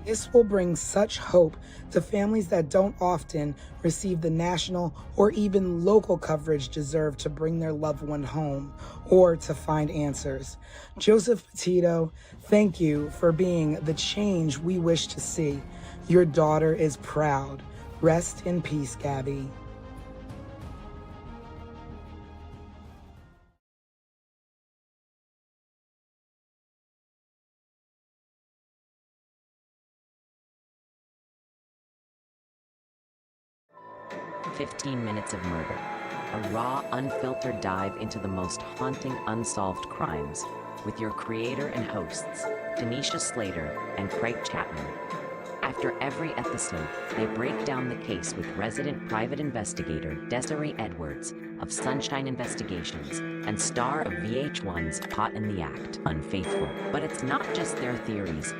This will bring such hope to families that don't often receive the national or even local coverage deserved to bring their loved one home or to find answers. Joseph Petito, thank you for being the change we wish to see. Your daughter is proud. Rest in peace, Gabby. "15 Minutes of Murder, a raw, unfiltered dive into the most haunting unsolved crimes with your creator and hosts, Tanisha Slater and Craig Chapman. After every episode, they break down the case with resident private investigator Desiree Edwards of Sunshine Investigations and star of VH1's Caught in the Act, Unfaithful. But it's not just their theories,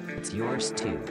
it's yours too.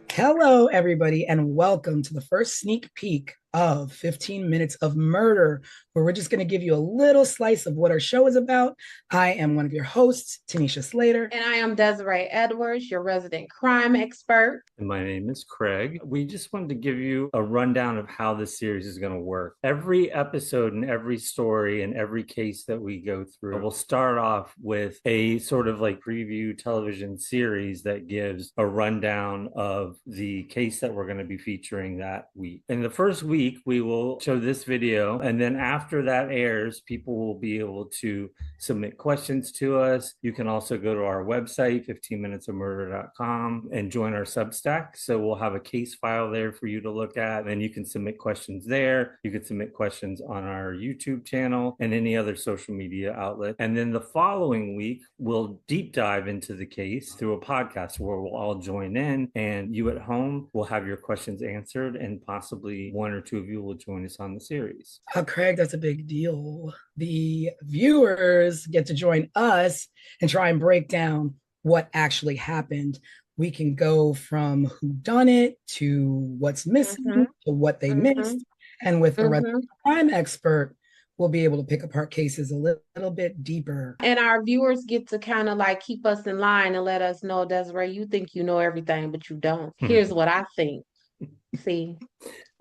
Hello, everybody, and welcome to the first sneak peek of 15 Minutes of Murder, where we're just going to give you a little slice of what our show is about. I am one of your hosts, Tanisha Slater. And I am Desiree Edwards, your resident crime expert. And my name is Craig. We just wanted to give you a rundown of how this series is going to work. Every episode and every story and every case that we go through will start off with a sort of like preview television series that gives a rundown of the case that we're going to be featuring that week. In the first week, we will show this video, and then after that airs, people will be able to submit questions to us. You can also go to our website, 15minutesofmurder.com, and join our Substack. So we'll have a case file there for you to look at, and you can submit questions there. You can submit questions on our YouTube channel and any other social media outlet. And then the following week, we'll deep dive into the case through a podcast where we'll all join in, and you at home will have your questions answered, and possibly one or two of you will join us on the series. Craig, that's a big deal. The viewers get to join us and try and break down what actually happened. We can go from who done it to what's missing to what they missed. And with the crime expert, we'll be able to pick apart cases a little bit deeper. And our viewers get to kind of like keep us in line and let us know, Desiree, you think you know everything, but you don't. Here's what I think. See,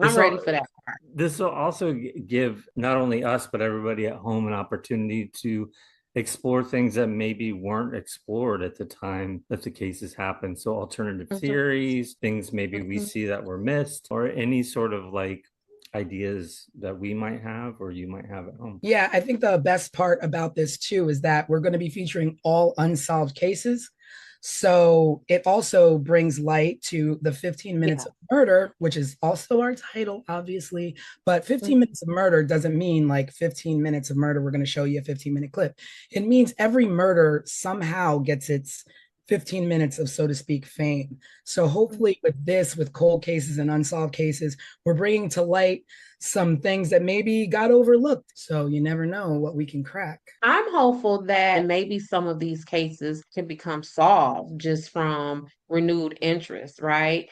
I'm ready for that part. This will also give not only us, but everybody at home an opportunity to explore things that maybe weren't explored at the time that the cases happened. So alternative theories, things maybe we see that were missed, or any sort of like ideas that we might have or you might have at home. Yeah, I think the best part about this too is that we're going to be featuring all unsolved cases. So it also brings light to the 15 minutes Yeah. of murder, which is also our title, obviously. But 15 minutes of murder doesn't mean like 15 minutes of murder. We're going to show you a 15-minute clip. It means every murder somehow gets its 15 minutes of, so to speak, fame. So hopefully with this, with cold cases and unsolved cases, we're bringing to light some things that maybe got overlooked. So you never know what we can crack. I'm hopeful that maybe some of these cases can become solved just from renewed interest, right?